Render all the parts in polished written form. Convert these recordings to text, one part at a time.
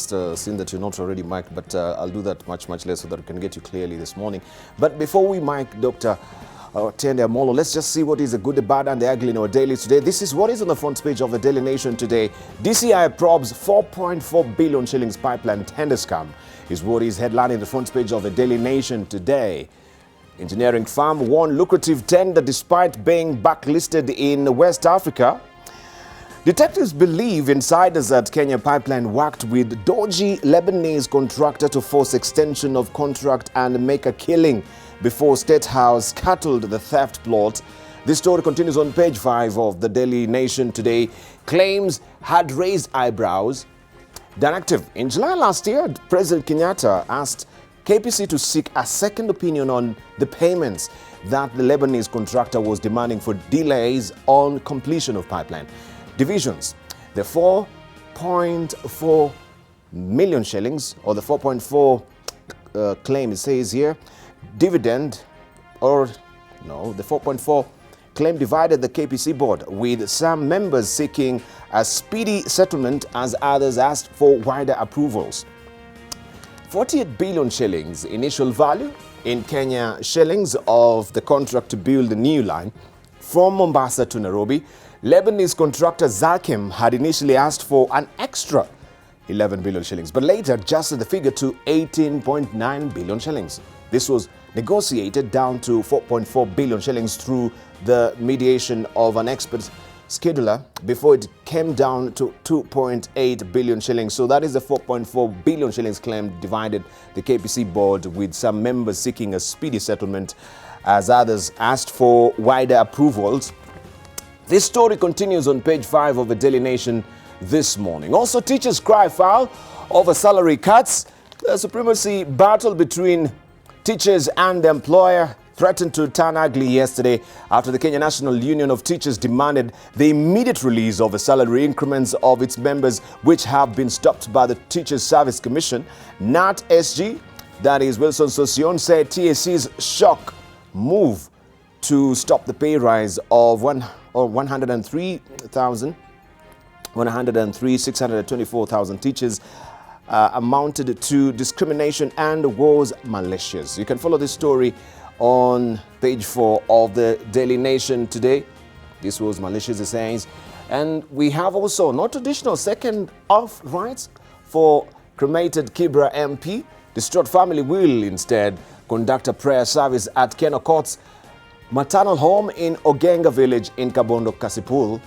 Seen that you're not already mic'd, but I'll do that much later so that we can get you clearly this morning. But before we mic Dr. Tende Amolo, let's just see what is the good, the bad, and the ugly in our daily today. This is what is on the front page of the Daily Nation today. DCI probes 4.4 billion shillings pipeline tender scam is what is headlining the front page of the Daily Nation today. Engineering firm won lucrative tender despite being blacklisted in West Africa. Detectives believe insiders at Kenya Pipeline worked with dodgy Lebanese contractor to force extension of contract and make a killing before State House scuttled the theft plot. This story continues on page 5 of the Daily Nation today. Claims had raised eyebrows. Directive. In July last year, President Kenyatta asked KPC to seek a second opinion on the payments that the Lebanese contractor was demanding for delays on completion of pipeline. Divisions. The 4.4 million shillings, or the 4.4 claim, it says here, dividend, or no, the 4.4 claim divided the KPC board, with some members seeking a speedy settlement as others asked for wider approvals. 48 billion shillings initial value in Kenya shillings of the contract to build a new line from Mombasa to Nairobi. Lebanese contractor Zakem had initially asked for an extra 11 billion shillings, but later adjusted the figure to 18.9 billion shillings. This was negotiated down to 4.4 billion shillings through the mediation of an expert scheduler before it came down to 2.8 billion shillings. So that is the 4.4 billion shillings claim divided the KPC board, with some members seeking a speedy settlement as others asked for wider approvals. This story continues on page 5 of the Daily Nation this morning. Also, teachers cry foul over salary cuts. The supremacy battle between teachers and the employer threatened to turn ugly yesterday after the Kenya National Union of Teachers demanded the immediate release of the salary increments of its members, which have been stopped by the Teachers Service Commission. NAT SG, that is Wilson Sosion, said TSC's shock move to stop the pay rise of 103,624,000 teachers amounted to discrimination and was malicious. You can follow this story on page 4 of the Daily Nation today. This was malicious, it says. And we have also not traditional second off rights for cremated Kibra MP. Distraught family will instead conduct a prayer service at Keno Court's maternal home in Ogenga village in Kabondo, Kasipul,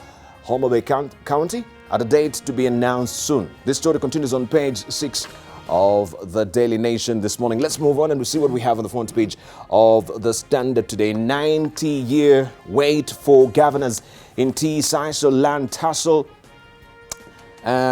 Homa Bay County, at a date to be announced soon. This story continues on page 6 of the Daily Nation this morning. Let's move on and we'll see what we have on the front page of the Standard today. 90-year wait for governors in T-Sisal land tussle.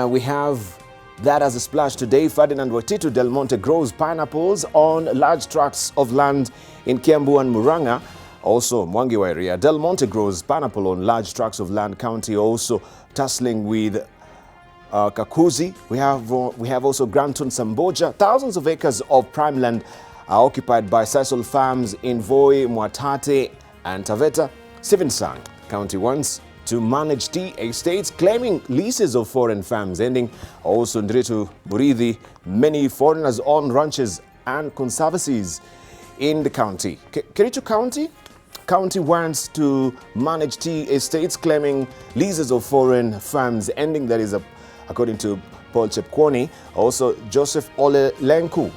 We have that as a splash today. Ferdinand Waititu Del Monte grows pineapples on large tracts of land in Kiambu and Murang'a. Also, Mwangiwa area, Del Monte grows pineapple on large tracts of land county, also tussling with Kakuzi. We have also Granton Samboja. Thousands of acres of prime land are occupied by Sisal farms in Voi, Mwatate and Taveta. Stephen Sang County wants to manage tea estates, claiming leases of foreign farms, ending also Ndritu Murithi. Many foreigners own ranches and conservancies in the county. Kericho County wants to manage tea estates, claiming leases of foreign farms, ending, that is according to Paul Chepkwony. Also, Joseph Ole Lenku,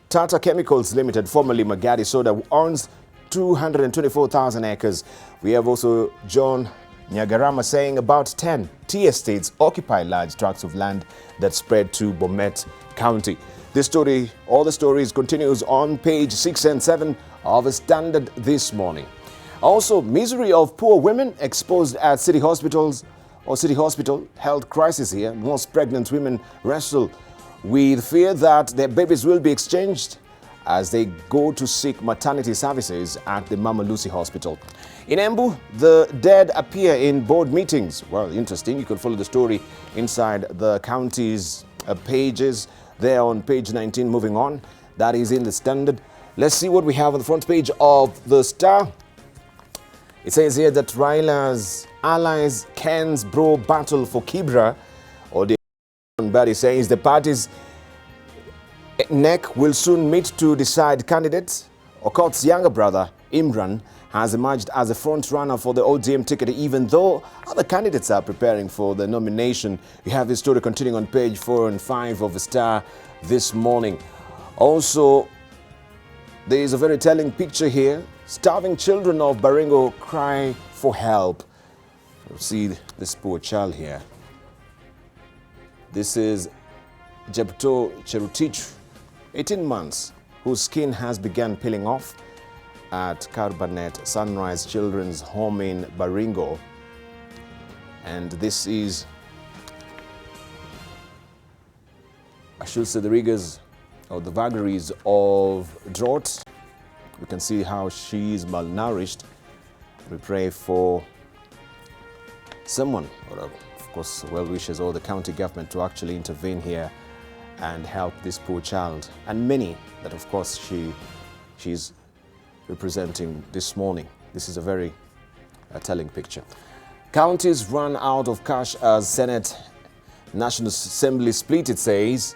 Tata Chemicals Limited, formerly Magadi Soda, owns 224,000 acres. We have also John Nyagarama saying about 10 tea estates occupy large tracts of land that spread to Bomet County. This story, all the stories continues on page 6 and 7 of the Standard this morning. Also, misery of poor women exposed at city hospitals or city hospital health crisis here. Most pregnant women wrestle with fear that their babies will be exchanged as they go to seek maternity services at the Mama Lucy Hospital. In Embu, the dead appear in board meetings. Well, interesting. You can follow the story inside the county's pages there on page 19. Moving on, that is in the Standard. Let's see what we have on the front page of the Star. It says here that Raila's allies Ken's bro battle for Kibra, or the body says the parties NEC will soon meet to decide candidates. Okoth's younger brother, Imran, has emerged as a front-runner for the ODM ticket, even though other candidates are preparing for the nomination. You have this story continuing on page 4 and 5 of the Star this morning. Also, there is a very telling picture here. Starving children of Baringo cry for help. You see this poor child here. This is Jepto Cherutich, 18 months, whose skin has begun peeling off at Carbanet Sunrise Children's Home in Baringo. And this is, I should say, the rigors or the vagaries of drought. You can see how she is malnourished. We pray for someone, or of course, well wishes all the county government to actually intervene here and help this poor child and many that, of course, she's representing this morning. This is a very telling picture. Counties run out of cash as Senate National Assembly split, it says,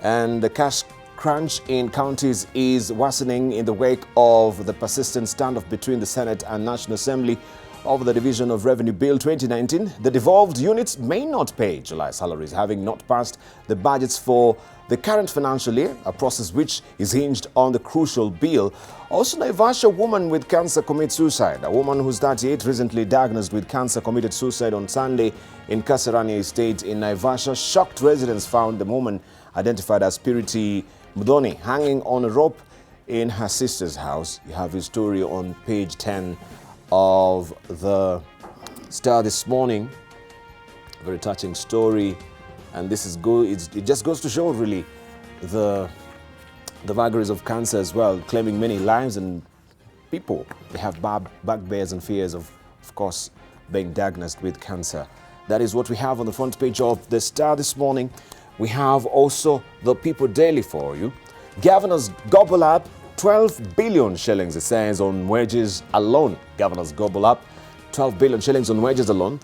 and the cash crunch in counties is worsening in the wake of the persistent standoff between the Senate and National Assembly over the Division of Revenue Bill 2019. The devolved units may not pay July salaries, having not passed the budgets for the current financial year, a process which is hinged on the crucial bill. Also, Naivasha woman with cancer commits suicide. A woman who's 38, recently diagnosed with cancer, committed suicide on Sunday in Kasarani Estate in Naivasha. Shocked residents found the woman, identified as Smriti Vidyarthi, hanging on a rope in her sister's house. You have his story on page 10 of the Star this morning. A very touching story, and this is good. It just goes to show really the vagaries of cancer as well, claiming many lives, and people, they have bugbears and fears of course, being diagnosed with cancer. That is what we have on the front page of the Star this morning. We have also the People Daily for you. Governors gobble up 12 billion shillings, it says, on wages alone. Governors gobble up 12 billion shillings on wages alone.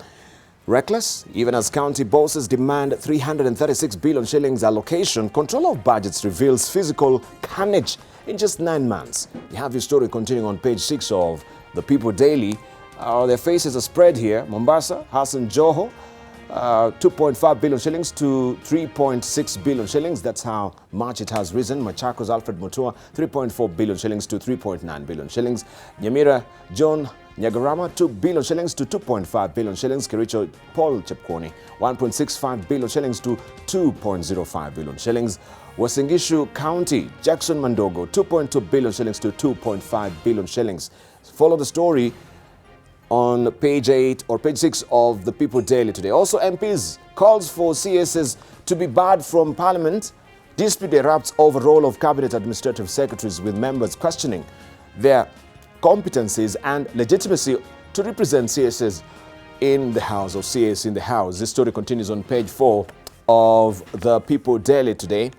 Reckless, even as county bosses demand 336 billion shillings allocation. Controller of budgets reveals physical carnage in just 9 months. You have your story continuing on page 6 of the People Daily. Their faces are spread here. Mombasa, Hassan Joho, 2.5 billion shillings to 3.6 billion shillings. That's how much it has risen. Machakos Alfred Mutua, 3.4 billion shillings to 3.9 billion shillings. Nyamira John Nyagarama, 2 billion shillings to 2.5 billion shillings. Kericho Paul Chepkwony, 1.65 billion shillings to 2.05 billion shillings. Wasingishu County, Jackson Mandogo, 2.2 billion shillings to 2.5 billion shillings. Follow the story on page 8 or page 6 of the People Daily today. Also, MPs calls for CSs to be barred from Parliament. Dispute erupts over role of Cabinet Administrative Secretaries, with members questioning their competencies and legitimacy to represent CSs in the House, or CS in the House. This story continues on page 4 of the People Daily today.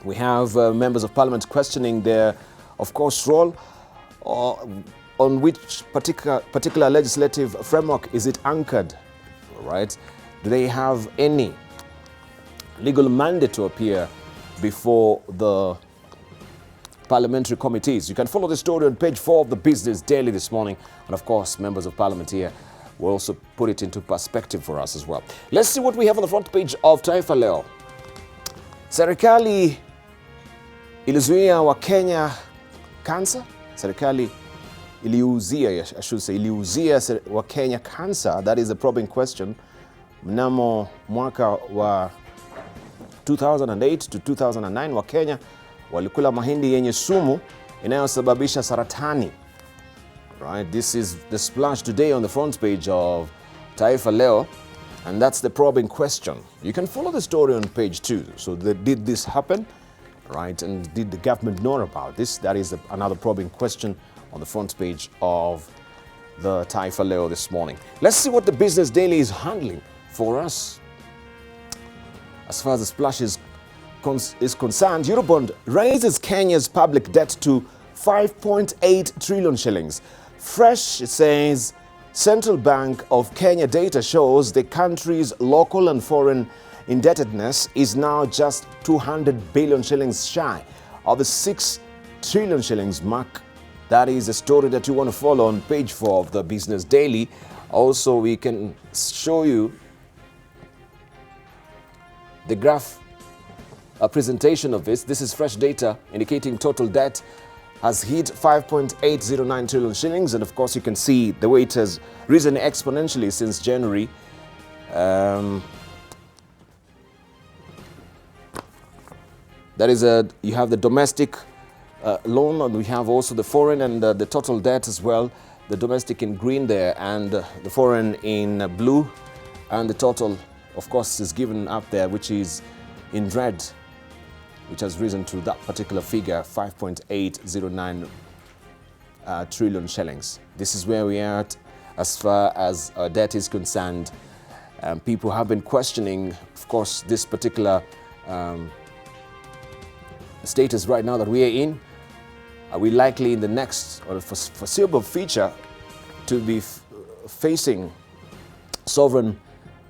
We have members of Parliament questioning their, of course, role. On which particular legislative framework is it anchored, right? Do they have any legal mandate to appear before the parliamentary committees? You can follow the story on page 4 of the Business Daily this morning. And of course, members of Parliament here will also put it into perspective for us as well. Let's see what we have on the front page of Taifa Leo. Serikali ilizuia Wakenya cancer. Serikali iliuzia, I should say, iliuzia Wakenya cancer. That is a probing question. Mnamo mwaka wa 2008 to 2009, Wakenya walikula mahindi yenye sumu inayosababisha saratani. Right, this is the splash today on the front page of Taifa Leo, and that's the probing question. You can follow the story on page 2. So did this happen? Right, and did the government know about this? That is another probing question on the front page of the Taifa Leo this morning. Let's see what the Business Daily is handling for us. As far as the splash is concerned, Eurobond raises Kenya's public debt to 5.8 trillion shillings. Fresh, it says, Central Bank of Kenya data shows the country's local and foreign indebtedness is now just 200 billion shillings shy of the 6 trillion shillings mark. That is a story that you want to follow on page 4 of the Business Daily. Also, we can show you the graph, a presentation of this. This is fresh data indicating total debt has hit 5.809 trillion shillings. And of course, you can see the way it has risen exponentially since January. That is you have the domestic loan, and we have also the foreign and the total debt as well. The domestic in green there, and the foreign in blue, and the total, of course, is given up there, which is in red, which has risen to that particular figure, 5.809 trillion shillings. This is where we are at as far as our debt is concerned. People have been questioning, of course, this particular status right now that we are in. Are we likely in the next or the foreseeable future to be facing sovereign,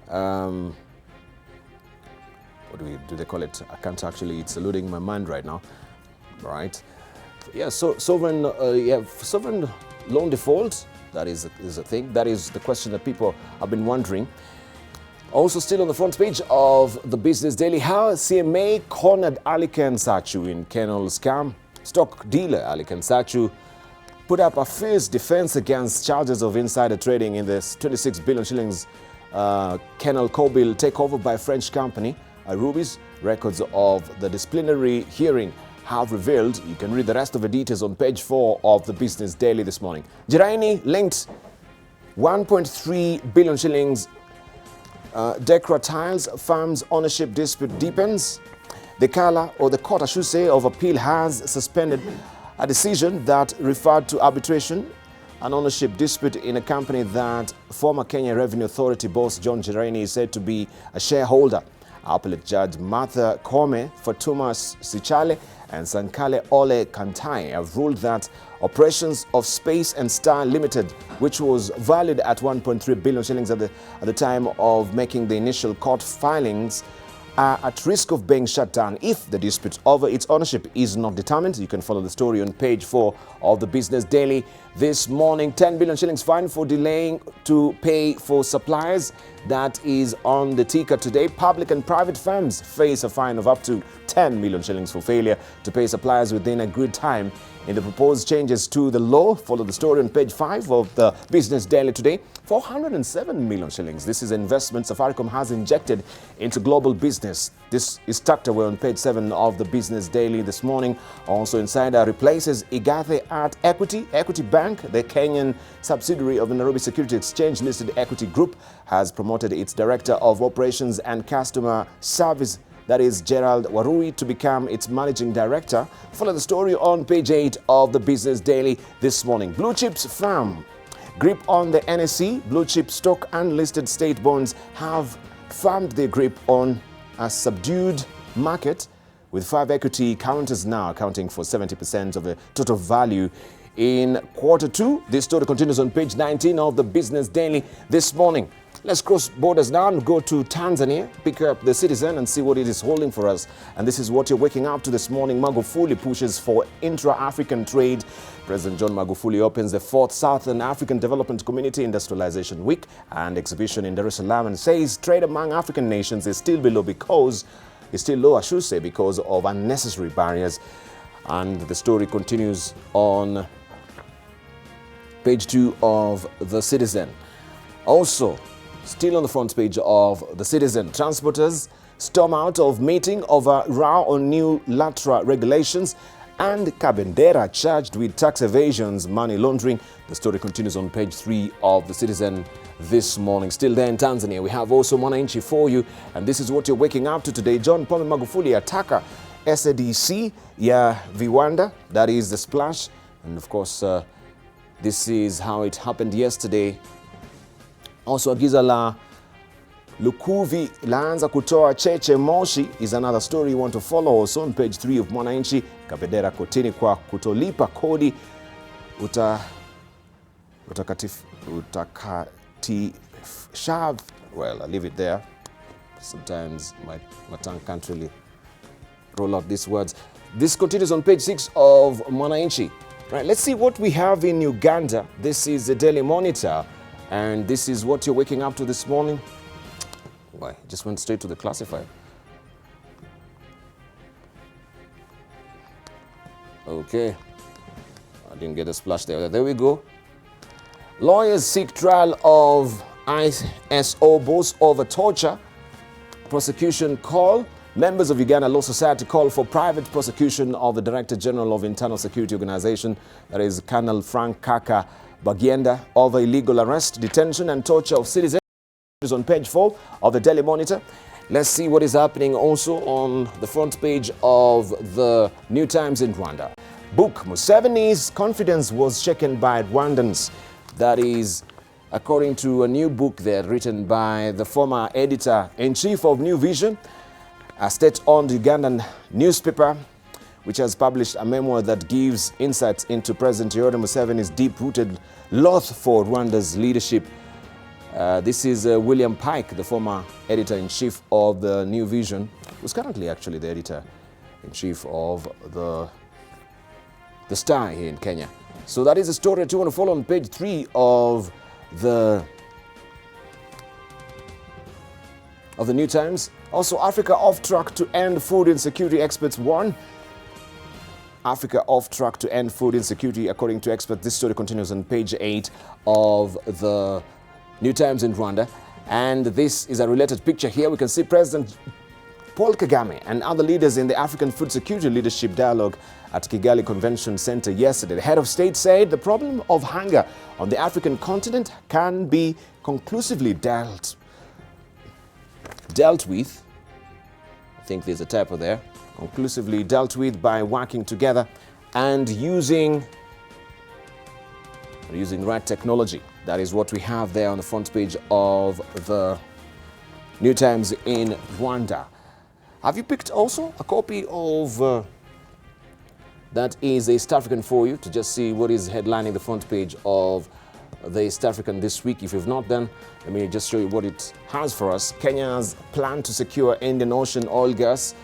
what do they call it? I can't actually, it's eluding my mind right now, right? Yeah, so sovereign loan default, that is a thing. That is the question that people have been wondering. Also still on the front page of the Business Daily, how CMA cornered Ali Sachu in kennel scam. Stock dealer Ali Sachu put up a fierce defense against charges of insider trading in this 26 billion shillings kennel co-bill takeover by French company Ruby's. Records of the disciplinary hearing have revealed. You can read the rest of the details on page 4 of the Business Daily this morning. Jiraini linked 1.3 billion shillings Decra Tiles farm's ownership dispute deepens. The court, I should say, of appeal has suspended a decision that referred to arbitration, an ownership dispute in a company that former Kenya Revenue Authority boss John Jiraini is said to be a shareholder. Appellate Judge Martha Kome, Fatuma Sichale and Sankale Ole Kantai have ruled that operations of Space and Star Limited, which was valued at 1.3 billion shillings at the time of making the initial court filings, are at risk of being shut down if the dispute over its ownership is not determined. You can follow the story on page 4 of the Business Daily this morning. 10 billion shillings fine for delaying to pay for suppliers. That is on the ticker today. Public and private firms face a fine of up to 10 million shillings for failure to pay suppliers within agreed time in the proposed changes to the law. Follow the story on page 5 of the Business Daily today. 407 million shillings. This is investment Safaricom has injected into global business. This is tucked away on page 7 of the Business Daily this morning. Also, Insider replaces Igathe at Equity Bank. The Kenyan subsidiary of the Nairobi Security Exchange listed Equity Group has promoted its Director of Operations and Customer Service, that is Gerald Warui, to become its Managing Director. Follow the story on page 8 of the Business Daily this morning. Blue chips firm grip on the NSE. Blue chip stock and listed state bonds have firmed their grip on a subdued market, with 5 equity counters now accounting for 70% of the total value in quarter 2. This story continues on page 19 of the Business Daily this morning. Let's cross borders now and go to Tanzania, pick up the Citizen and see what it is holding for us. And this is what you're waking up to this morning. Magufuli pushes for intra-African trade. President John Magufuli opens the 4th Southern African Development Community Industrialization Week and exhibition in Dar es Salaam, and says trade among African nations is still low, because of unnecessary barriers. And the story continues on page 2 of the Citizen. Also, still on the front page of the Citizen, transporters storm out of meeting over row on new LATRA regulations, and Kabendera charged with tax evasions, money laundering. The story continues on page 3 of the Citizen this morning. Still there in Tanzania, we have also Mwananchi for you, and this is what you're waking up to today. John Pombe Magufuli ataka SADC ya viwanda, that is the splash. And of course, this is how it happened yesterday. Also, agiza la Lukuvi laanza kutoa cheche moshi is another story you want to follow. Also on page 3 of Mwananchi. Kabendera kotini kwa kutolipa kodi well, I'll leave it there. Sometimes my tongue can't really roll out these words. This continues on page 6 of Mwananchi. Right, let's see what we have in Uganda. This is the Daily Monitor, and this is what you're waking up to this morning. Why? Just went straight to the classified. Okay. I didn't get a splash there. There we go. Lawyers seek trial of ISO boss over torture. Prosecution call. Members of Uganda Law Society call for private prosecution of the Director General of Internal Security Organization, that is Colonel Frank Kaka Bagienda, over illegal arrest, detention and torture of citizens. Is on page 4 of the Daily Monitor. Let's see what is happening also on the front page of the New Times in Rwanda. Book Museveni's confidence was shaken by Rwandans. That is according to a new book there written by the former editor-in-chief of New Vision, a state-owned Ugandan newspaper, which has published a memoir that gives insights into President Yoweri Museveni's deep-rooted loath for Rwanda's leadership. This is William Pike, the former editor-in-chief of the New Vision, who's currently actually the editor-in-chief of the Star here in Kenya. So that is a story that you want to follow on page 3 of the New Times. Also, Africa off track to end food insecurity, experts warn. Africa off track to end food insecurity, according to experts. This story continues on page 8 of the New Times in Rwanda. And this is a related picture here. We can see President Paul Kagame and other leaders in the African Food Security Leadership Dialogue at Kigali Convention Center yesterday. The head of state said the problem of hunger on the African continent can be conclusively dealt with. I think there's a typo there. Conclusively dealt with by working together and using the right technology. That is what we have there on the front page of the New Times in Rwanda. Have you picked also a copy of that is East African for you to just see what is headlining the front page of the East African this week? If you've not done, let me just show you what it has for us. Kenya's plan to secure Indian Ocean oil gas.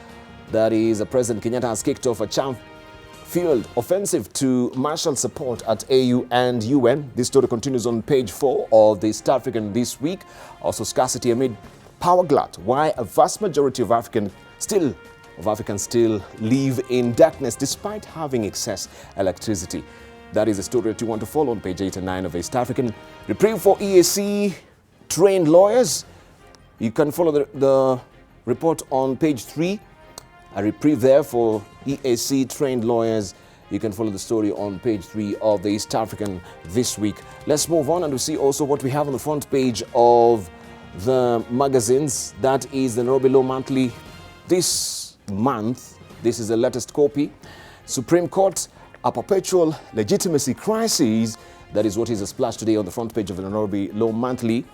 That is, President Kenyatta has kicked off a champ-fueled offensive to marshal support at AU and UN. This story continues on page 4 of the East African this week. Also, scarcity amid power glut. Why a vast majority of Africans still live in darkness despite having excess electricity. That is a story that you want to follow on page 8 and 9 of East African. Reprieve for EAC trained lawyers. You can follow the report on page 3. A reprieve there for EAC trained lawyers. You can follow the story on page 3 of the East African this week. Let's move on and we see also what we have on the front page of the magazines. That is the Nairobi Law Monthly this month. This is the latest copy. Supreme Court, a perpetual legitimacy crisis. That is what is a splash today on the front page of the Nairobi Law Monthly.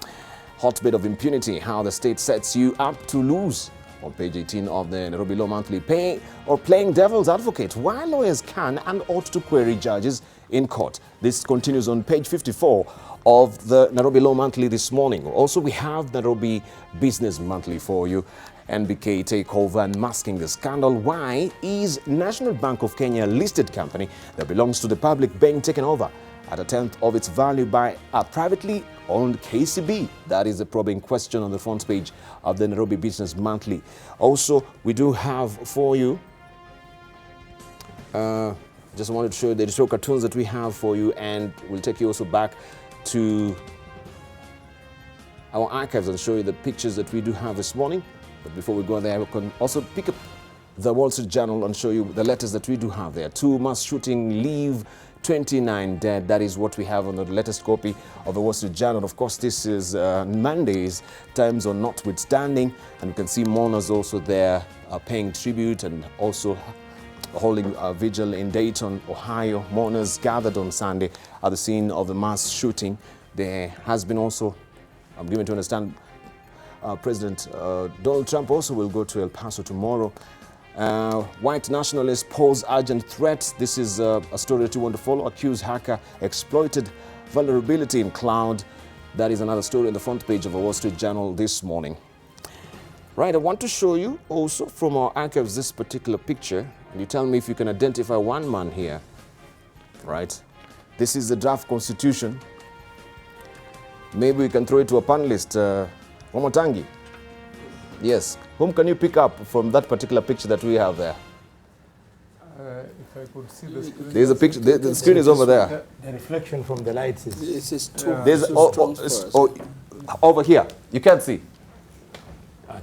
Hotbed of impunity, how the state sets you up to lose. On page 18 of the Nairobi Law Monthly, playing devil's advocate, why lawyers can and ought to query judges in court. This continues on page 54 of the Nairobi Law Monthly this morning. Also, we have Nairobi Business Monthly for you. NBK takeover and masking the scandal. Why is National Bank of Kenya a listed company that belongs to the public being taken over at a tenth of its value by a privately owned KCB? That is the probing question on the front page of the Nairobi Business Monthly. Also, we do have for you, just wanted to show you the show cartoons that we have for you, and we'll take you also back to our archives and show you the pictures that we do have this morning. But before we go there, we can also pick up the Wall Street Journal and show you the letters that we do have there. 2 mass shooting leave 29 dead. That is what we have on the latest copy of the Wall Street Journal. Of course, this is Monday's time zone notwithstanding, and you can see mourners also there paying tribute and also holding a vigil in Dayton, Ohio. Mourners gathered on Sunday at the scene of the mass shooting. There has been also, I'm given to understand, President Donald Trump also will go to El Paso tomorrow. White nationalists pose urgent threats. This is a story that you want to follow. Accused hacker exploited vulnerability in cloud. That is another story on the front page of the Wall Street Journal this morning. Right, I want to show you also from our archives this particular picture. And you tell me if you can identify one man here. Right, this is the draft constitution. Maybe we can throw it to a panelist. Momotangi. Yes, whom can you pick up from that particular picture that we have there? If I could see the screen. There's a picture, the screen is over there. The reflection from the lights is... This is too, There's over here, you can't see.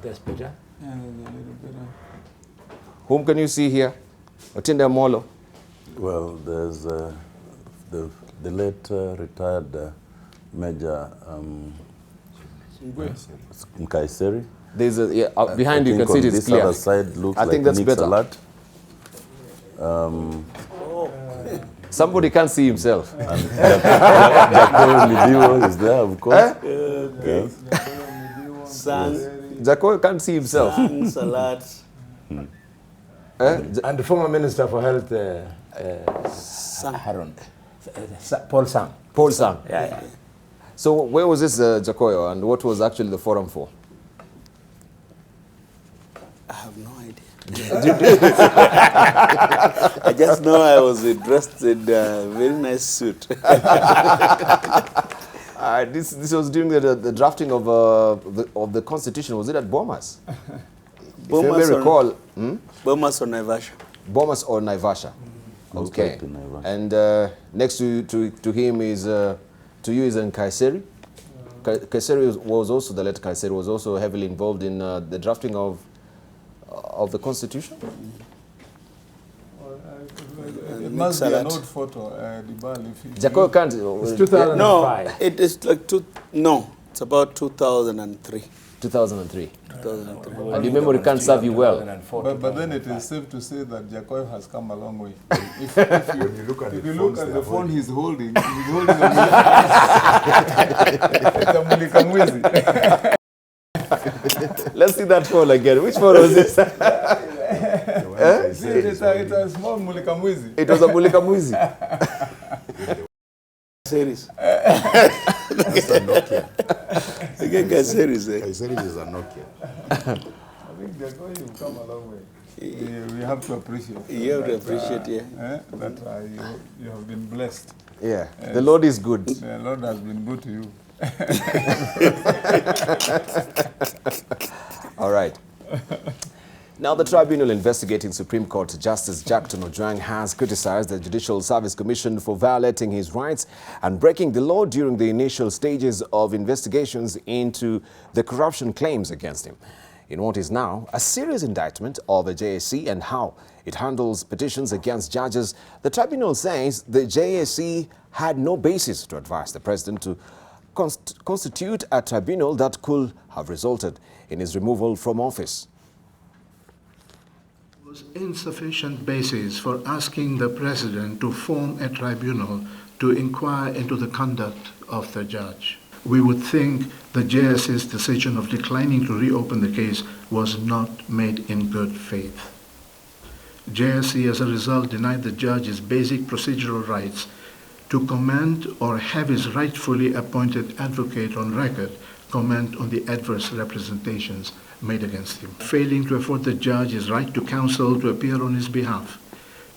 that's better. Yeah, there's a little bit of... Whom can you see here? Otinda Molo. Well, there's the late retired Major Nkaiseri. There's a, behind you can see it is this clear. Other side looks I like think that's Nick better. Salat. Somebody can't see himself. Jacob Midiwo is there, of course. Yes. Jacob can't see himself. salad. And the former Minister for Health, Paul Sang. Paul Sang. Yeah. So where was this Jacoyo, and what was actually the forum for? I have no idea. I just know I was dressed in a very nice suit. This was during the drafting of the constitution. Was it at Bomas? If you may recall. Bomas or Naivasha. Bomas or Naivasha. Okay. And next to him is to you is Nkaiseri. Kaiseri was also, the late Kaiseri was also heavily involved in the drafting of the constitution. It must be an old photo, Jacob can't. It's 2005. No, it is like no, it's about 2003. 2003. 2003. And your memory can't serve you well. But then it is safe to say that Jacob has come a long way. If you look at the phone he's holding a Mulika Mwizi. Let's see that phone again. Which phone was this? It's a small Mulika Mwizi. It was a Mulika Mwizi. Series. That's a Nokia. Again, series. Kaiseri is a Nokia. I think Jacob, you've come a long way. We have to appreciate. You have to appreciate, that you have been blessed. Yeah, the Lord is good. The Lord has been good to you. All right. Now, the tribunal investigating Supreme Court Justice Jackton Ojwang has criticized the Judicial Service Commission for violating his rights and breaking the law during the initial stages of investigations into the corruption claims against him, in what is now a serious indictment of the JSC and how it handles petitions against judges. The tribunal says the JSC had no basis to advise the president to constitute a tribunal that could have resulted in his removal from office. Was insufficient basis for asking the president to form a tribunal to inquire into the conduct of the judge. We would think the JSC's decision of declining to reopen the case was not made in good faith. JSC, as a result, denied the judge his basic procedural rights to comment or have his rightfully appointed advocate on record comment on the adverse representations made against him, failing to afford the judge his right to counsel to appear on his behalf,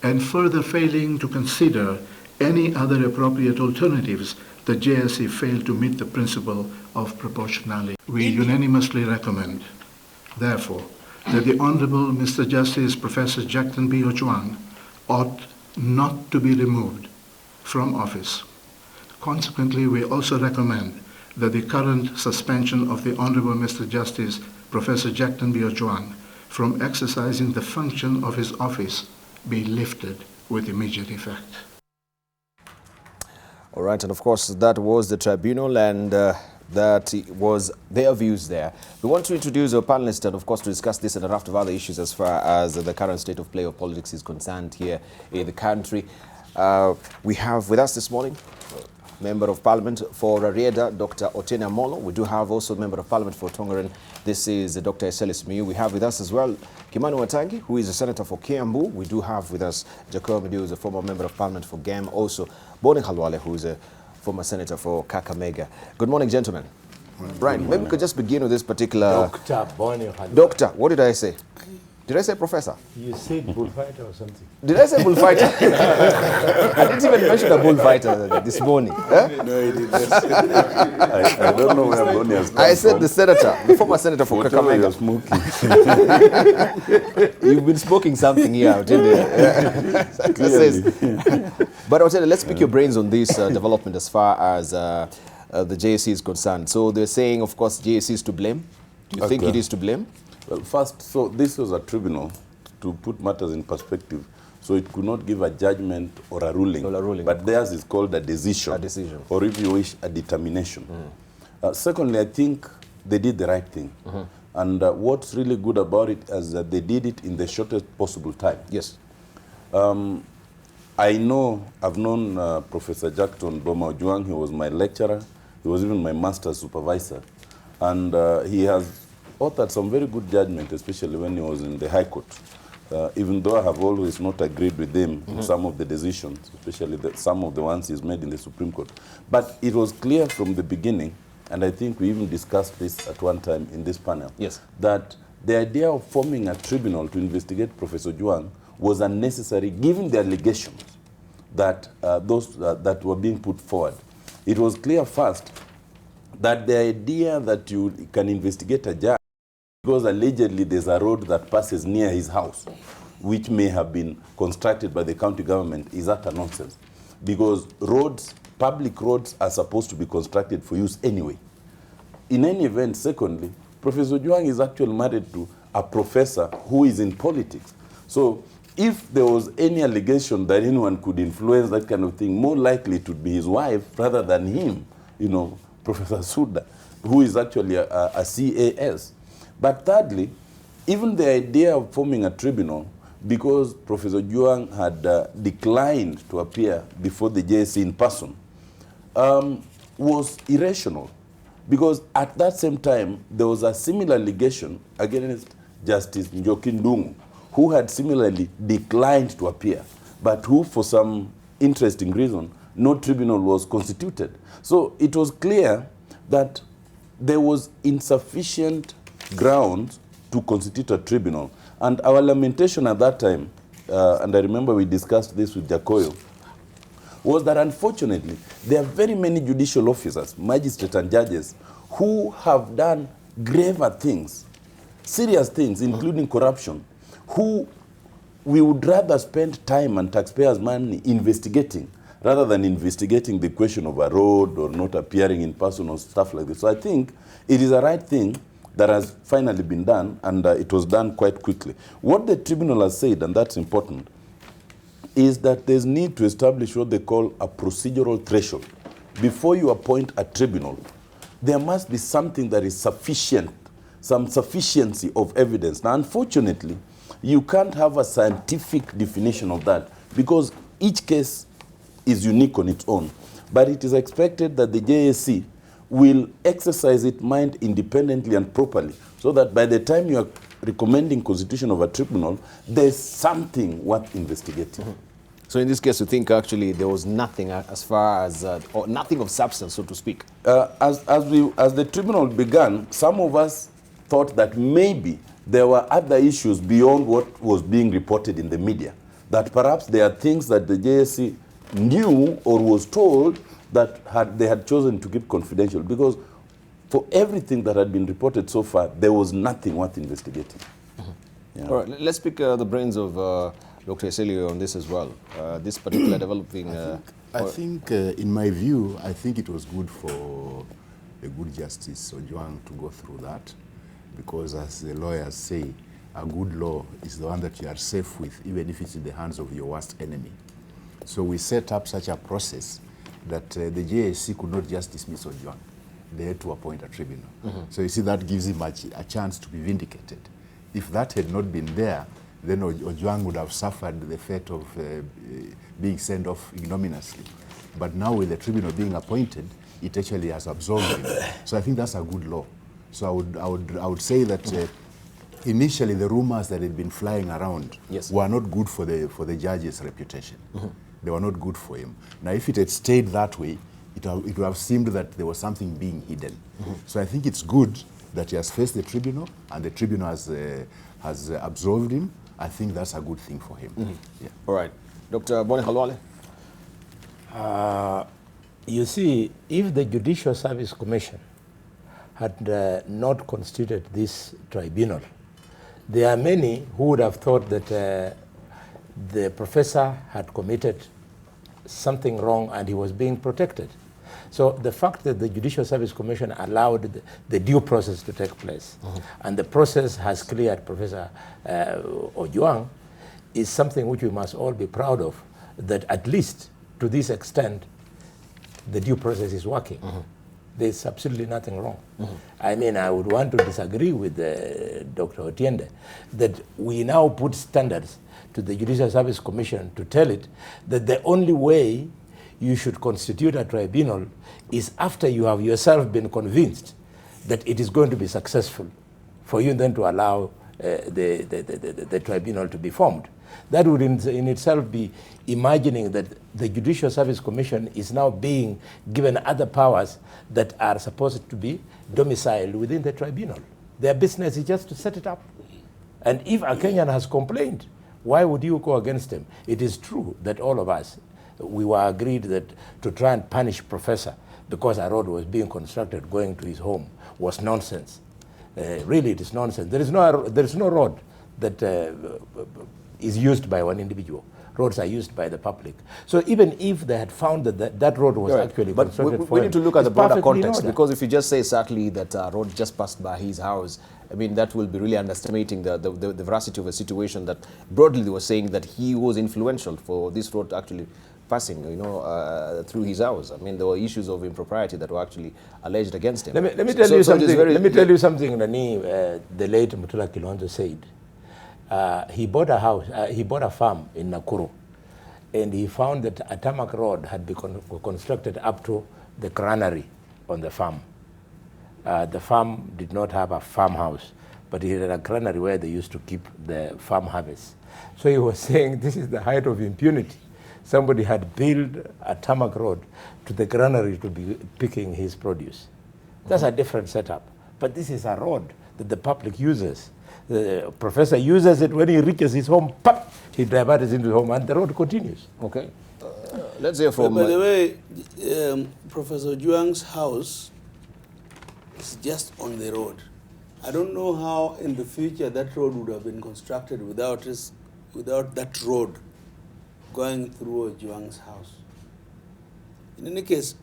and further failing to consider any other appropriate alternatives. The JSC failed to meet the principle of proportionality. We unanimously recommend, therefore, that the Honorable Mr. Justice Professor Jackton B. Ojwang ought not to be removed from office. Consequently, we also recommend that the current suspension of the Honorable Mr. Justice Professor Jackton B. Ojwang from exercising the function of his office be lifted with immediate effect. All right, and of course, that was the tribunal, and that was their views there. We want to introduce our panelists and, of course, to discuss this and a raft of other issues as far as the current state of play of politics is concerned here in the country. We have with us this morning Member of Parliament for Rarieda, Dr. Otieno Amolo. We do have also Member of Parliament for Tongaren. This is Dr. Eselis Miu. We have with us as well Kimani Watangi, who is a Senator for Kiambu. We do have with us Jacob Midiwo, who is a former Member of Parliament for GEM. Also, Boni Khalwale, who is a former Senator for Kakamega. Good morning, gentlemen. Right, maybe we could just begin with this particular... Dr. Bonnie. Doctor, what did I say? Did I say professor? You said bullfighter or something. Did I say bullfighter? I didn't even mention a bullfighter this morning. Huh? No, he did not. I don't know where Bonnie has come I said from. the senator, the former senator for Whatever you're Kakamega. smoking. You've been smoking something here, didn't you? But I'll tell you, let's pick your brains on this development as far as the JSC is concerned. So they're saying, of course, JSC is to blame. Do you think Okay. it is to blame? Well, first, so this was a tribunal to put matters in perspective. So it could not give a judgment or a ruling. Or a ruling. But theirs is called a decision. A decision. Or if you wish, a determination. Secondly, I think they did the right thing. And what's really good about it is that they did it in the shortest possible time. Yes. I've known Professor Jackson Boma Ojuang. He was my lecturer. He was even my master's supervisor. And he has authored some very good judgment, especially when he was in the High Court. Even though I have always not agreed with him in some of the decisions, especially some of the ones he's made in the Supreme Court. But it was clear from the beginning, and I think we even discussed this at one time in this panel, Yes. that the idea of forming a tribunal to investigate Professor Juang was unnecessary given the allegations that that were being put forward. It was clear first that the idea that you can investigate a judge because allegedly there's a road that passes near his house, which may have been constructed by the county government, is utter nonsense. Because roads, public roads, are supposed to be constructed for use anyway. In any event, secondly, Professor Juang is actually married to a professor who is in politics. So if there was any allegation that anyone could influence that kind of thing, more likely it would be his wife rather than him, Professor Suda, who is actually a CAS. But thirdly, even the idea of forming a tribunal, because Professor Juang had declined to appear before the JSC in person, was irrational. Because at that same time, there was a similar allegation against Justice Njoki Ndung'u, who had similarly declined to appear, but who, for some interesting reason, no tribunal was constituted. So it was clear that there was insufficient grounds to constitute a tribunal. And our lamentation at that time, and I remember we discussed this with Jacoyo, was that unfortunately, there are very many judicial officers, magistrates and judges, who have done graver things, serious things, including corruption, who we would rather spend time and taxpayers' money investigating rather than investigating the question of a road or not appearing in person or stuff like this. So I think it is a right thing that has finally been done, and it was done quite quickly. What the tribunal has said, and that's important, is that there's need to establish what they call a procedural threshold. Before you appoint a tribunal, there must be something that is sufficient, some sufficiency of evidence. Now, unfortunately, you can't have a scientific definition of that because each case is unique on its own. But it is expected that the JSC will exercise its mind independently and properly so that by the time you are recommending constitution of a tribunal, there's something worth investigating. So in this case, you think actually there was nothing as far as, or nothing of substance, so to speak? As the tribunal began, some of us thought that maybe there were other issues beyond what was being reported in the media, that perhaps there are things that the JSC knew or was told that they had chosen to keep confidential, because for everything that had been reported so far, there was nothing worth investigating. Yeah. All right, let's pick the brains of Dr. Eselio on this as well. This particular developing... I think in my view, I think it was good for a good Justice Ojuang to go through that, because as the lawyers say, a good law is the one that you are safe with, even if it's in the hands of your worst enemy. So we set up such a process that the JSC could not just dismiss Ojuang. They had to appoint a tribunal. So you see, that gives him a chance to be vindicated. If that had not been there, then Ojuang would have suffered the fate of being sent off ignominiously. But now with the tribunal being appointed, it actually has absolved him. So I think that's a good law. So I would say that initially the rumors that had been flying around were not good for the judge's reputation. They were not good for him. Now, if it had stayed that way, it would have seemed that there was something being hidden. So I think it's good that he has faced the tribunal, and the tribunal has absolved him. I think that's a good thing for him. Yeah. All right. Dr. Boni Halwale? You see, if the Judicial Service Commission had not constituted this tribunal, there are many who would have thought that the professor had committed something wrong and he was being protected. So the fact that the Judicial Service Commission allowed the due process to take place, and the process has cleared Professor Ojwang, is something which we must all be proud of, that at least to this extent, the due process is working. There's absolutely nothing wrong. I mean, I would want to disagree with Dr. Otiende that we now put standards to the Judicial Service Commission to tell it that the only way you should constitute a tribunal is after you have yourself been convinced that it is going to be successful, for you then to allow the tribunal to be formed. That would in itself be imagining that the Judicial Service Commission is now being given other powers that are supposed to be domiciled within the tribunal. Their business is just to set it up. And if a Kenyan has complained, why would you go against him? It is true that all of us, we were agreed that to try and punish Professor because a road was being constructed going to his home was nonsense. Really, it is nonsense. There is no road that is used by one individual. Roads are used by the public. So even if they had found that that road was actually constructed for him, we need to look at the broader context, because if you just say certainly that a road just passed by his house, I mean, that will be really underestimating the veracity of a situation that broadly they were saying that he was influential for this road actually passing, through his house. I mean, there were issues of impropriety that were actually alleged against him. Let me tell you something. Let me tell you something, Nani, the late Mutula Kilonzo said. He bought a house, he bought a farm in Nakuru, and he found that a tarmac road had been constructed up to the granary on the farm. The farm did not have a farmhouse, but it had a granary where they used to keep the farm harvest. So he was saying this is the height of impunity. Somebody had built a tarmac road to the granary to be picking his produce. That's a different setup. But this is a road that the public uses. The professor uses it when he reaches his home, pop, he diverts into his home, and the road continues. Okay. Let's hear from... By the way, Professor Ojwang's house is just on the road. I don't know how in the future that road would have been constructed without that road going through Ojwang's house. In any case,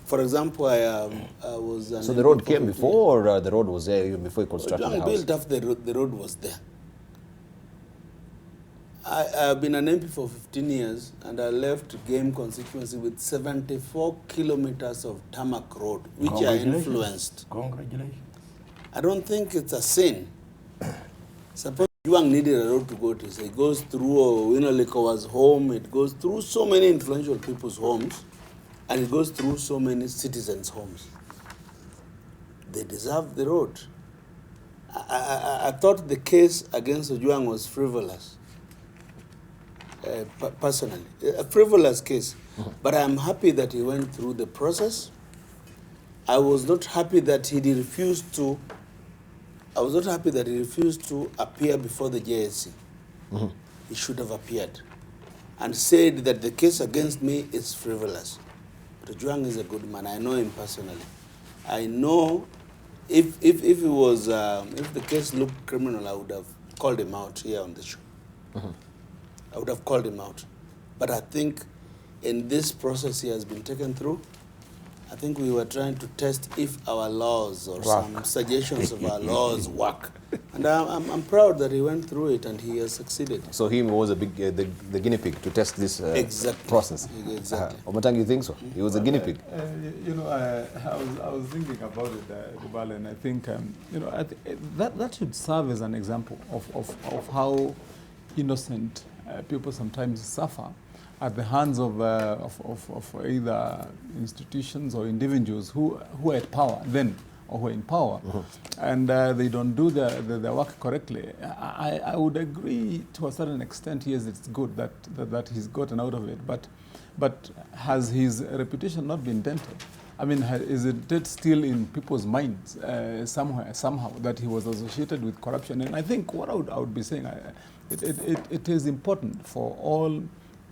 for example, I was... So the road came before, or the road was there even before he constructed the house? built after the road was there. I've been an MP for 15 years, and I left Game constituency with 74 kilometers of tarmac road, which I influenced. Congratulations. I don't think it's a sin. Suppose Ojwang needed a road to go to. So it goes through Winolikowa's home, it goes through so many influential people's homes, and it goes through so many citizens' homes. They deserve the road. I thought the case against Ojwang was frivolous, personally. A frivolous case. But I'm happy that he went through the process. I was not happy that he refused to appear before the JSC. He should have appeared and said that the case against me is frivolous. But Ojwang is a good man. I know him personally. I know if the case looked criminal, I would have called him out here on the show. I would have called him out. But I think in this process he has been taken through, I think we were trying to test if our laws or some suggestions of our laws work. And I'm proud that he went through it and he has succeeded. So he was the guinea pig to test this process. Exactly. Omatang, you think so? He was a guinea pig. I was thinking about it, Gubale, and I think that should serve as an example of how innocent people sometimes suffer at the hands of either institutions or individuals who are at power then or who are in power, and they don't do their work correctly, I would agree to a certain extent. Yes, it's good that he's gotten out of it, but has his reputation not been dented? I mean, is it still in people's minds somehow that he was associated with corruption? And I think what I would be saying, it is important for all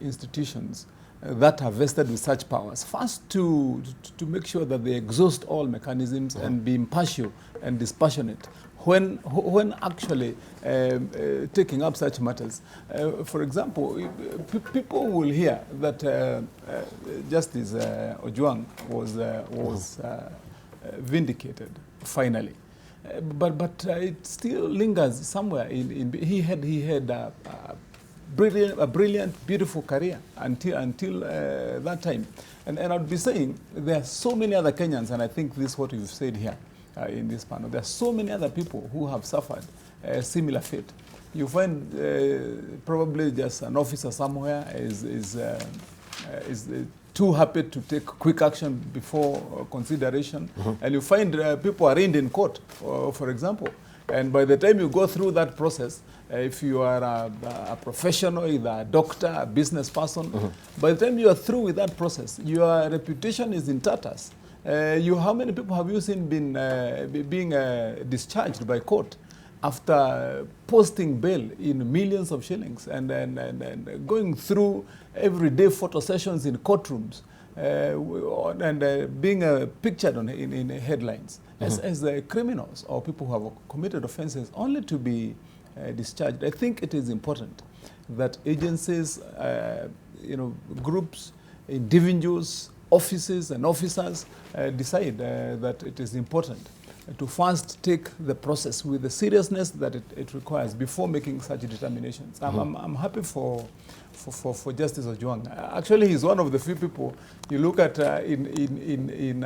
institutions that are vested with such powers, first to make sure that they exhaust all mechanisms and be impartial and dispassionate when actually taking up such matters. For example, people will hear that Justice Ojwang was vindicated finally, but it still lingers somewhere. He had a brilliant, beautiful career until that time. And I'd be saying there are so many other Kenyans, and I think this is what you've said here in this panel. There are so many other people who have suffered a similar fate. You find probably just an officer somewhere is too happy to take quick action before consideration, and you find people arraigned in court, for example. And by the time you go through that process, if you are a professional, either a doctor, a business person, by the time you are through with that process, your reputation is in tatters. How many people have you seen being discharged by court after posting bail in millions of shillings and going through everyday photo sessions in courtrooms and being pictured in headlines as criminals or people who have committed offenses only to be discharged? I think it is important that agencies, groups, individuals, offices and officers decide that it is important to first take the process with the seriousness that it requires before making such determinations. I'm happy for Justice Ojwang. Actually, he's one of the few people you look at in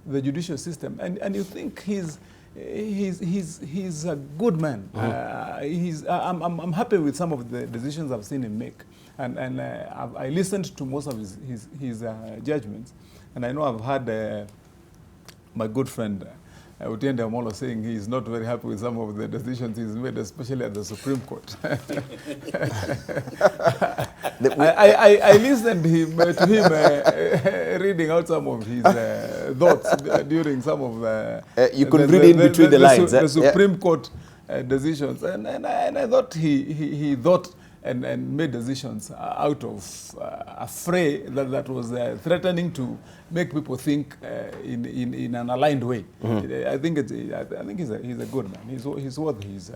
the judicial system, and you think he's a good man. I'm happy with some of the decisions I've seen him make, and I listened to most of his judgments, and I know I've had my good friend Utiende Amolo saying he's not very happy with some of the decisions he's made, especially at the Supreme Court. I listened to him reading out some of his thoughts during some of you could read in between the lines. The Supreme Court decisions, and I thought he thought and made decisions out of a fray that was threatening to make people think in an aligned way. I think he's a good man. He's worth his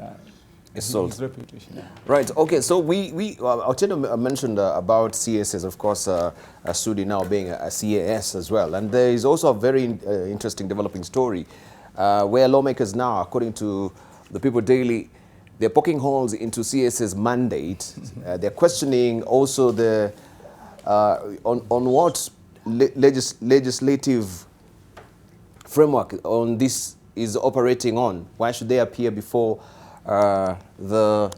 reputation. Yeah. Right. Okay. So Otieno mentioned about CSs, of course, Sudi now being a CAS as well, and there is also a very interesting developing story where lawmakers now, according to the People Daily, they're poking holes into CS's mandate. They're questioning also the on what legislative framework on this is operating on. Why should they appear before the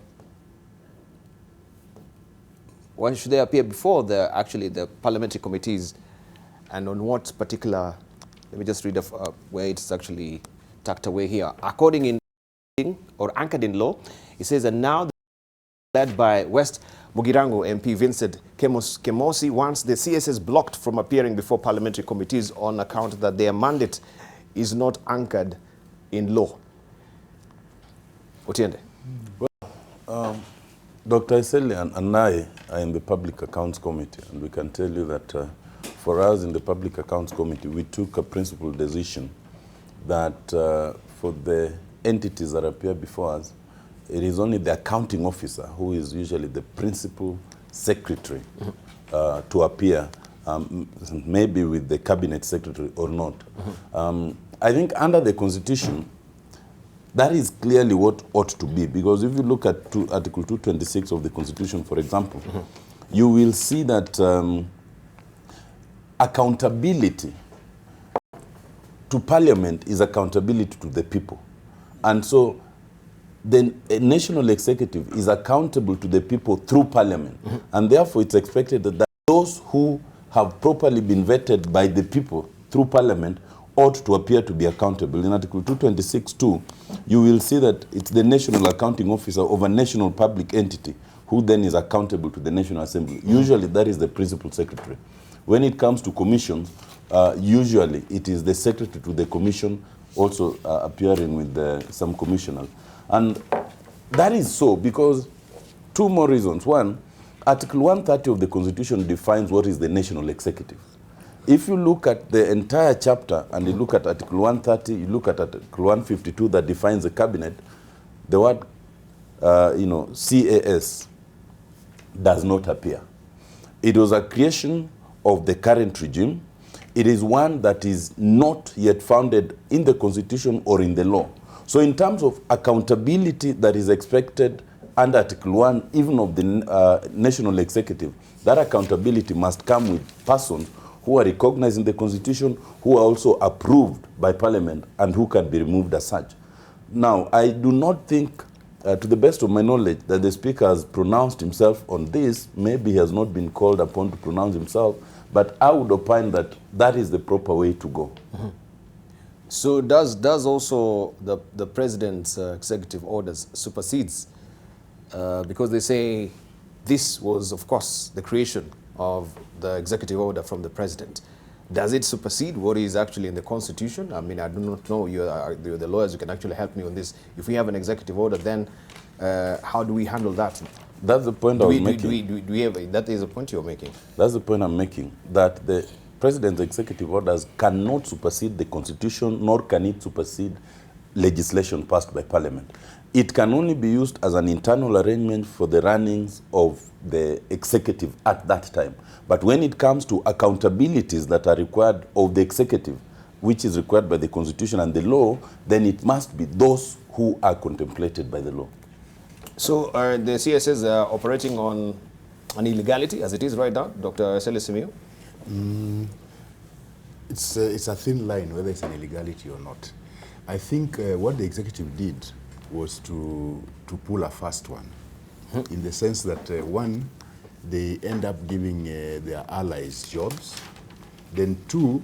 parliamentary committees, and on what particular? Let me just read where it's actually tucked away here. According in or anchored in law, it says that now led by West Mugirango MP Vincent Kemosi wants the CSS blocked from appearing before parliamentary committees on account that their mandate is not anchored in law. Otiende. Well, Dr. Iseli and I are in the Public Accounts Committee, and we can tell you that for us in the Public Accounts Committee, we took a principled decision that for the entities that appear before us, it is only the accounting officer who is usually the principal secretary to appear, maybe with the cabinet secretary or not. I think under the Constitution, that is clearly what ought to be, because if you look at Article 226 of the Constitution, for example, you will see that accountability to Parliament is accountability to the people. And so the national executive is accountable to the people through Parliament. And therefore it's expected that those who have properly been vetted by the people through Parliament ought to appear to be accountable. In Article 226(2), you will see that it's the National Accounting Officer of a national public entity who then is accountable to the National Assembly. Usually that is the Principal Secretary. When it comes to commissions, usually it is the Secretary to the Commission also appearing with some commissioners. And that is so because two more reasons. One, Article 130 of the Constitution defines what is the national executive. If you look at the entire chapter and you look at Article 130, you look at Article 152 that defines the cabinet, the word, CAS does not appear. It was a creation of the current regime. It is one that is not yet founded in the Constitution or in the law. So in terms of accountability that is expected under Article 1, even of the national executive, that accountability must come with persons who are recognized in the Constitution, who are also approved by Parliament, and who can be removed as such. Now, I do not think, to the best of my knowledge, that the Speaker has pronounced himself on this. Maybe he has not been called upon to pronounce himself, but I would opine that that is the proper way to go. Mm-hmm. So does also the President's executive orders supersedes? Because they say this was, of course, the creation of the executive order from the President. Does it supersede what is actually in the Constitution? I mean, I do not know. You're the lawyers who can actually help me on this. If we have an executive order, then how do we handle that? That's the point I was making. Do we have, that is the point you're making. That's the point I'm making, that the President's executive orders cannot supersede the Constitution, nor can it supersede legislation passed by Parliament. It can only be used as an internal arrangement for the runnings of the executive at that time. But when it comes to accountabilities that are required of the executive, which is required by the Constitution and the law, then it must be those who are contemplated by the law. So the CSS are operating on an illegality as it is right now, Dr. Simiyu? It's a thin line whether it's an illegality or not. I think what the executive did was to pull a fast one, in the sense that one, they end up giving their allies jobs. Then two,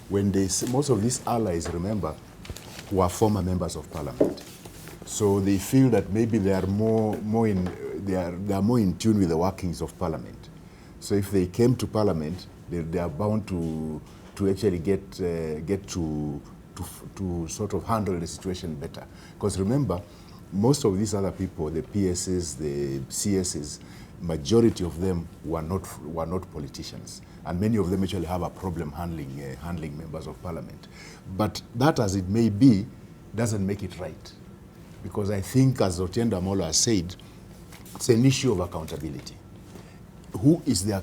when most of these allies, remember, were former members of Parliament. So they feel that maybe they are more in tune with the workings of Parliament. So if they came to Parliament, they are bound to actually get to sort of handle the situation better. Because remember, most of these other people, the PSs, the CSs, majority of them were not politicians, and many of them actually have a problem handling members of Parliament. But that, as it may be, doesn't make it right, because I think, as Otiendo Amolo has said, it's an issue of accountability. Who is the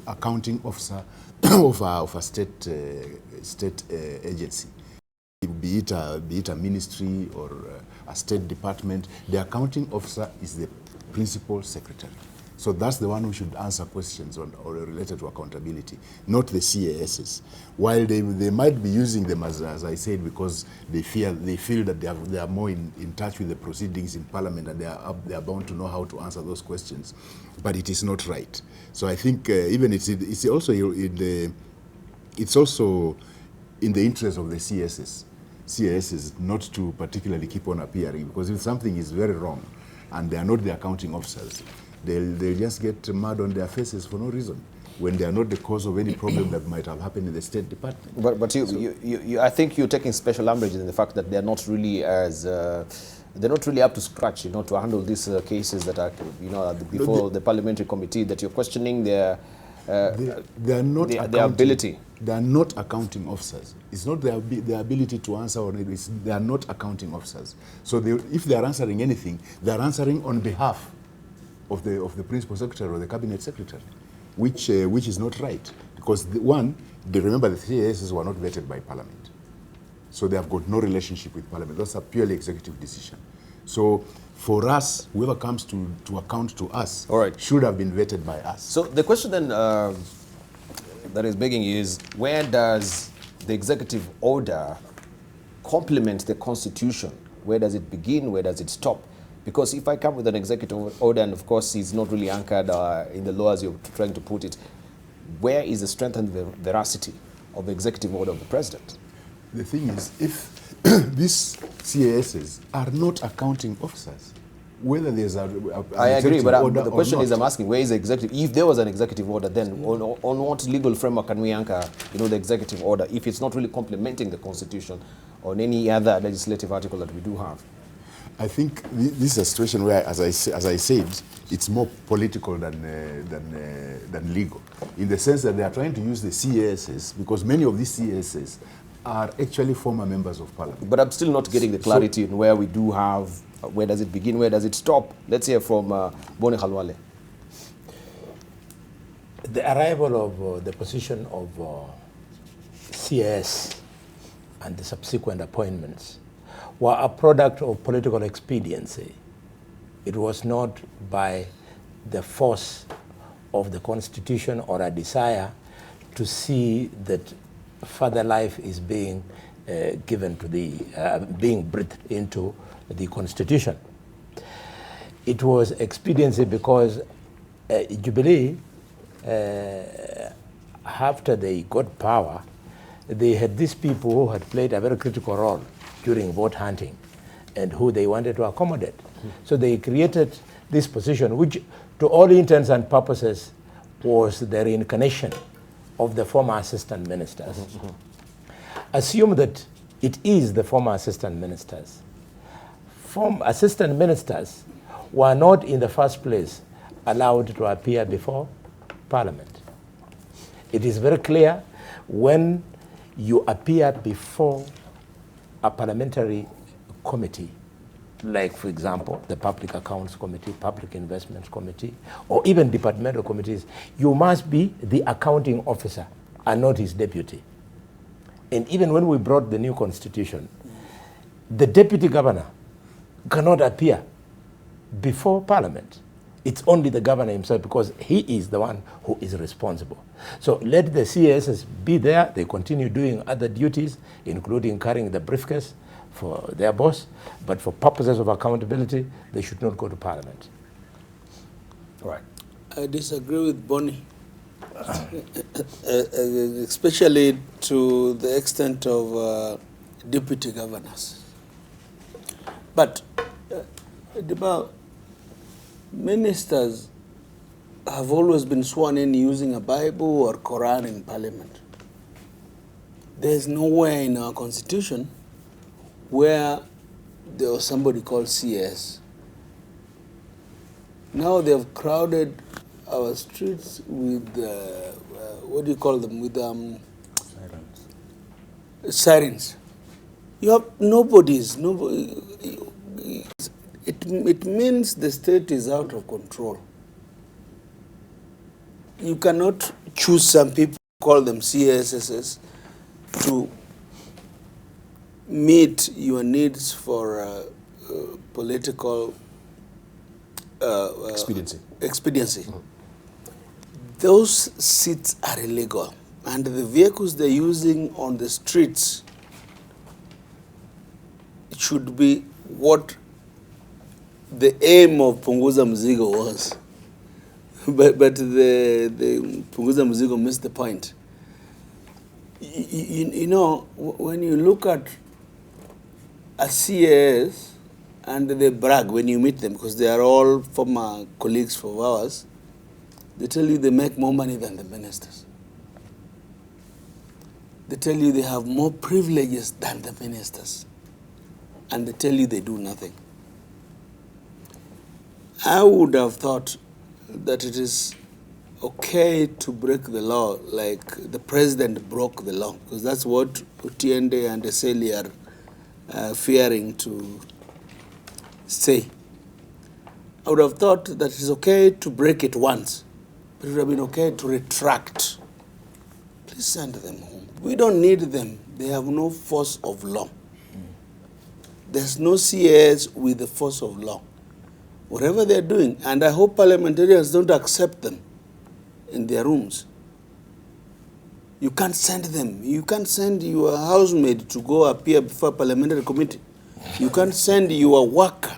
accounting officer of a state agency? Be it a ministry or a state department, the accounting officer is the principal secretary. So that's the one who should answer questions or related to accountability, not the CASs. While they might be using them, as I said, because they feel that they are more in touch with the proceedings in Parliament, and they are bound to know how to answer those questions, but it is not right. So I think even it's also in the interest of the CASs not to particularly keep on appearing, because if something is very wrong and they are not the accounting officers, they'll just get mud on their faces for no reason, when they are not the cause of any problem that might have happened in the State Department. But I think you're taking special umbrage in the fact that they're not really they're not really up to scratch, to handle these cases that are, before the Parliamentary Committee, that you're questioning their ability. They are not accounting officers. It's not their ability to answer, or they are not accounting officers. So if they are answering anything, they are answering on behalf of the principal secretary or the cabinet secretary, which is not right, because remember the CASs were not vetted by Parliament, so they have got no relationship with Parliament. That's a purely executive decision. So for us, whoever comes to account to us, should have been vetted by us. So the question then that is begging is, where does the executive order complement the Constitution? Where does it begin? Where does it stop? Because if I come with an executive order, and of course it's not really anchored in the law as you're trying to put it, where is the strength and the veracity of the executive order of the President? The thing is, if these CASs are not accounting officers, whether there's an I agree, executive but order the or question is, not. I'm asking, where is the executive? If there was an executive order, then on what legal framework can we anchor, the executive order, if it's not really complementing the Constitution or any other legislative article that we do have? I think this is a situation where, as I said, it's more political than legal, in the sense that they are trying to use the CASs, because many of these CASs are actually former members of parliament. But I'm still not getting the clarity in where we do have, where does it begin, where does it stop? Let's hear from Boni Khalwale. The arrival of the position of CS and the subsequent appointments were a product of political expediency. It was not by the force of the Constitution or a desire to see that further life is being given to being breathed into the Constitution. It was expediency because Jubilee, after they got power, they had these people who had played a very critical role during vote hunting and who they wanted to accommodate. So they created this position, which to all intents and purposes was the reincarnation of the former assistant ministers. Assume that it is the former assistant ministers. Former assistant ministers were not in the first place allowed to appear before Parliament. It is very clear when you appear before a parliamentary committee, like, for example, the Public Accounts Committee, Public Investments Committee, or even departmental committees, you must be the accounting officer and not his deputy. And even when we brought the new constitution, the deputy governor cannot appear before Parliament. It's only the governor himself, because he is the one who is responsible. So let the CSs be there. They continue doing other duties, including carrying the briefcase for their boss. But for purposes of accountability, they should not go to Parliament. All right. I disagree with Bonnie, especially to the extent of deputy governors. But ministers have always been sworn in using a Bible or Quran in Parliament. There's nowhere in our Constitution where there was somebody called CS. Now they have crowded our streets with, what do you call them, with sirens. You have nobody. It means the state is out of control. You cannot choose some people, call them CSSs, to meet your needs for political expediency. Mm-hmm. Those seats are illegal, and the vehicles they're using on the streets should be what the aim of Punguza Mzigo was. But the Punguza Mzigo missed the point. You know, when you look at a CAS and they brag when you meet them, because they are all former colleagues of ours, they tell you they make more money than the ministers. They tell you they have more privileges than the ministers. And they tell you they do nothing. I would have thought that it is okay to break the law like the president broke the law, because that's what Otiende and Eseli are fearing to say. I would have thought that it is okay to break it once, but it would have been okay to retract. Please send them home. We don't need them. They have no force of law. There's no CAs with the force of law. Whatever they're doing, and I hope parliamentarians don't accept them in their rooms. You can't send them. You can't send your housemaid to go appear before a parliamentary committee. You can't send your worker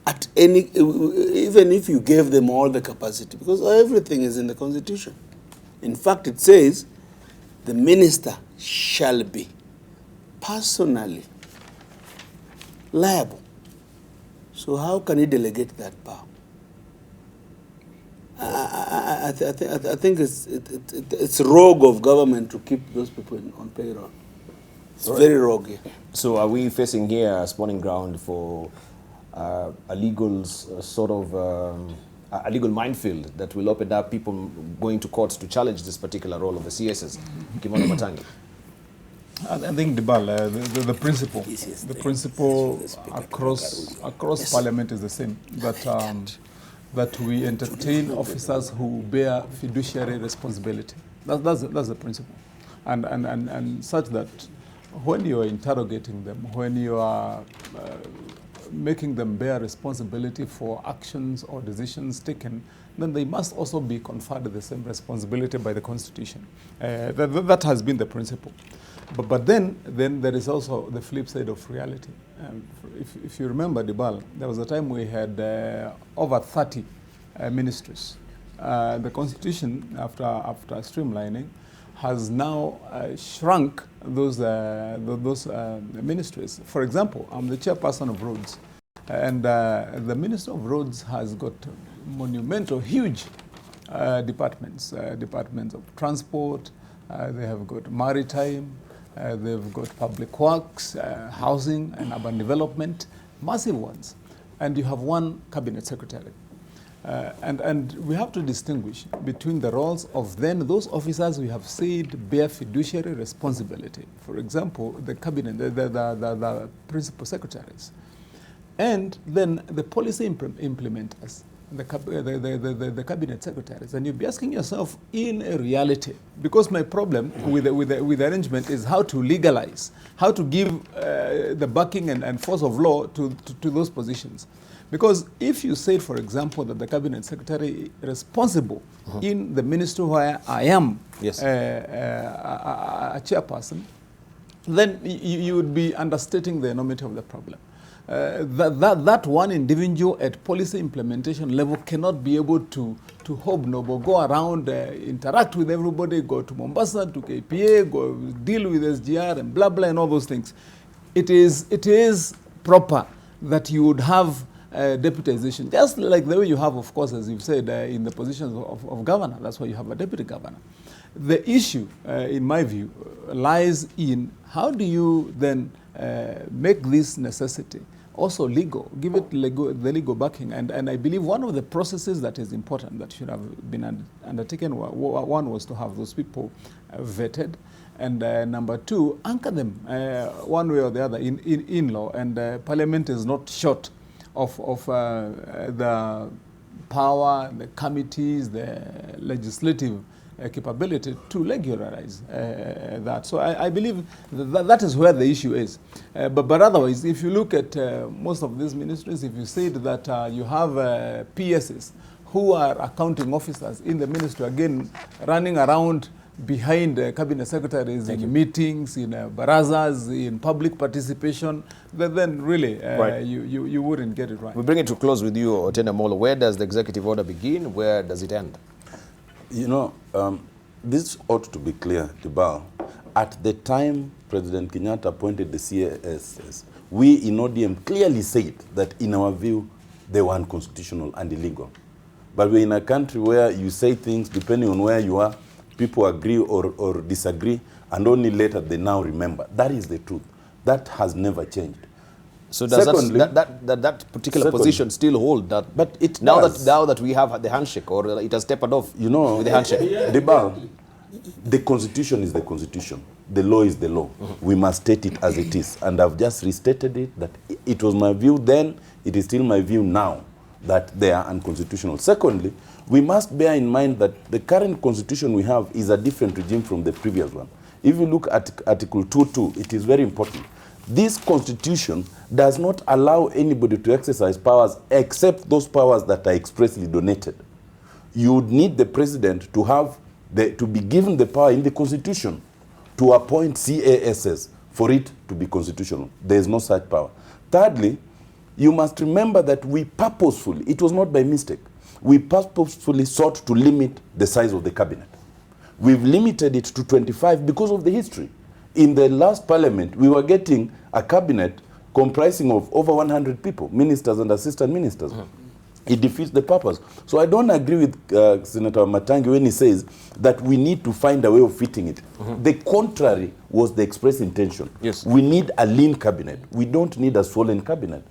at any, even if you gave them all the capacity, because everything is in the Constitution. In fact, it says the minister shall be personally liable. So how can he delegate that power? I think it's rogue of government to keep those people on payroll. It's very rogue. Yeah. So are we facing here a spawning ground for a legal a legal minefield that will open up people going to courts to challenge this particular role of the CSs? Kimono Matangi. I think the principle across Parliament is the same, that we entertain officers who bear fiduciary responsibility. That's the principle, and such that when you are interrogating them, when you are making them bear responsibility for actions or decisions taken, then they must also be conferred the same responsibility by the Constitution. That has been the principle. But then there is also the flip side of reality. If you remember, Dibal, there was a time we had over 30 ministries. The Constitution, after streamlining, has now shrunk those ministries. For example, I'm the chairperson of roads, and the Minister of Roads has got monumental, huge departments. Departments of transport, they have got maritime, they've got public works, housing and urban development, massive ones. And you have one cabinet secretary. And we have to distinguish between the roles of then those officers we have said bear fiduciary responsibility. For example, the cabinet, the principal secretaries. And then the policy implementers, the cabinet secretaries. And you'll be asking yourself, in a reality, because my problem with the arrangement is how to legalize, how to give the backing and force of law to those positions. Because if you say, for example, that the cabinet secretary is responsible in the ministry where I am a chairperson, then you would be understating the enormity of the problem. That one individual at policy implementation level cannot be able to hobnob, go around, interact with everybody, go to Mombasa, to KPA, go deal with SGR and blah, blah, and all those things. It is proper that you would have deputization, just like the way you have, of course, as you've said, in the positions of governor. That's why you have a deputy governor. The issue, in my view, lies in how do you then make this necessity also legal, give it the legal backing. And I believe one of the processes that is important that should have been undertaken, one was to have those people vetted, and number two, anchor them one way or the other in law. And Parliament is not short of the power, the committees, the legislative capability to regularize that. So I believe that is where the issue is. But otherwise, if you look at most of these ministries, if you said that you have PSs who are accounting officers in the ministry, again, running around behind cabinet secretaries in meetings, in barazas, in public participation, then really you wouldn't get it right. We bring it to close with you, Otenda Molo. Where does the executive order begin? Where does it end? You know, this ought to be clear, Tibal. At the time President Kenyatta appointed the CSS, we in ODM clearly said that in our view, they were unconstitutional and illegal. But we're in a country where you say things depending on where you are, people agree or disagree, and only later they now remember. That is the truth. That has never changed. So does that particular position still hold? That, but it now does. that we have the handshake, or it has tapered off, you know, with the handshake. The Constitution is the Constitution. The law is the law. We must state it as it is. And I've just restated it, that it was my view then, it is still my view now, that they are unconstitutional. Secondly, we must bear in mind that the current constitution we have is a different regime from the previous one. If you look at Article 2.2, it is very important. This constitution does not allow anybody to exercise powers except those powers that are expressly donated. You would need the president to be given the power in the constitution to appoint CASs for it to be constitutional. There is no such power. Thirdly, you must remember that we purposefully, it was not by mistake, we purposefully sought to limit the size of the cabinet. We've limited it to 25 because of the history. In the last parliament, we were getting a cabinet comprising of over 100 people, ministers and assistant ministers. It defeats the purpose. So I don't agree with Senator Matangi when he says that we need to find a way of fitting it. The contrary was the express intention. Yes. We need a lean cabinet. We don't need a swollen cabinet.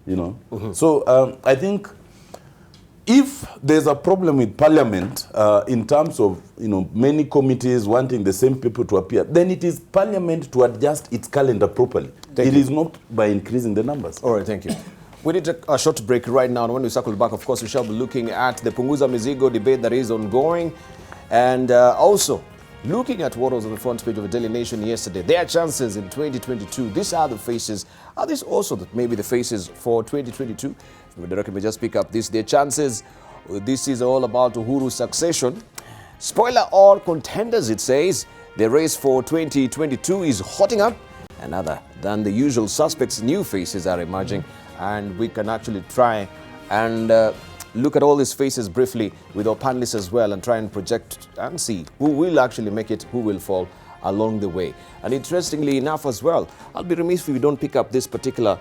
You know. So I think if there's a problem with Parliament in terms of many committees wanting the same people to appear, then it is Parliament to adjust its calendar properly. It is not by increasing the numbers. All right, thank you. We need a short break right now, and when we circle back, of course, we shall be looking at the Punguza Mizigo debate that is ongoing, and also looking at what was on the front page of the Daily Nation yesterday. Their chances in 2022. These are the faces. Are these also maybe the faces for 2022? Vidyarthi may just pick up this. Their chances. This is all about Uhuru's succession. Spoiler, all contenders, it says. The race for 2022 is hotting up. And other than the usual suspects, new faces are emerging. And we can actually try and look at all these faces briefly with our panelists as well and try and project and see who will actually make it, who will fall along the way. And interestingly enough as well, I'll be remiss if we don't pick up this particular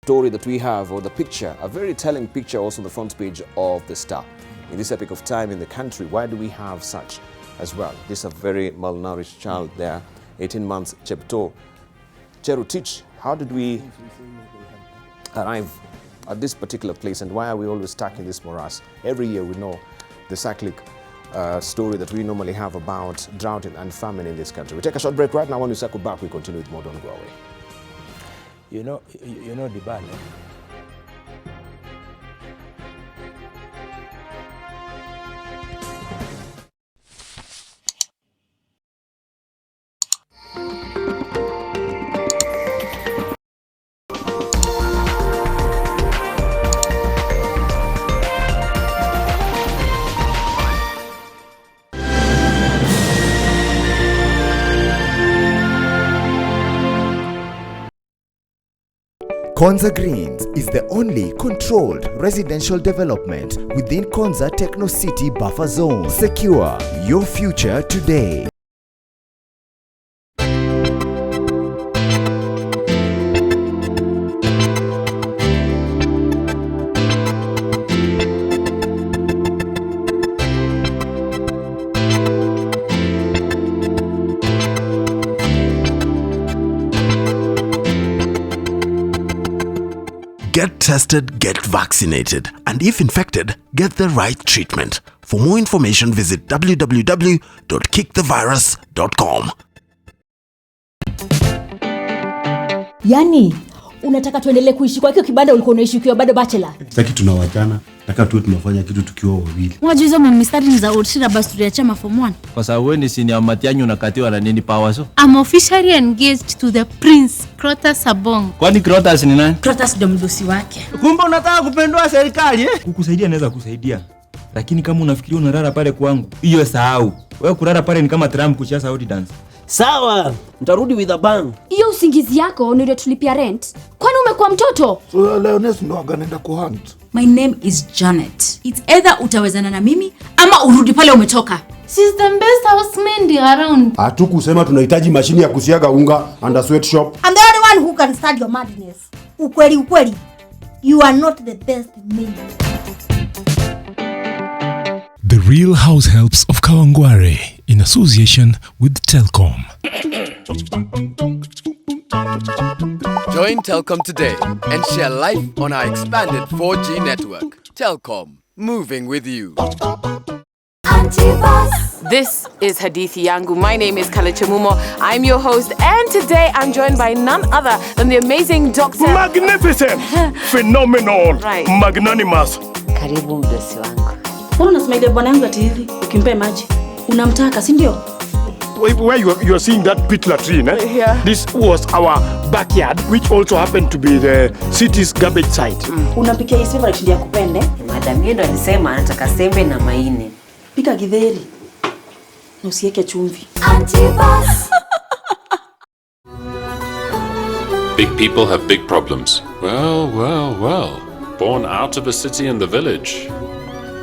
story that we have, or the picture, a very telling picture also on the front page of the Star. In this epoch of time in the country, why do we have such as well? This is a very malnourished child there, 18 months, Chepto. Cherotich, how did we arrive at this particular place, and why are we always stuck in this morass? Every year we know the cyclic story that we normally have about drought and famine in this country. We take a short break right now. When we circle back, we continue with more. Don't go away. You know, Dibane. Konza Greens is the only controlled residential development within Konza Techno City Buffer Zone. Secure your future today. Get tested, get vaccinated, and if infected, get the right treatment. For more information, visit www.kickthevirus.com. Yani, unataka tuendelee kuishi kwa hiyo kibanda ulikuwa unaishi ukiwa bado bachelor? Sitaki tunawachana, nataka tuwe tunafanya kitu tukiwa wawili. Unajua hizo mistari ni za old syllabus tuliachama form 1. Kwa sababu wewe ni senior Matiang'i unakatiwa na nini power so? I'm officially engaged to the Prince Crotus Sabong. Kwani Crotus ni nani? Crotus ndo mdosi wake. Kumbe unataka kupendwa serikali eh? Kukusaidia naweza kusaidia. Lakini kama unafikiria unalala pale kwangu, hiyo sahau. Wewe kulala pale ni kama Trump kucheza Saudi dance. Sawa, mtarudi with a bang. Hiyo usingizi yako ndio tulipia rent. Kwani umekuwa mtoto? So Leones ndo agaenda kuhunt. My name is Janet. It's either utawezana na mimi ama urudi pale umetoka. She's the best housemate around. Hatukusema tunahitaji mashini ya kusiaga unga and a sweatshop. I'm the only one who can start your madness. Ukweli. You are not the best man. The Real House Helps of Kawangware in association with Telkom. Join Telkom today and share life on our expanded 4G network. Telkom, moving with you. This is Hadithi Yangu. My name is Kalechemumo. I'm your host, and today I'm joined by none other than the amazing Dr. Magnificent, phenomenal, right. Magnanimous. Karibu mdosi wangu. Mbona unasemaje bwana yangu ati hivi? Ukimpe maji unamtaka, si ndio? Where you are seeing that pit latrine, eh? Yeah. This was our backyard, which also happened to be the city's garbage site. Unapikia hii favorite ndio kupende? Madam yeye ndo alisema anataka sembe na maini. Pika githeri. Na usiweke chumvi. Big people have big problems. Well. Born out of a city in the village.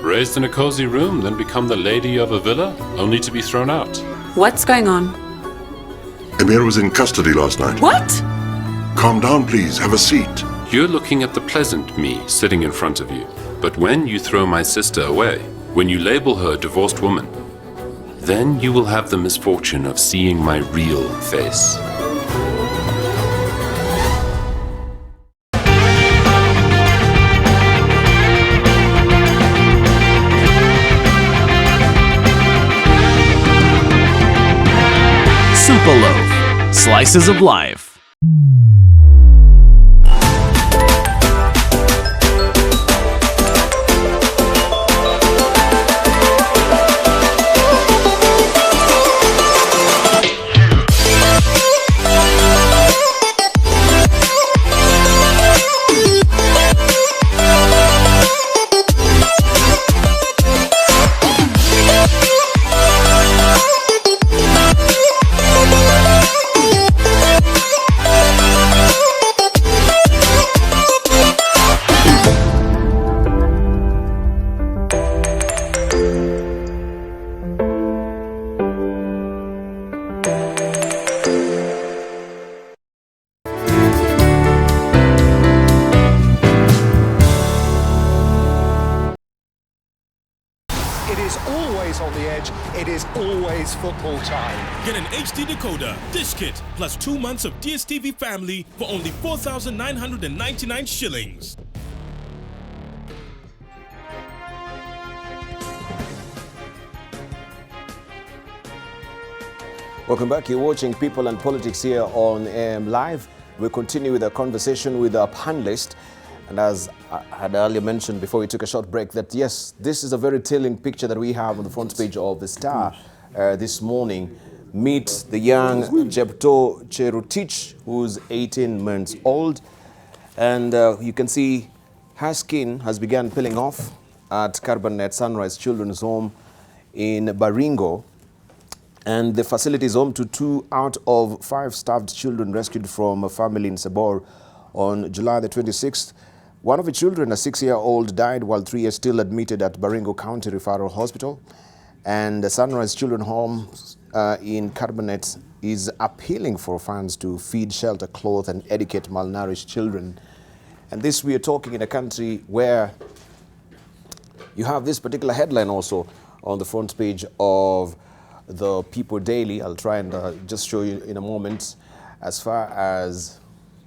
Raised in a cozy room, then become the lady of a villa, only to be thrown out. What's going on? Emir was in custody last night. What? Calm down, please. Have a seat. You're looking at the pleasant me sitting in front of you. But when you throw my sister away, when you label her a divorced woman, then you will have the misfortune of seeing my real face. Super Loaf, slices of life. It is always on the edge. It is always football time. Get an HD decoder, dish kit, plus 2 months of DSTV Family for only 4,999 shillings. Welcome back. You're watching People and Politics here on AM Live. We continue with a conversation with our panelist. And as I had earlier mentioned before we took a short break, that yes, this is a very telling picture that we have on the front page of the Star this morning. Meet the young Jepto Cherotich, who's 18 months old. And you can see her skin has begun peeling off at Carbonet Sunrise Children's Home in Baringo. And the facility is home to 2 out of 5 starved children rescued from a family in Sabor on July the 26th. One of the children, a 6-year-old, died while 3 are still admitted at Baringo County Referral Hospital. And the Sunrise Children's Home in Carbonet is appealing for funds to feed, shelter, clothe, and educate malnourished children. And this, we are talking in a country where you have this particular headline also on the front page of the People Daily. I'll try and just show you in a moment. As far as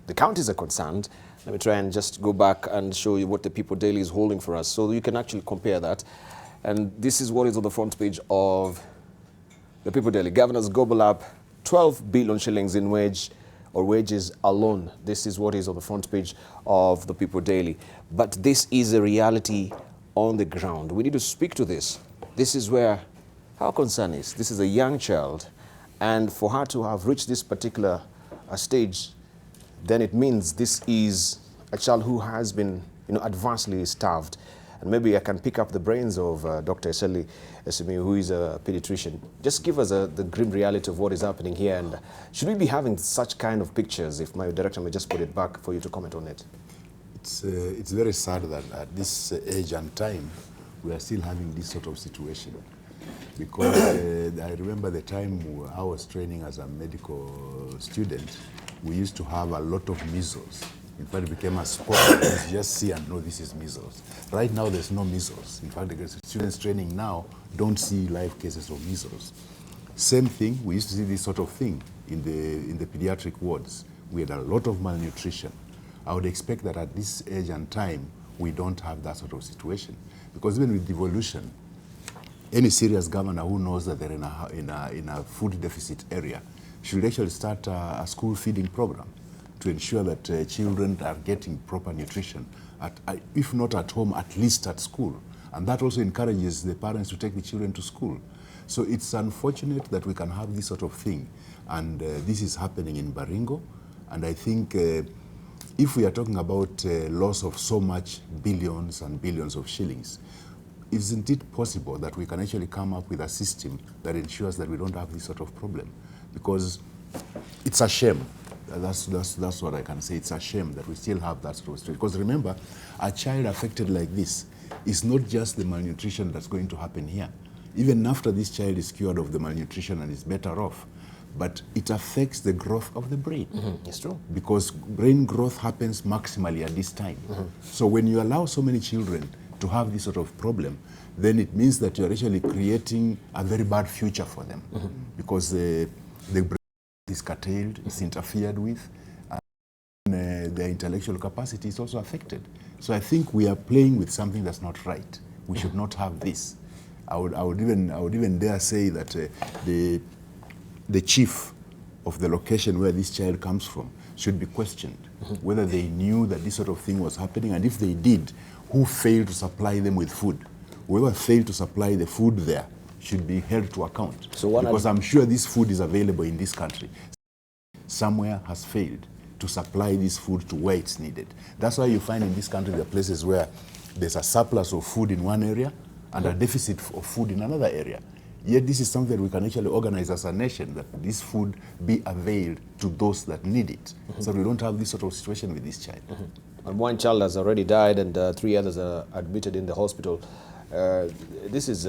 the counties are concerned, let me try and just go back and show you what the People Daily is holding for us, so you can actually compare that. And this is what is on the front page of the People Daily. Governors gobble up 12 billion shillings in wages alone. This is what is on the front page of the People Daily. But this is a reality on the ground. We need to speak to this. This is where our concern is. This is a young child, and for her to have reached this particular stage, then it means this is a child who has been, adversely starved. And maybe I can pick up the brains of Dr. Eseli Esimi, who is a pediatrician. Just give us the grim reality of what is happening here. And should we be having such kind of pictures? If my director may just put it back for you to comment on it. It's very sad that at this age and time, we are still having this sort of situation. Because I remember the time I was training as a medical student, we used to have a lot of measles. In fact, it became a sport. You just see and know this is measles. Right now, there's no measles. In fact, the students training now don't see live cases of measles. Same thing, we used to see this sort of thing in the pediatric wards. We had a lot of malnutrition. I would expect that at this age and time, we don't have that sort of situation. Because even with devolution, any serious governor who knows that they're in a food deficit area should actually start a school feeding program to ensure that children are getting proper nutrition, if not at home, at least at school. And that also encourages the parents to take the children to school. So it's unfortunate that we can have this sort of thing. And this is happening in Baringo. And I think if we are talking about loss of so much billions and billions of shillings, isn't it possible that we can actually come up with a system that ensures that we don't have this sort of problem? Because it's a shame. That's what I can say. It's a shame that we still have that sort of situation. Because remember, a child affected like this is not just the malnutrition that's going to happen here. Even after this child is cured of the malnutrition and is better off, but it affects the growth of the brain. It's true. Because brain growth happens maximally at this time. So when you allow so many children to have this sort of problem, then it means that you're actually creating a very bad future for them. Because the brain is curtailed, is interfered with, and their intellectual capacity is also affected. So I think we are playing with something that's not right. We should not have this. I would even dare say that the chief of the location where this child comes from should be questioned, whether they knew that this sort of thing was happening, and if they did, who failed to supply them with food. Whoever failed to supply the food there should be held to account. Because I'm sure this food is available in this country. Somewhere has failed to supply this food to where it's needed. That's why you find in this country there are places where there's a surplus of food in one area and a deficit of food in another area. Yet this is something that we can actually organize as a nation, that this food be availed to those that need it. So we don't have this sort of situation with this child. And one child has already died and 3 others are admitted in the hospital. This is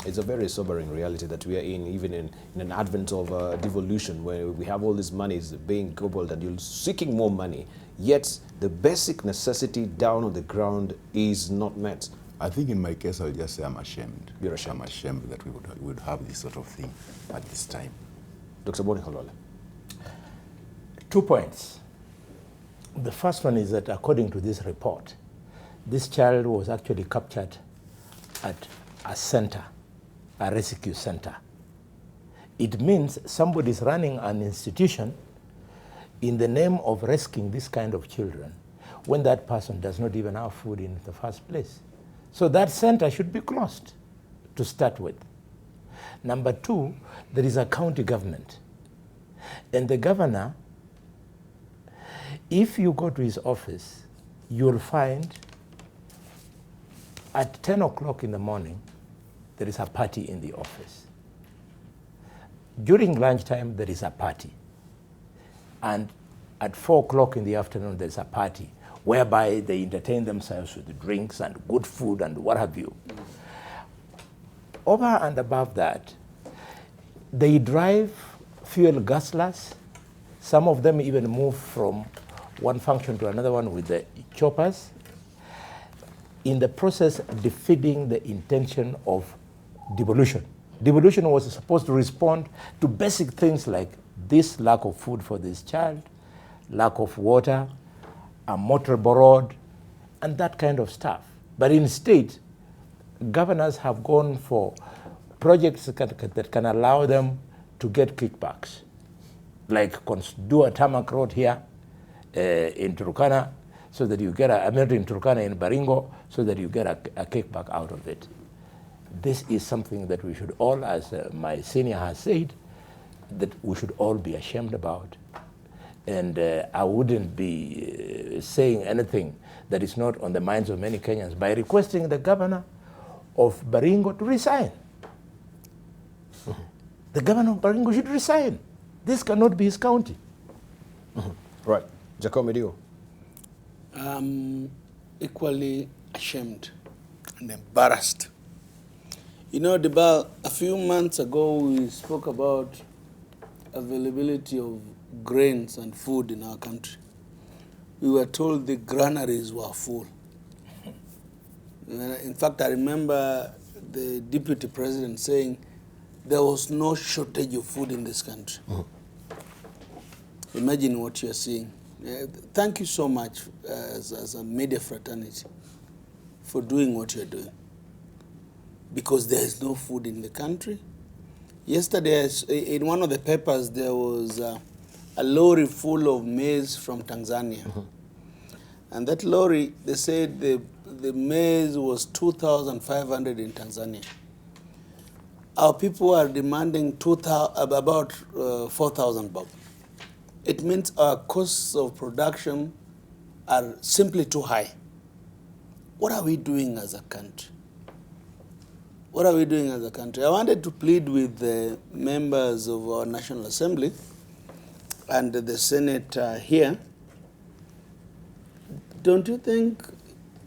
it's a very sobering reality that we are in, even in an advent of devolution, where we have all these monies being gobbled and you're seeking more money, yet the basic necessity down on the ground is not met. I think in my case, I'll just say I'm ashamed. You're ashamed? I'm ashamed that we would have this sort of thing at this time. Dr. Boni Holole. 2 points. The first one is that according to this report, this child was actually captured at a center, a rescue center. It means somebody is running an institution in the name of rescuing this kind of children when that person does not even have food in the first place. So that center should be closed to start with. Number 2, there is a county government. And the governor, if you go to his office, you'll find at 10 o'clock in the morning, there is a party in the office. During lunchtime, there is a party. And at 4 o'clock in the afternoon, there's a party whereby they entertain themselves with drinks and good food and what have you. Over and above that, they drive fuel guzzlers. Some of them even move from one function to another one with the choppers, in the process defeating the intention of devolution. Devolution was supposed to respond to basic things like this lack of food for this child, lack of water, a motor borrowed, and that kind of stuff. But instead, governors have gone for projects that can allow them to get kickbacks, like do a tarmac road here in Turkana, so that you get a in Turkana in Baringo, so that you get a kickback out of it. This is something that we should all, as my senior has said, that we should all be ashamed about. And I wouldn't be saying anything that is not on the minds of many Kenyans by requesting the governor of Baringo to resign. The governor of Baringo should resign. This cannot be his county. Right. Jacob Medio. I'm equally ashamed and embarrassed. You know, Debal, a few months ago we spoke about availability of grains and food in our country. We were told the granaries were full. In fact, I remember the deputy president saying there was no shortage of food in this country. Imagine what you're seeing. Thank you so much as a media fraternity for doing what you're doing, because there is no food in the country. Yesterday, in one of the papers, there was a lorry full of maize from Tanzania. And that lorry, they said the maize was 2,500 in Tanzania. Our people are demanding about 4,000 bob. It means our costs of production are simply too high. What are we doing as a country? What are we doing as a country? I wanted to plead with the members of our National Assembly and the Senate here. Don't you think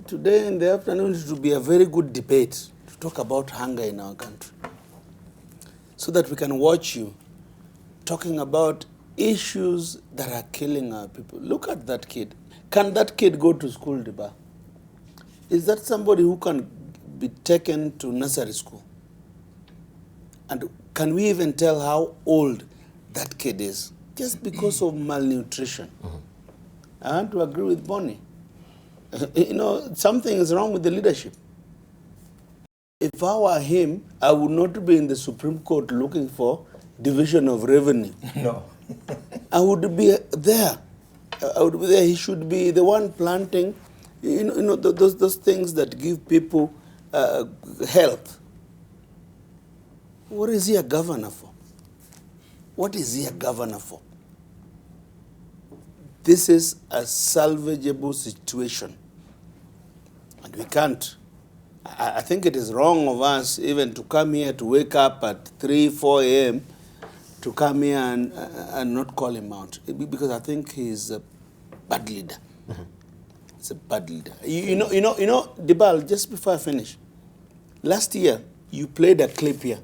today in the afternoon it would be a very good debate to talk about hunger in our country, so that we can watch you talking about issues that are killing our people. Look at that kid. Can that kid go to school, Diba? Is that somebody who can be taken to nursery school? And can we even tell how old that kid is? Just because of malnutrition. I want to agree with Bonnie. You know, something is wrong with the leadership. If I were him, I would not be in the Supreme Court looking for division of revenue. No. I would be there. I would be there. He should be the one planting, those things that give people health. What is he a governor for? What is he a governor for? This is a salvageable situation. And we can't. I think it is wrong of us even to come here to wake up at 3, 4 a.m. to come here and not call him out. Because I think he's a bad leader. He's a bad leader. You know, Dibal, just before I finish, last year you played a clip here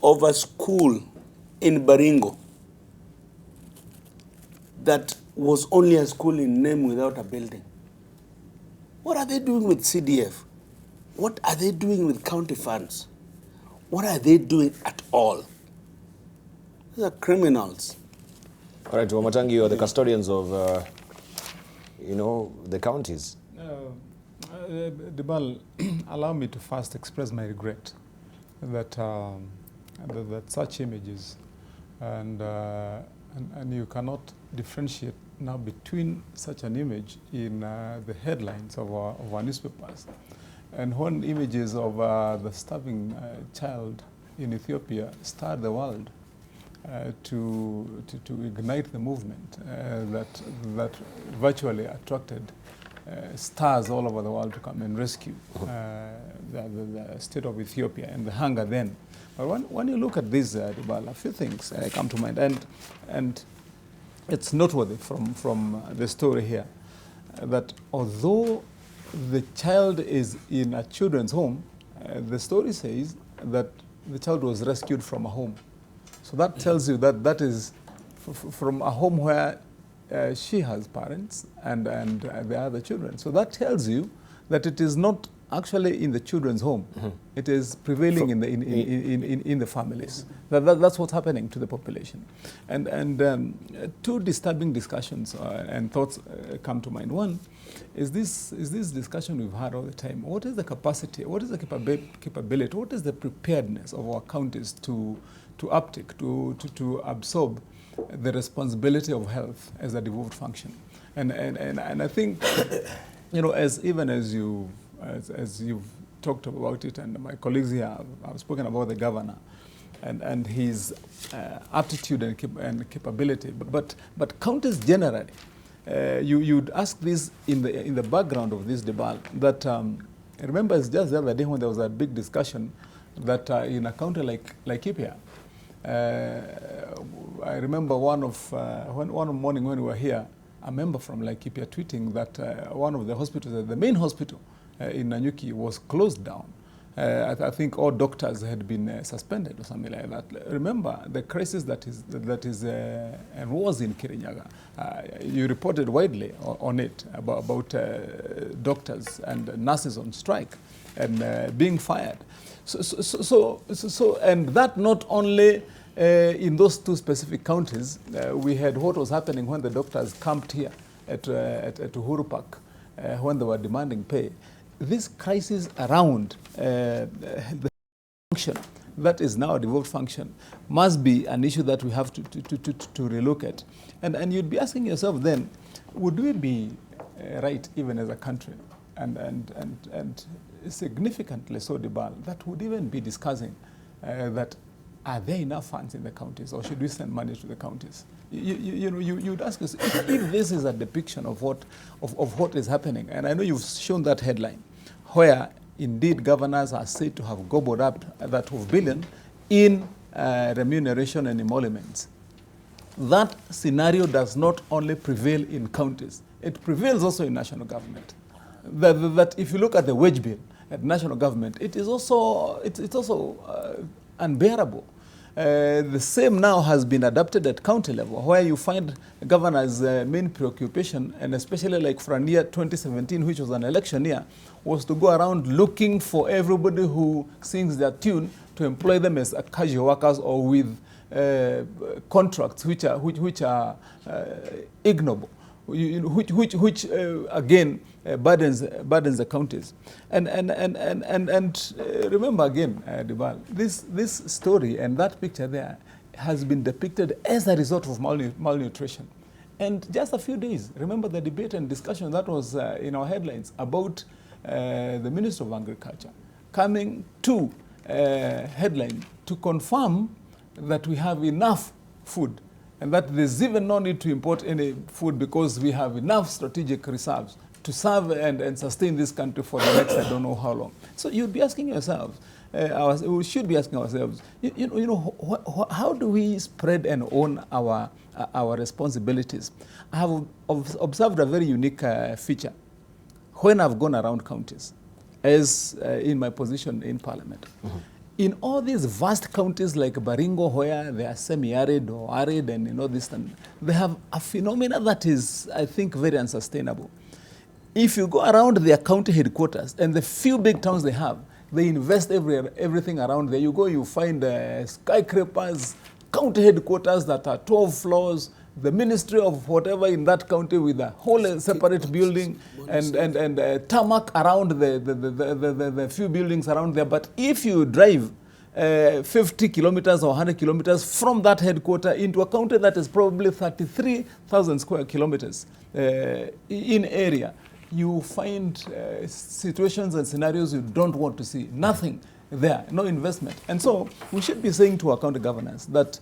of a school in Baringo that was only a school in name without a building. What are they doing with CDF? What are they doing with county funds? What are they doing at all? These are criminals. All right, Wamatangi, you are the custodians of, the counties. Dibal, allow me to first express my regret that that such images and you cannot differentiate now between such an image in the headlines of our newspapers. And when images of the starving child in Ethiopia stirred the world to ignite the movement that virtually attracted stars all over the world to come and rescue the state of Ethiopia and the hunger then. But when you look at this, Dibal, a few things come to mind, and it's noteworthy from the story here that although the child is in a children's home, the story says that the child was rescued from a home. So that tells you that that is from a home where she has parents and the other children. So that tells you that it is not actually in the children's home. It is prevailing in the families. That's what's happening to the population. And two disturbing discussions and thoughts come to mind. One is this discussion we've had all the time. What is the capacity? What is the capability? What is the preparedness of our counties to uptake, to absorb the responsibility of health as a devolved function? And I think, as you've talked about it, and my colleagues here have spoken about the governor and his aptitude and capability, but counties generally, you'd ask this in the background of this debate. That I remember it's just the other day when there was a big discussion that in a county like Laikipia, I remember one morning when we were here, a member from Laikipia tweeting that one of the hospitals, the main hospital in Nanyuki, was closed down. I think all doctors had been suspended or something like that. Remember the crisis that is and was in Kirinyaga. You reported widely on it about doctors and nurses on strike and being fired. So and that not only in those two specific counties. We had what was happening when the doctors camped here at Uhuru Park when they were demanding pay. This crisis around the function that is now a devolved function must be an issue that we have to relook at. And you'd be asking yourself then, would we be right even as a country and significantly so, Dibal, that would even be discussing that are there enough funds in the counties, or should we send money to the counties? You'd ask us if this is a depiction of what is happening. And I know you've shown that headline, where indeed governors are said to have gobbled up that $12 billion in remuneration and emoluments. That scenario does not only prevail in counties, it prevails also in national government. That if you look at the wage bill at national government, it's also unbearable. The same now has been adopted at county level, where you find governors' main preoccupation, and especially like for a year 2017, which was an election year, was to go around looking for everybody who sings their tune to employ them as casual workers or with contracts which are ignoble, which again burdens the counties. And remember again, Dibal, this story and that picture there has been depicted as a result of malnutrition. And just a few days, remember the debate and discussion that was in our headlines about the Minister of Agriculture coming to headline to confirm that we have enough food and that there's even no need to import any food because we have enough strategic reserves to serve and sustain this country for the next I don't know how long. So you'd be asking yourselves, we should be asking ourselves, how do we spread and own our responsibilities? I have observed a very unique feature when I've gone around counties, as in my position in Parliament. Mm-hmm. In all these vast counties like Baringo, where they are semi-arid or arid and this, they have a phenomena that is, I think, very unsustainable. If you go around their county headquarters and the few big towns they have, they invest everything around there. You go, you find skyscrapers, county headquarters that are 12 floors, the ministry of whatever in that county with a whole separate building and tarmac around the few buildings around there. But if you drive 50 kilometers or 100 kilometers from that headquarter into a county that is probably 33,000 square kilometers in area, you find situations and scenarios you don't want to see. Nothing there, no investment. And so we should be saying to our county governors that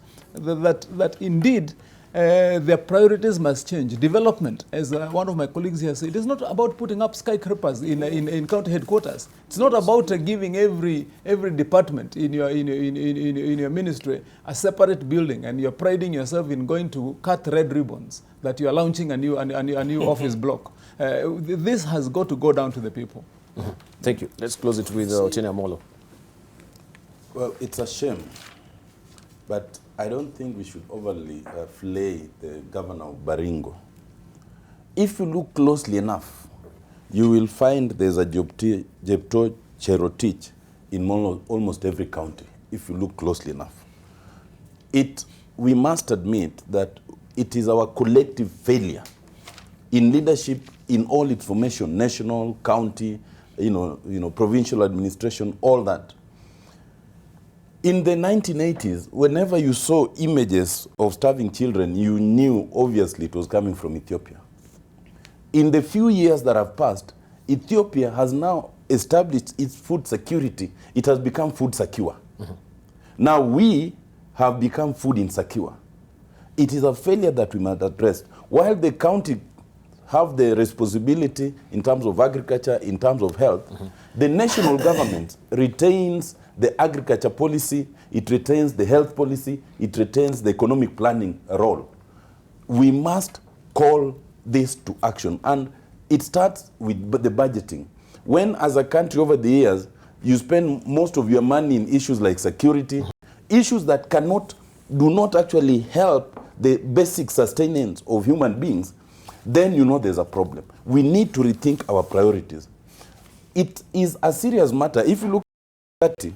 indeed their priorities must change. Development, as one of my colleagues here said, it is not about putting up skyscrapers in county headquarters. It's not about giving every department in your ministry a separate building and you're priding yourself in going to cut red ribbons that you are launching a new office block. This has got to go down to the people. Mm-hmm. Thank you. Let's close it with Otieno Amolo. Well, it's a shame, but I don't think we should overly flay the governor of Baringo. If you look closely enough, you will find there's a Jepto Cherotich in almost every county, if you look closely enough. We must admit that it is our collective failure in leadership in all its formation, national, county, provincial administration, all that. In the 1980s, whenever you saw images of starving children, you knew obviously it was coming from Ethiopia. In the few years that have passed, Ethiopia has now established its food security. It has become food secure. Mm-hmm. Now we have become food insecure. It is a failure that we must address. While the county have the responsibility in terms of agriculture, in terms of health, mm-hmm. the national government retains the agriculture policy, it retains the health policy, it retains the economic planning role. We must call this to action, and it starts with the budgeting. When, as a country over the years, you spend most of your money in issues like security, issues that do not actually help the basic sustenance of human beings, then you know there's a problem. We need to rethink our priorities. It is a serious matter. If you look at it,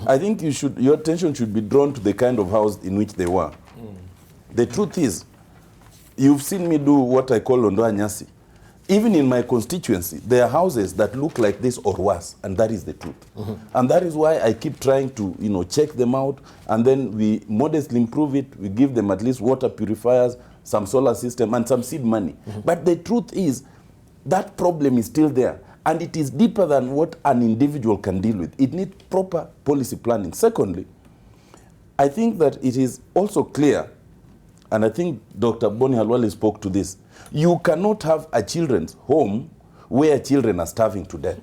I think your attention should be drawn to the kind of house in which they were. The truth is, you've seen me do what I call Ondoa Nyasi. Even in my constituency, there are houses that look like this or worse, and that is the truth. Mm-hmm. And that is why I keep trying to check them out, and then we modestly improve it. We give them at least water purifiers, some solar system, and some seed money. Mm-hmm. But the truth is, that problem is still there. And it is deeper than what an individual can deal with. It needs proper policy planning. Secondly, I think that it is also clear, and I think Dr. Boni Halwale spoke to this, you cannot have a children's home where children are starving to death.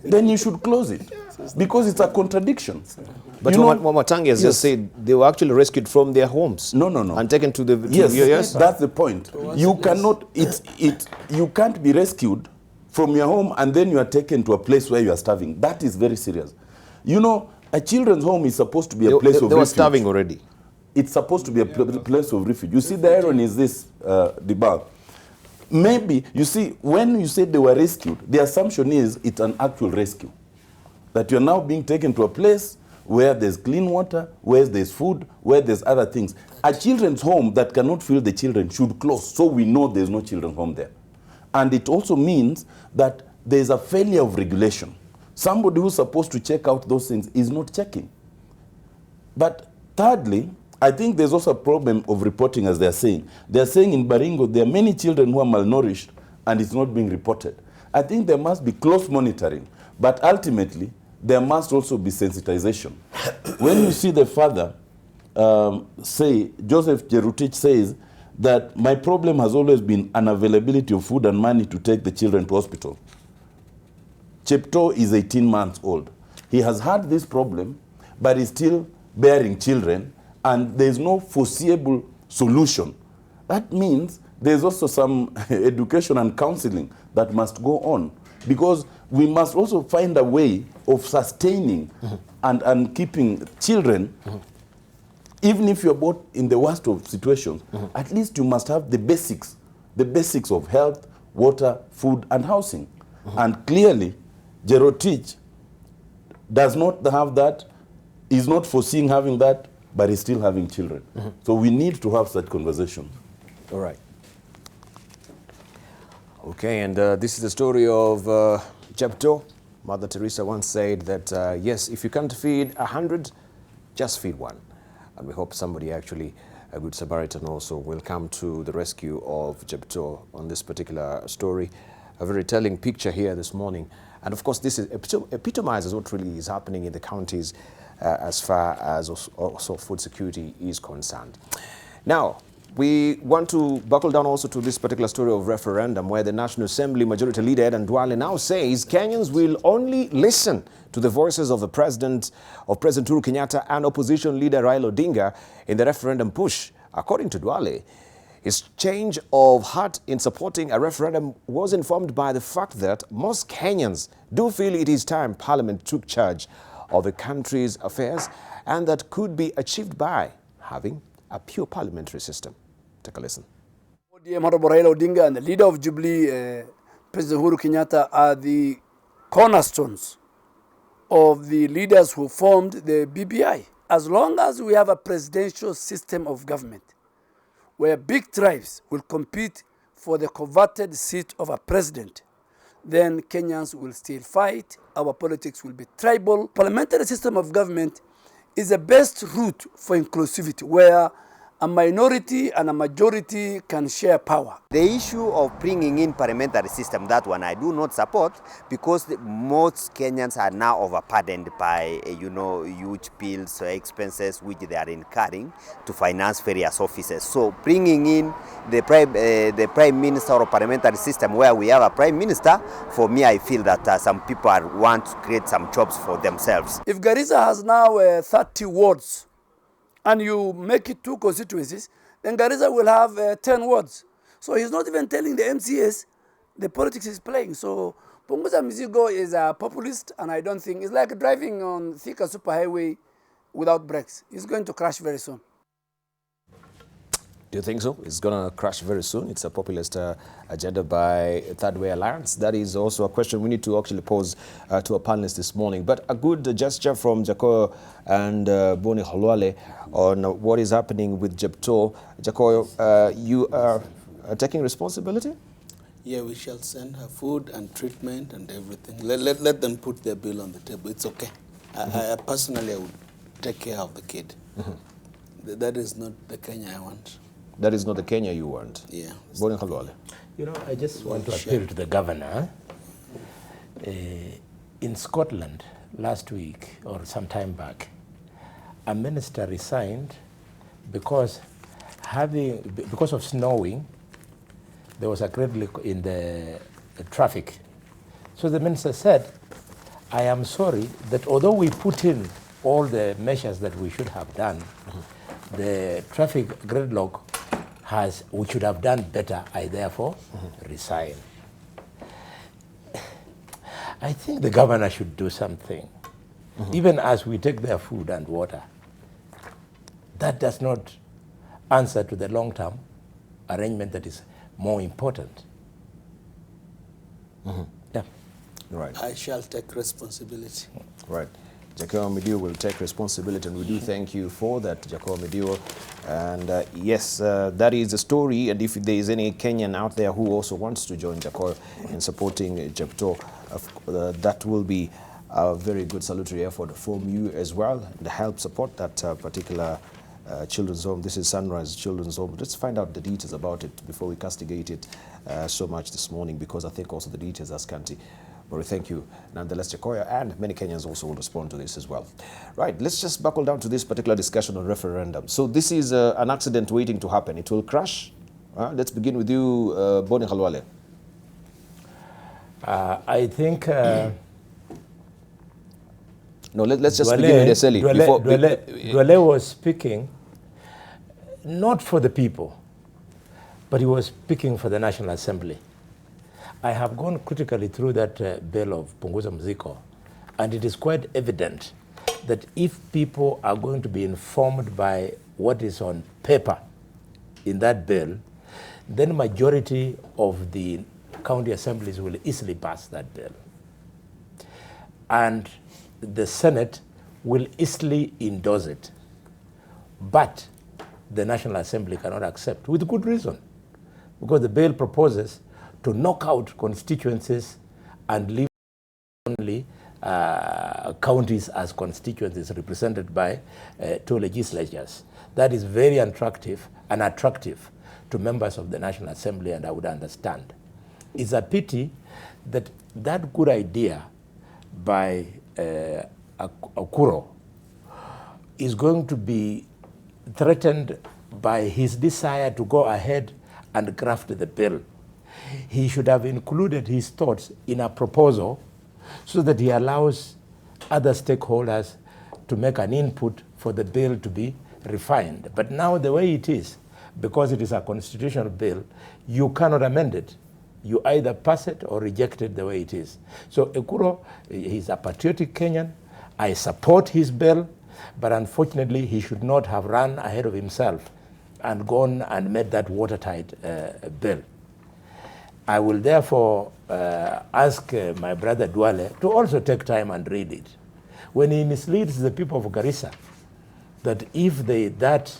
Then you should close it, because it's a contradiction. But Matangi has just said they were actually rescued from their homes. No. And taken to the... Yes, that's the point. You cannot, you can't be rescued from your home and then you are taken to a place where you are starving. That is very serious. A children's home is supposed to be a place of refuge. They were starving already. It's supposed to be a place of refuge. You see, the irony is this, Debag. Maybe, you see, when you say they were rescued, the assumption is it's an actual rescue. That you're now being taken to a place where there's clean water, where there's food, where there's other things. A children's home that cannot feed the children should close, so we know there's no children's home there. And it also means that there's a failure of regulation. Somebody who's supposed to check out those things is not checking. But thirdly, I think there's also a problem of reporting, as they're saying. They're saying in Baringo there are many children who are malnourished and it's not being reported. I think there must be close monitoring, but ultimately there must also be sensitization. When you see the father say, Joseph Jerutich says that my problem has always been unavailability of food and money to take the children to hospital. Chepto is 18 months old. He has had this problem, but he's still bearing children, and there's no foreseeable solution. That means there's also some education and counseling that must go on, because we must also find a way of sustaining and keeping children. Even if you're both in the worst of situations, at least you must have the basics of health, water, food, and housing. And clearly, Jerotich does not have that, is not foreseeing having that, but is still having children. So we need to have such conversations. All right. Okay, and this is the story of Chepto. Mother Teresa once said that, yes, if you can't feed 100, just feed one. And we hope somebody actually, a good Samaritan also, will come to the rescue of Chepto on this particular story. A very telling picture here this morning. And of course, this is epitomizes what really is happening in the counties as far as also food security is concerned. Now, we want to buckle down also to this particular story of referendum, where the National Assembly Majority Leader Ed Ndwale now says Kenyans will only listen to the voices of President Uhuru Kenyatta and opposition leader Raila Odinga in the referendum push. According to Ndwale, his change of heart in supporting a referendum was informed by the fact that most Kenyans do feel it is time Parliament took charge of the country's affairs, and that could be achieved by having a pure parliamentary system. Take a listen. Honorable Raila Odinga and the leader of Jubilee, President Uhuru Kenyatta, are the cornerstones of the leaders who formed the BBI. As long as we have a presidential system of government, where big tribes will compete for the coveted seat of a president, then Kenyans will still fight. Our politics will be tribal. Parliamentary system of government is the best route for inclusivity, where a minority and a majority can share power. The issue of bringing in parliamentary system, that one I do not support, because most Kenyans are now overburdened by, huge bills or expenses which they are incurring to finance various offices. So bringing in the prime minister or parliamentary system where we have a prime minister, for me, I feel that some people want to create some jobs for themselves. If Garissa has now 30 wards, and you make it 2 constituencies, then Garissa will have 10 wards. So he's not even telling the MCAs the politics is playing. So Punguza Mizigo is a populist, and I don't think, it's like driving on Thika superhighway without brakes. It's going to crash very soon. Do you think so? It's going to crash very soon. It's a populist agenda by Third Way Alliance. That is also a question we need to actually pose to our panelists this morning. But a good gesture from Jakoyo and Boni Khalwale on what is happening with Chepto. Jakoyo, you are taking responsibility? Yeah, we shall send her food and treatment and everything. Let them put their bill on the table. It's okay. I personally, I would take care of the kid. That is not the Kenya I want. That is not the Kenya you want? Yeah. Boni Khalwale. I just want to appeal to the governor. In Scotland, last week or some time back, a minister resigned because of snowing. There was a great leak in the traffic. So the minister said, I am sorry that although we put in all the measures that we should have done, the traffic gridlock we should have done better. I therefore resign. I think the governor should do something. even as we take their food and water. That does not answer to the long-term arrangement that is more important. Yeah. Right. I shall take responsibility. Right. Jacob Midio will take responsibility, and we do thank you for that, Jacob Midio. And yes, that is the story. And if there is any Kenyan out there who also wants to join Jacob in supporting Jepto, that will be a very good salutary effort from you as well, and help support that particular children's home. This is Sunrise Children's Home. Let's find out the details about it before we castigate it so much this morning, because I think also the details are scanty. But we thank you nonetheless, Jacoya, and many Kenyans also will respond to this as well. Right, let's just buckle down to this particular discussion on referendum. So this is an accident waiting to happen. It will crash. Let's begin with you, Boni Khalwale. I think... no, let's just begin with Eseli. Dwele was speaking not for the people, but he was speaking for the National Assembly. I have gone critically through that bill of Punguza Mzigo, and it is quite evident that if people are going to be informed by what is on paper in that bill, then majority of the county assemblies will easily pass that bill. And the Senate will easily endorse it. But the National Assembly cannot accept, with good reason, because the bill proposes to knock out constituencies and leave only counties as constituencies represented by two legislatures. That is very unattractive to members of the National Assembly, and I would understand. It's a pity that that good idea by Okuro is going to be threatened by his desire to go ahead and graft the bill. He should have included his thoughts in a proposal so that he allows other stakeholders to make an input for the bill to be refined. But now the way it is, because it is a constitutional bill, you cannot amend it. You either pass it or reject it the way it is. So Okuro, he's a patriotic Kenyan. I support his bill, but unfortunately he should not have run ahead of himself and gone and made that watertight bill. I will therefore ask my brother Dwale to also take time and read it. When he misleads the people of Garissa that if that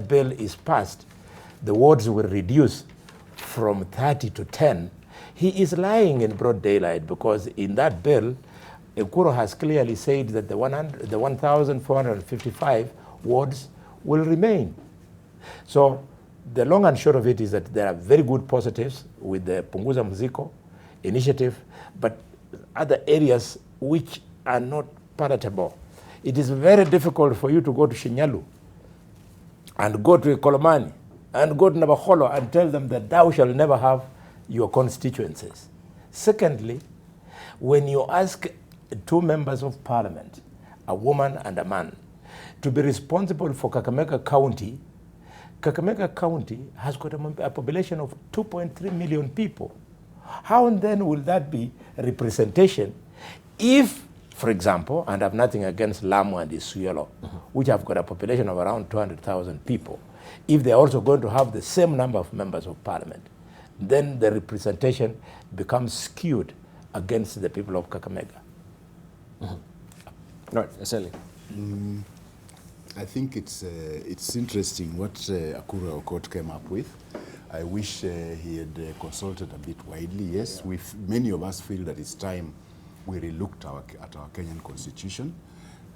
bill is passed, the wards will reduce from 30 to 10, he is lying in broad daylight, because in that bill, Okuro has clearly said that the 1,455 wards will remain. So the long and short of it is that there are very good positives with the Punguza Mzigo initiative, but other areas which are not palatable. It is very difficult for you to go to Shinyalu and go to Kolomani and go to Nabaholo and tell them that thou shall never have your constituencies. Secondly, when you ask two members of parliament, a woman and a man, to be responsible for Kakamega County has got a population of 2.3 million people. How then will that be a representation if, for example, and I have nothing against Lamu and Isuyolo, which have got a population of around 200,000 people, if they're also going to have the same number of members of parliament, then the representation becomes skewed against the people of Kakamega. Right, Eseli. I think it's interesting what Okuro Okot came up with. I wish he had consulted a bit widely. Yes, many of us feel that it's time we relooked at our Kenyan constitution,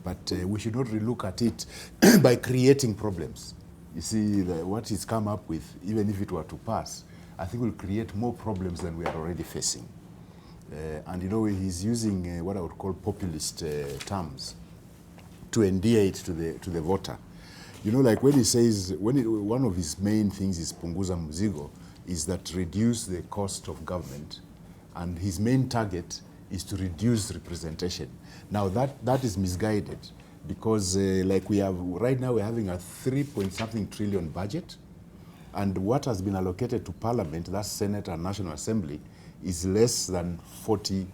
but we should not relook at it by creating problems. You see, what he's come up with, even if it were to pass, I think will create more problems than we are already facing. And you know, he's using what I would call populist terms to endear it to the voter. You know, like when he says, one of his main things is Punguza Mzigo, is that reduce the cost of government, and his main target is to reduce representation. Now that is misguided, because like we have, right now we're having a 3-point-something trillion budget, and what has been allocated to Parliament, that's Senate and National Assembly, is less than 40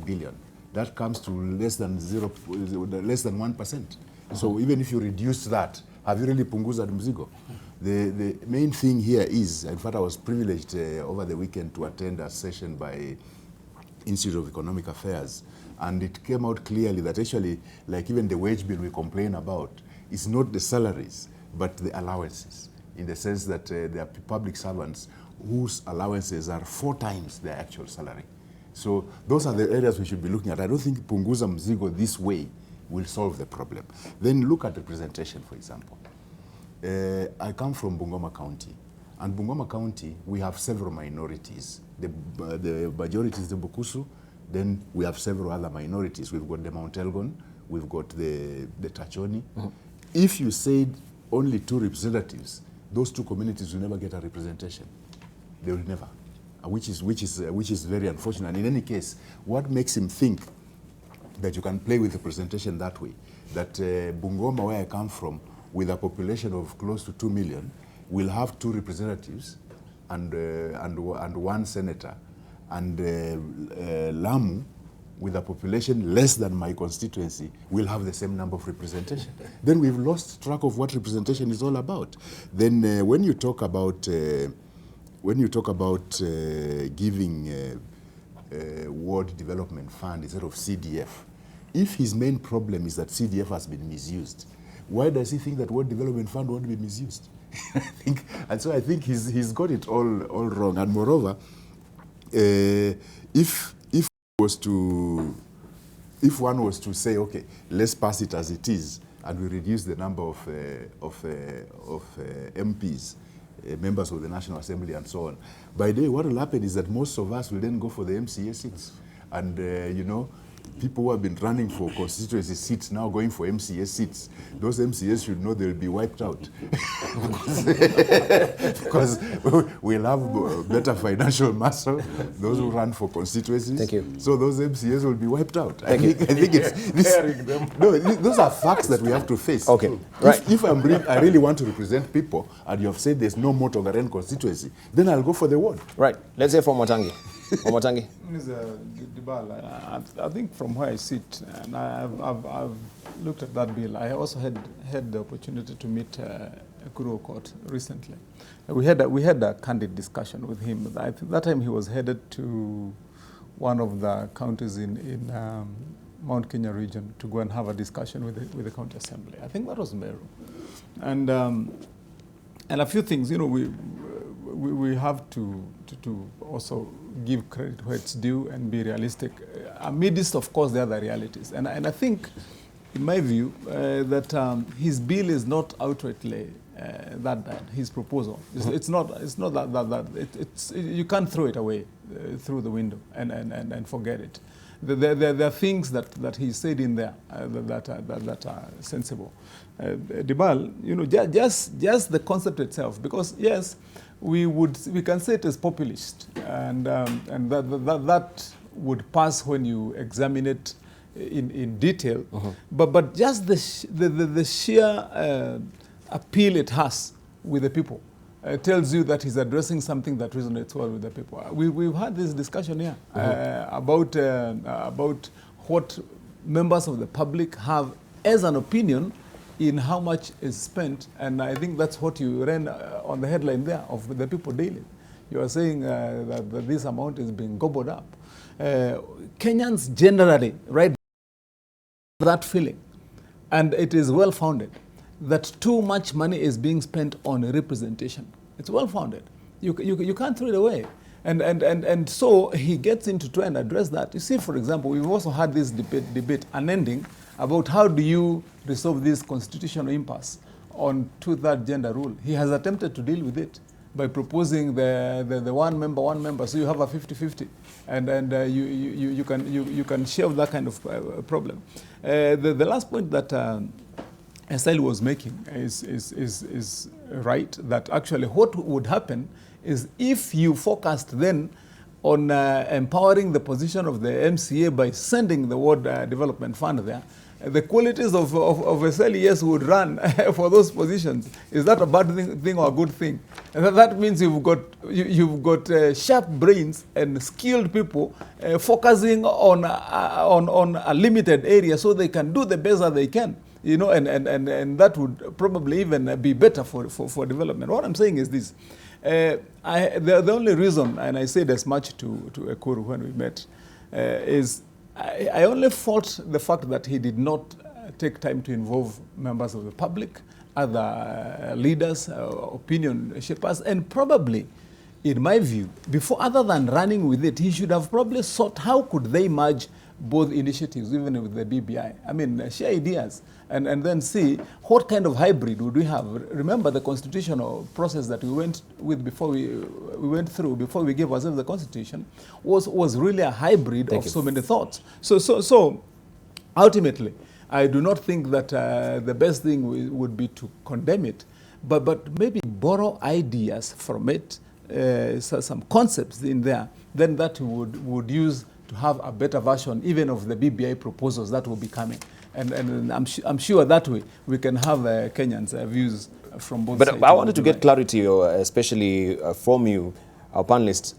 billion. that comes to less than 1%. So even if you reduce that, have you really punguza mzigo? The main thing here is, in fact, I was privileged over the weekend to attend a session by Institute of Economic Affairs, and it came out clearly that actually, like even the wage bill we complain about, is not the salaries, but the allowances, in the sense that there are public servants whose allowances are 4 times their actual salary. So those are the areas we should be looking at. I don't think punguza mzigo this way will solve the problem. Then look at representation, for example. I come from Bungoma County, and Bungoma County, we have several minorities. The majority is the Bukusu, then we have several other minorities. We've got the Mount Elgon, we've got the Tachoni. If you said only 2 representatives, those 2 communities will never get a representation. They will never, which is very unfortunate. And in any case, what makes him think that you can play with representation that way? That Bungoma, where I come from, with a population of close to 2 million, will have 2 representatives and 1 senator, and Lamu, with a population less than my constituency, will have the same number of representation. Then we've lost track of what representation is all about. Then when you talk about giving Ward Development Fund instead of CDF, if his main problem is that CDF has been misused, why does he think that Ward Development Fund won't be misused? So I think he's got it all wrong. And moreover, if one was to say, okay, let's pass it as it is, and we reduce the number of MPs, members of the National Assembly, and so on, by the way, what will happen is that most of us will then go for the MCA seats, and you know, people who have been running for constituency seats now going for MCA seats, those MCAs should know they'll be wiped out. Because we'll have better financial muscle, those who run for constituencies. Thank you. So those MCAs will be wiped out. Thank you. I think it's this, no, those are facts that we have to face. Okay, right. If I really want to represent people, and you have said there's no more Tongaren constituency, then I'll go for the ward. Right. Let's hear from Motangi. Motangi. Mr. Dibal, I think from where I sit, and I've looked at that bill. I also had the opportunity to meet Kuru Court recently. We had a candid discussion with him. I think that time he was headed to one of the counties in Mount Kenya region to go and have a discussion with the county assembly. I think that was Meru, and a few things. You know, we have to also give credit where it's due and be realistic amidst, of course, the other realities. And I think, in my view, that his bill is not outrightly that bad. His proposal, it's not that you can't throw it away through the window and forget it. There are things that he said in there that are sensible. Dibal, you know, just the concept itself, because yes, we can say it is populist, and that would pass when you examine it in detail. But just the sheer appeal it has with the people tells you that he's addressing something that resonates well with the people. We've had this discussion here about what members of the public have as an opinion in how much is spent, and I think that's what you ran on the headline there of the people daily. You are saying that this amount is being gobbled up. Kenyans generally, right, that feeling, and it is well founded, that too much money is being spent on representation. It's well founded. You can't throw it away. And so he gets in to try and address that. You see, for example, we've also had this debate unending about how do you resolve this constitutional impasse on 2/3 gender rule. He has attempted to deal with it by proposing the one member, so you have a 50-50, and you can shelve that kind of problem. The last point that Esel was making is right, that actually what would happen is if you focused then on empowering the position of the MCA by sending the ward development fund there, the qualities of a LES would run for those positions. Is that a bad thing or a good thing? And that means you've got sharp brains and skilled people focusing on a limited area so they can do the best that they can. You know, and that would probably even be better for development. What I'm saying is this. The only reason, and I said as much to Ekuru when we met, is I only fault the fact that he did not take time to involve members of the public, other leaders, opinion shapers, and probably, in my view, before other than running with it, he should have probably sought how could they merge both initiatives, even with the BBI. I mean, share ideas and then see what kind of hybrid would we have. Remember the constitutional process that we went with before we went through before we gave ourselves the constitution was really a hybrid of so many thoughts. So ultimately, I do not think that the best thing would be to condemn it, but maybe borrow ideas from it, some concepts in there, then that would use to have a better version even of the BBI proposals that will be coming. And I'm sure that way we can have Kenyans' views from both sides. But I wanted to get clarity, especially from you, our panelists,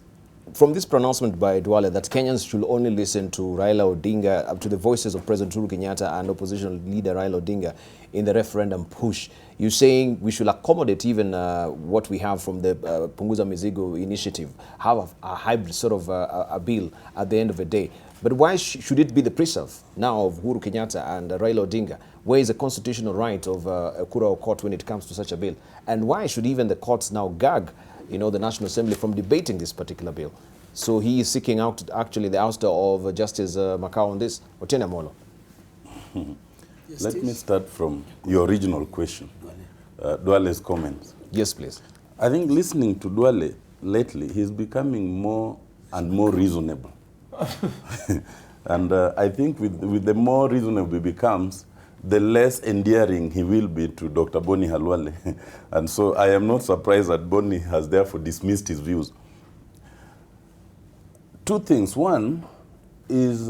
from this pronouncement by Duale that Kenyans should only listen to Raila Odinga, to the voices of President Uhuru Kenyatta and opposition leader Raila Odinga in the referendum push. You're saying we should accommodate even what we have from the Punguza Mizigo initiative, have a hybrid sort of a bill at the end of the day. But why should it be the preserve now of Uhuru Kenyatta and Raila Odinga? Where is the constitutional right of a Kura court when it comes to such a bill? And why should even the courts now gag, you know, the National Assembly from debating this particular bill? So he is seeking out actually the ouster of Justice Makau on this. Otieno Amollo. Let me start from your original question, Duale's comments. Yes, please. I think listening to Duale lately, he's becoming more and more reasonable. And I think with the more reasonable he becomes, the less endearing he will be to Dr. Boni Halwale. And so I am not surprised that Boni has therefore dismissed his views. Two things. One is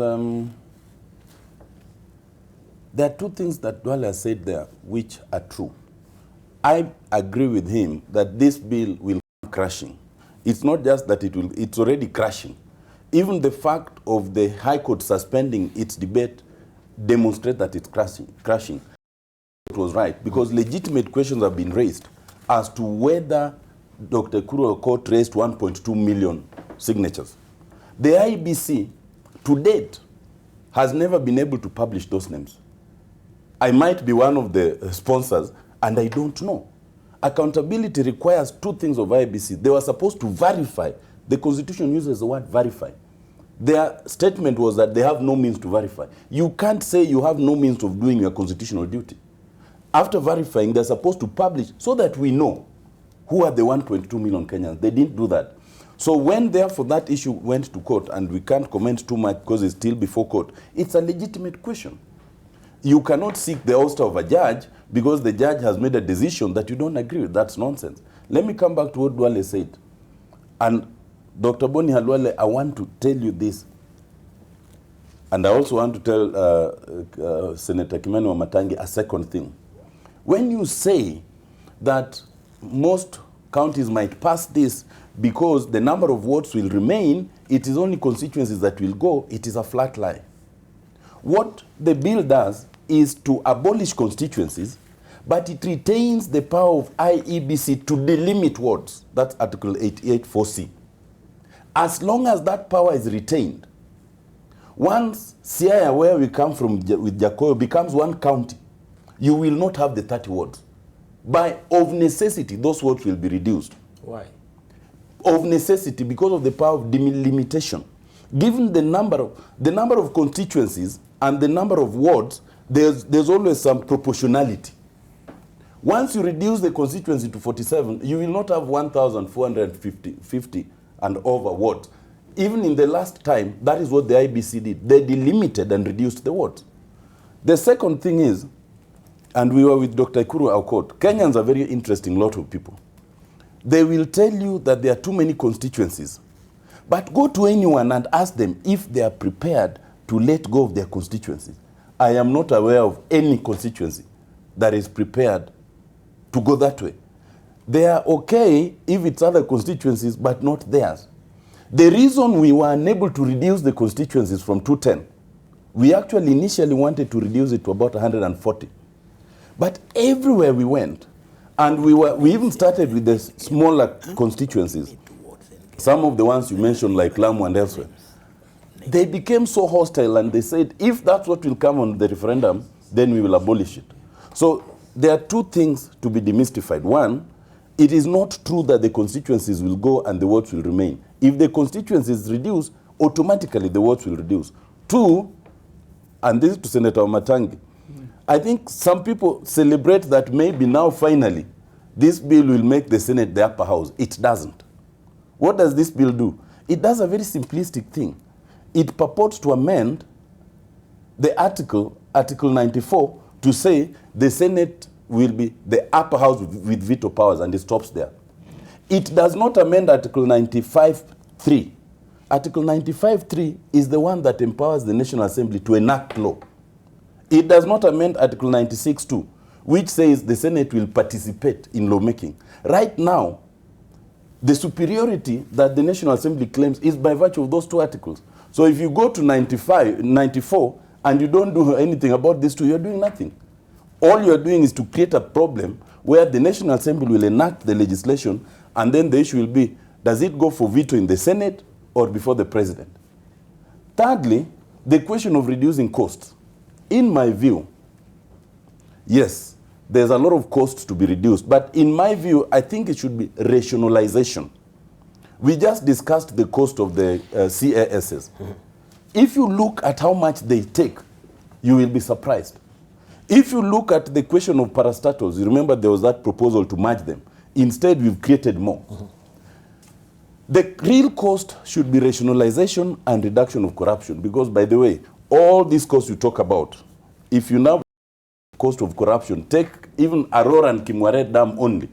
there are two things that Duale has said there which are true. I agree with him that this bill will come crashing. It's not just that it's already crashing. Even the fact of the High Court suspending its debate demonstrates that it's crashing. It was right, because legitimate questions have been raised as to whether Dr. Kuru Court raised 1.2 million signatures. The IBC, to date, has never been able to publish those names. I might be one of the sponsors, and I don't know. Accountability requires two things of IBC. They were supposed to verify. The Constitution uses the word verify. Their statement was that they have no means to verify. You can't say you have no means of doing your constitutional duty. After verifying, they're supposed to publish so that we know who are the 1.2 million Kenyans. They didn't do that. So when, therefore, that issue went to court, and we can't comment too much because it's still before court, it's a legitimate question. You cannot seek the ouster of a judge because the judge has made a decision that you don't agree with. That's nonsense. Let me come back to what Duale said. And Dr. Boni Halwale, I want to tell you this. And I also want to tell Senator Kimani Wamatangi a second thing. When you say that most counties might pass this because the number of votes will remain, it is only constituencies that will go, it is a flat lie. What the bill does is to abolish constituencies, but it retains the power of IEBC to delimit wards. That's Article 88(4)(c). As long as that power is retained, once Siaya, where we come from with Jakoyo, becomes one county, you will not have the 30 wards. Of necessity, those wards will be reduced. Why? Of necessity, because of the power of delimitation. Given the number of constituencies and the number of wards, there's always some proportionality. Once you reduce the constituency to 47, you will not have 1,450 and over wards. Even in the last time, that is what the IBC did. They delimited and reduced the wards. The second thing is, and we were with Dr. Ikuru Aukot, Kenyans are a very interesting lot of people. They will tell you that there are too many constituencies. But go to anyone and ask them if they are prepared to let go of their constituencies. I am not aware of any constituency that is prepared to go that way. They are okay if it's other constituencies, but not theirs. The reason we were unable to reduce the constituencies from 210, we actually initially wanted to reduce it to about 140. But everywhere we went, and we even started with the smaller constituencies, some of the ones you mentioned like Lamu and elsewhere, they became so hostile and they said, if that's what will come on the referendum, then we will abolish it. So there are two things to be demystified. One, it is not true that the constituencies will go and the votes will remain. If the constituencies reduce, automatically the votes will reduce. Two, and this is to Senator Matangi, I think some people celebrate that maybe now finally this bill will make the Senate the upper house. It doesn't. What does this bill do? It does a very simplistic thing. It purports to amend the Article 94, to say the Senate will be the upper house with veto powers, and it stops there. It does not amend Article 95.3. Article 95.3 is the one that empowers the National Assembly to enact law. It does not amend Article 96.2, which says the Senate will participate in lawmaking. Right now, the superiority that the National Assembly claims is by virtue of those two articles. So if you go to 94, and you don't do anything about these two, you're doing nothing. All you're doing is to create a problem where the National Assembly will enact the legislation, and then the issue will be, does it go for veto in the Senate or before the President? Thirdly, the question of reducing costs. In my view, yes, there's a lot of costs to be reduced, but in my view, I think it should be rationalization. We just discussed the cost of the CASs. If you look at how much they take, you will be surprised. If you look at the question of parastatals, you remember there was that proposal to merge them. Instead, we've created more. The real cost should be rationalization and reduction of corruption, because, by the way, all these costs you talk about, if you now cost of corruption, take even Aurora and Kimwaret Dam only,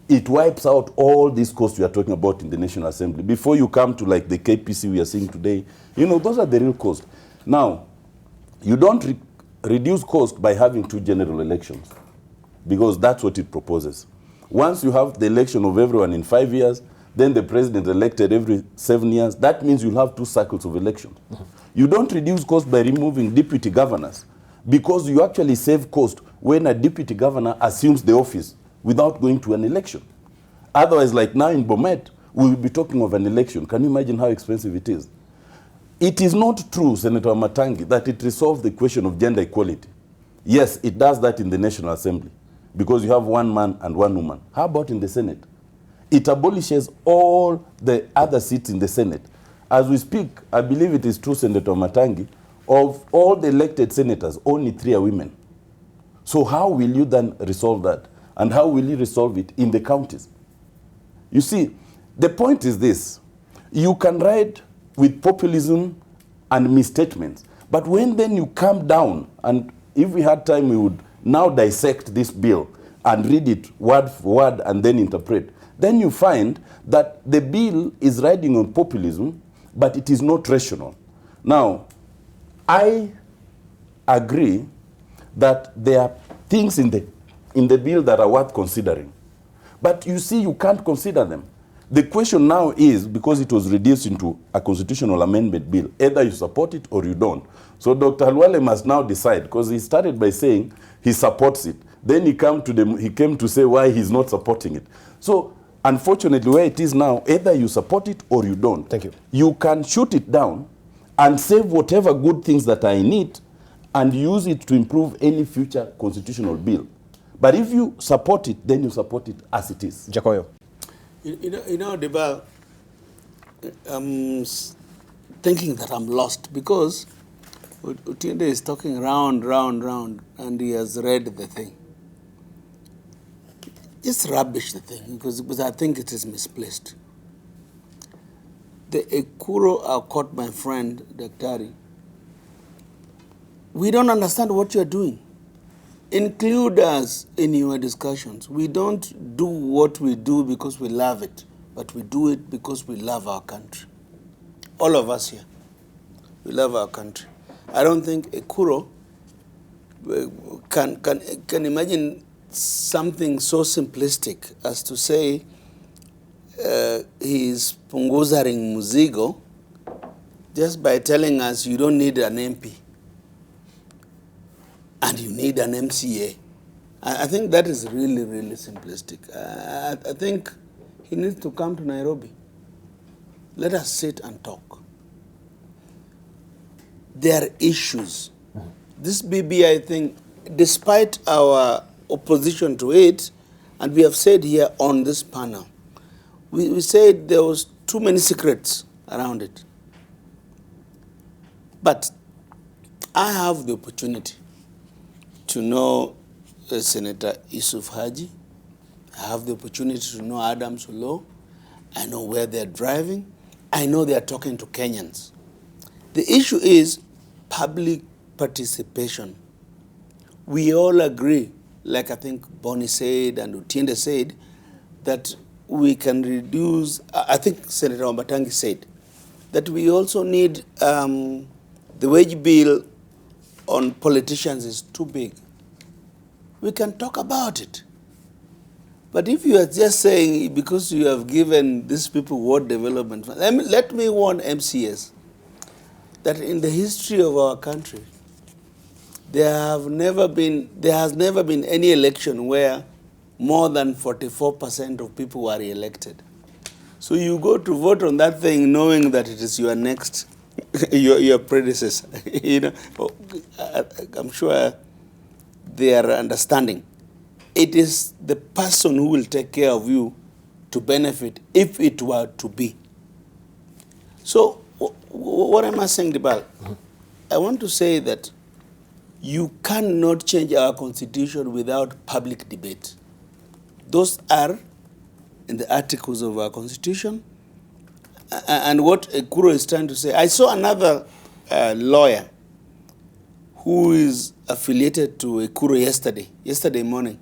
it wipes out all these costs we are talking about in the National Assembly. Before you come to like the KPC we are seeing today, you know, those are the real costs. Now, you don't reduce cost by having two general elections, because that's what it proposes. Once you have the election of everyone in 5 years, then the president elected every 7 years, that means you'll have two cycles of elections. You don't reduce cost by removing deputy governors, because you actually save cost when a deputy governor assumes the office without going to an election. Otherwise, like now in Bomet, we will be talking of an election. Can you imagine how expensive it is? It is not true, Senator Matangi, that it resolves the question of gender equality. Yes, it does that in the National Assembly, because you have one man and one woman. How about in the Senate? It abolishes all the other seats in the Senate. As we speak, I believe it is true, Senator Matangi, of all the elected senators, only 3 are women. So how will you then resolve that? And how will you resolve it in the counties? You see, the point is this. You can ride with populism and misstatements, but when then you come down, and if we had time, we would now dissect this bill and read it word for word and then interpret, then you find that the bill is riding on populism, but it is not rational. Now, I agree that there are things in the bill that are worth considering. But you see, you can't consider them. The question now is, because it was reduced into a constitutional amendment bill, either you support it or you don't. So Dr. Halwale must now decide, because he started by saying he supports it. Then he came to say why he's not supporting it. So unfortunately, where it is now, either you support it or you don't. Thank you. You can shoot it down and save whatever good things that are in it and use it to improve any future constitutional bill. But if you support it, then you support it as it is. Jacoyo. You know, Deba, I'm thinking that I'm lost, because Utiende is talking round, and he has read the thing. Just rubbish the thing, because I think it is misplaced. The Ekuro I caught my friend, Daktari. We don't understand what you're doing. Include us in your discussions. We don't do what we do because we love it, but we do it because we love our country. all of us here, we love our country. I don't think Ekuro can imagine something so simplistic as to say he's punguzaring muzigo just by telling us you don't need an MP and you need an MCA. I think that is really, really simplistic. I think he needs to come to Nairobi. Let us sit and talk. There are issues. This BBI thing, despite our opposition to it, and we have said here on this panel, we said there was too many secrets around it. But I have the opportunity to know Senator Yusuf Haji. I have the opportunity to know Adams Olo. I know where they're driving. I know they're talking to Kenyans. The issue is public participation. We all agree, like I think Bonnie said and Utiende said, that we can reduce, I think Senator Wambatangi said, that we also need, the wage bill on politicians is too big. We can talk about it. But if you are just saying, because you have given these people ward development, let me warn MCS that in the history of our country, there has never been any election where more than 44% of people were elected. So you go to vote on that thing knowing that it is your next, your predecessor. You know, I'm sure they are understanding. It is the person who will take care of you to benefit if it were to be. So what am I saying, Dibal? I want to say that you cannot change our constitution without public debate. Those are in the articles of our constitution. And what Ekuro is trying to say, I saw another lawyer who is affiliated to Ekuro yesterday morning.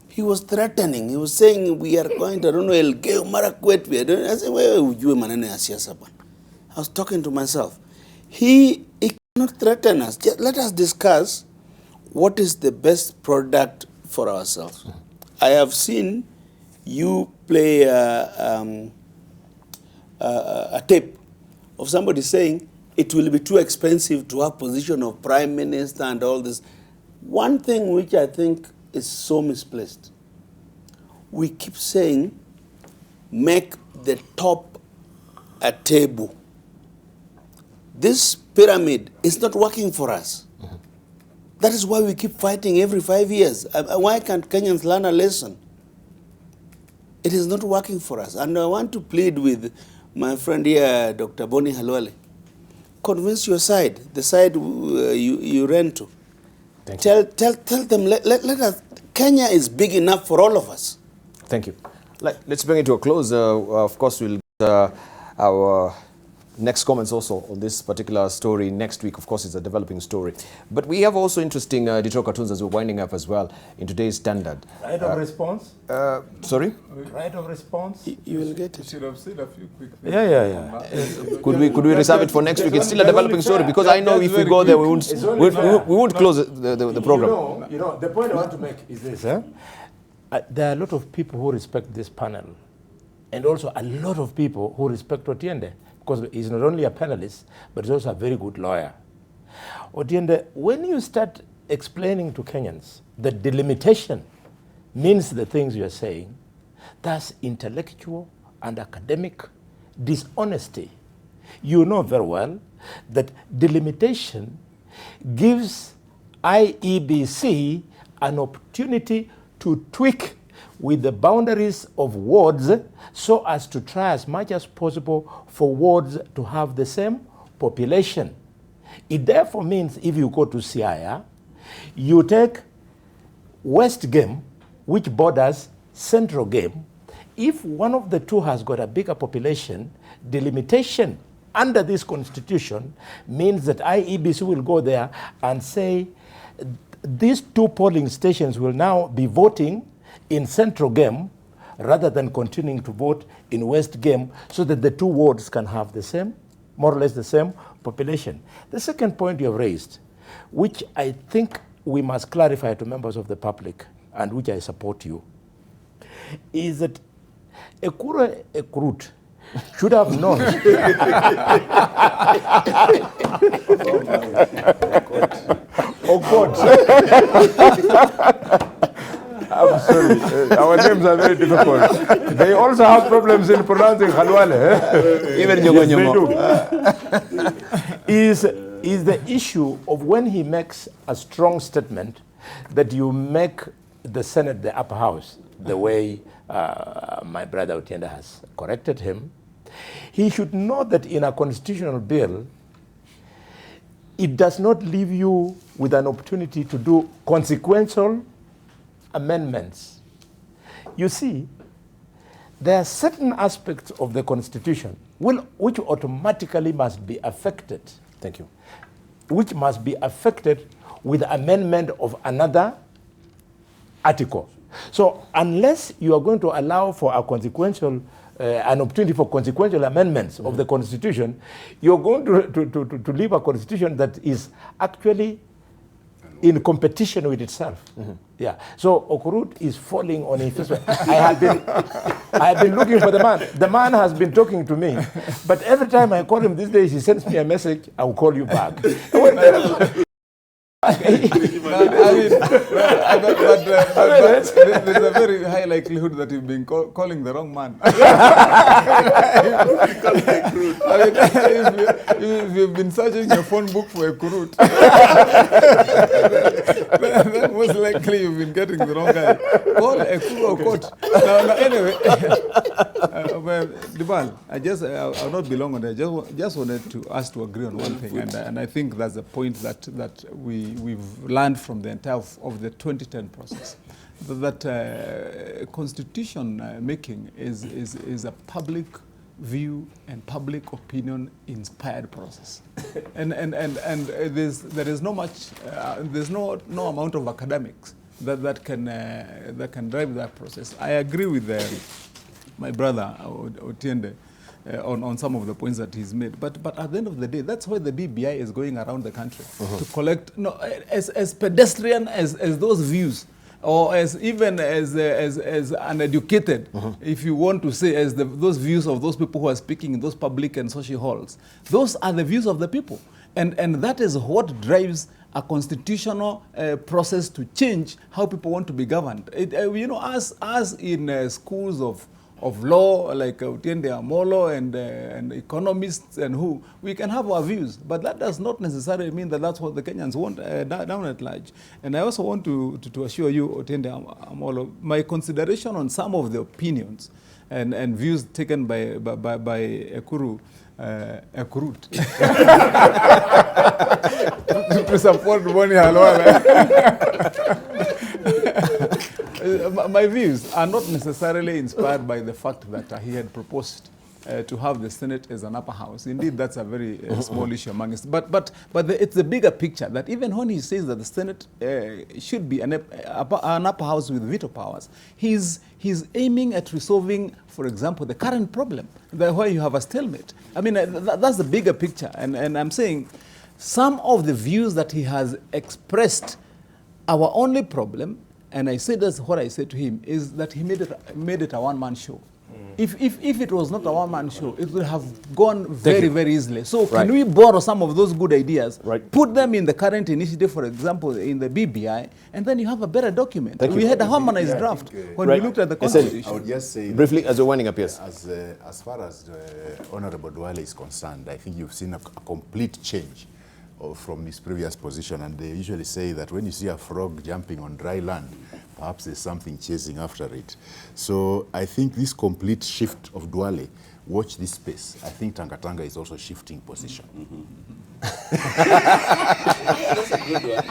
He was threatening. He was saying, we are going to, I don't know, Elgeyo Marakwet. I said, I was talking to myself. He cannot threaten us. Just let us discuss what is the best product for ourselves. I have seen you play a tape of somebody saying it will be too expensive to have position of prime minister and all this. One thing which I think is so misplaced. We keep saying, make the top a table. This pyramid is not working for us. That is why we keep fighting every 5 years. Why can't Kenyans learn a lesson? It is not working for us. And I want to plead with my friend here, Dr. Bonnie Halwale. Convince your side, the side you ran to. Tell them, let us, Kenya is big enough for all of us. Thank you. Let's bring it to a close. Of course, we'll get our next comments also on this particular story next week. Of course, it's a developing story. But we have also interesting editorial cartoons as we're winding up as well in today's Standard. Right of response? Sorry? Right of response? You will get it. Should have said a few quick things. Yeah. Could we reserve it for next week? It's still a developing story because I know if we go there, we won't close the program. You know, the point I want to make is this. There are a lot of people who respect this panel and also a lot of people who respect Otiende, because he's not only a panelist, but he's also a very good lawyer. Otiende, when you start explaining to Kenyans that delimitation means the things you're saying, that's intellectual and academic dishonesty. You know very well that delimitation gives IEBC an opportunity to tweak with the boundaries of wards so as to try as much as possible for wards to have the same population. It therefore means if you go to Siaya, you take West Game, which borders Central Game. If one of the two has got a bigger population, delimitation under this constitution means that IEBC will go there and say these two polling stations will now be voting in Central Game rather than continuing to vote in West Game so that the two wards can have the same more or less the same population. The second point you have raised, which I think we must clarify to members of the public, and which I support you, is that Ekuru Ekurut should have known. Oh God. I'm sorry. Our names are very difficult. They also have problems in pronouncing Khalwale. Even Is the issue of when he makes a strong statement that you make the Senate the upper house, the way my brother Otiende has corrected him. He should know that in a constitutional bill, it does not leave you with an opportunity to do consequential amendments. You see, there are certain aspects of the Constitution which automatically must be affected. Thank you. Which must be affected with amendment of another article. So unless you are going to allow for a consequential an opportunity for consequential amendments of the Constitution, you're going to leave a Constitution that is actually in competition with itself. Yeah. So Okurut is falling on his face. I have been looking for the man. The man has been talking to me, but every time I call him these days, he sends me a message. I will call you back. There's a very high likelihood that you've been calling the wrong man. If you've been searching your phone book for a kurut, then most likely you've been getting the wrong guy. Call a kuro. Now, anyway, Dibal, I'll not be long on that. Just wanted to ask to agree on one thing, and I think that's a point that we've learned from the entire of the 2010 process, that constitution making is a public view and public opinion inspired process, and there is no much there's no amount of academics that can drive that process. I agree with my brother Otiende on some of the points that he's made. But at the end of the day, that's why the BBI is going around the country to collect, as pedestrian as those views, or as uneducated, if you want to say, as those views of those people who are speaking in those public and social halls. Those are the views of the people. And that is what drives a constitutional process to change how people want to be governed. As in schools of law, like Otiende Amolo and economists and who, we can have our views, but that does not necessarily mean that that's what the Kenyans want down at large. And I also want to assure you, Otiende Amolo, my consideration on some of the opinions and views taken by Ekurut to support Boni Halwala. My views are not necessarily inspired by the fact that he had proposed to have the Senate as an upper house. Indeed, that's a very small issue among us. But it's the bigger picture that even when he says that the Senate should be an upper house with veto powers, he's aiming at resolving, for example, the current problem, where you have a stalemate. I mean, that's the bigger picture. And I'm saying some of the views that he has expressed, our only problem, and I said that's what I said to him, is that he made it a one-man show. If it was not a one-man show, it would have gone very easily. So can we borrow some of those good ideas, put them in the current initiative, for example, in the BBI, and then you have a better document. We had a harmonized draft when we looked at the Constitution. I would just say briefly, as we're winding up, yes. As far as Honorable Duale is concerned, I think you've seen a complete change from his previous position, and they usually say that when you see a frog jumping on dry land, perhaps there's something chasing after it. So I think this complete shift of Duale, watch this space. I think Tangatanga is also shifting position. That's a good one.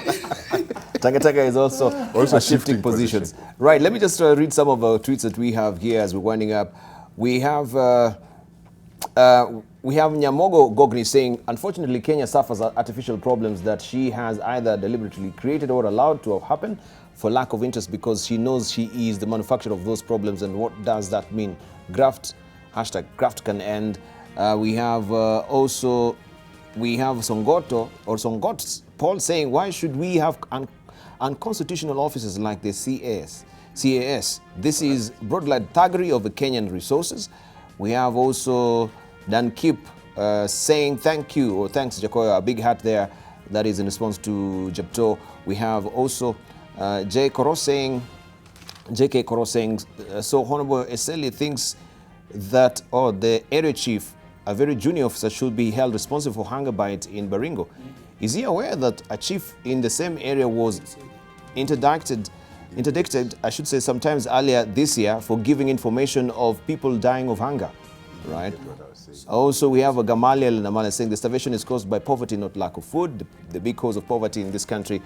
Tangatanga is also shifting positions. Right, let me just read some of our tweets that we have here as we're winding up. We have Nyamogo Gogni saying, unfortunately, Kenya suffers artificial problems that she has either deliberately created or allowed to happen for lack of interest, because she knows she is the manufacturer of those problems. And what does that mean? Graft, hashtag graft can end. We have also Songoto or Songots, Paul saying, why should we have unconstitutional officers like the CAS? This is broad-light thuggery of the Kenyan resources. We have also Dan Kip saying thank you, or thanks Jacoya, a big hat there. That is in response to Jepto. We have also JK Koro saying, so Honorable Eseli thinks that the area chief, a very junior officer, should be held responsible for hunger bite in Baringo. Is he aware that a chief in the same area was interdicted, I should say, sometimes earlier this year for giving information of people dying of hunger, right? Also, we have a Gamaliel Namale saying the starvation is caused by poverty, not lack of food. The big cause of poverty in this country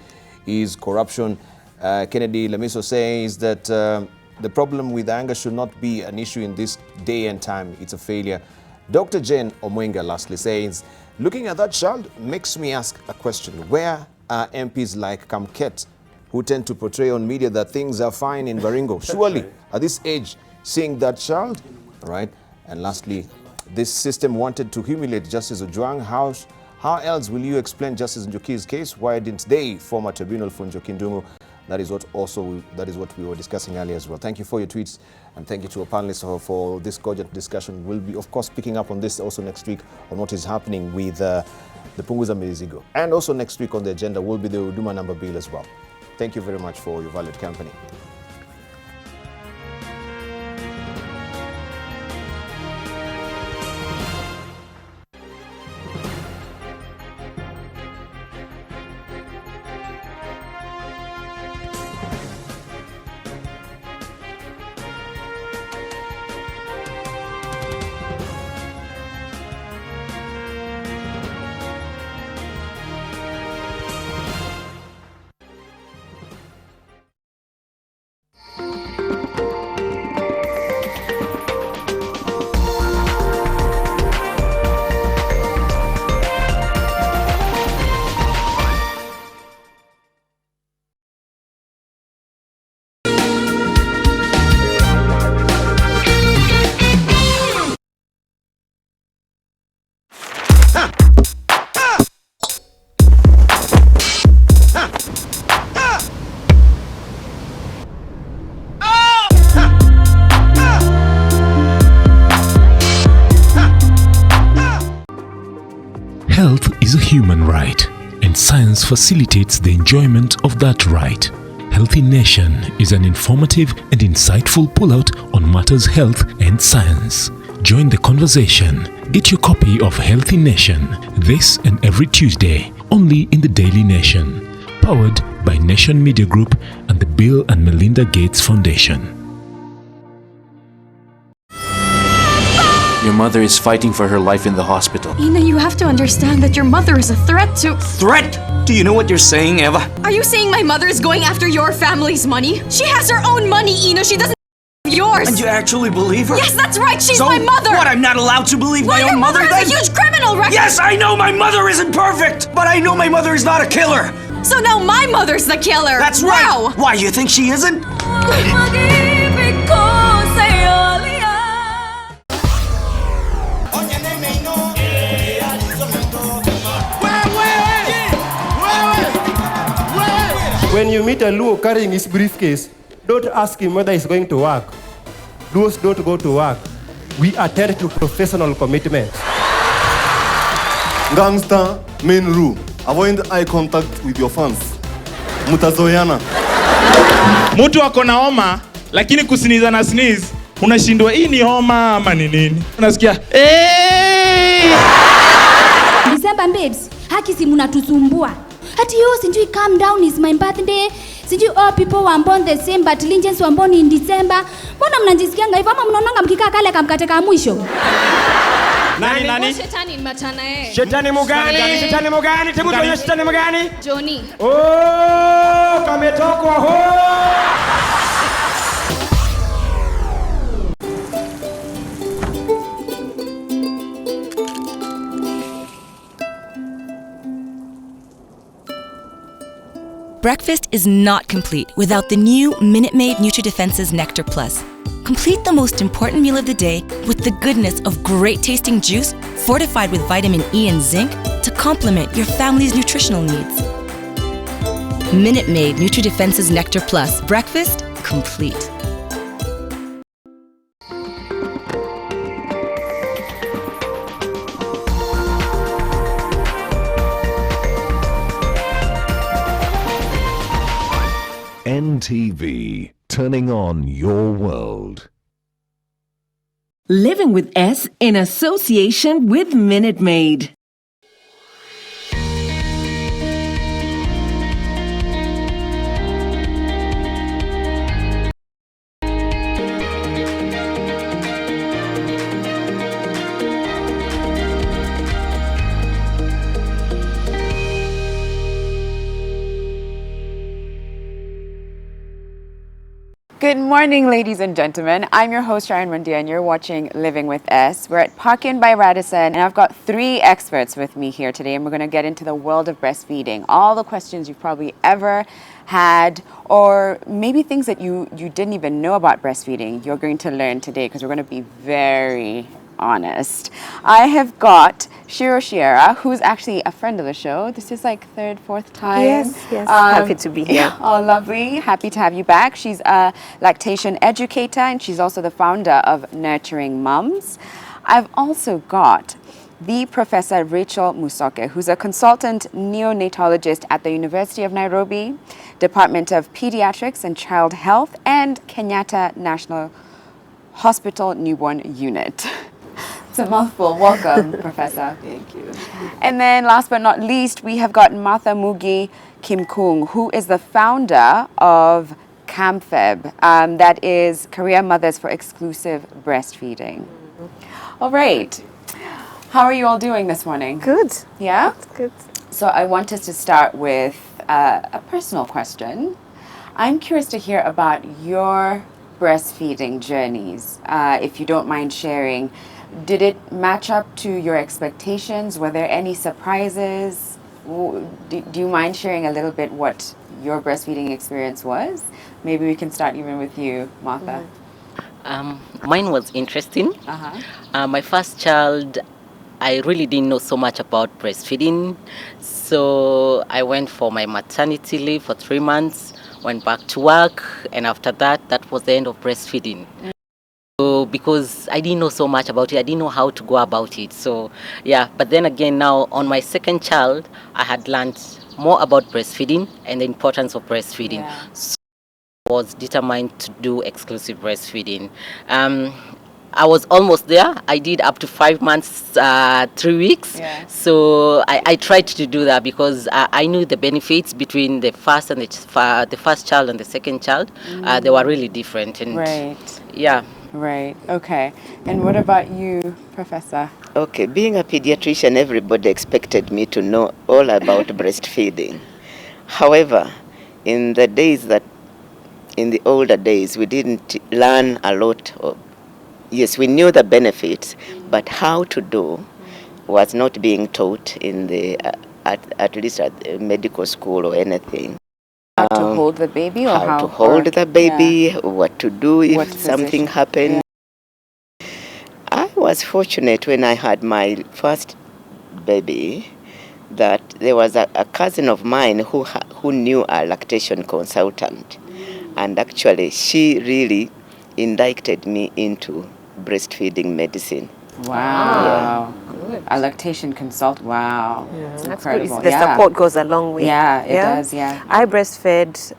is corruption. Kennedy Lamiso says that the problem with anger should not be an issue in this day and time. It's a failure. Dr. Jane Omwenga lastly says, looking at that child makes me ask a question. Where are MPs like Kamket, who tend to portray on media that things are fine in Baringo? Surely, at this age, seeing that child, right? And lastly, this system wanted to humiliate Justice Ojwang. How else will you explain Justice Njoki's case? Why didn't they form a tribunal for Njoki Ndung'u? That is what we were discussing earlier as well. Thank you for your tweets, and thank you to our panelists for this cogent discussion. We'll be, of course, picking up on this also next week on what is happening with the Punguza Mizigo. And also next week on the agenda will be the Huduma number bill as well. Thank you very much for your valued company. Health is a human right, and science facilitates the enjoyment of that right. Healthy Nation is an informative and insightful pullout on matters health and science. Join the conversation. Get your copy of Healthy Nation this and every Tuesday, only in the Daily Nation. Powered by Nation Media Group and the Bill and Melinda Gates Foundation. Your mother is fighting for her life in the hospital. Ina, you have to understand that your mother is a threat to... Threat? Do you know what you're saying, Eva? Are you saying my mother is going after your family's money? She has her own money, Ina. She doesn't have yours. And you actually believe her? Yes, that's right. She's so my mother. What, I'm not allowed to believe my own mother then? then? Your mother has a huge criminal record. Yes, I know my mother isn't perfect, but I know my mother is not a killer. So now my mother's the killer. That's right. Why, you think she isn't? When you meet a Luo carrying his briefcase, don't ask him whether he's going to work. Luos don't go to work. We attend to professional commitments. Gangster, main rule. Avoid eye contact with your fans. Mutazoyana. Mtu ako na homa, lakini kusiniza na sneeze, unashindwa hii ni homa ama ni nini? Unasikia, December babes, haki si mnatusumbua. Hati yo sijui calm down is my birthday. Sijui all people were born the same but legends were born in December. Mbona mnajisikianga hivyo ama mnaonanga mkikaa kale kamkate ka mwisho? Nani? Shetani machana Shetani mugani? Shetani mugani? Tebu tuonyeshe shetani mugani? Johnny. Oh, kametokwa ho. breakfast is not complete without the new Minute Maid NutriDefense's Nectar Plus. Complete the most important meal of the day with the goodness of great tasting juice fortified with vitamin E and zinc to complement your family's nutritional needs. Minute Maid NutriDefense's Nectar Plus. Breakfast complete. NTV, turning on your world. Living with S in association with Minute Maid. Good morning, ladies and gentlemen. I'm your host, Sharon Mundia, and you're watching Living with S. We're at Park Inn by Radisson, and I've got 3 experts with me here today, and we're going to get into the world of breastfeeding. All the questions you've probably ever had, or maybe things that you didn't even know about breastfeeding, you're going to learn today, because we're going to be very honest. I have got Shiro Shiera, who's actually a friend of the show. This is like 3rd, 4th time. Yes, happy to be here. Yeah, oh, lovely. Happy to have you back. She's a lactation educator, and she's also the founder of Nurturing Mums. I've also got the Professor Rachel Musoke, who's a consultant neonatologist at the University of Nairobi, Department of Pediatrics and Child Health, and Kenyatta National Hospital Newborn Unit. It's a mouthful. Welcome, Professor. Thank you. And then last but not least, we have got Martha Mugi Kimkung, who is the founder of CAMFEB, that is Career Mothers for Exclusive Breastfeeding. All right. How are you all doing this morning? Good. Yeah? Good. So I want us to start with a personal question. I'm curious to hear about your breastfeeding journeys, if you don't mind sharing. Did it match up to your expectations? Were there any surprises? Do you mind sharing a little bit what your breastfeeding experience was? Maybe we can start even with you, Martha. Mine was interesting. My first child, I really didn't know so much about breastfeeding. So I went for my maternity leave for 3 months, went back to work, and after that, that was the end of breastfeeding. So because I didn't know so much about it, I didn't know how to go about it. So yeah, but then again now on my second child, I had learned more about breastfeeding and the importance of breastfeeding. So I was determined to do exclusive breastfeeding. I was almost there. I did up to 5 months, 3 weeks. So I tried to do that because I knew the benefits between the first and the first child and the second child. They were really different. And right. Yeah. Right. Okay. And what about you, Professor? Okay. Being a pediatrician, everybody expected me to know all about breastfeeding. However, in the older days, we didn't learn a lot of. Yes, we knew the benefits, but how to do was not being taught in the at least at the medical school or anything. How to hold the baby, or how to hold the baby, what to do if something happened. I was fortunate when I had my first baby that there was a cousin of mine who knew a lactation consultant, and actually she really inducted me into breastfeeding medicine. Wow. Good. A lactation consult. Wow. Yeah, that's that's incredible. good. The support goes a long way. Yeah, it does. Yeah. I breastfed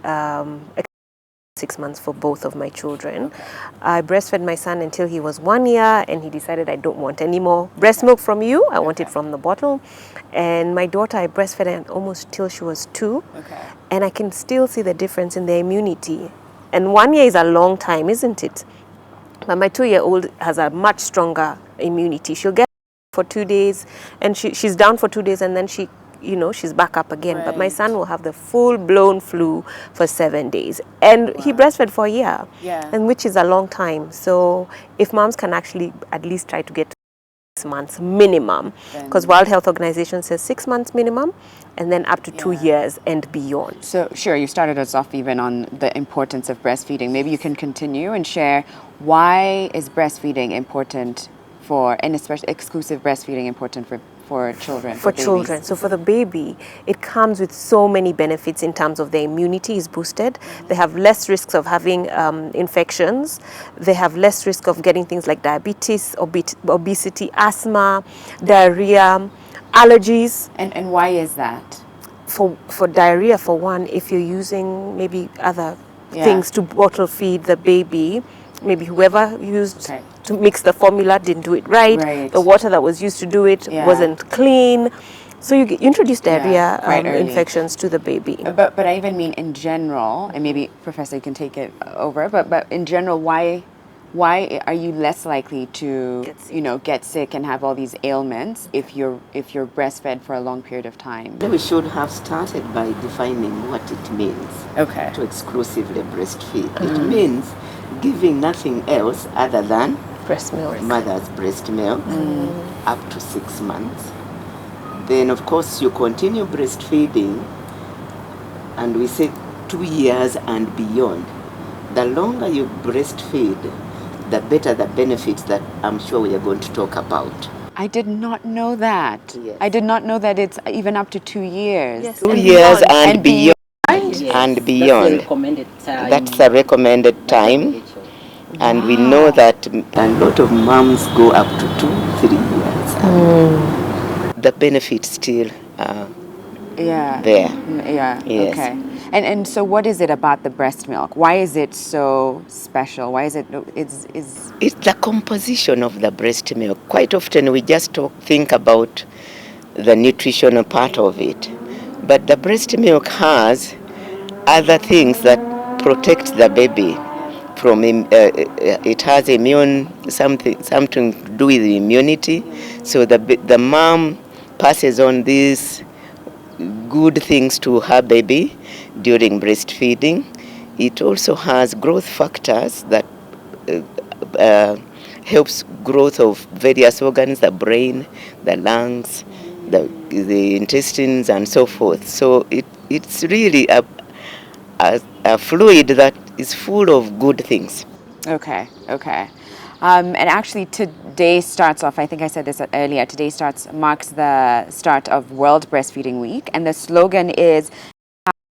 6 months for both of my children. I breastfed my son until he was 1 year, and he decided, I don't want any more breast milk from you. I want it from the bottle. And my daughter, I breastfed almost till she was 2. And I can still see the difference in their immunity. And 1 year is a long time, isn't it? But my 2-year-old has a much stronger immunity. She'll get for 2 days, and she's down for 2 days, and then she's back up again. But my son will have the full-blown flu for 7 days. And he breastfed for a year, and which is a long time. So if moms can actually at least try to get 6 months minimum, because World Health Organization says 6 months minimum, and then up to 2 years and beyond. So, sure, you started us off even on the importance of breastfeeding. Maybe you can continue and share why is breastfeeding important for, and especially exclusive breastfeeding important for children? For children. So for the baby, it comes with so many benefits in terms of their immunity is boosted. They have less risks of having infections. They have less risk of getting things like diabetes, obesity, asthma, diarrhea, allergies. And why is that? For diarrhea, for one, if you're using maybe other things to bottle feed the baby, maybe whoever used to mix the formula didn't do it right. The water that was used to do it wasn't clean. So you introduce diarrhea infections to the baby. But I even mean in general, and maybe Professor you can take it over, but in general, why are you less likely to get sick and have all these ailments if you're breastfed for a long period of time? We should have started by defining what it means to exclusively breastfeed. It means giving nothing else other than breast milk, mother's breast milk, up to 6 months. Then of course you continue breastfeeding, and we say 2 years and beyond. The longer you breastfeed, the better the benefits that I'm sure we are going to talk about. I did not know that. I did not know that it's even up to 2 years. Yes, 2 years and beyond. And beyond. That's the recommended time. And we know that a lot of moms go up to 2-3 years. The benefits still are there. Yes. Okay. And so what is it about the breast milk? Why is it so special? Why is it It's the composition of the breast milk. Quite often we just think about the nutritional part of it. But the breast milk has other things that protect the baby from it has something to do with immunity. So the mom passes on these good things to her baby during breastfeeding. It also has growth factors that helps growth of various organs, the brain, the lungs, the intestines, and so forth. So it's really a fluid that is full of good things. Okay. And actually today starts off, I think I said this earlier, today marks the start of World Breastfeeding Week, and the slogan is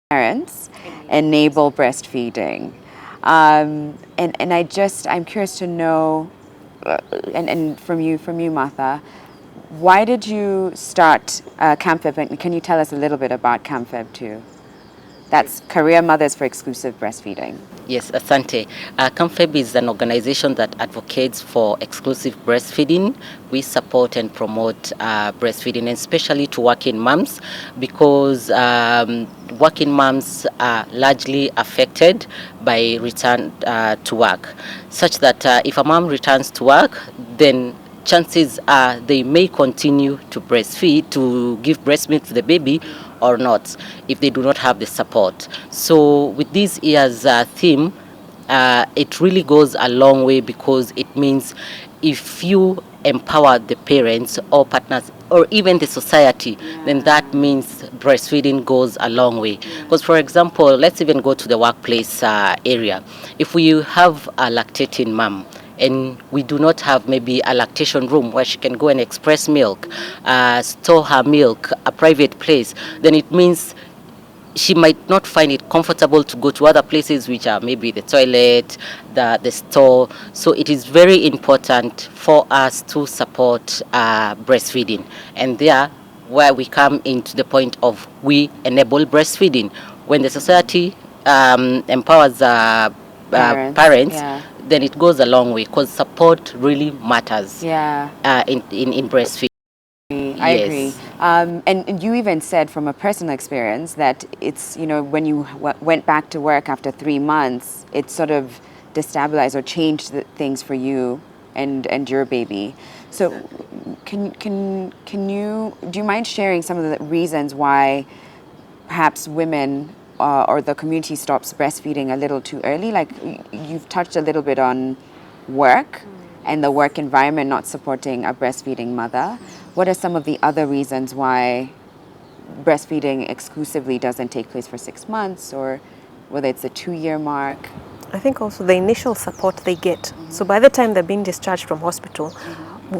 Parents Enable Breastfeeding. And I'm curious to know, and from you, Martha, why did you start CAMFEB, and can you tell us a little bit about CAMFEB too? That's Career Mothers for Exclusive Breastfeeding. Yes, Asante. CAMFEB is an organization that advocates for exclusive breastfeeding. We support and promote breastfeeding, especially to working moms, because working moms are largely affected by return to work, such that if a mom returns to work, then chances are they may continue to breastfeed, to give breast milk to the baby, or not, if they do not have the support. So with this year's theme, it really goes a long way, because it means if you empower the parents or partners or even the society, then that means breastfeeding goes a long way. Because for example, let's even go to the workplace area. If we have a lactating mom, and we do not have maybe a lactation room where she can go and express milk, store her milk, a private place, then it means she might not find it comfortable to go to other places, which are maybe the toilet, the store. So it is very important for us to support breastfeeding. And there, where we come into the point of we enable breastfeeding. When the society empowers parents, then it goes a long way, because support really matters in breastfeeding. I agree. And you even said from a personal experience that it's, when you went back to work after 3 months, it sort of destabilized or changed things for you and your baby. So do you mind sharing some of the reasons why perhaps women or the community stops breastfeeding a little too early? Like you've touched a little bit on work and the work environment not supporting a breastfeeding mother, what are some of the other reasons why breastfeeding exclusively doesn't take place for 6 months, or whether it's a 2-year mark? I think also the initial support they get. So by the time they're being discharged from hospital,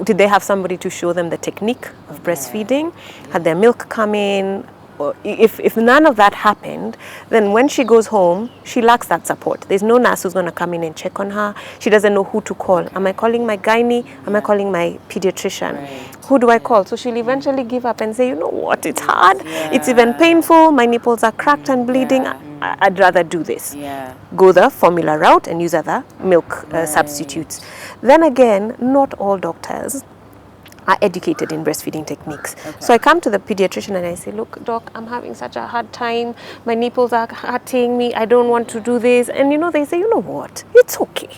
did they have somebody to show them the technique of breastfeeding? Had their milk come in? Or if none of that happened, then when she goes home, she lacks that support. There's no nurse who's going to come in and check on her. She doesn't know who to call. Am I calling my gynae? Am I calling my pediatrician? Who do I call? So she'll eventually give up and say, you know what, it's hard. It's even painful. My nipples are cracked and bleeding. I'd rather do this. Go the formula route and use other milk substitutes. Then again, not all doctors are educated in breastfeeding techniques. So I come to the pediatrician and I say, look, doc, I'm having such a hard time. My nipples are hurting me. I don't want to do this. And, you know, they say, you know what? It's okay.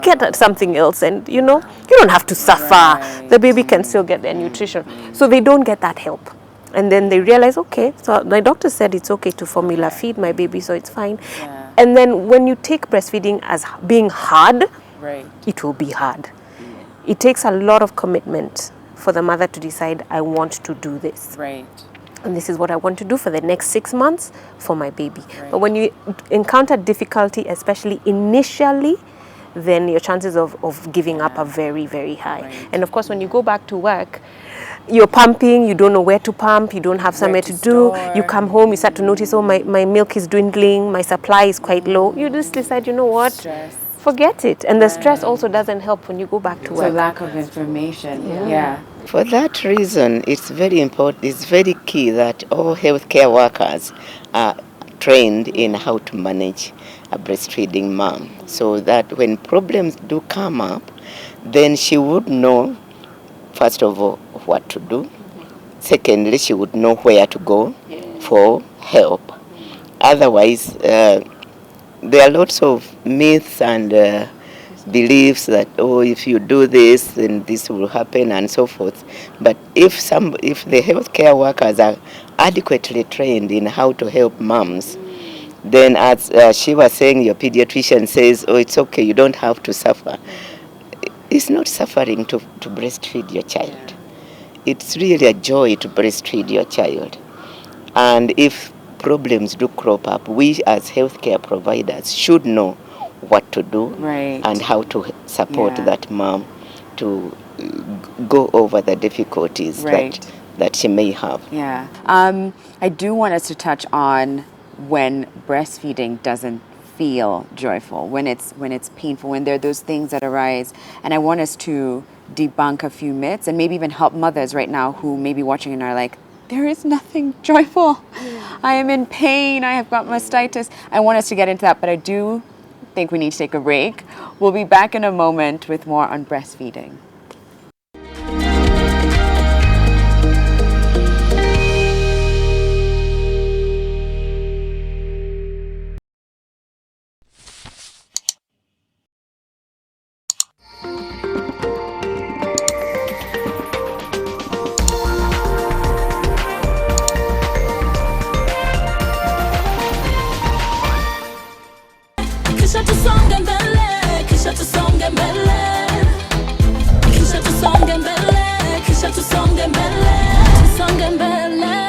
Get at something else. And, you know, you don't have to suffer. The baby can still get their nutrition. So they don't get that help. And then they realize, okay, so my doctor said it's okay to formula feed my baby, so it's fine. And then when you take breastfeeding as being hard, it will be hard. It takes a lot of commitment for the mother to decide, I want to do this. And this is what I want to do for the next 6 months for my baby. But when you encounter difficulty, especially initially, then your chances of giving up are very, very high. And of course, when you go back to work, you're pumping, you don't know where to pump, you don't have somewhere to do. You come home, you start to notice, oh, my milk is dwindling, my supply is quite low. You just decide, you know what? Forget it. And the stress also doesn't help when you go back to work. So lack of information, For that reason, it's very important, it's very key that all healthcare workers are trained in how to manage a breastfeeding mom, so that when problems do come up, then she would know, first of all, what to do. Secondly, she would know where to go for help. Otherwise, there are lots of myths and beliefs that, oh, if you do this, then this will happen and so forth. But if the healthcare workers are adequately trained in how to help moms, then as she was saying, your pediatrician says, oh, it's okay, you don't have to suffer. It's not suffering to breastfeed your child. It's really a joy to breastfeed your child. And if problems do crop up, we as healthcare providers should know what to do and how to support that mom to go over the difficulties that she may have. I do want us to touch on when breastfeeding doesn't feel joyful, when it's painful, when there are those things that arise. And I want us to debunk a few myths and maybe even help mothers right now who may be watching and are like, there is nothing joyful. I am in pain. I have got mastitis. I want us to get into that, but I do think we need to take a break. We'll be back in a moment with more on breastfeeding.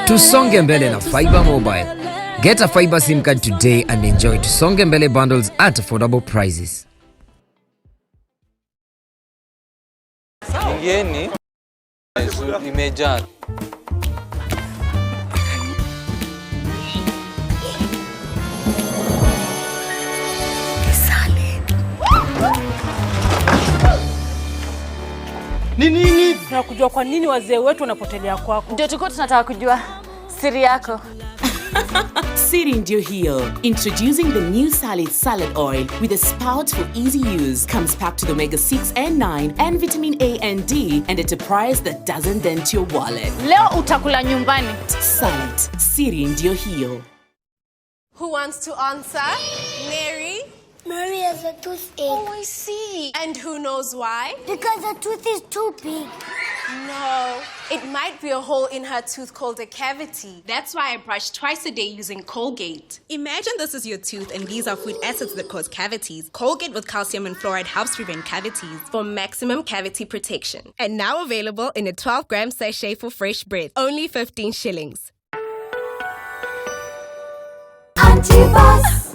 Tusonge mbele na Fiber Mobile. Get a Fiber SIM card today and enjoy Tusonge mbele bundles at affordable prices. Ngeni imejaa. Nini? Tunakujua kwa nini wazee wetu wanapotelea kwako. Ndio tuko tunataka kujua siri yako. Siri ndio hiyo. Introducing the new salad oil with a spout for easy use. Comes packed with omega 6 and 9 and vitamin A and D and at a price that doesn't dent your wallet. Leo utakula nyumbani. Salad. Siri ndio hiyo. Who wants to answer? Mary? Mary has a toothache. Oh, I see. And who knows why? Because the tooth is too big. No, it might be a hole in her tooth called a cavity. That's why I brush twice a day using Colgate. Imagine this is your tooth and these are food acids that cause cavities. Colgate with calcium and fluoride helps prevent cavities for maximum cavity protection. And now available in a 12-gram sachet for fresh breath. Only 15 shillings.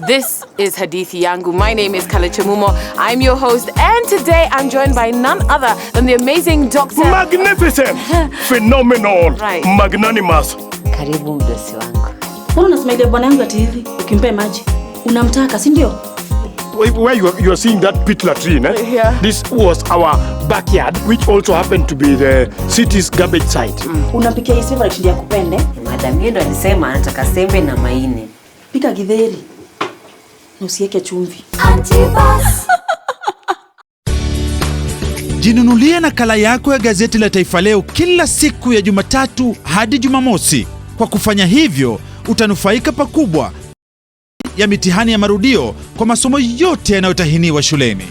This is Hadithi Yangu. My name is Kalachamumo. I'm your host, and today I'm joined by none other than the amazing Dr. Magnificent, phenomenal, magnanimous. Karibu mdosi wangu. Mbona unasmailia bwana yangu ati hivi? Ukimpe maji unamtaka, si ndio? Where you are seeing that pit latrine, eh? Yeah. This was our backyard, which also happened to be the city's garbage site. Unampikia hii favorite ndiye akupende? Madam Yedo alisema anataka sembe na maini. Pika githeri. Na usiweke chumvi. Jinunulie nakala yako ya gazeti la Taifa Leo kila siku ya Jumatatu hadi Jumamosi. Kwa kufanya hivyo, utanufaika pakubwa ya mitihani ya marudio kwa masomo yote yanayotahiniwa shuleni.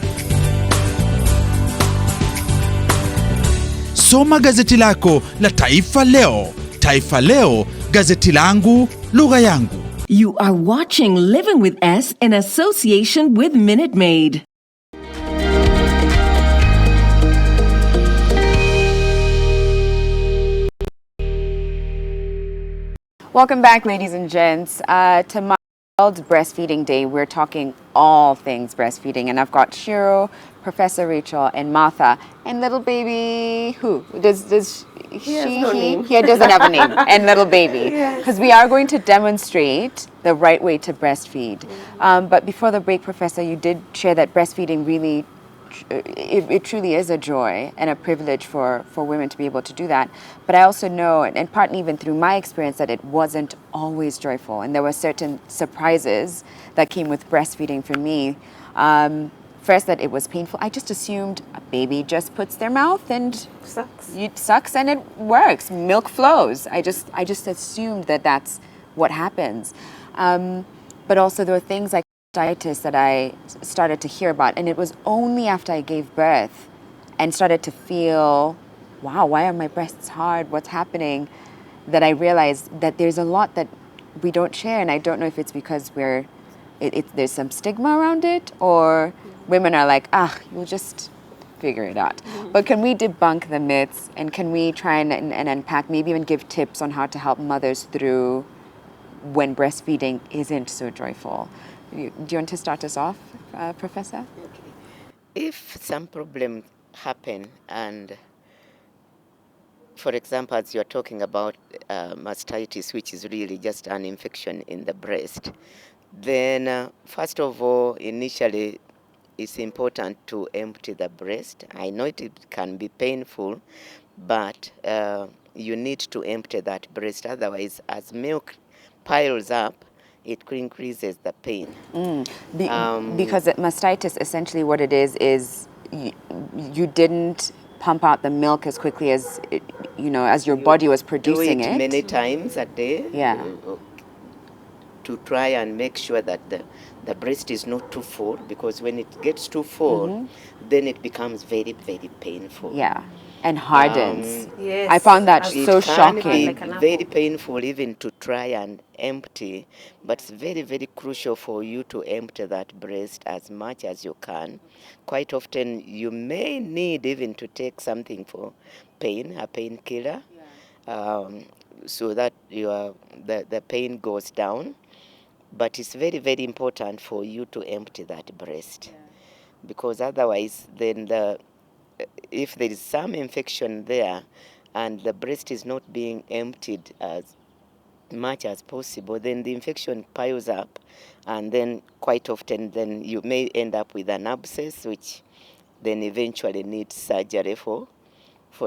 Soma gazeti lako la Taifa Leo. Taifa Leo, gazeti langu, lugha yangu. You are watching Living with S in association with Minute Maid. Welcome back, ladies and gents. To my World Breastfeeding Day, we're talking all things breastfeeding, and I've got Shiro, Professor Rachel, and Martha, and little baby who does He has no name. He doesn't have a name, and little baby, because we are going to demonstrate the right way to breastfeed. But before the break, Professor, you did share that breastfeeding really. It truly is a joy and a privilege for women to be able to do that. But I also know, and partly even through my experience, that it wasn't always joyful. And there were certain surprises that came with breastfeeding for me. First, that it was painful. I just assumed a baby just puts their mouth and sucks and it works. Milk flows. I just assumed that that's what happens. But also there were things like diabetes that I started to hear about, and it was only after I gave birth and started to feel, wow, why are my breasts hard? What's happening? That I realized that there's a lot that we don't share, and I don't know if it's because there's some stigma around it, or women are like, you'll just figure it out. But can we debunk the myths, and can we try and unpack, maybe even give tips on how to help mothers through when breastfeeding isn't so joyful? Do you want to start us off, Professor? If some problem happen, and for example, as you're talking about mastitis, which is really just an infection in the breast, then first of all, initially, it's important to empty the breast. I know it can be painful, but you need to empty that breast. Otherwise, as milk piles up, it increases the pain. Because mastitis, essentially what it is you didn't pump out the milk as quickly as as your body was producing it. Many times a day. Yeah. To try and make sure that the breast is not too full, because when it gets too full, then it becomes very, very painful. Yeah. And hardens. Yes. I found that so shocking. It can be very painful even to try and empty, but it's very, very crucial for you to empty that breast as much as you can. Quite often you may need even to take something for pain, a painkiller, so that the pain goes down. But it's very, very important for you to empty that breast, because otherwise then if there is some infection there and the breast is not being emptied as much as possible, then the infection piles up, and then quite often then you may end up with an abscess, which then eventually needs surgery for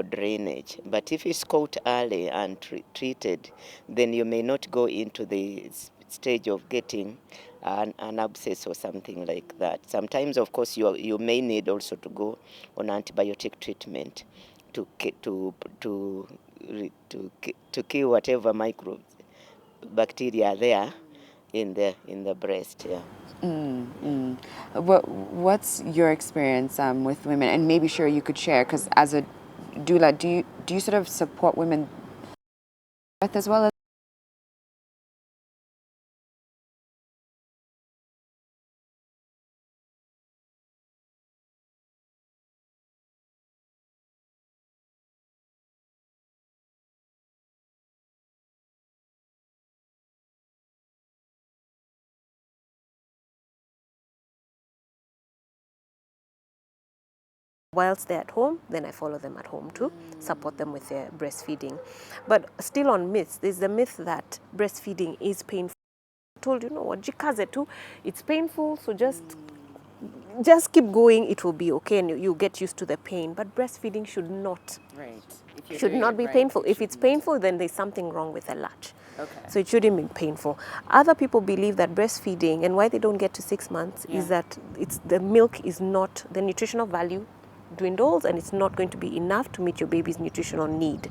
drainage. But if it's caught early and treated, then you may not go into the stage of getting an abscess or something like that. Sometimes, of course, you may need also to go on antibiotic treatment to kill whatever microbes, bacteria are there in the breast. Yeah. What's your experience with women? And maybe sure you could share, because as a doula, do you sort of support women birth as well as? Whilst they're at home, then I follow them at home too, support them with their breastfeeding. But still on myths, there's the myth that breastfeeding is painful. I told you, no, what jikaze too, it's painful, so just keep going, it will be okay, and you get used to the pain. But breastfeeding should not be painful. If it's painful, then there's something wrong with the latch. Okay. So it shouldn't be painful. Other people believe that breastfeeding, and why they don't get to 6 months, is that the milk is not, the nutritional value dwindles, and it's not going to be enough to meet your baby's nutritional need.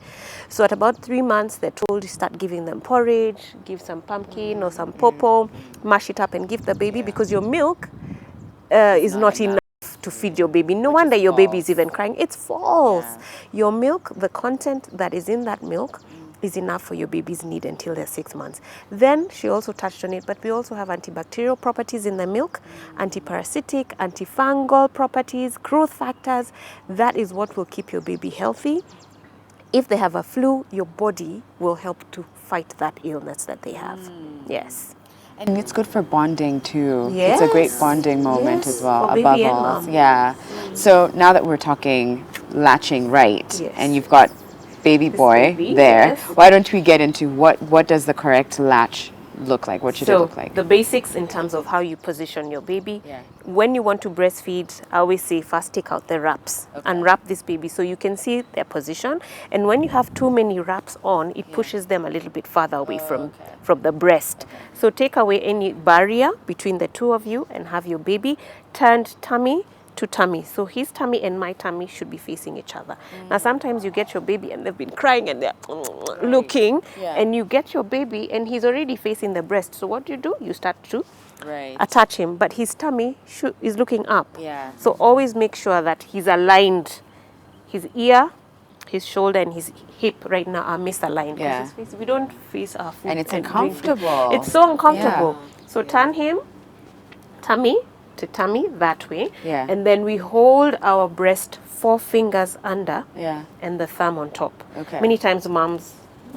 So at about 3 months, they're told to start giving them porridge, give some pumpkin or some popo, mash it up and give the baby, because your milk is not enough to feed your baby. No wonder your baby is even crying. It's false. Your milk, the content that is in that milk, is enough for your baby's need until they're 6 months. Then she also touched on it, but we also have antibacterial properties in the milk, antiparasitic, antifungal properties, growth factors. That is what will keep your baby healthy. If they have a flu, your body will help to fight that illness that they have. Yes. And it's good for bonding too. Yes. It's a great bonding moment as well, for baby above and all. mom. Yeah. So now that we're talking latching right, and you've got baby boy there, why don't we get into what does the correct latch look like? What should it look like? The basics in terms of how you position your baby. When you want to breastfeed, I always say first take out the wraps and wrap this baby so you can see their position. And when you have too many wraps on, it pushes them a little bit farther away from the breast. So take away any barrier between the two of you and have your baby turned tummy to tummy. So his tummy and my tummy should be facing each other. Now sometimes you get your baby and they've been crying and they're looking, and you get your baby and he's already facing the breast. So what do? You start to attach him, but his tummy is looking up. So always make sure that he's aligned. His ear, his shoulder, and his hip right now are misaligned. We don't face our food. And it's uncomfortable. It's so uncomfortable. So turn him, tummy to tummy that way, and then we hold our breast 4 fingers under, and the thumb on top. Many times moms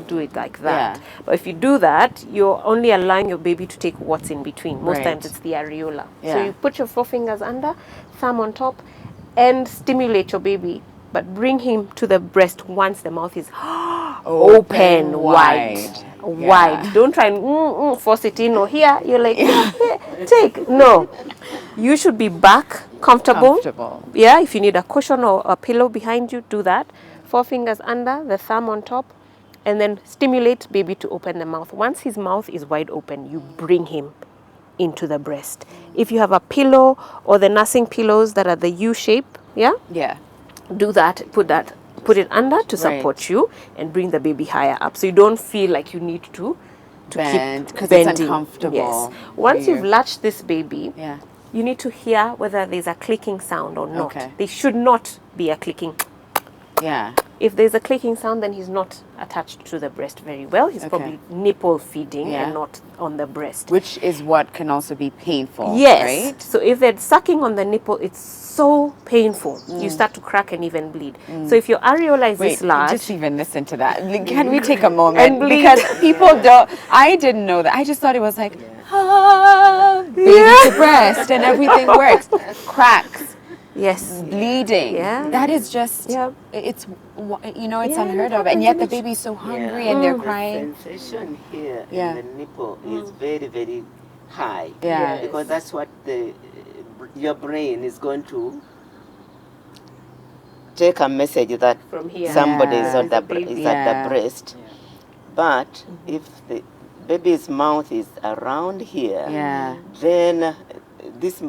do it like that, but if you do that, you're only allowing your baby to take what's in between. Most times it's the areola. So you put your 4 fingers under, thumb on top, and stimulate your baby, but bring him to the breast once the mouth is open wide. Don't try and force it in, or here you're like take. No, you should be back comfortable. If you need a cushion or a pillow behind you, do that. 4 fingers under, the thumb on top, and then stimulate baby to open the mouth. Once his mouth is wide open, you bring him into the breast. If you have a pillow or the nursing pillows that are the U shape, do that. Put it under to support you and bring the baby higher up, so you don't feel like you need to bend keep because bending. it's uncomfortable. Once you've latched this baby, you need to hear whether there's a clicking sound or not. There should not be a clicking. If there's a clicking sound, then he's not attached to the breast very well. He's probably nipple feeding and not on the breast. Which is what can also be painful, right? right? So if they're sucking on the nipple, it's so painful. You start to crack and even bleed. So if your areola is this large... just even listen to that. Can we take a moment? Because people don't... I didn't know that. I just thought it was like, baby to breast and everything works. Cracks. Bleeding. That is just... It's, it's unheard of. And yet the baby's so hungry and they're crying. The sensation here in the nipple is very, very high. Because that's what your brain is going to take a message that somebody is at the breast. But if the baby's mouth is around here, then this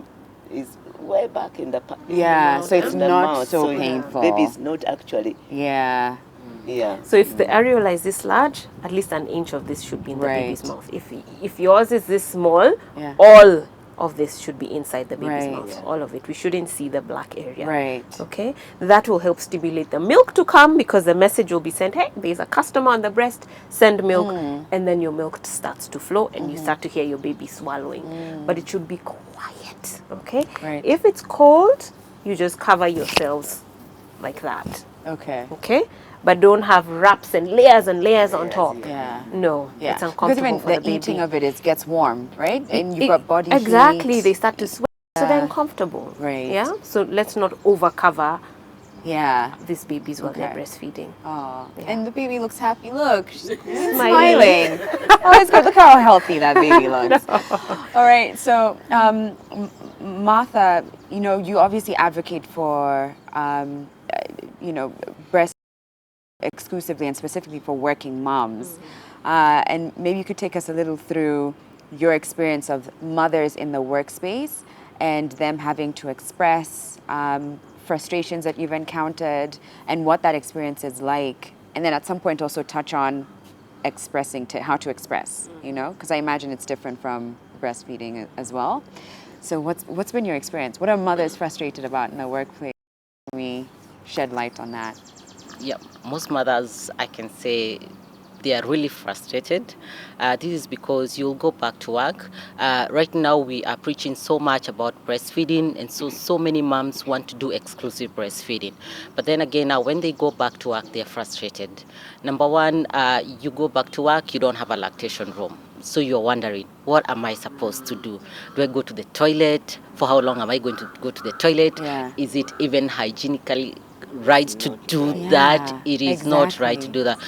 is way back in the mouth, so it's not mouth. so painful. Baby is not actually. So if the areola is this large, at least an inch of this should be in the baby's mouth. If yours is this small, all of this should be inside the baby's Right. mouth. All of it. We shouldn't see the black area. Right. Okay. That will help stimulate the milk to come, because the message will be sent, hey, there's a customer on the breast, send milk. And then your milk starts to flow and you start to hear your baby swallowing. But it should be quiet. Okay. Right. If it's cold, you just cover yourselves like that. Okay. Okay. But don't have wraps and layers on top. Yeah. No, Yeah. it's Because uncomfortable even for the the baby. eating of it gets warm, right? And you've got body exactly. heat. They start to sweat, so they're Yeah. uncomfortable. Right. Yeah. So let's not overcover. Yeah. These babies while they're Okay. breastfeeding. Oh. Yeah. And the baby looks happy. Look, she's Smiling. smiling. Oh, it's good. Look how healthy that baby looks. All right. So, Martha, you know, you obviously advocate for, breast exclusively and specifically for working moms. And maybe you could take us a little through your experience of mothers in the workspace and them having to express frustrations that you've encountered and what that experience is like. And then at some point also touch on expressing, to how to express, you know, because I imagine it's different from breastfeeding as well. So what's been your experience? What are mothers frustrated about in the workplace? Can we shed light on that? Yeah, most mothers, I can say, they are really frustrated. This is because you'll go back to work. Right now, we are preaching so much about breastfeeding, and so many moms want to do exclusive breastfeeding. But then again, now when they go back to work, they're frustrated. Number one, you go back to work, you don't have a lactation room. So you're wondering, what am I supposed to do? Do I go to the toilet? For how long am I going to go to the toilet? Yeah. Is it even hygienically right to do that? It is not right to do that.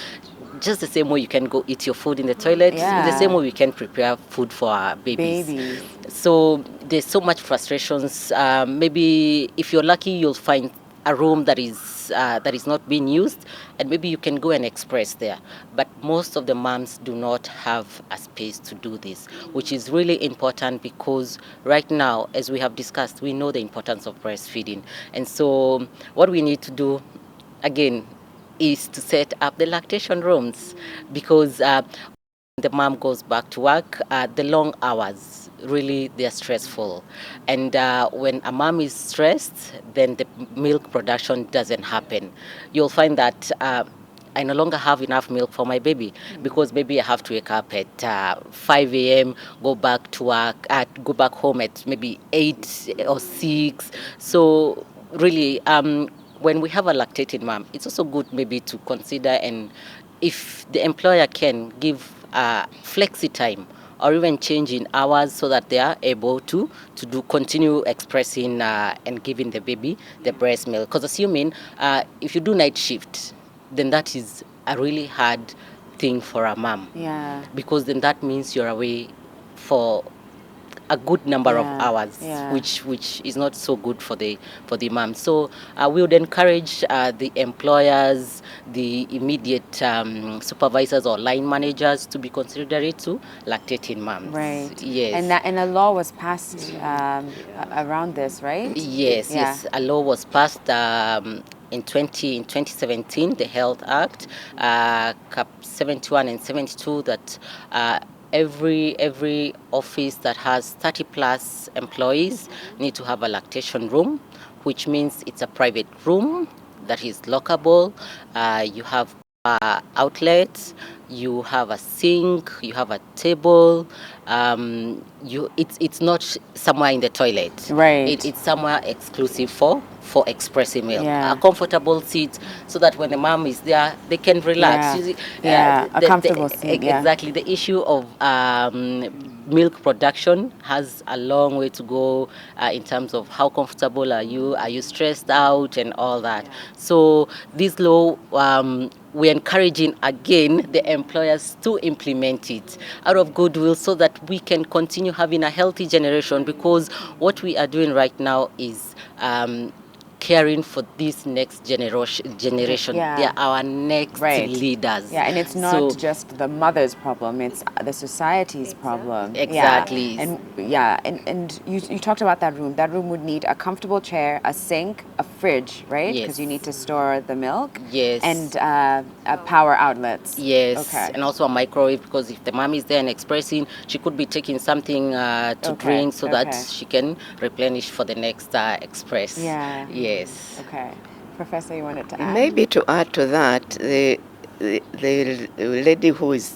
Just the same way you can go eat your food in the toilet, Yeah. the same way we can prepare food for our babies. So there's so much frustrations. Maybe if you're lucky, you'll find a room that is not being used, and maybe you can go and express there. But most of the moms do not have a space to do this, which is really important, because right now, as we have discussed, we know the importance of breastfeeding. And so what we need to do, again, is to set up the lactation rooms, because the mom goes back to work, the long hours, really, they're stressful. And when a mom is stressed, then the milk production doesn't happen. You'll find that I no longer have enough milk for my baby, because maybe I have to wake up at 5 a.m., go back to work, go back home at maybe 8 or 6. So really, when we have a lactating mom, it's also good maybe to consider, and if the employer can give flexi time or even change in hours, so that they are able to continue expressing and giving the baby the breast milk. Because assuming if you do night shift, then that is a really hard thing for a mom. Yeah. Because then that means you're away for a good number of hours, which is not so good for the mom. So we would encourage the employers, the immediate supervisors or line managers to be considerate to lactating moms. Right. Yes. And a law was passed around this, right? Yes. Yeah. Yes. A law was passed. In 2017, the Health Act, Cap 71 and 72, that every office that has 30 plus employees need to have a lactation room, which means it's a private room that is lockable. You have outlets, you have a sink, you have a table. It's not somewhere in the toilet. Right. It's somewhere exclusive for expressing milk. Yeah. A comfortable seat, so that when the mom is there, they can relax. Yeah. You see, A comfortable seat. Yeah. Exactly. The issue of milk production has a long way to go in terms of how comfortable are you stressed out, and all that. So this law, we're encouraging again the employers to implement it out of goodwill, so that we can continue having a healthy generation, because what we are doing right now is caring for this next generation. Yeah. They are our next leaders. Yeah, and it's not So- just the mother's problem, it's the society's problem. Exactly. Yeah. And you talked about that room. That room would need a comfortable chair, a sink, a fridge, right? Yes. Because you need to store the milk. Yes. And power outlets. Yes, Okay. and also a microwave, because if the mom is there and expressing, she could be taking something to drink so that she can replenish for the next express. Yeah. Yes. Okay. Professor, you wanted to add? Maybe to add to that, the lady who is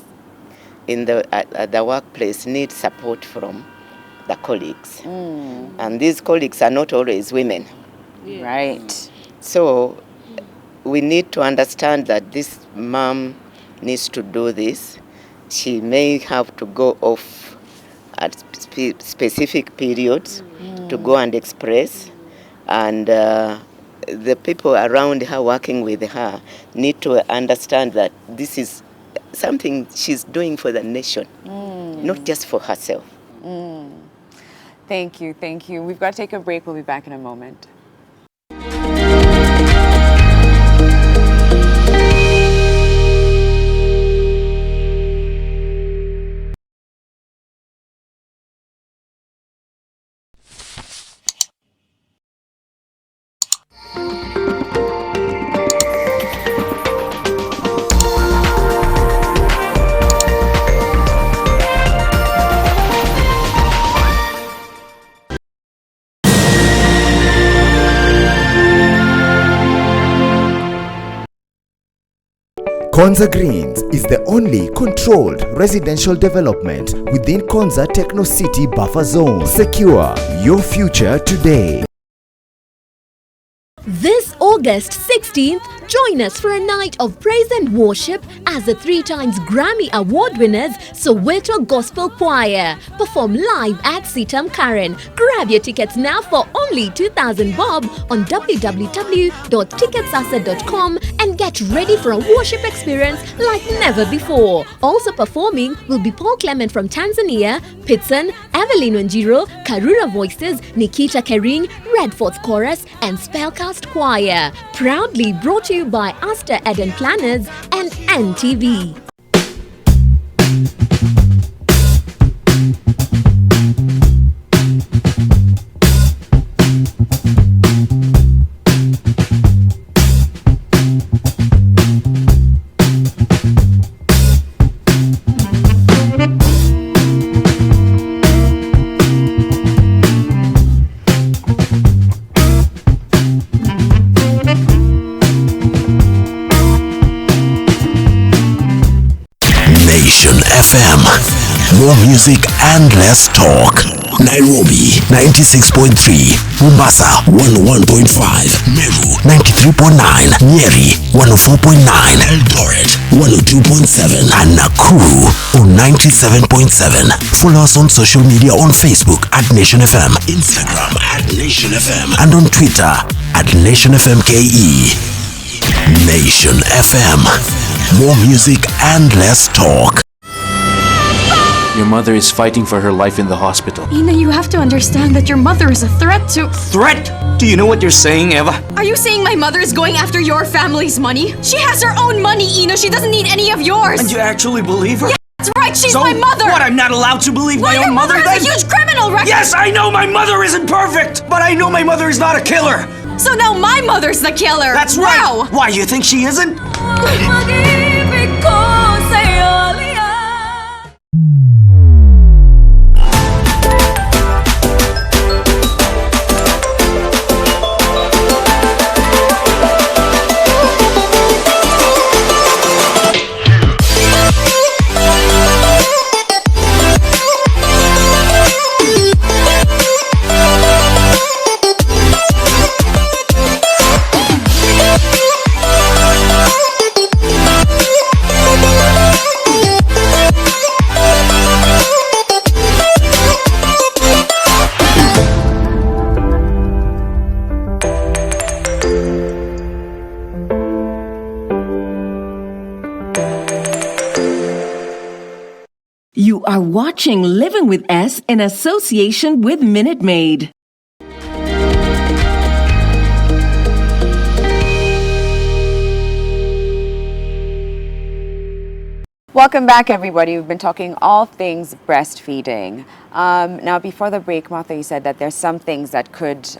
in at the workplace needs support from the colleagues. And these colleagues are not always women. Right. So we need to understand that this mom needs to do this. She may have to go off at specific periods to go and express. And the people around her working with her need to understand that this is something she's doing for the nation, not just for herself. Thank you. We've got to take a break. We'll be back in a moment. Konza Greens is the only controlled residential development within Konza Techno City Buffer Zone. Secure your future today. This August 16th, join us for a night of praise and worship as the 3 times Grammy Award winners Soweto Gospel Choir perform live at Sitam Karen. Grab your tickets now for only 2,000 bob on www.ticketsasa.com and get ready for a worship experience like never before. Also performing will be Paul Clement from Tanzania, Pitson, Evelyn Wanjiro, Karura Voices, Nikita Kering, Redforth Chorus and Spellcast Choir. Proudly brought to you by Aster Eden Planners and NTV. FM. More music and less talk. Nairobi 96.3, Mombasa 101.5, Meru 93.9, Nyeri 104.9, Eldoret 102.7, and Nakuru on 97.7. Follow us on social media on Facebook at Nation FM, Instagram at Nation FM, and on Twitter at Nation FM KE. Nation FM. More music and less talk. Your mother is fighting for her life in the hospital. Ina, you have to understand that your mother is a threat to... Threat? Do you know what you're saying, Eva? Are you saying my mother is going after your family's money? She has her own money, Ina. She doesn't need any of yours. And you actually believe her? Yeah, that's right. She's so my mother. What, I'm not allowed to believe my own mother then? Your mother is a huge criminal record. Yes, I know my mother isn't perfect, but I know my mother is not a killer. So now my mother's the killer. That's right. Wow. Why, you think she isn't? You are watching Living with S in association with Minute Maid. Welcome back, everybody. We've been talking all things breastfeeding. Now, before the break, Martha, you said that there's some things that could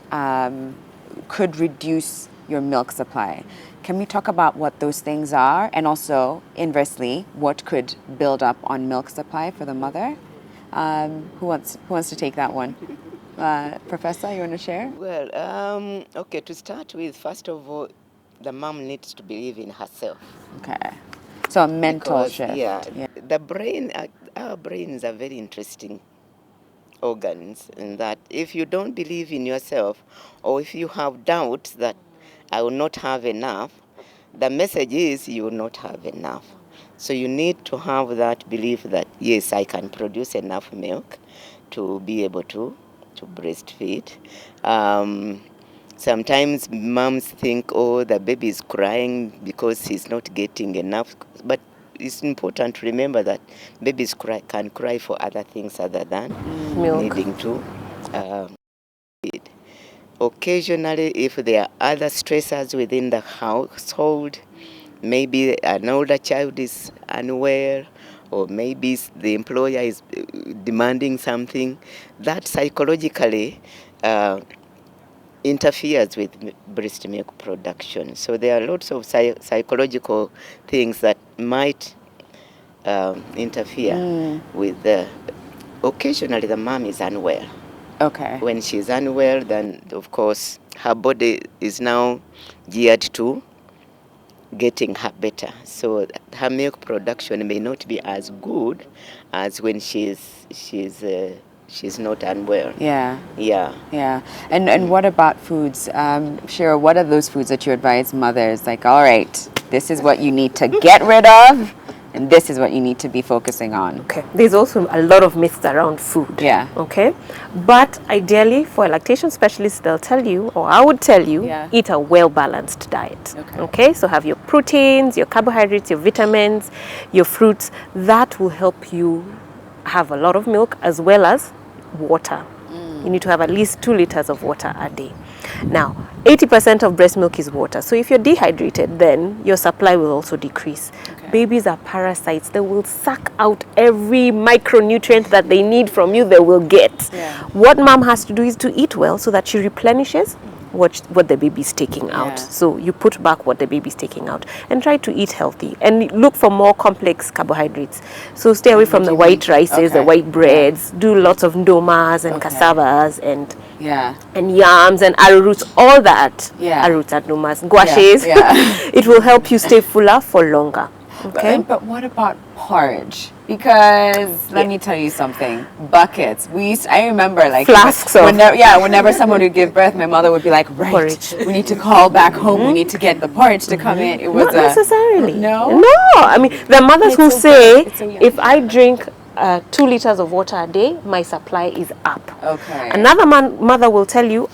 reduce your milk supply. Can we talk about what those things are, and also, inversely, what could build up on milk supply for the mother? Who wants to take that one? Professor, you want to share? Well, okay, to start with, first of all, the mom needs to believe in herself. Okay. So a mental shift. Yeah, the brain, our brains are very interesting organs, in that if you don't believe in yourself, or if you have doubts that I will not have enough, the message is you will not have enough. So you need to have that belief that, yes, I can produce enough milk to be able to breastfeed. Sometimes moms think, oh, the baby is crying because he's not getting enough. But it's important to remember that babies can cry for other things other than Milk. needing to feed. Occasionally, if there are other stressors within the household, maybe an older child is unwell, or maybe the employer is demanding something, that psychologically interferes with breast milk production. So there are lots of psychological things that might interfere with occasionally the mom is unwell. Okay. When she's unwell, then of course her body is now geared to getting her better. So her milk production may not be as good as when she's not unwell. Yeah. Yeah. Yeah. And what about foods? Shira, what are those foods that you advise mothers? Like, all right, this is what you need to get rid of, and this is what you need to be focusing on. Okay. There's also a lot of myths around food. Yeah. Okay. But ideally, for a lactation specialist, they'll tell you, or I would tell you, eat a well-balanced diet. Okay. So have your proteins, your carbohydrates, your vitamins, your fruits. That will help you have a lot of milk as well as water. You need to have at least 2 liters of water a day. Now, 80% of breast milk is water. So if you're dehydrated, then your supply will also decrease. Babies are parasites. They will suck out every micronutrient that they need from you, they will get. What mom has to do is to eat well so that she replenishes what the baby's taking out. So you put back what the baby's taking out and try to eat healthy and look for more complex carbohydrates. So stay away from the white rices, the white breads, do lots of ndomas and cassavas and yams and arrowroots, all that. Arrowroots and ndomas, guashes. It will help you stay fuller for longer. Okay. But what about porridge? Because let me tell you something. Buckets. I remember like flasks of. Whenever someone would give birth, my mother would be like, right, porridge. We need to call back home. We need to get the porridge to come in. It was not necessarily. No. No. I mean, there are mothers who say, if I drink 2 liters of water a day, my supply is up. Okay. Another mother will tell you,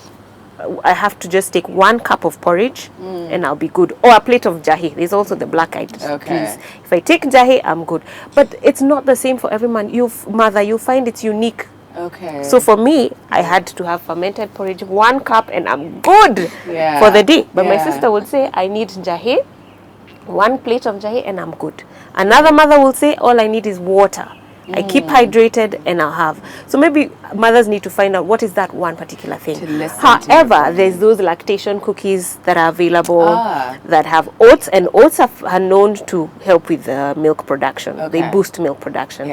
I have to just take 1 cup of porridge and I'll be good. Or a plate of jahi. There's also the black-eyed peas. If I take jahi, I'm good. But it's not the same for every man. You'll find it's unique. Okay. So for me, I had to have fermented porridge, 1 cup, and I'm good for the day. But my sister would say, I need jahi, 1 plate of jahi, and I'm good. Another mother will say, all I need is water. I keep hydrated and I'll have. So maybe mothers need to find out what is that one particular thing. However, there's those lactation cookies that are available that have oats, and oats are known to help with milk production. They boost milk production.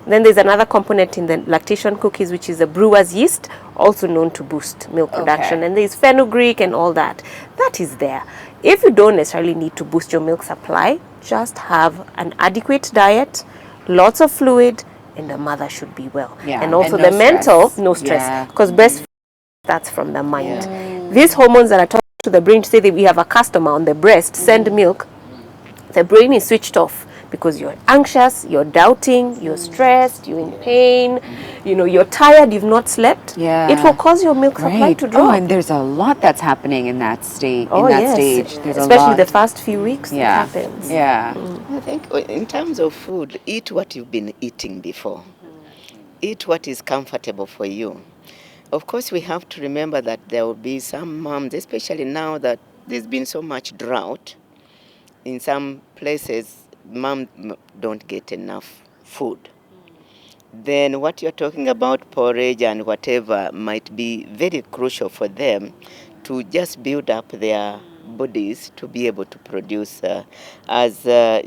Then there's another component in the lactation cookies, which is the brewer's yeast, also known to boost milk production. And there's fenugreek and all that. That is there. If you don't necessarily need to boost your milk supply, just have an adequate diet, lots of fluid, and the mother should be well. And also the mental, no stress. Because breastfeeding starts from the mind. These hormones that are talking to the brain to say that we have a customer on the breast, send milk, the brain is switched off because you're anxious, you're doubting, you're stressed, you're in pain, you're tired, you've not slept. It will cause your milk supply to drop. Oh, and there's a lot that's happening in that stage. There's especially the first few weeks it happens. I think in terms of food, eat what you've been eating before. Eat what is comfortable for you. Of course, we have to remember that there will be some moms, especially now that there's been so much drought. In some places, mom don't get enough food, then what you're talking about, porridge and whatever, might be very crucial for them to just build up their bodies to be able to produce. As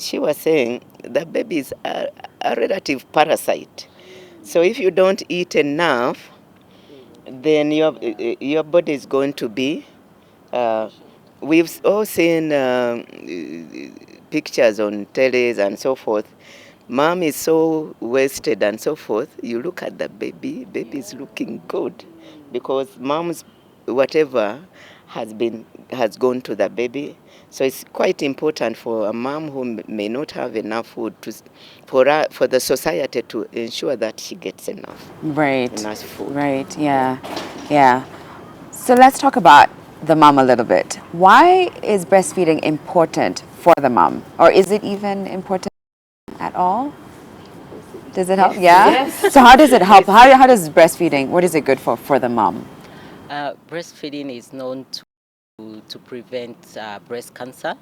she was saying, the baby is a relative parasite. So if you don't eat enough, then your body is going to be. We've all seen pictures on tellies and so forth. Mom is so wasted and so forth. You look at the baby is looking good because mom's whatever has gone to the baby. So it's quite important for a mom who may not have enough food for the society to ensure that she gets enough. Right. Enough food. Right. Yeah. Yeah. So let's talk about the mom a little bit. Why is breastfeeding important for the mom, or is it even important at all? Does it help? Yes. Yeah. Yes. So how does it help? How does breastfeeding? What is it good for the mom? Breastfeeding is known to prevent breast cancer.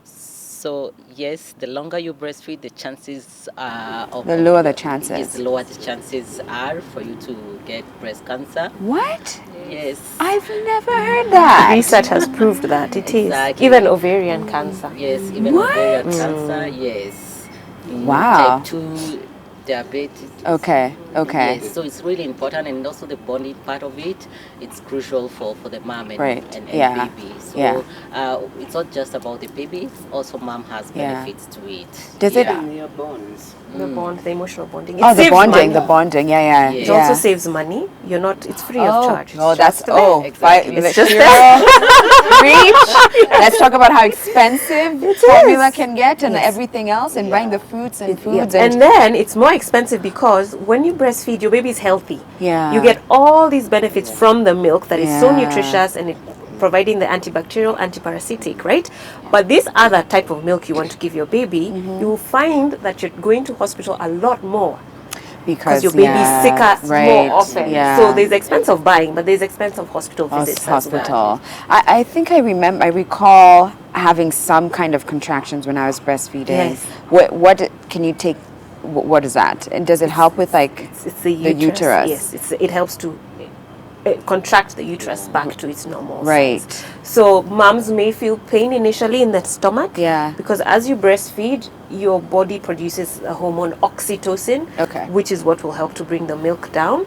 So yes, the longer you breastfeed, the chances of The lower the chances. Yes, the lower the chances are for you to get breast cancer. What? Yes. I've never heard that. Research has proved that it is. Exactly. Even ovarian cancer. Yes, even What? ovarian cancer. Yes. Wow. Type 2 diabetes. Okay. Okay. Yes, so it's really important, and also the bonding part of it. It's crucial for the mom and, Right. and Yeah. baby. So Yeah. it's not just about the baby. Also, mom has Yeah. benefits to it. Does it? Your bones. The bond, the emotional bonding. It Oh, the saves bonding. money. The bonding. Yeah. Yeah. It yeah. also saves money. You're not. It's free of charge. Oh, It's that's just there. Exactly. It's just reach. Let's talk about how expensive formula is. can get and Yes. everything else, and buying the fruits and Yeah. foods. And then it's more expensive because when you breastfeed, your baby is healthy. Yeah. You get all these benefits from the milk that is so Yeah. nutritious and it providing the antibacterial, antiparasitic, right? But this other type of milk you want to give your baby, you will find that you're going to hospital a lot more. Because your baby is sicker more often. Yeah. So there's expense of buying, but there's expense of hospital visits as well. Hospital. I think I recall having some kind of contractions when I was breastfeeding. Yes. What can you take? What is that? And does it help with like It's the uterus. Yes, it helps to contract the uterus back to its normal Right. size. So moms may feel pain initially in the stomach. Yeah. Because as you breastfeed, your body produces a hormone oxytocin, which is what will help to bring the milk down.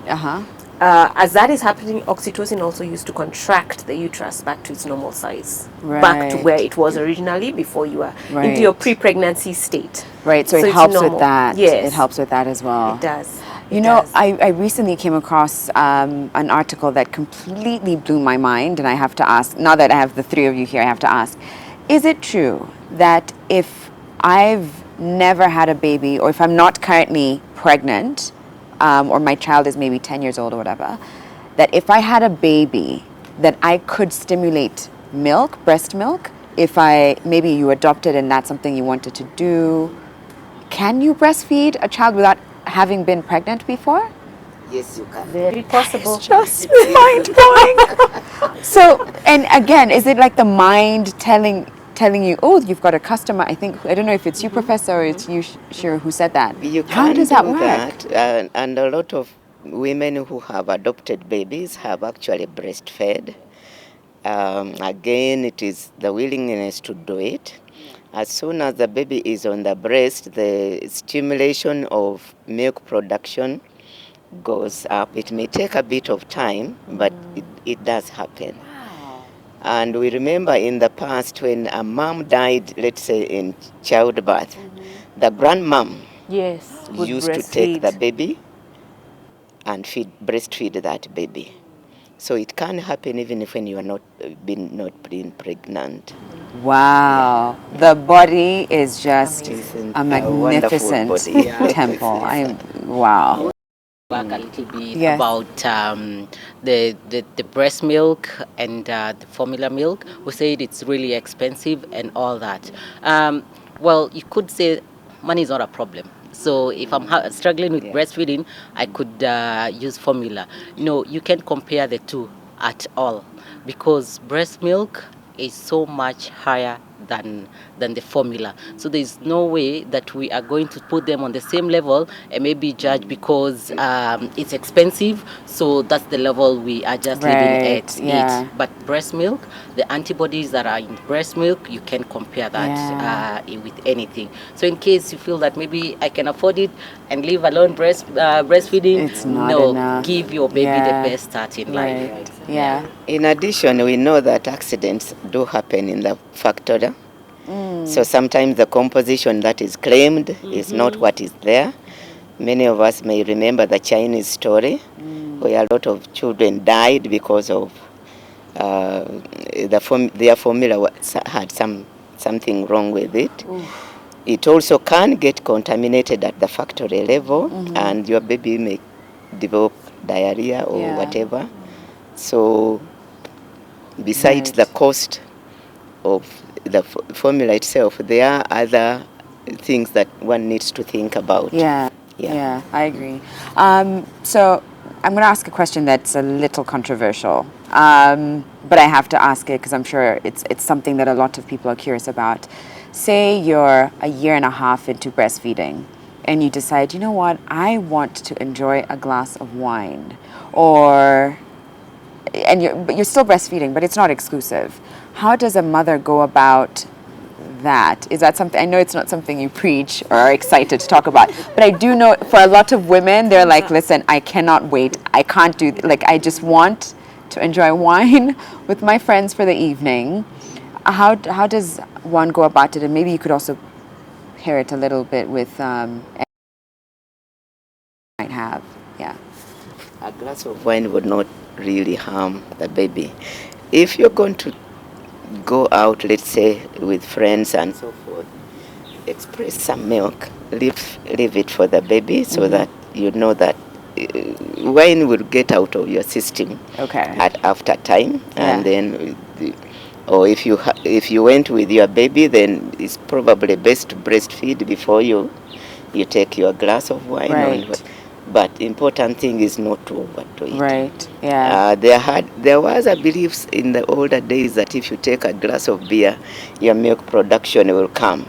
As that is happening, oxytocin also used to contract the uterus back to its normal size, back to where it was originally before you were into your pre-pregnancy state. Right, so it it's helps normal. with that. Yes. It helps with that as well. It does. You know, I recently came across an article that completely blew my mind, and I have to ask, now that I have the three of you here, I have to ask, is it true that if I've never had a baby, or if I'm not currently pregnant, or my child is maybe 10 years old or whatever, that if I had a baby, that I could stimulate milk, breast milk, if maybe you adopted and that's something you wanted to do? Can you breastfeed a child without having been pregnant before? Yes, you can. Very possible. It's just mind-blowing. So, and again, is it like the mind telling you, oh, you've got a customer? I don't know if it's you, Professor, or it's you, Shira, who said that. How does that work? And a lot of women who have adopted babies have actually breastfed. Again, it is the willingness to do it. As soon as the baby is on the breast, the stimulation of milk production goes up. It may take a bit of time, but it does happen. And we remember in the past when a mom died, let's say in childbirth, the grandmom used to take the baby and breastfeed that baby. So it can happen even if when you are not being pregnant. Wow, the body is just a magnificent body. temple. Wow. Back a little bit about the breast milk and the formula milk. We said it's really expensive and all that. Well, you could say money is not a problem. So if I'm struggling with breastfeeding, I could use formula. No, you can't compare the two at all because breast milk is so much higher than the formula. So there's no way that we are going to put them on the same level and maybe judge because it's expensive. So that's the level we are just leaving at it. But breast milk, the antibodies that are in breast milk, you can compare that with anything. So in case you feel that maybe I can afford it and leave alone breastfeeding, it's not enough. Give your baby the best start in life. Yeah. In addition, we know that accidents do happen in the factory. So sometimes the composition that is claimed is not what is there. Many of us may remember the Chinese story where a lot of children died because of their formula had something wrong with it. It also can get contaminated at the factory level, and your baby may develop diarrhea or whatever. So besides the cost of the formula itself, there are other things that one needs to think about. Yeah, I agree. So I'm going to ask a question that's a little controversial, but I have to ask it because I'm sure it's something that a lot of people are curious about. Say you're a year and a half into breastfeeding and you decide, you know what, I want to enjoy a glass of wine, but you're still breastfeeding, but it's not exclusive. How does a mother go about that? Is that something, I know it's not something you preach or are excited to talk about, but I do know for a lot of women, they're like, listen, I cannot wait. I can't do, I just want to enjoy wine with my friends for the evening. How does one go about it? And maybe you could also pair it a little bit with might have, A glass of wine would not really harm the baby. If you're going to go out, let's say, with friends and so forth, express some milk, leave it for the baby so that you know that wine will get out of your system after time, and then, or if you went with your baby, then it's probably best to breastfeed before you take your glass of wine. Right. But important thing is not to overdo it. Right. Yeah. There was a belief in the older days that if you take a glass of beer, your milk production will come.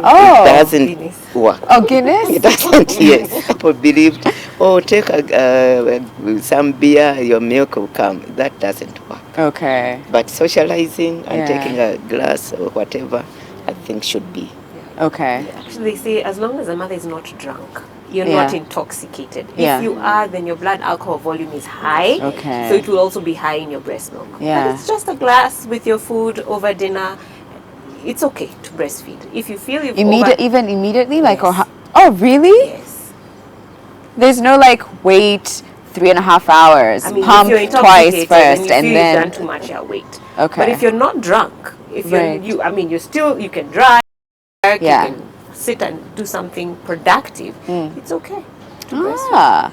Oh, it doesn't work. Oh, Guinness? It doesn't. Yes, people believed, take some beer, your milk will come. That doesn't work. Okay. But socializing and taking a glass or whatever, I think should be. Okay. Actually, they say as long as the mother is not drunk, you're not intoxicated. If you are, then your blood alcohol volume is high. Okay. So it will also be high in your breast milk. Yeah. But it's just a glass with your food over dinner. It's okay to breastfeed. If you feel you've even immediately? Like, oh, really? Yes. There's no wait 3.5 hours, I mean, pump if you're twice first, and then you've done too much, wait. Okay. But if you're not drunk, if you can drive, you can sit and do something productive, it's okay to breastfeed.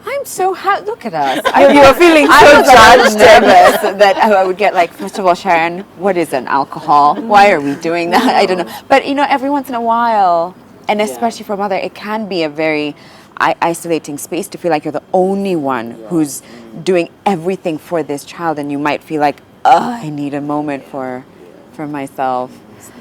I'm so happy. Look at us. You're feeling so judged. Nervous that I would get first of all, Sharon, what is an alcohol? Why are we doing that? I don't know. But every once in a while, and especially for a mother, it can be a very isolating space to feel like you're the only one who's doing everything for this child, and you might feel like, I need a moment for myself.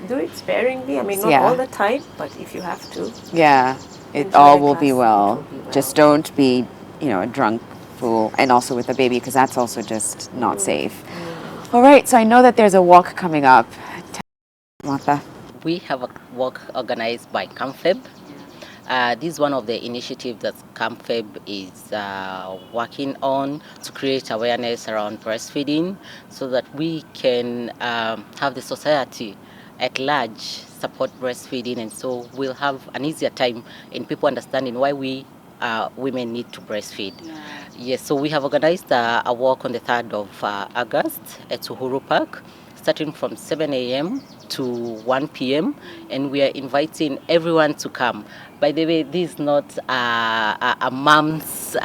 Do it sparingly. I mean, not all the time, but if you have to. Yeah, it all will be well. Just don't be, a drunk fool, and also with a baby, because that's also just not safe. All right, so I know that there's a walk coming up. Martha. We have a walk organized by CAMFEB. This is one of the initiatives that CAMFEB is working on to create awareness around breastfeeding so that we can have the society at large support breastfeeding, and so we'll have an easier time in people understanding why we women need to breastfeed. Yes, so we have organized a walk on the 3rd of August at Uhuru Park, starting from 7 a.m. to 1 p.m. and we are inviting everyone to come. By the way, this is not a mom's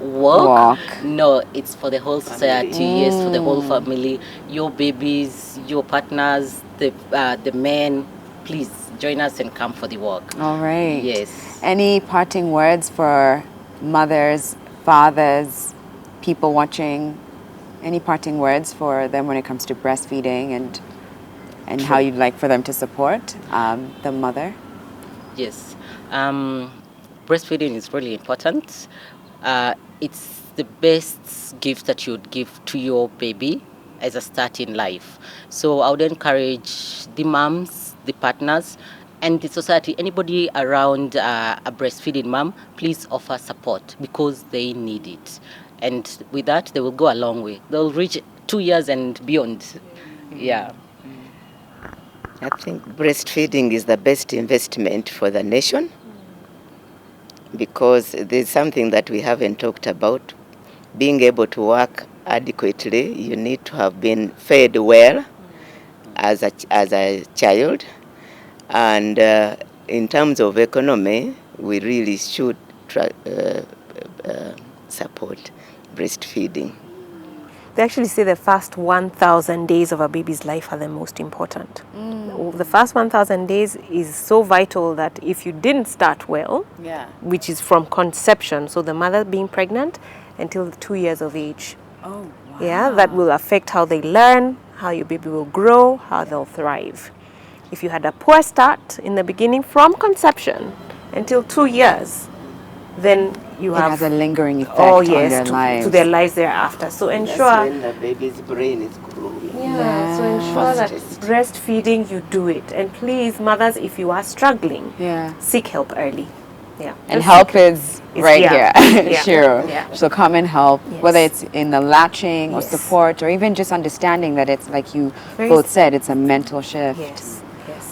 walk. No, it's for the whole society. Yes, for the whole family. Your babies, your partners, the men. Please join us and come for the walk. All right. Yes. Any parting words for mothers, fathers, people watching? Any parting words for them when it comes to breastfeeding and and how you'd like for them to support the mother? Yes. Breastfeeding is really important. It's the best gift that you'd give to your baby as a start in life. So I would encourage the moms, the partners, and the society, anybody around a breastfeeding mom, please offer support because they need it. And with that, they will go a long way. They'll reach 2 years and beyond. Yeah. I think breastfeeding is the best investment for the nation, because there's something that we haven't talked about. Being able to work adequately, you need to have been fed well as a child. And in terms of economy, we really should support breastfeeding. They actually say the first 1,000 days of a baby's life are the most important. The first 1,000 days is so vital that if you didn't start well, which is from conception, so the mother being pregnant until 2 years of age, that will affect how they learn, how your baby will grow, how they'll thrive. If you had a poor start in the beginning from conception until 2 years, then it has a lingering effect on their lives. To their lives thereafter. So ensure That's when the baby's brain is growing. so ensure that breastfeeding, you do it. And please, mothers, if you are struggling, seek help early. And help is right here. Sure. So come and help, whether it's in the latching or support, or even just understanding that it's like you both said, it's a mental shift.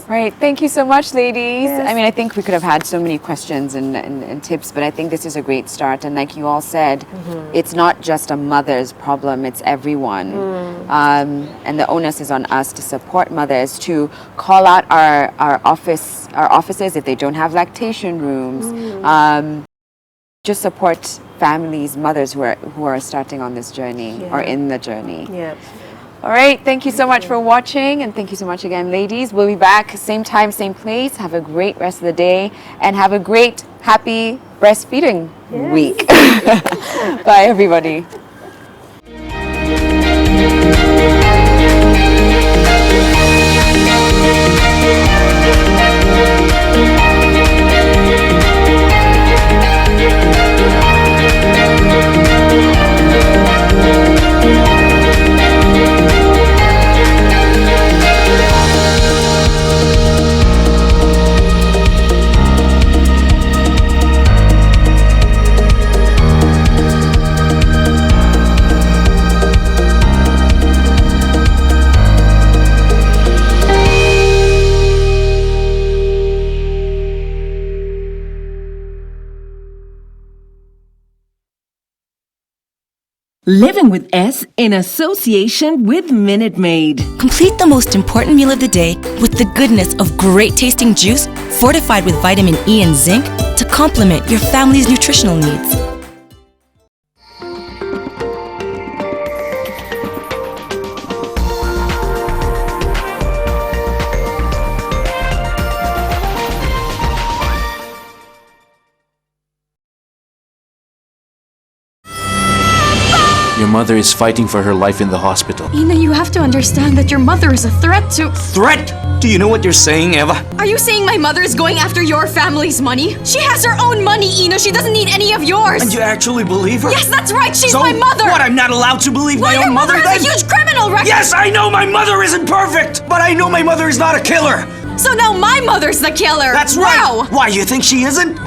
Right. Thank you so much, ladies. I mean, I think we could have had so many questions and tips, but I think this is a great start. And like you all said, it's not just a mother's problem, it's everyone. And the onus is on us to support mothers, to call out our offices if they don't have lactation rooms. Just support families, mothers who are starting on this journey or in the journey. All right, thank you so much for watching, and thank you so much again, ladies. We'll be back same time, same place. Have a great rest of the day, and have a great, happy breastfeeding week. Bye, everybody. Living with S in association with Minute Maid. Complete the most important meal of the day with the goodness of great tasting juice fortified with vitamin E and zinc to complement your family's nutritional needs. Your mother is fighting for her life in the hospital. Ina, you have to understand that your mother is a threat to... Threat? Do you know what you're saying, Eva? Are you saying my mother is going after your family's money? She has her own money, Ina. She doesn't need any of yours. And you actually believe her? Yes, that's right. She's so my mother. What, I'm not allowed to believe my own mother then? Your mother is a huge criminal record. Yes, I know my mother isn't perfect, but I know my mother is not a killer. So now my mother's the killer. That's right. Wow. Why, you think she isn't?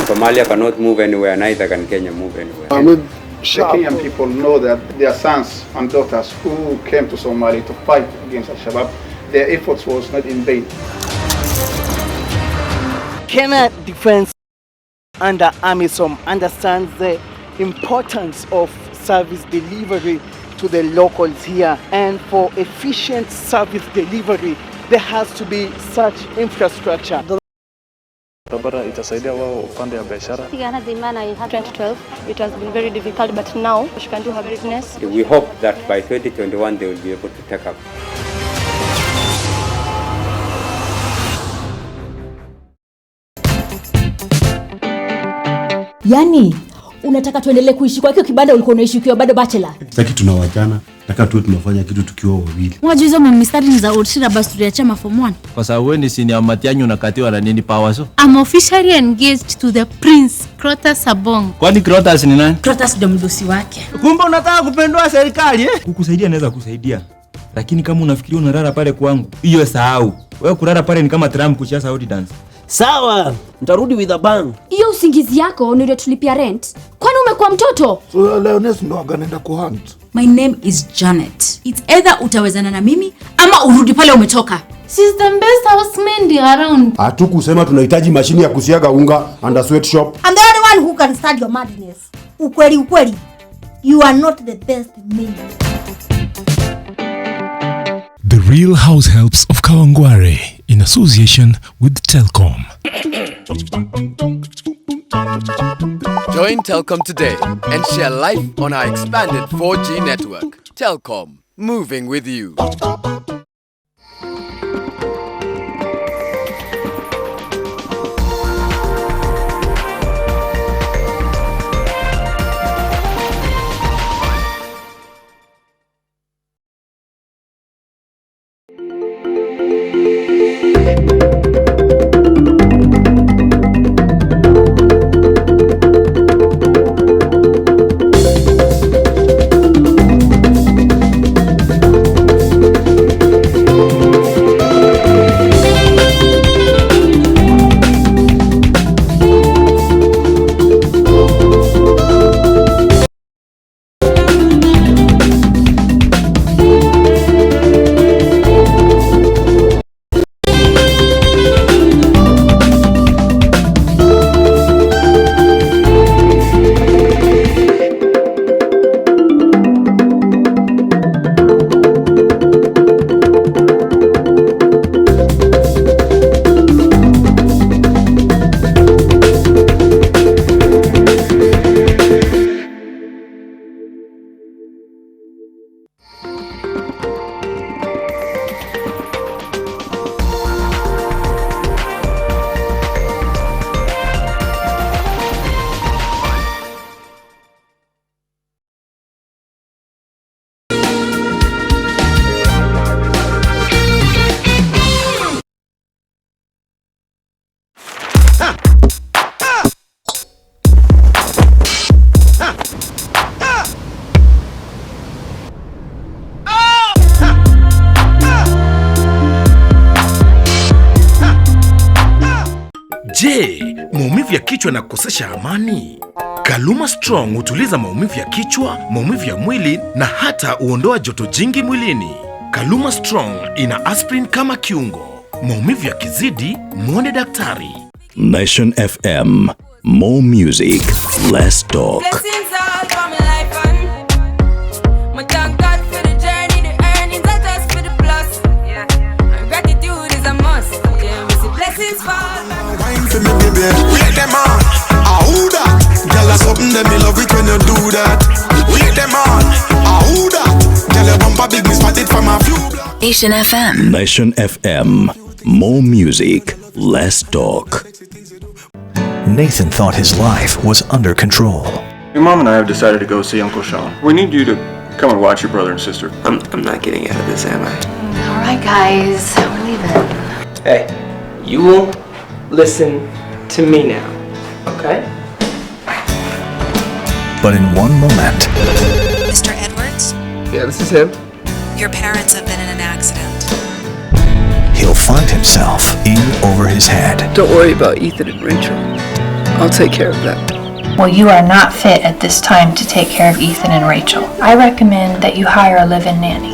Somalia cannot move anywhere, neither can Kenya move anywhere. The Kenyan people know that their sons and daughters who came to Somalia to fight against Al-Shabaab, their efforts was not in vain. Kenya Defense under AMISOM understands the importance of service delivery to the locals here, and for efficient service delivery there has to be such infrastructure. Barabara itasaidia wao upande ya biashara. 2012 it has been very difficult, but now she can do her business. We hope that by 2021 they will be able to take up. Yani Unataka tuendelee kuishi kwa hiyo kibanda ulikuwa unaishi ukiwa bado bachelor? Sasa tunawachana, nataka tu tunafanya kitu tukiwa wawili. Unajua hizo mistari za Ultra bus tuliacha form 1. Kwa sababu wewe ni senior Matianyo unakatiwa na nini power so? I'm officially engaged to the Prince Crotus Sabong. Kwani Crotus ni nani? Crotus ndio mdosi wake. Kumbe unataka kupendwa serikali eh? Kukusaidia naweza kusaidia. Lakini kama unafikiria unalala pale kwangu, hiyo sahau. Wewe kulala pale ni kama Trump kucheza Saudi dance. Sawa, nitarudi with a bang. Hiyo usingizi yako ndio tulipia rent. Kwani umekuwa mtoto? So Leones ndo anaenda kuhunt. My name is Janet. It's either utawezana na mimi ama urudi pale umetoka. She's the best housemate around. Hatukusema tunahitaji mashini ya kusiaga unga and a sweatshop. I'm the only one who can start your madness. Ukweli. You are not the best man. The Real House Helps of Kawangware in association with Telkom. Join Telkom today and share life on our expanded 4G network. Telkom, moving with you. Je, maumivu ya kichwa na kukosesha amani? Kaluma Strong hutuliza maumivu ya kichwa, maumivu ya mwili na hata huondoa joto jingi mwilini. Kaluma Strong ina aspirin kama kiungo. Maumivu yakizidi, muone daktari. Nation FM, more music, less talk. Wait them on, who that? Girl, that's something that me love it when you do that. Wait them on, who that? Girl, your bumper big, me spotted from a few. Nation FM. Nation FM, more music, less talk. Nathan thought his life was under control. Your mom and I have decided to go see Uncle Sean. We need you to come and watch your brother and sister. I'm not getting out of this, am I? All right, guys, we're leaving. Hey, you will listen to me now, okay? But in one moment... Mr. Edwards? Yeah, this is him. Your parents have been in an accident. He'll find himself in over his head. Don't worry about Ethan and Rachel. I'll take care of that. Well, you are not fit at this time to take care of Ethan and Rachel. I recommend that you hire a live-in nanny.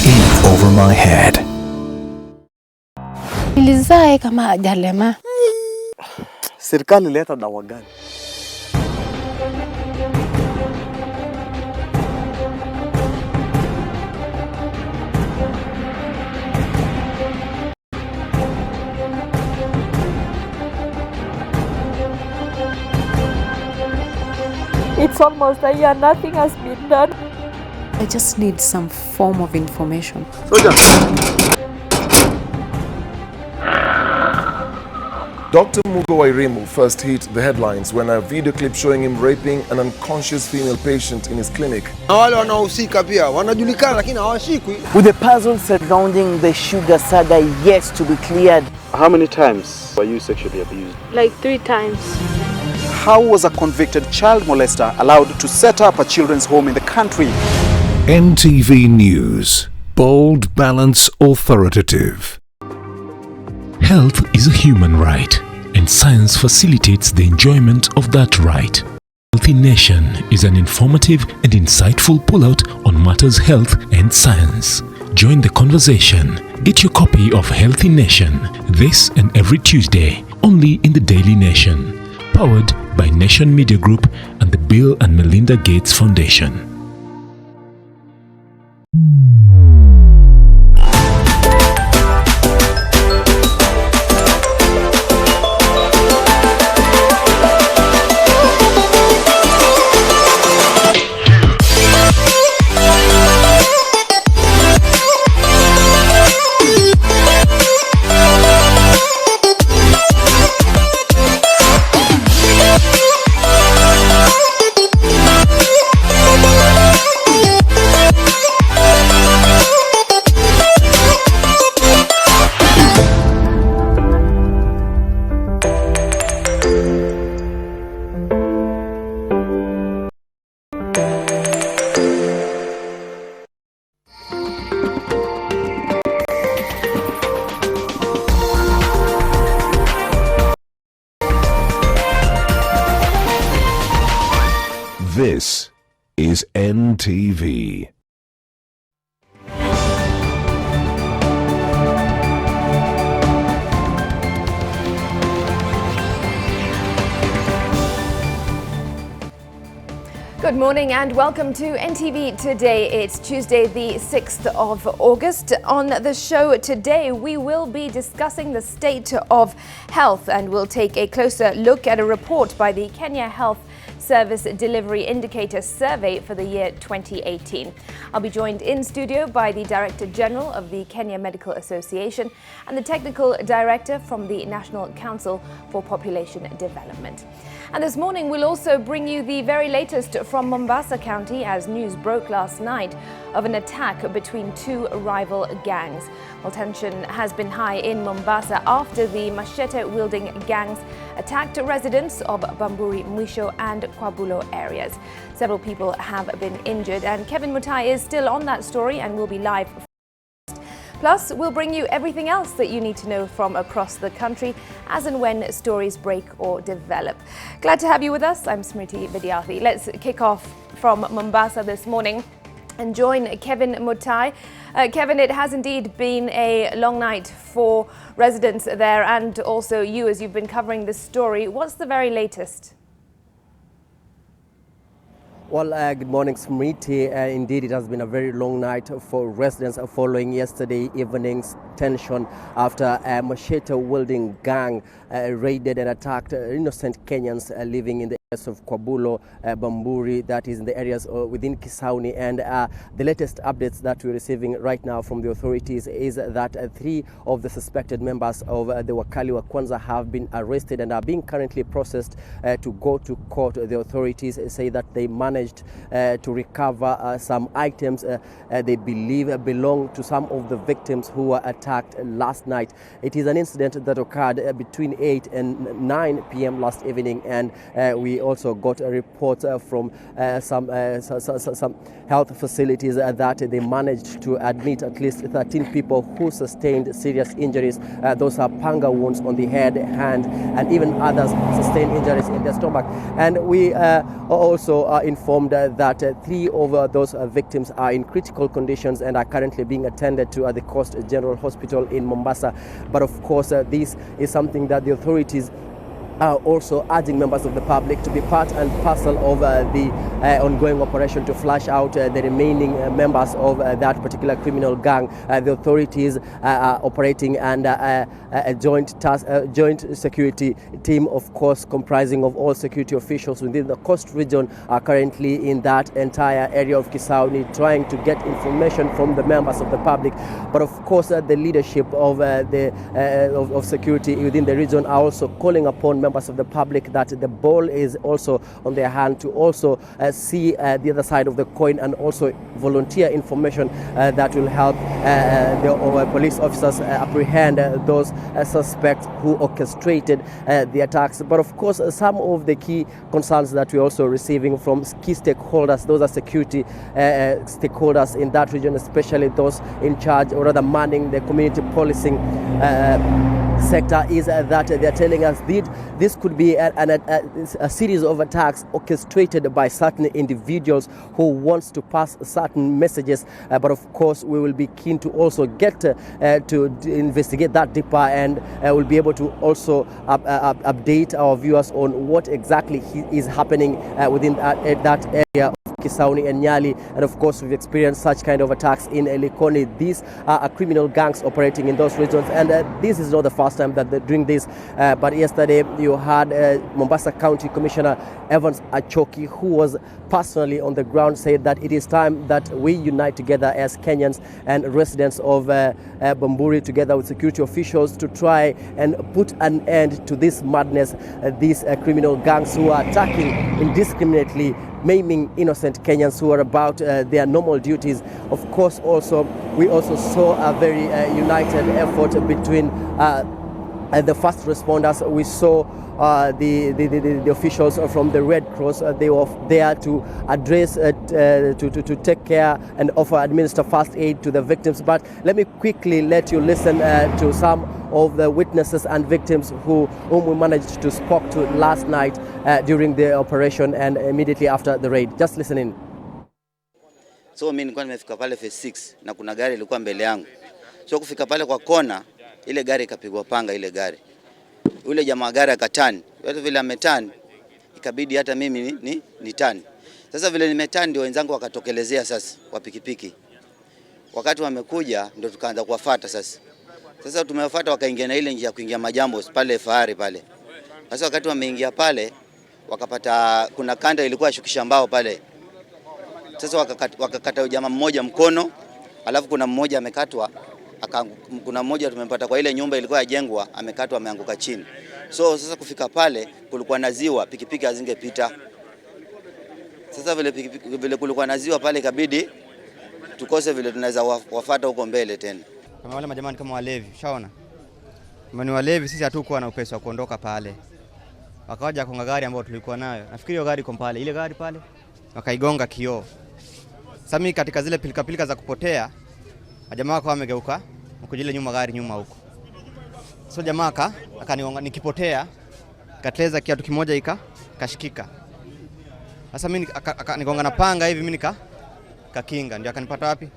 In over my head. Ilizae kama ajalema. Serikali leta dawa gani? It's almost a year, nothing has been done. I just need some form of information. Dr. Mugo Wairimu first hit the headlines when a video clip showing him raping an unconscious female patient in his clinic. Wale wanaohusika pia wanajulikana lakini hawashikwi. With the puzzle surrounding the sugar saga yet to be cleared. How many times were you sexually abused? Like 3 times. How was a convicted child molester allowed to set up a children's home in the country? NTV News. Bold, balanced, authoritative. Health is a human right, and science facilitates the enjoyment of that right. Healthy Nation is an informative and insightful pullout on matters health and science. Join the conversation. Get your copy of Healthy Nation this and every Tuesday, only in the Daily Nation. Powered by Nation Media Group and the Bill and Melinda Gates Foundation. This is NTV. Good morning and welcome to NTV Today. It's Tuesday, the 6th of August. On the show today, we will be discussing the state of health and we'll take a closer look at a report by the Kenya Health Service Delivery Indicator Survey for the year 2018. I'll be joined in studio by the Director General of the Kenya Medical Association and the Technical Director from the National Council for Population Development. And this morning we'll also bring you the very latest from Mombasa County as news broke last night of an attack between 2 rival gangs. Well, tension has been high in Mombasa after the machete-wielding gangs attacked residents of Bamburi, Mwisho and Kwabulo areas. Several people have been injured and Kevin Mutai is still on that story and will be live. Plus, we'll bring you everything else that you need to know from across the country as and when stories break or develop. Glad to have you with us. I'm Smriti Vidyarthi. Let's kick off from Mombasa this morning and join Kevin Mutai. Kevin, it has indeed been a long night for residents there and also you as you've been covering this story. What's the very latest? Well, good morning, Smriti. Indeed, it has been a very long night for residents following yesterday evening's tension after a machete-wielding gang raided and attacked innocent Kenyans living in the areas of Kwabulo, Bamburi, that is in the areas within Kisauni. And the latest updates that we're receiving right now from the authorities is that 3 of the suspected members of the Wakali wa Kwanza have been arrested and are being currently processed to go to court. The authorities say that they managed to recover some items they believe belong to some of the victims who were attacked last night. It is an incident that occurred between 8 and 9 p.m. last evening, and we also got a report from some health facilities that they managed to admit at least 13 people who sustained serious injuries. Those are panga wounds on the head, hand, and even others sustained injuries in their stomach. And we also informed that 3 of those victims are in critical conditions and are currently being attended to at the Coast General Hospital in Mombasa. But of course, this is something that the authorities also urging members of the public to be part and parcel of the ongoing operation to flush out the remaining members of that particular criminal gang. The authorities are operating under a joint security team, of course, comprising of all security officials within the coast region, are currently in that entire area of Kisauni, trying to get information from the members of the public. But of course, the leadership of of security within the region are also calling upon members of the public that the ball is also on their hand to also see the other side of the coin and also volunteer information that will help the police officers apprehend those suspects who orchestrated the attacks. But of course, some of the key concerns that we're also receiving from key stakeholders, those are security stakeholders in that region, especially those in charge or rather manning the community policing sector, is that they're telling us this could be a series of attacks orchestrated by certain individuals who wants to pass certain messages. But of course, we will be keen to also get to investigate that deeper, and we'll be able to also update our viewers on what exactly is happening within that area of Kisauni and Nyali. And of course, we've experienced such kind of attacks in Likoni. These are criminal gangs operating in those regions, and this is not the first time that they're doing this. But yesterday you had Mombasa County Commissioner Evans Achoki, who was personally on the ground, said that it is time that we unite together as Kenyans and residents of Bamburi, together with security officials, to try and put an end to this madness, these criminal gangs who are attacking indiscriminately, maiming innocent Kenyans who are about their normal duties. Of course, we also saw a very united effort between the first responders. We saw the officials from the Red Cross. They were there to address, to take care and administer first aid to the victims. But let me quickly let you listen to some of the witnesses and victims whom we managed to speak to last night during the operation and immediately after the raid. Just listen in. So mimi nilikuwa nimefika pale phase 6 na kuna gari ilikuwa mbele yangu. So kufika pale kwa kona, ile gari ikapigwa panga ile gari. Ule jamaa gari akatani. Yote vile ametani, ikabidi hata mimi ni tani. Sasa vile nimetani ndio wenzangu wakatokelezea sasa kwa pikipiki. Wakati wamekuja ndio tukaanza kuwafuata sasa. Sasa tumewafuata wakaingia na ile njia kuingia Majambo pale Fahari pale. Sasa wakati wameingia pale wakapata kuna kanda ilikuwa shukisha mbao pale. Sasa wakakata jamaa mmoja mkono, alafu kuna mmoja amekatwa, kuna mmoja tumempata kwa ile nyumba ilikuwa yajengwa, amekatwa ameanguka chini. So sasa kufika pale kulikuwa na ziwa, pikipiki hazingepita. Sasa vile kulikuwa na ziwa pale ikabidi tukose vile tunaweza wafuata huko mbele tena. Kama wale majamani kama walevi, ushaona? Kama ni walevi sisi hatukuwa na upeso wa kuondoka pale. Wakaja konga gari ambayo tulikuwa nayo. Nafikiri hiyo gari iko pale, ile gari pale wakaigonga kioo. Sasa mimi katika zile pilika za kupotea, jamaa wako wamegeuka, mkujile nyuma gari nyuma huko. So jamaa akanigonga nikipotea, kateleza kiatu kimoja kashikika. Sasa mimi akanigonga na panga hivi mimi kakinga, ndio akanipata wapi?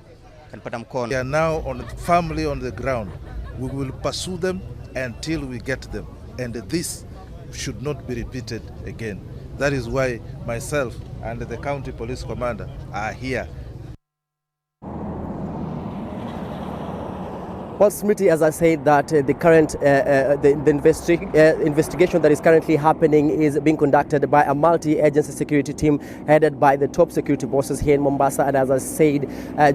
Akanipata mkono. They are now firmly on the ground. We will pursue them until we get them, and this should not be repeated again. That is why myself and the county police commander are here. Well, Smriti, as I said, that the current investigation that is currently happening is being conducted by a multi-agency security team headed by the top security bosses here in Mombasa. And as I said,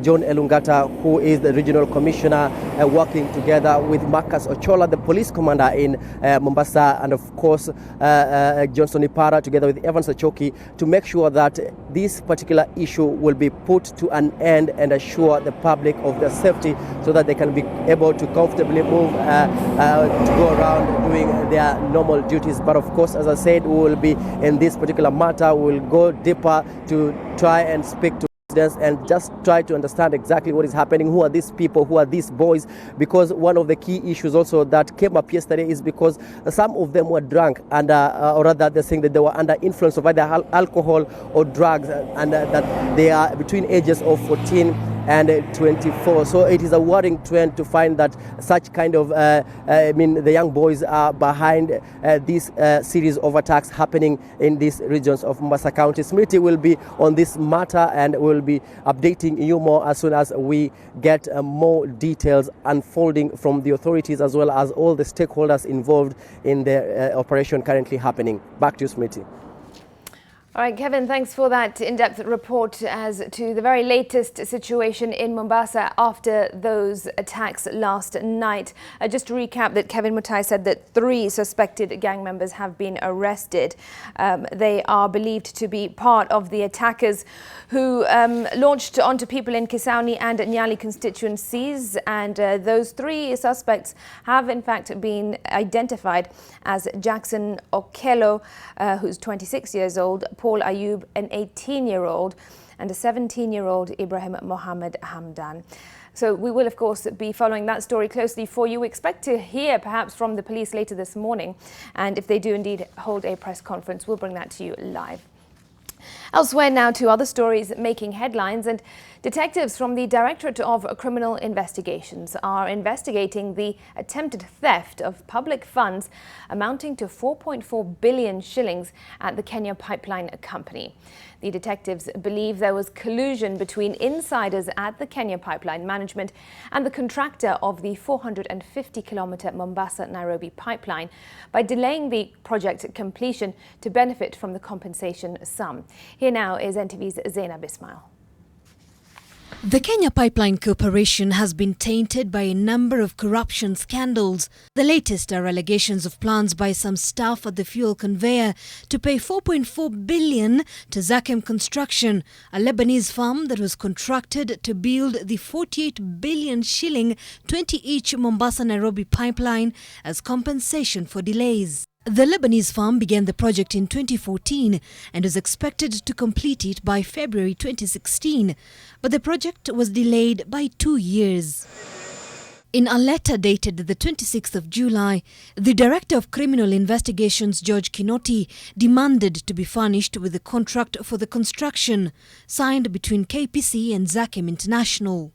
John Elungata, who is the regional commissioner, working together with Marcus Ochola, the police commander in Mombasa, and of course Johnson Ipara, together with Evans Achoki, to make sure that this particular issue will be put to an end and assure the public of their safety so that they can be able to comfortably move to go around doing their normal duties. But of course, as I said, we will be in this particular matter, we will go deeper to try and speak to and just try to understand exactly what is happening. Who are these people? Who are these boys? Because one of the key issues also that came up yesterday is because some of them were drunk and or rather they're saying that they were under influence of either alcohol or drugs, and that they are between ages of 14 2024. So it is a worrying trend to find that such kind of, the young boys are behind this series of attacks happening in these regions of Mombasa County. Smriti will be on this matter and will be updating you more as soon as we get more details unfolding from the authorities as well as all the stakeholders involved in the operation currently happening. Back to you, Smriti. All right, Kevin, thanks for that in-depth report as to the very latest situation in Mombasa after those attacks last night. Just to recap that Kevin Mutai said that 3 suspected gang members have been arrested. They are believed to be part of the attackers who launched onto people in Kisauni and Nyali constituencies. And those 3 suspects have in fact been identified as Jackson Okello, who's 26 years old, Paul Ayub, an 18-year-old, and a 17-year-old Ibrahim Mohammed Hamdan. So we will, of course, be following that story closely for you. We expect to hear perhaps from the police later this morning. And if they do indeed hold a press conference, we'll bring that to you live. Elsewhere now to other stories making headlines, and detectives from the Directorate of Criminal Investigations are investigating the attempted theft of public funds amounting to 4.4 billion shillings at the Kenya Pipeline Company. The detectives believe there was collusion between insiders at the Kenya Pipeline Management and the contractor of the 450-kilometre Mombasa-Nairobi pipeline by delaying the project completion to benefit from the compensation sum. Here now is NTV's Zainab Ismail. The Kenya Pipeline Corporation has been tainted by a number of corruption scandals. The latest are allegations of plans by some staff at the fuel conveyor to pay 4.4 billion to Zakem Construction, a Lebanese firm that was contracted to build the 48 billion shilling 20-each Mombasa-Nairobi pipeline as compensation for delays. The Lebanese firm began the project in 2014 and is expected to complete it by February 2016, but the project was delayed by 2 years. In a letter dated the 26th of July, the Director of Criminal Investigations, George Kinoti, demanded to be furnished with the contract for the construction, signed between KPC and Zakem International.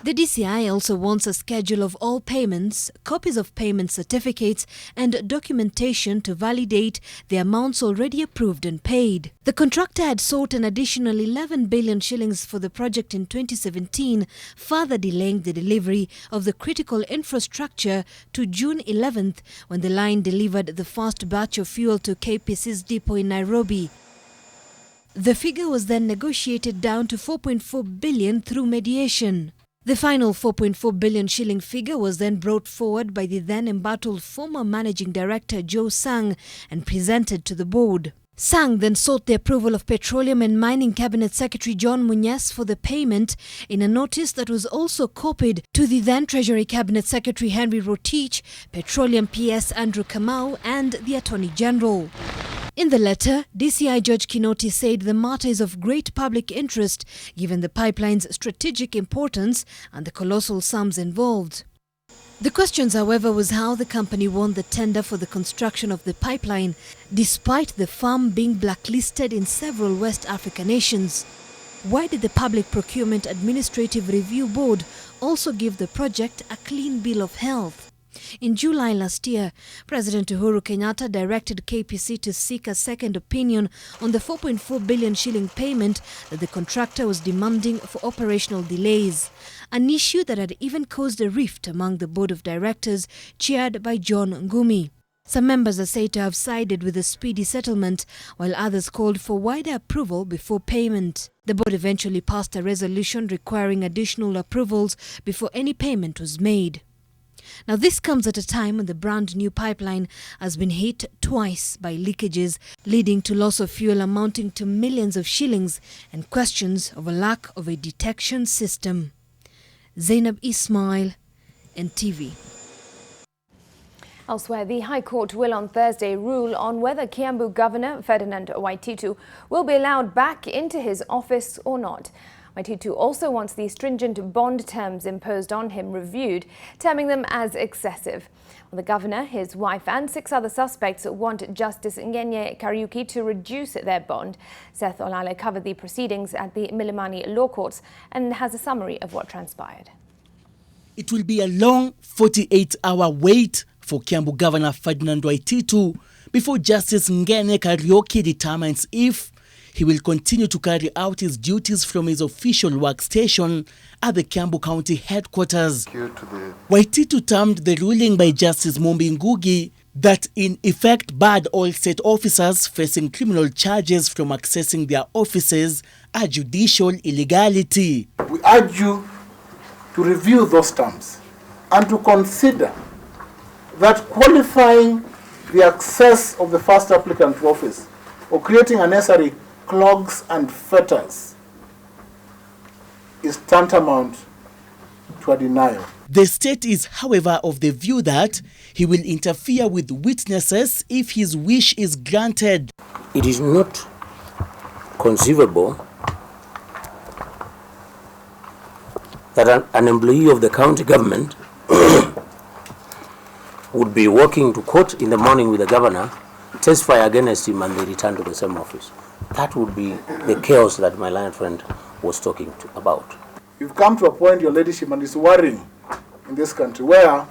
The DCI also wants a schedule of all payments, copies of payment certificates and documentation to validate the amounts already approved and paid. The contractor had sought an additional 11 billion shillings for the project in 2017, further delaying the delivery of the critical infrastructure to June 11th when the line delivered the first batch of fuel to KPC's depot in Nairobi. The figure was then negotiated down to 4.4 billion through mediation. The final 4.4 billion shilling figure was then brought forward by the then embattled former Managing Director Joe Sang and presented to the board. Sang then sought the approval of Petroleum and Mining Cabinet Secretary John Munyes for the payment in a notice that was also copied to the then Treasury Cabinet Secretary Henry Rotich, Petroleum PS Andrew Kamau and the Attorney General. In the letter, DCI George Kinoti said the matter is of great public interest given the pipeline's strategic importance and the colossal sums involved. The questions, however, was how the company won the tender for the construction of the pipeline, despite the firm being blacklisted in several West African nations. Why did the Public Procurement Administrative Review Board also give the project a clean bill of health? In July last year, President Uhuru Kenyatta directed KPC to seek a second opinion on the 4.4 billion shilling payment that the contractor was demanding for operational delays, an issue that had even caused a rift among the board of directors chaired by John Ngumi. Some members are said to have sided with a speedy settlement, while others called for wider approval before payment. The board eventually passed a resolution requiring additional approvals before any payment was made. Now, this comes at a time when the brand new pipeline has been hit twice by leakages, leading to loss of fuel amounting to millions of shillings and questions of a lack of a detection system. Zainab Ismail, NTV. Elsewhere, the High Court will on Thursday rule on whether Kiambu Governor Ferdinand Waititu will be allowed back into his office or not. Waititu also wants the stringent bond terms imposed on him reviewed, terming them as excessive. Well, the governor, his wife and 6 other suspects want Justice Ngenye Kariuki to reduce their bond. Seth Olale covered the proceedings at the Milimani Law Courts and has a summary of what transpired. It will be a long 48-hour wait for Kiambu Governor Ferdinand Waititu before Justice Ngenye Kariuki determines if he will continue to carry out his duties from his official workstation at the Kiambu County headquarters. Waititu termed the ruling by Justice Mumbi Ngugi that in effect barred all state officers facing criminal charges from accessing their offices a judicial illegality. We urge you to review those terms and to consider that qualifying the access of the first applicant to office or creating unnecessary clogs and fetters is tantamount to a denial. The state is, however, of the view that he will interfere with witnesses if his wish is granted. It is not conceivable that an employee of the county government would be walking to court in the morning with the governor, testify against him, and they return to the same office. That would be the chaos that my learned friend was talking about. You've come to a point, your ladyship, and it's worrying in this country where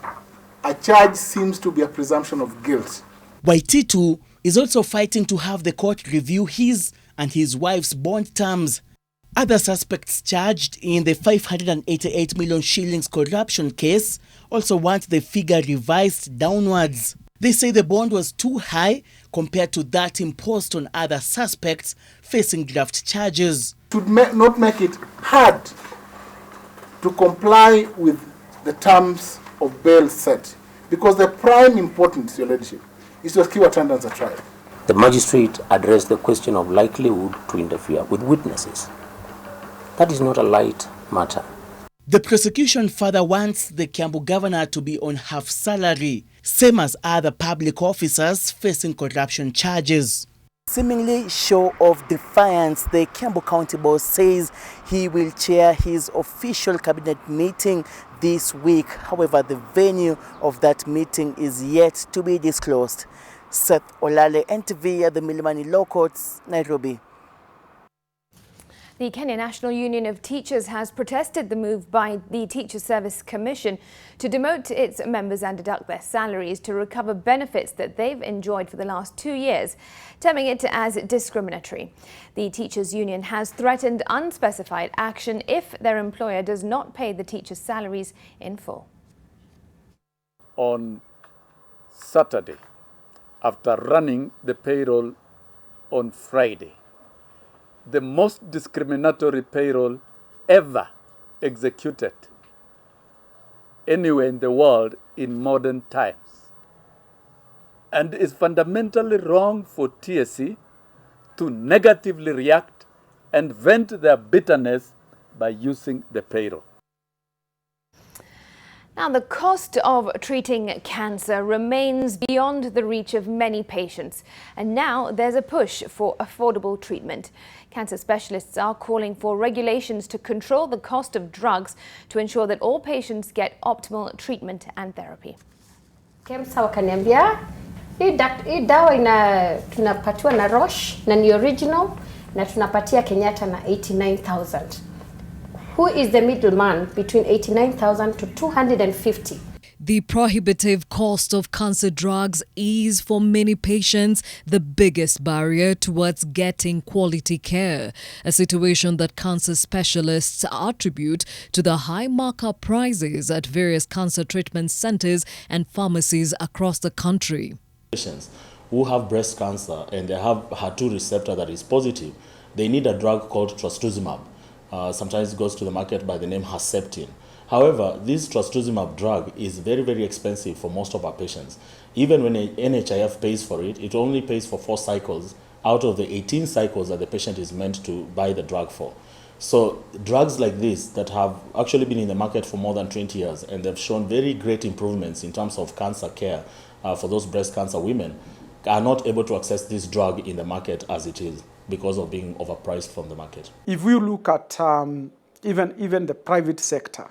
a charge seems to be a presumption of guilt. Waititu is also fighting to have the court review his and his wife's bond terms. Other suspects charged in the 588 million shillings corruption case also want the figure revised downwards. They say the bond was too high compared to that imposed on other suspects facing graft charges. Should not make it hard to comply with the terms of bail set, because the prime importance, your ladyship, is to secure attendance at trial. The magistrate addressed the question of likelihood to interfere with witnesses. That is not a light matter. The prosecution further wants the Kiambu governor to be on half salary, same as other public officers facing corruption charges. Seemingly show of defiance, the Kiambu County boss says he will chair his official cabinet meeting this week. However, the venue of that meeting is yet to be disclosed. Seth Olale, NTV at the Milimani Law Courts, Nairobi. The Kenya National Union of Teachers has protested the move by the Teacher Service Commission to demote its members and deduct their salaries to recover benefits that they've enjoyed for the last 2 years, terming it as discriminatory. The Teachers Union has threatened unspecified action if their employer does not pay the teachers' salaries in full. On Saturday, after running the payroll on Friday, the most discriminatory payroll ever executed anywhere in the world in modern times. And it's fundamentally wrong for TSC to negatively react and vent their bitterness by using the payroll. Now, the cost of treating cancer remains beyond the reach of many patients, and now there's a push for affordable treatment. Cancer specialists are calling for regulations to control the cost of drugs to ensure that all patients get optimal treatment and therapy. KEMSA wakaniambia hii dawa tunapatiwa na Roche na ni original na tunapatia Kenyatta na 89,000. Who is the middleman between 89,000 to 250? The prohibitive cost of cancer drugs is for many patients the biggest barrier towards getting quality care, a situation that cancer specialists attribute to the high markup prices at various cancer treatment centers and pharmacies across the country. Patients who have breast cancer and they have HER2 receptor that is positive, they need a drug called trastuzumab. Sometimes it goes to the market by the name Herceptin. However, this trastuzumab drug is very, very expensive for most of our patients. Even when NHIF pays for it, it only pays for 4 cycles out of the 18 cycles that the patient is meant to buy the drug for. So drugs like this that have actually been in the market for more than 20 years and they've shown very great improvements in terms of cancer care for those breast cancer women are not able to access this drug in the market as it is. because of being overpriced from the market. If we look at even the private sector,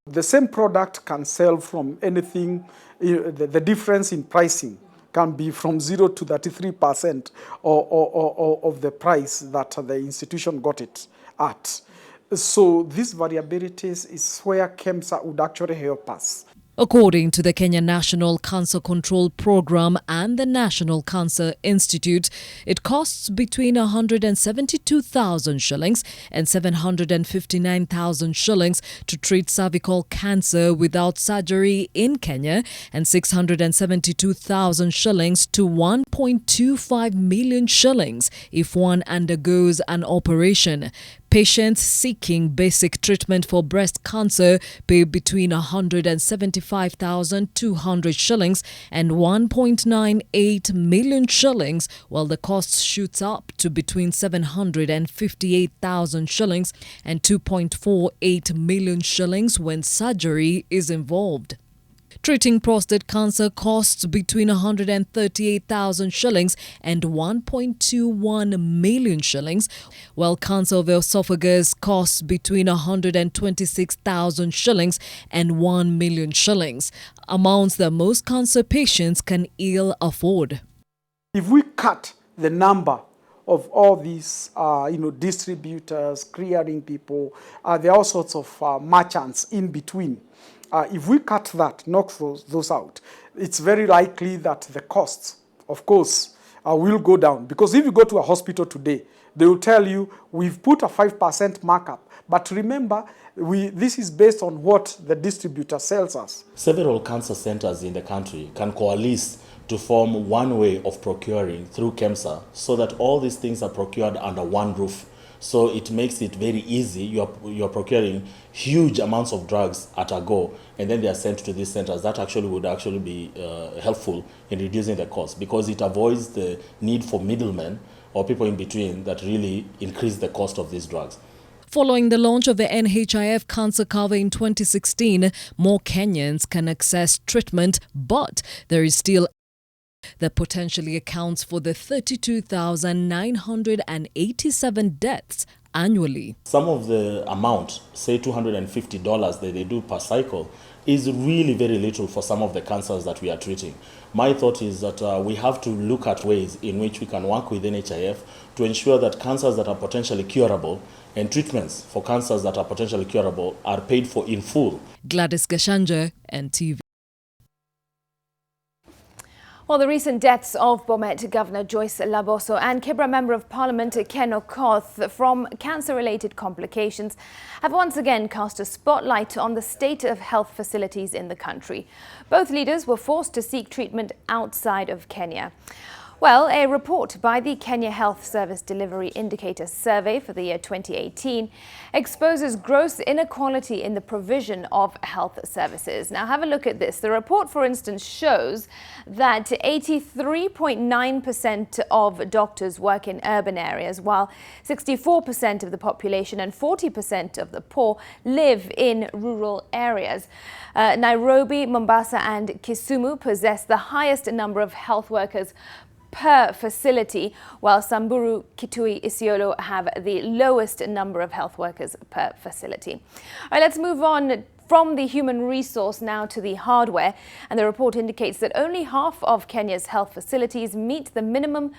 the same product can sell from anything, the difference in pricing can be from 0 to 33% of the price that the institution got it at. So these variabilities is where KEMSA would actually help us. According to the Kenya National Cancer Control Program and the National Cancer Institute, it costs between 172,000 shillings and 759,000 shillings to treat cervical cancer without surgery in Kenya, and 672,000 shillings to 1.25 million shillings if one undergoes an operation. Patients seeking basic treatment for breast cancer pay between 175,200 shillings and 1.98 million shillings, while the cost shoots up to between 758,000 shillings and 2.48 million shillings when surgery is involved. Treating prostate cancer costs between 138,000 shillings and 1.21 million shillings, while cancer of esophagus costs between 126,000 shillings and 1 million shillings, amounts that most cancer patients can ill afford. If we cut the number of all these, distributors, clearing people, there are all sorts of merchants in between. If we cut that, knock those out, it's very likely that the costs, of course, will go down. Because if you go to a hospital today, they will tell you, we've put a 5% markup. But remember, this is based on what the distributor sells us. Several cancer centers in the country can coalesce to form one way of procuring through KEMSA, so that all these things are procured under one roof. So it makes it very easy. You're procuring huge amounts of drugs at a go, and then they are sent to these centers. That would be helpful in reducing the cost, because it avoids the need for middlemen or people in between that really increase the cost of these drugs. Following the launch of the NHIF cancer cover in 2016, more Kenyans can access treatment, but there is still that potentially accounts for the 32,987 deaths annually. Some of the amount, say $250 that they do per cycle, is really very little for some of the cancers that we are treating. My thought is that we have to look at ways in which we can work with NHIF to ensure that cancers that are potentially curable and treatments for cancers that are potentially curable are paid for in full. Gladys Gashanja, NTV. Well, the recent deaths of Bomet Governor Joyce Laboso and Kibra Member of Parliament Ken Okoth from cancer-related complications have once again cast a spotlight on the state of health facilities in the country. Both leaders were forced to seek treatment outside of Kenya. Well, a report by the Kenya Health Service Delivery Indicator Survey for the year 2018 exposes gross inequality in the provision of health services. Now, have a look at this. The report, for instance, shows that 83.9% of doctors work in urban areas, while 64% of the population and 40% of the poor live in rural areas. Nairobi, Mombasa and Kisumu possess the highest number of health workers per facility, while Samburu, Kitui, Isiolo have the lowest number of health workers per facility. All right, let's move on from the human resource now to the hardware. And the report indicates that only half of Kenya's health facilities meet the minimum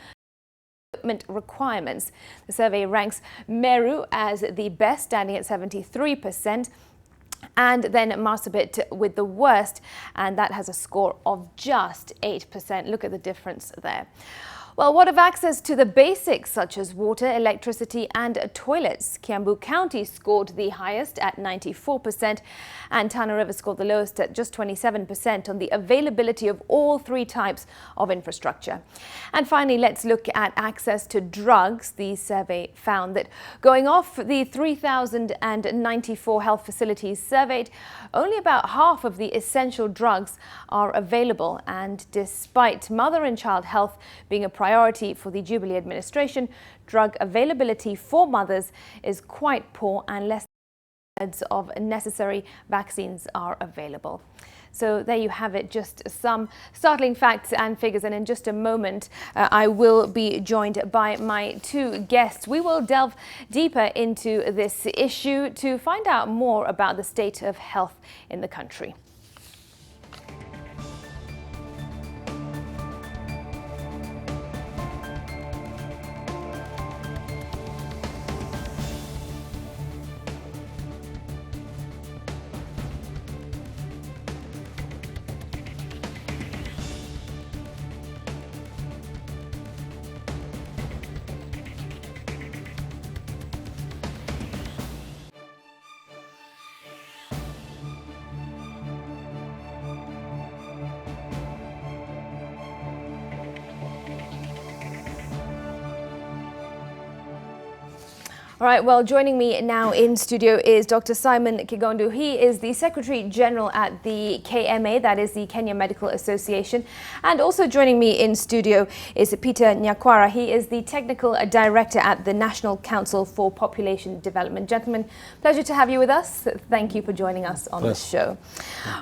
equipment requirements. The survey ranks Meru as the best, standing at 73%. And then Marsabit with the worst, and that has a score of just 8%. Look at the difference there. Well, what of access to the basics such as water, electricity and toilets? Kiambu County scored the highest at 94% and Tana River scored the lowest at just 27% on the availability of all three types of infrastructure. And finally, let's look at access to drugs. The survey found that going off the 3,094 health facilities surveyed, only about half of the essential drugs are available. And despite mother and child health being a priority for the Jubilee administration, drug availability for mothers is quite poor and less than 2/3 of necessary vaccines are available. So there you have it, just some startling facts and figures. And in just a moment, I will be joined by my two guests. We will delve deeper into this issue to find out more about the state of health in the country. All right, well, joining me now in studio is Dr. Simon Kigondu. He is the Secretary General at the KMA, that is the Kenya Medical Association. And also joining me in studio is Peter Nyakwara. He is the Technical Director at the National Council for Population Development. Gentlemen, pleasure to have you with us. Thank you for joining us on the show.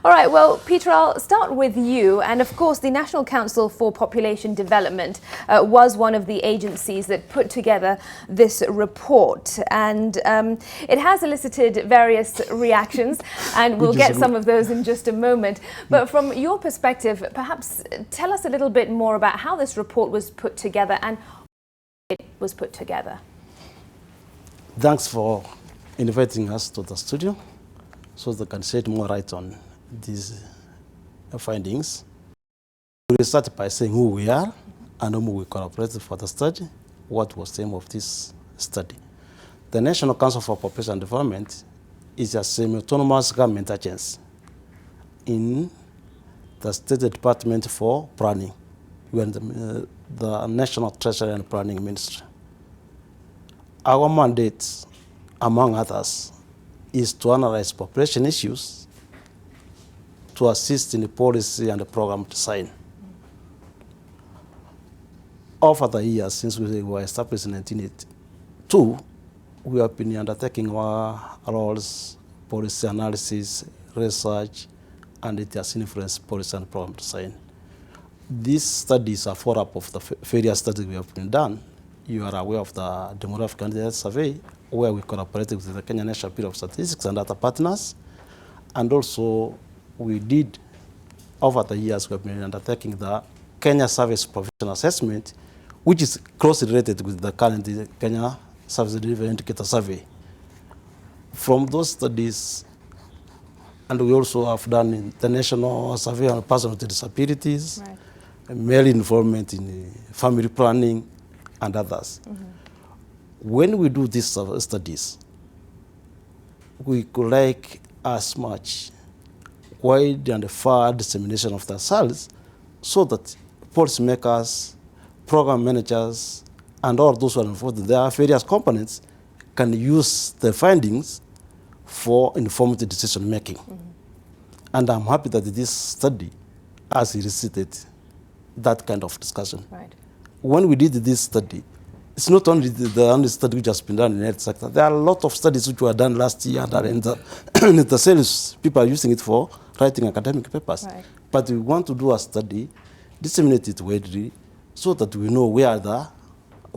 All right, well, Peter, I'll start with you. And of course, the National Council for Population Development was one of the agencies that put together this report. And it has elicited various reactions, and we'll get some of those in just a moment. But from your perspective, perhaps tell us a little bit more about how this report was put together and it was put together. Thanks for inviting us to the studio so they can shed more light on these findings. We'll start by saying who we are and whom we collaborated for the study, what was the aim of this study. The National Council for Population Development is a semi-autonomous government agency in the State Department for Planning, when the National Treasury and Planning Ministry. Our mandate, among others, is to analyze population issues, to assist in the policy and the program design. Over the years, since we were established in 1982, we have been undertaking our roles, policy analysis, research, and it has influenced policy and program design. These studies are follow-up of the various studies we have been done. You are aware of the Demographic Candidate Survey, where we collaborated with the Kenya National Bureau of Statistics and other partners. And also, we did, over the years, we have been undertaking the Kenya Service Provision Assessment, which is closely related with the current Kenya Service Delivery Indicator Survey. From those studies, and we also have done international survey on persons with disabilities, male involvement in family planning, and others. When we do these studies, we could like as much wide and far dissemination of the results so that policymakers, program managers, and all those who are involved in their various components can use the findings for informed decision making. And I'm happy that this study has elicited that kind of discussion. When we did this study, it's not only the only study which has been done in the health sector. There are a lot of studies which were done last year that in the sales, people are using it for writing academic papers. But we want to do a study, disseminate it widely, so that we know where are the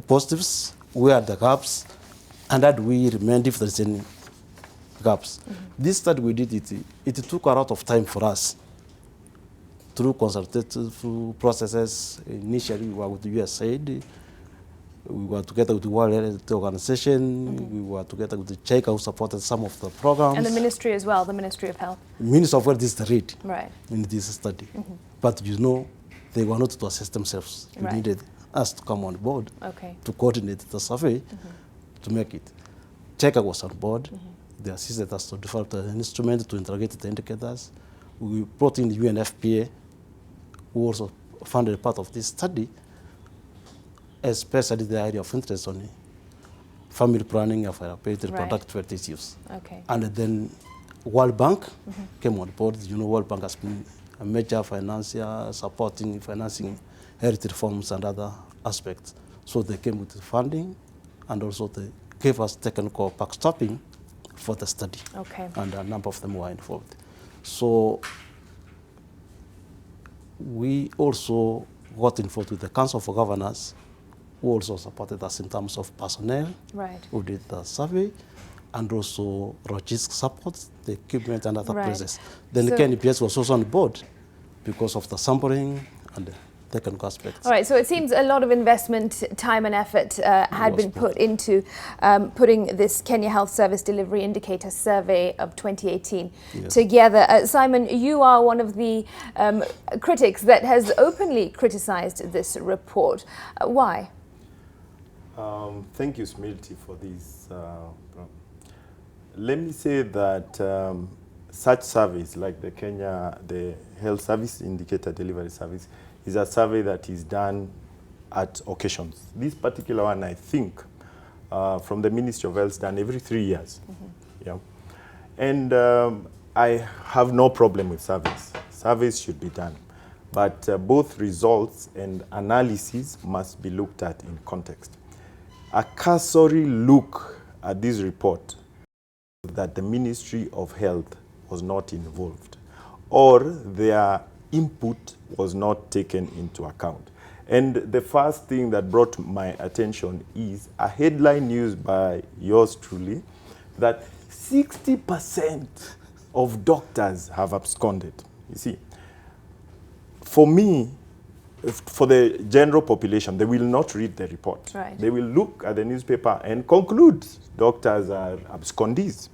positives, where are the gaps, and that we remind if there's any gaps. This study we did, it took a lot of time for us through consultative processes. Initially, we were with the USAID, we were together with the World Health Organization, we were together with the CHECA who supported some of the programs. And the ministry as well, the Ministry of Health. Ministry of Health is the lead in this study. But you know, they were not to assess themselves. We needed us to come on board to coordinate the survey to make it. CHECA was on board. They assisted us to develop the instrument to interrogate the indicators. We brought in the UNFPA, who also funded part of this study, especially the area of interest on family planning of reproductive health issues. And then World Bank came on board. You know, World Bank has been a major financier financing health reforms and other aspects. So they came with the funding, and also they gave us technical backstopping for the study. And a number of them were involved. So we also got involved with the Council for Governors, who also supported us in terms of personnel, Right. who did the survey, and also logistic support, the equipment and other Right. places. Then So- the KNPS was also on board because of the sampling and the technical aspects. All right, so it seems a lot of investment, time and effort had been put into putting this Kenya Health Service Delivery Indicator Survey of 2018 Yes. together. Simon, you are one of the critics that has openly criticized this report. Why? Thank you, Smriti, for this. Let me say that such surveys like the Health Service Indicator Delivery Service is a survey that is done at occasions. This particular one, I think, from the Ministry of Health, is done every 3 years. Yeah. And I have no problem with surveys. Surveys should be done. But both results and analysis must be looked at in context. A cursory look at this report that the Ministry of Health was not involved, or their input was not taken into account. And the first thing that brought my attention is a headline news by yours truly that 60% of doctors have absconded. You see, for me, for the general population, they will not read the report. Right. They will look at the newspaper and conclude doctors are abscondees.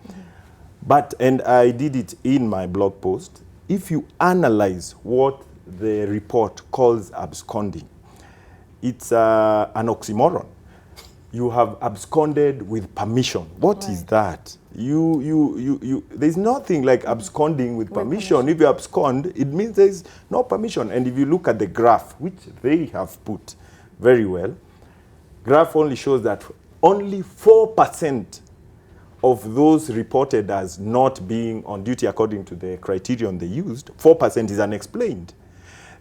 But, and I did it in my blog post, if you analyze what the report calls absconding, it's an oxymoron. You have absconded with permission. What is that? There's nothing like absconding with permission. If you abscond, it means there's no permission. And if you look at the graph, which they have put very well, graph only shows that only 4% of those reported as not being on duty according to the criterion they used, 4% is unexplained.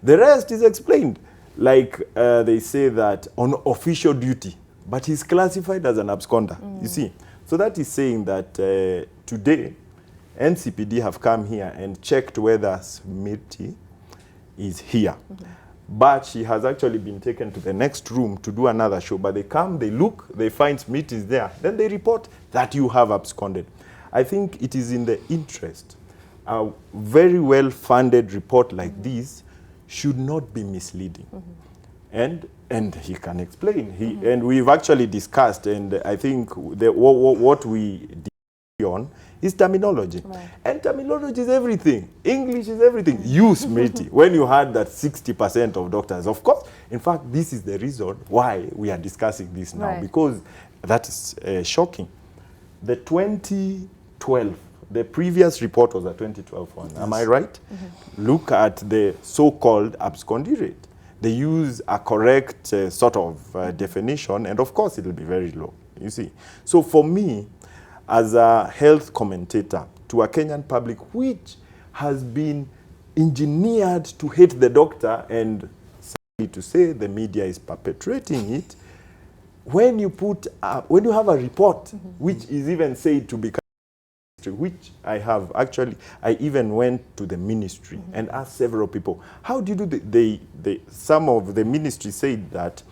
The rest is explained. Like they say that on official duty, but he's classified as an absconder, you see. So that is saying that today, NCPD have come here and checked whether Smriti is here. But she has actually been taken to the next room to do another show. But they come, they look, they find Smriti is there. Then they report that you have absconded. I think it is in the interest. A very well-funded report like this should not be misleading. And he can explain. And we've actually discussed, and I think what we did on is terminology. Right. And terminology is everything. English is everything. You, Smriti, when you had that 60% of doctors, of course, in fact, this is the reason why we are discussing this now, because that is shocking. The 2012, the previous report was a 2012 one, am I right? Look at the so-called abscondee rate. They use a correct sort of definition, and of course it will be very low, you see. So for me, as a health commentator to a Kenyan public which has been engineered to hate the doctor, and sadly to say the media is perpetrating it, when you have a report which is even said to be, which I have actually, I even went to the ministry and asked several people, how do you do some of the ministry said that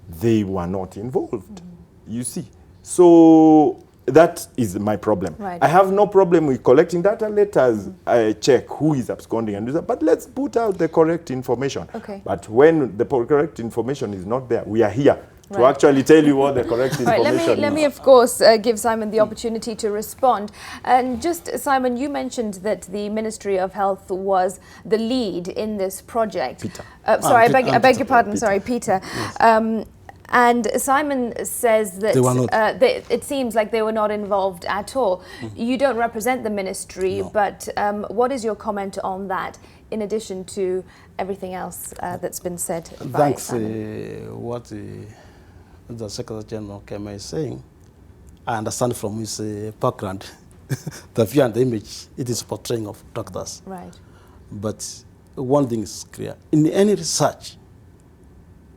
they were not involved, you see. So that is my problem. Right. I have no problem with collecting data. Let us check who is absconding and do that. But let's put out the correct information. Okay. But when the correct information is not there, we are here to actually tell you what the correct information is. Let me, of course, give Simon the opportunity to respond. And just, Simon, you mentioned that the Ministry of Health was the lead in this project. Peter. Sorry, I beg your pardon. Peter. Sorry, Peter. Yes. And Simon says that it seems like they were not involved at all. You don't represent the ministry, but what is your comment on that, in addition to everything else that's been said by Simon? What the Secretary General Kema is saying, I understand from his background, the view and the image it is portraying of doctors. Right. But one thing is clear. In any research,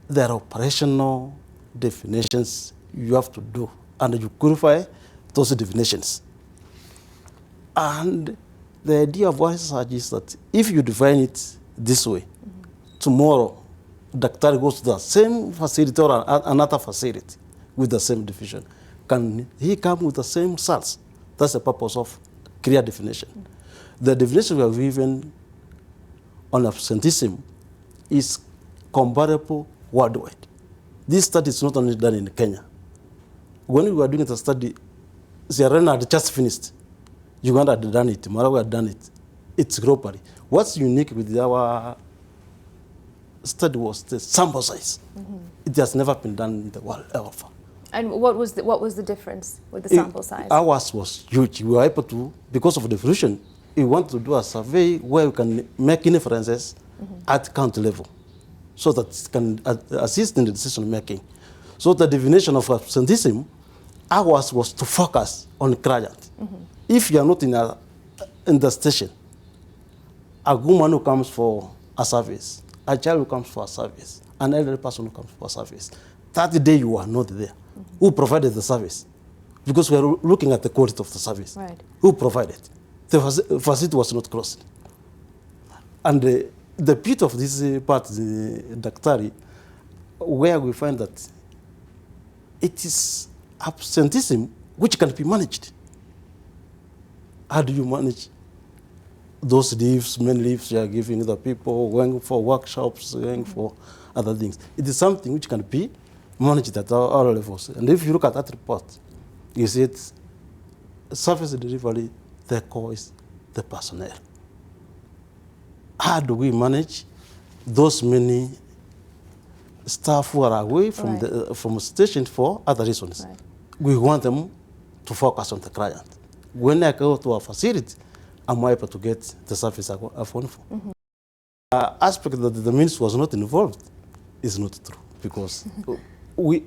there are operational definitions you have to do, and you clarify those definitions. And the idea of research is that if you define it this way, tomorrow, Daktari goes to the same facility or another facility with the same division. Can he come with the same results? That's the purpose of clear definition. The definition we have given on absenteeism is comparable worldwide. This study is not only done in Kenya. When we were doing the study, Sierra Leone had just finished. Uganda had done it. Malawi had done it. It's globally. What's unique with our study was the sample size. It has never been done in the world ever. And what was the difference with the sample size? Ours was huge. We were able to, because of the evolution, we want to do a survey where we can make inferences at county level, so that it can assist in the decision making. So the definition of absenteeism, ours was to focus on the client. If you are not in the station, a woman who comes for a service, a child who comes for a service, an elderly person who comes for a service, that day you are not there. Who provided the service? Because we are looking at the quality of the service. Right. Who provided? The facility was not closed. And the beauty of this part, the Daktari, where we find that it is absenteeism which can be managed. How do you manage those leaves, many leaves you are giving the people, going for workshops, going for other things? It is something which can be managed at all levels. And if you look at that report, you see it's service delivery, the core is the personnel. How do we manage those many staff who are away from from station for other reasons? Right. We want them to focus on the client. When I go to a facility, I'm able to get the service I phone for. Aspect that the ministry was not involved is not true, because the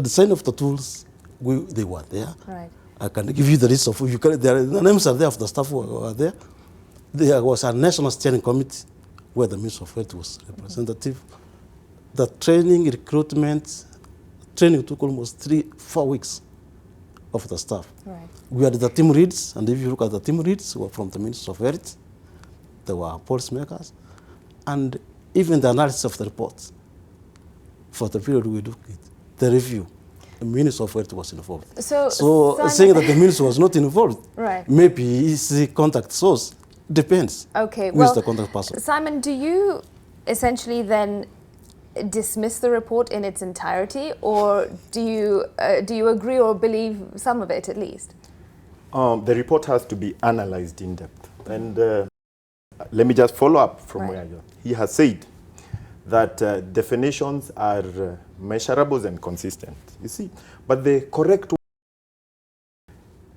design of the tools, they were there. Right. I can give you the list of the names are there of the staff who were there. There was a national steering committee where the Minister of Health was representative. The training, recruitment, training took almost 3-4 weeks of the staff. Right. We had the team leads, and if you look at the team leads, were from the Minister of Health, there were policymakers, and even the analysis of the reports for the period we looked at, the review, the Minister of Health was involved. So saying that the Minister was not involved, right, maybe his contact source depends. Okay, who is the contact person. Simon, do you essentially then dismiss the report in its entirety, or do you agree or believe some of it at least? The report has to be analyzed in depth. And let me just follow up from where he has said that definitions are measurables and consistent. You see, but the correct,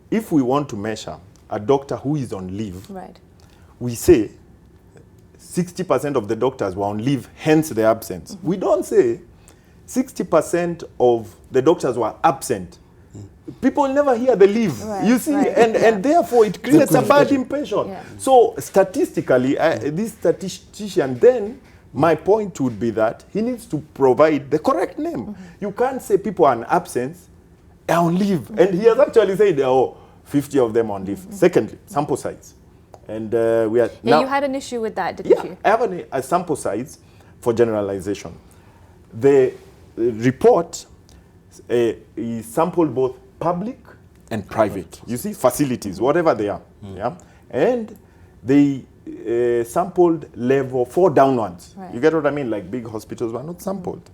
if we want to measure a doctor who is on leave, right, we say 60% of the doctors were on leave, hence the absence. We don't say 60% of the doctors were absent. People never hear the leave, you see, and therefore it creates a bad impression. Yeah. So statistically, this statistician then, my point would be that he needs to provide the correct name. You can't say people are on absence, are on leave, and he has actually said, 50 of them on leave. Secondly, sample size. And we are now, you had an issue with that, didn't you? I have a sample size for generalization. The report is sampled both public and private. You see, facilities, whatever they are. Yeah? And they sampled level 4 downwards. Right. You get what I mean? Like big hospitals were not sampled.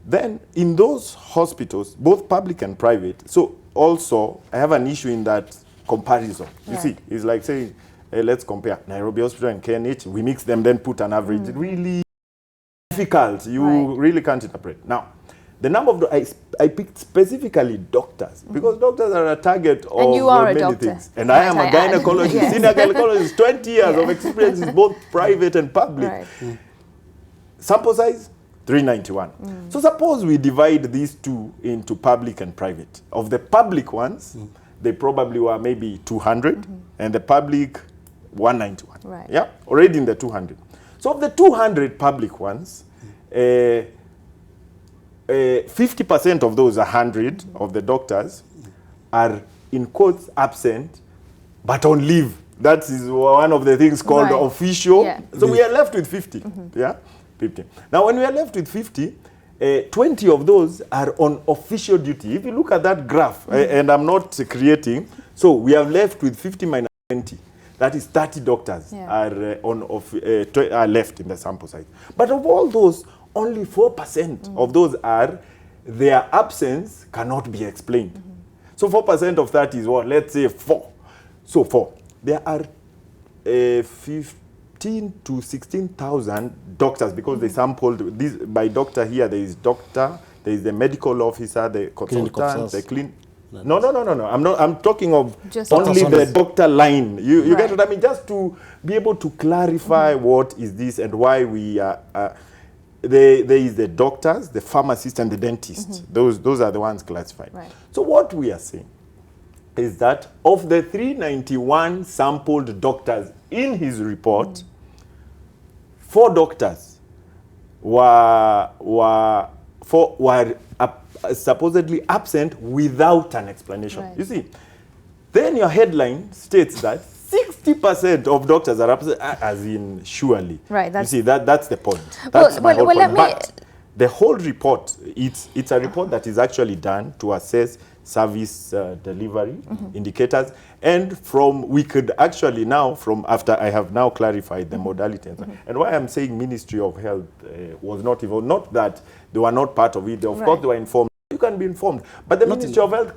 Then in those hospitals, both public and private, so also I have an issue in that comparison. You see, it's like saying, let's compare Nairobi Hospital and KNH. We mix them, then put an average. Really difficult. You really can't interpret. Now, the number of I picked specifically doctors, because doctors are a target of and you are many a doctor. things. And I am a gynecologist, senior gynecologist, 20 years of experience in both private and public. Right. Sample size, 391. So suppose we divide these two into public and private. Of the public ones, they probably were maybe 200, and the public 191. Right. Yeah, already in the 200. So of the 200 public ones, 50% of those 100 of the doctors are in quotes absent, but on leave. That is one of the things called official. Yeah. So we are left with 50. Yeah, 50. Now, when we are left with 50, 20 of those are on official duty. If you look at that graph, and I'm not creating, so we are left with 50 minus 20. That is 30 doctors are left in the sample size. But of all those, only 4% of those are their absence cannot be explained. So 4% of that is what? Let's say 4. So 4. There are 15 to 16,000 doctors because they sampled this by doctor here. There is doctor, there is the medical officer, the consultant, the clean. No. I'm talking of just only the doctor line. You get what I mean? Just to be able to clarify what is this and why we are. There is the doctors, the pharmacists, and the dentists. Those are the ones classified. Right. So what we are saying is that of the 391 sampled doctors in his report, 4 doctors were supposedly absent without an explanation. Right. You see, then your headline states that 60% of doctors are absent, as in surely. Right. You see, that's the point. That's my whole point. But the whole report, it's a report that is actually done to assess service delivery indicators, and we could actually now, from after I have now clarified the modalities, and why I'm saying Ministry of Health was not involved, not that they were not part of it, of course they were informed. You can be informed, but the Ministry of Health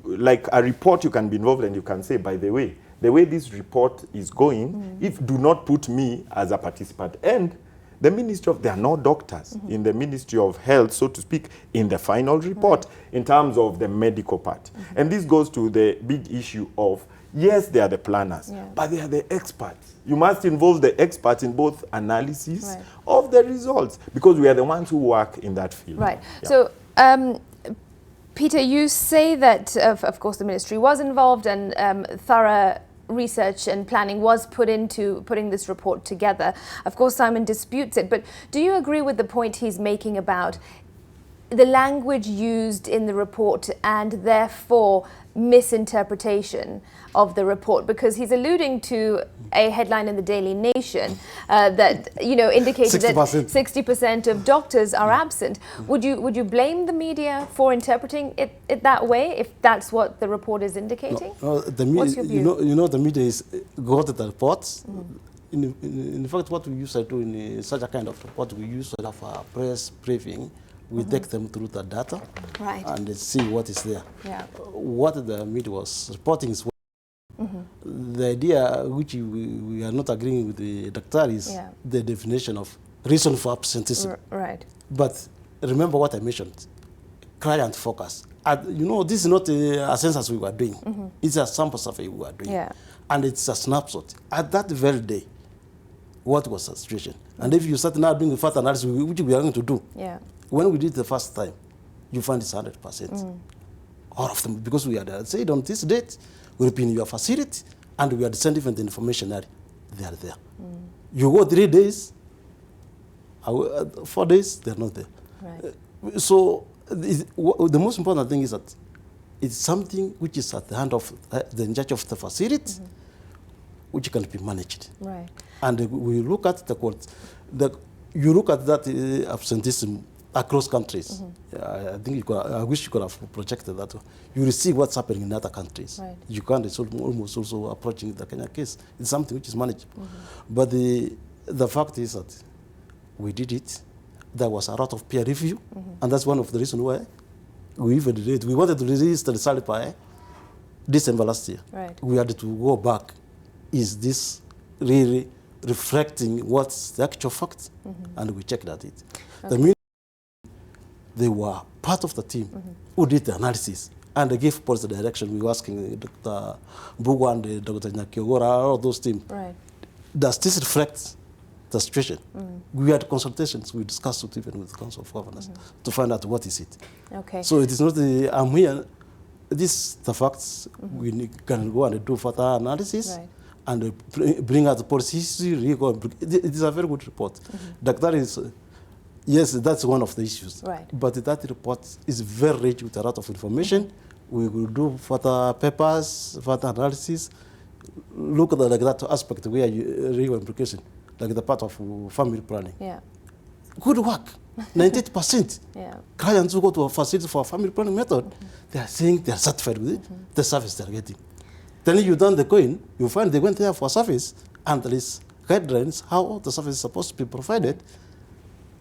like a report, you can be involved and you can say, by the way this report is going, if do not put me as a participant. And the Ministry of, there are no doctors in the Ministry of Health, so to speak, in the final report in terms of the medical part. And this goes to the big issue of, yes, they are the planners, but they are the experts. You must involve the experts in both analysis of the results, because we are the ones who work in that field. Right. Yeah. So, Peter, you say that, of course, the ministry was involved and thorough research and planning was put into putting this report together. Of course, Simon disputes it, but do you agree with the point he's making about the language used in the report and therefore misinterpretation of the report? Because he's alluding to a headline in the Daily Nation that indicated 60%. That 60% of doctors are absent. Would you blame the media for interpreting it that way if that's what the report is indicating? No, the media, what's your view? The media is got the reports. In fact, what we used to do in such a kind of report, we used to have a press briefing. We take them through the data and see what is there. Yeah. What the media was reporting is the idea which we are not agreeing with the doctor is the definition of reason for absenteeism. Right. But remember what I mentioned, client focus. This is not a census we were doing. It's a sample survey we were doing. Yeah. And it's a snapshot. At that very day, what was the situation? And if you start now doing the further analysis, which we are going to do, when we did the first time, you find it's 100%. All of them, because we had said on this date, we'll be in your facility, and we had sent even the information that they are there. You go 3 days, 4 days, they're not there. Right. So the most important thing is that it's something which is at the hand of the in charge of the facility, which can be managed. Right. And we look at you look at that absenteeism across countries. I think I wish you could have projected that. You will see what's happening in other countries. Right. You can't. It's almost also approaching the Kenya case. It's something which is manageable. But the fact is that we did it. There was a lot of peer review, and that's one of the reasons why we even did it. We wanted to release the result by December last year. Right. We had to go back. Is this really reflecting what's the actual fact? And we checked at it. Okay. They were part of the team who did the analysis and they gave policy direction. We were asking Dr. Bugu and Dr. Nyakiogora, all those teams. Right. Does this reflect the situation? We had consultations. We discussed it even with the Council of Governors to find out what is it. Okay. So it is not I'm here. This the facts. We can go and do further analysis. Right. And bring out the policy history. It is a very good report. That is, yes, that's one of the issues. Right. But that report is very rich with a lot of information, we will do further papers, further analysis, look at like that aspect where you real implication, like the part of family planning. Yeah. Good work. 98%. Yeah. Clients who go to a facility for a family planning method, they are saying they are satisfied with it, the service they are getting. Then you down the coin, you find they went there for service, and there is guidelines how the service is supposed to be provided.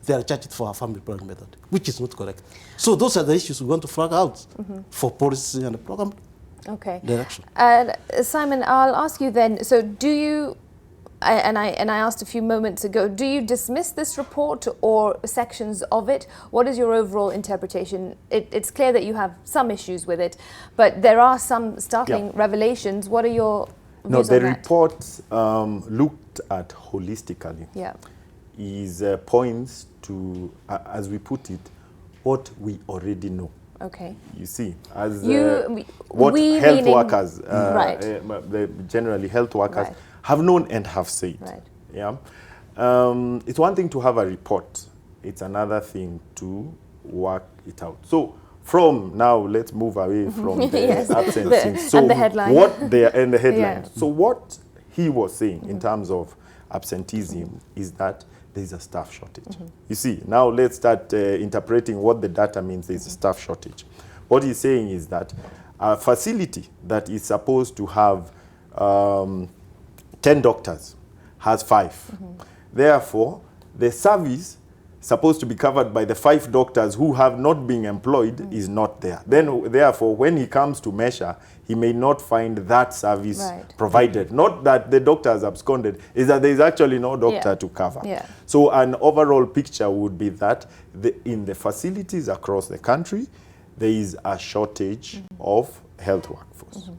They are charged for a family planning method, which is not correct. So those are the issues we want to flag out for policy and the program direction. And Simon, I'll ask you then. So, do you? And I asked a few moments ago. Do you dismiss this report or sections of it? What is your overall interpretation? It's clear that you have some issues with it, but there are some startling revelations. What are your views on that? The report looked at holistically. Yeah. Is points to, as we put it, what we already know. Okay. You see, as what health workers, generally health workers have known and have said. Right. Yeah. It's one thing to have a report. It's another thing to work it out. So from now, let's move away from the absences. So and the headline. And the headline. So what he was saying in terms of absenteeism is that there is a staff shortage. You see, now let's start interpreting what the data means. There is a staff shortage. What he's saying is that a facility that is supposed to have 10 doctors has 5. Therefore, the service supposed to be covered by the 5 doctors who have not been employed is not there. Then, therefore, when he comes to measure, he may not find that service provided. Not that the doctor has absconded, is that there is actually no doctor to cover. So an overall picture would be that in the facilities across the country, there is a shortage of health workforce.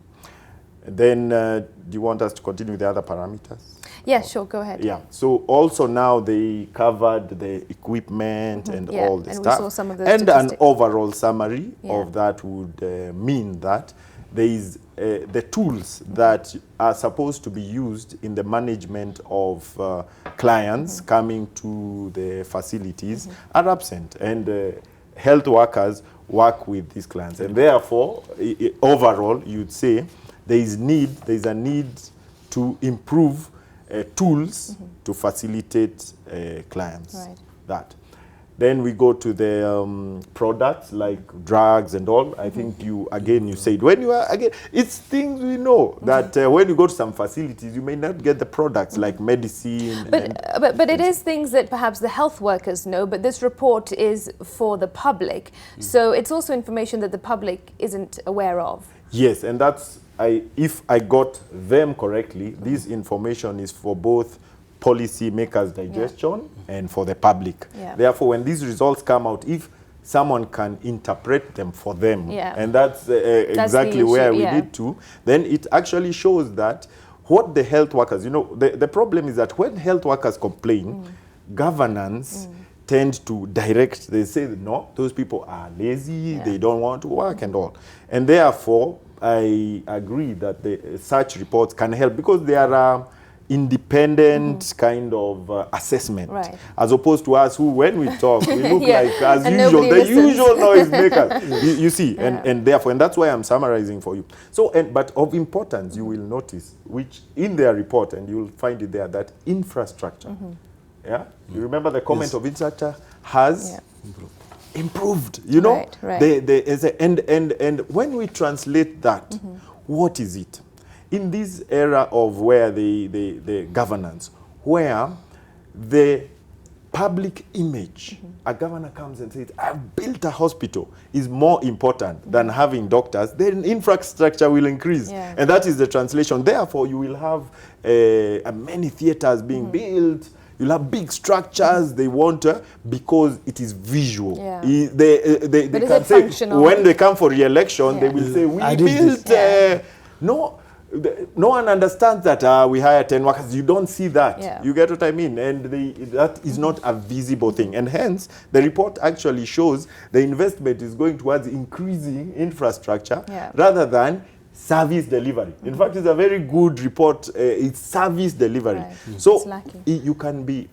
Then, do you want us to continue with the other parameters? Yes, sure, go ahead. Yeah, so also now they covered the equipment and all the stuff. We saw some of those and statistics. An overall summary of that would mean that there is the tools that are supposed to be used in the management of clients coming to the facilities are absent. And health workers work with these clients. And therefore, overall, you'd say there's a need to improve tools to facilitate clients. That. Then we go to the products like drugs and all. I think you said, when you are, it's things we know that when you go to some facilities, you may not get the products like medicine. But it is things that perhaps the health workers know, but this report is for the public. So it's also information that the public isn't aware of. Yes, and that's, if I got them correctly, this information is for both policy makers' digestion and for the public. Therefore, when these results come out, if someone can interpret them for them, and that's exactly where we need to, then it actually shows that what the health workers, the problem is that when health workers complain, governance tend to direct, they say, no, those people are lazy, they don't want to work and all. And therefore, I agree that such reports can help because they are independent kind of assessment, as opposed to us who, when we talk, we look like, as usual, the usual noise makers. You see, and therefore, and that's why I'm summarizing for you. So, but of importance, you will notice, which in their report, and you'll find it there, that infrastructure, you remember the comment of infrastructure has improved, and when we translate that, what is it? In this era of where the governance, where the public image, a governor comes and says, I've built a hospital, is more important than having doctors, then infrastructure will increase. And that is the translation. Therefore, you will have many theaters being built. You'll have big structures they want because it is visual. They can say, functional? When they come for re-election, they will say, we built... No one understands that we hire 10 workers. You don't see that. You get what I mean? And that is not a visible thing. And hence, the report actually shows the investment is going towards increasing infrastructure rather than service delivery. In fact, it's a very good report. It's service delivery. So you can be...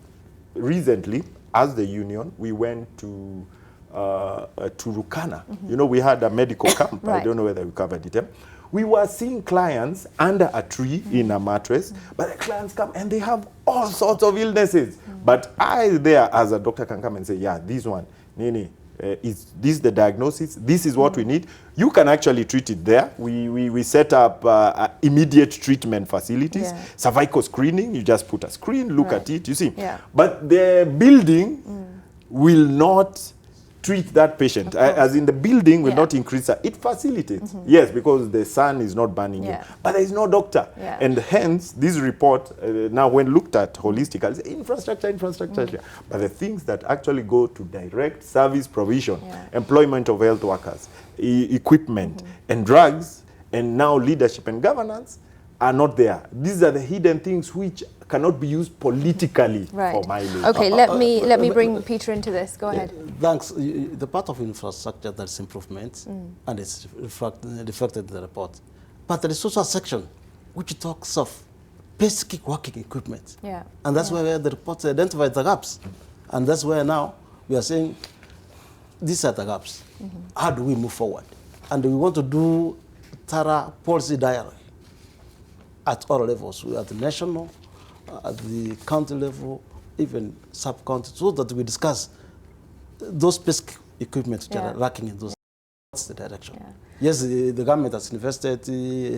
Recently, as the union, we went to Turukana. You know, we had a medical camp. I don't know whether we covered it. We were seeing clients under a tree in a mattress, but the clients come and they have all sorts of illnesses. But I there as a doctor can come and say, yeah, this one, Nini, is this the diagnosis? This is what we need. You can actually treat it there. We set up immediate treatment facilities, cervical screening. You just put a screen, look at it, you see. But the building will not treat that patient. As in the building will not increase that. It facilitates. Yes, because the sun is not burning you. But there is no doctor. And hence, this report, now when looked at holistically, infrastructure. But the things that actually go to direct service provision, employment of health workers, equipment, and drugs, and now leadership and governance are not there. These are the hidden things which cannot be used politically for mileage. Okay, let me bring Peter into this. Go ahead. Thanks. The part of infrastructure, that's improvement, and it's reflected in the report. But there is also a section which talks of basic working equipment. And that's where the report identifies the gaps. And that's where now we are saying, these are the gaps. How do we move forward? And we want to do thorough policy dialogue at all levels, at the national, at the county level, even sub-county, so that we discuss those basic equipment which are lacking in those. That's the direction. Yes, the government has invested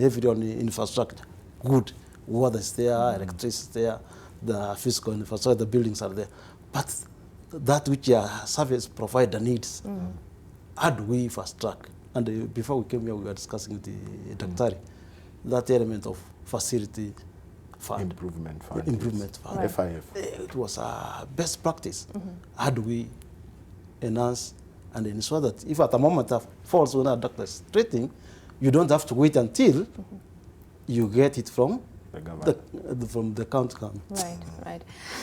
heavily on the infrastructure. Good. Water is there, electricity is there, the physical infrastructure, the buildings are there. But that which your service provider needs, how do we fast track? And before we came here, we were discussing with the Daktari, that element of facility fund. Improvement fund. Improvement fund. FIF. It was a best practice. How do we enhance and ensure that if at a moment of falls when a doctor is treating, you don't have to wait until you get it from the county government. Right.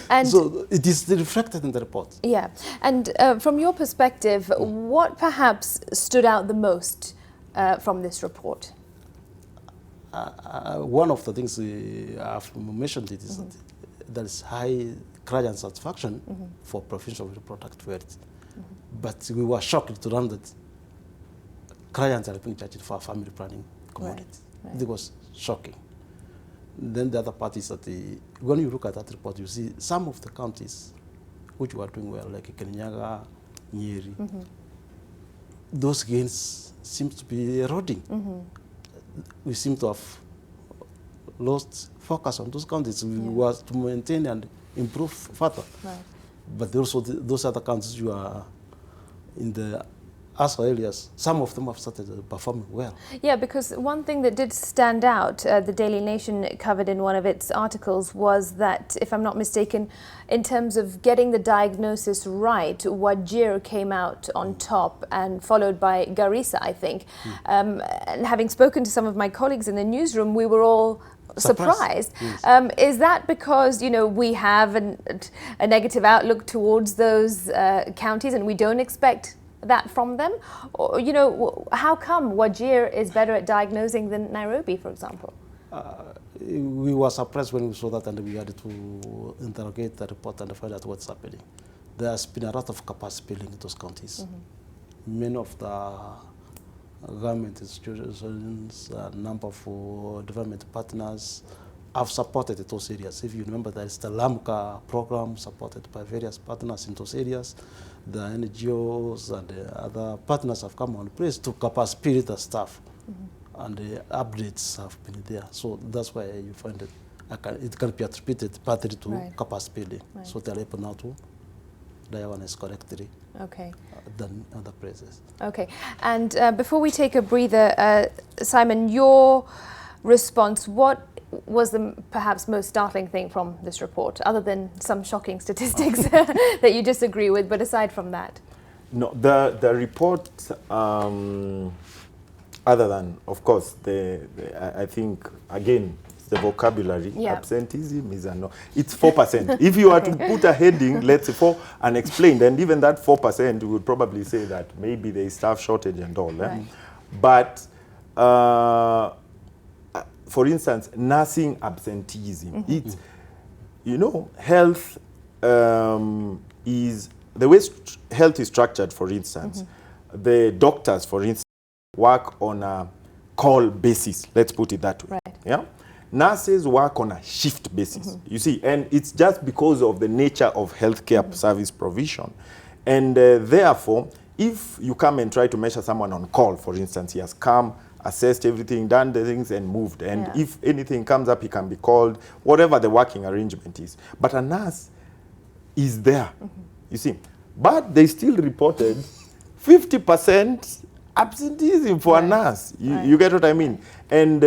And so it is reflected in the report. Yeah. And from your perspective, what perhaps stood out the most from this report? One of the things I've mentioned it is that there is high client satisfaction for provision of reproductive health. But we were shocked to learn that clients are being charged for family planning commodity. It was shocking. Then the other part is that when you look at that report, you see some of the counties which were doing well, like Kirinyaga, Nyeri, those gains seem to be eroding. We seem to have lost focus on those counties. We were to maintain and improve further. But also those other countries you are in the other areas, some of them have started performing well. Yeah, because one thing that did stand out, the Daily Nation covered in one of its articles, was that, if I'm not mistaken, in terms of getting the diagnosis right, Wajir came out on top, and followed by Garissa, I think. And having spoken to some of my colleagues in the newsroom, we were all surprised. Is that because, you know, we have a negative outlook towards those counties and we don't expect that from them? Or, you know, how come Wajir is better at diagnosing than Nairobi, for example? We were surprised when we saw that, and we had to interrogate the report and find out what's happening. There has been a lot of capacity building in those counties. Many of the government institutions, a number of development partners have supported those areas. If you remember, there is the LAMCA program supported by various partners in those areas. The NGOs and the other partners have come on place to capacity the staff, and the updates have been there. So that's why you find that it can be attributed partly to capacity building. So they are able now to diagnose correctly than other places. Okay, and before we take a breather, Simon, your response, what was the perhaps most startling thing from this report, other than some shocking statistics that you disagree with, but aside from that? No, the report, other than, of course, I think, again, the vocabulary, absenteeism is a no. It's 4%. If you were to put a heading, let's say 4, and explain, then even that 4%, we would probably say that maybe there is staff shortage and all. But for instance, nursing absenteeism. It's, you know, health is the way health is structured, for instance, the doctors, for instance, work on a call basis. Let's put it that way. Right. Yeah. Nurses work on a shift basis. You see, and it's just because of the nature of healthcare service provision. And therefore, if you come and try to measure someone on call, for instance, he has come, assessed everything, done the things and moved. And if anything comes up, he can be called, whatever the working arrangement is. But a nurse is there, you see. But they still reported 50% absenteeism for a nurse. You get what I mean? And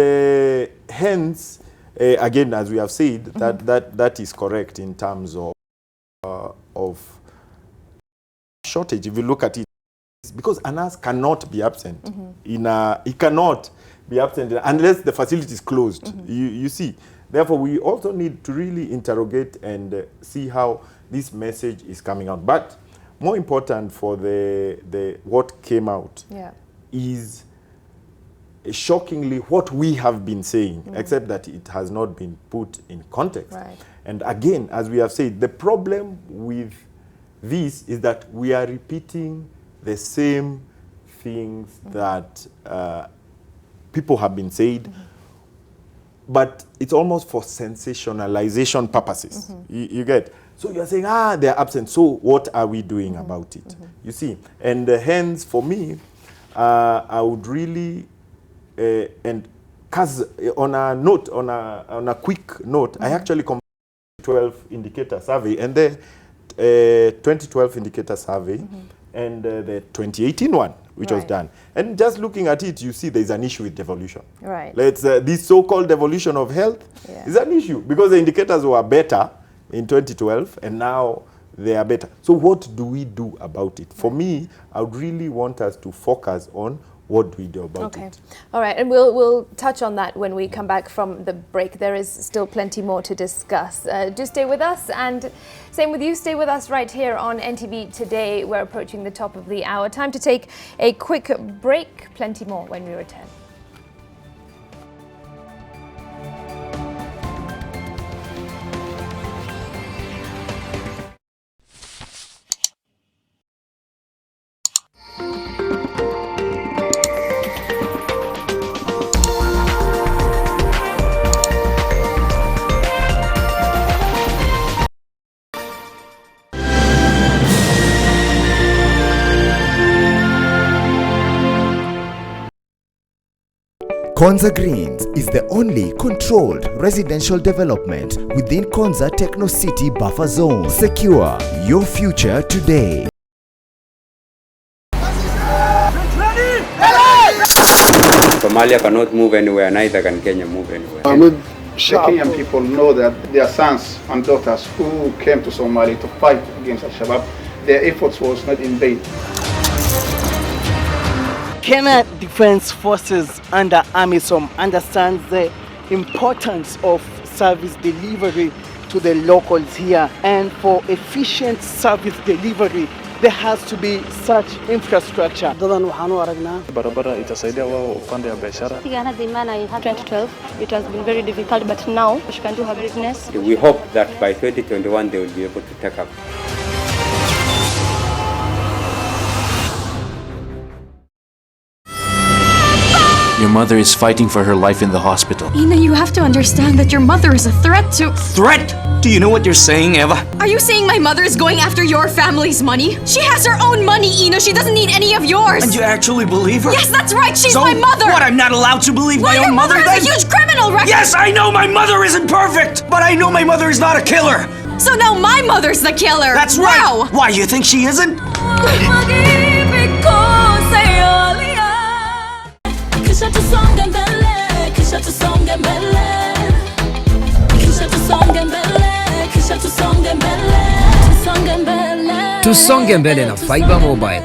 hence, again, as we have said, that is correct in terms of shortage. If you look at it, because a nurse cannot be absent. He cannot be absent unless the facility is closed. You see. Therefore, we also need to really interrogate and see how this message is coming out. But more important for the what came out is shockingly what we have been saying, except that it has not been put in context. Right. And again, as we have said, the problem with this is that we are repeating the same things that people have been said, but it's almost for sensationalization purposes. You get? So you're saying, they're absent, so what are we doing about it? You see? And hence, for me, I would really, and because on a quick note, I actually compared the 12 indicator survey and the 2012 indicator survey and the 2018 one, which was done. And just looking at it, you see there's an issue with devolution. Right. This so-called devolution of health is an issue because the indicators were better in 2012 and now they are better. So what do we do about it? For me, I would really want us to focus on what do we do about it. All right, and we'll touch on that when we come back from the break. There is still plenty more to discuss. Do stay with us, and same with you. Stay with us right here on NTV Today. We're approaching the top of the hour. Time to take a quick break. Plenty more when we return. Konza Greens is the only controlled residential development within Konza Techno City buffer zone. Secure your future today. Somalia cannot move anywhere, neither can Kenya move anywhere. The Kenyan people know that their sons and daughters who came to Somalia to fight against Al-Shabaab, their efforts was not in vain. Kenya Defense Forces under AMISOM understands the importance of service delivery to the locals here, and for efficient service delivery there has to be such infrastructure. Barabara itasaidia wao upande ya biashara. 2012 it has been very difficult, but now she can do her business. We hope that by 2021 they will be able to take up. Your mother is fighting for her life in the hospital. Ina, you have to understand that your mother is a threat to... Threat? Do you know what you're saying, Eva? Are you saying my mother is going after your family's money? She has her own money, Ina. She doesn't need any of yours. And you actually believe her? Yes, that's right. She's So my mother. What, I'm not allowed to believe my own mother Your mother is a huge criminal record. Yes, I know my mother isn't perfect, but I know my mother is not a killer. So now my mother's the killer. That's right. Why, you think she isn't? Tusonge mbele na Fiber Mobile.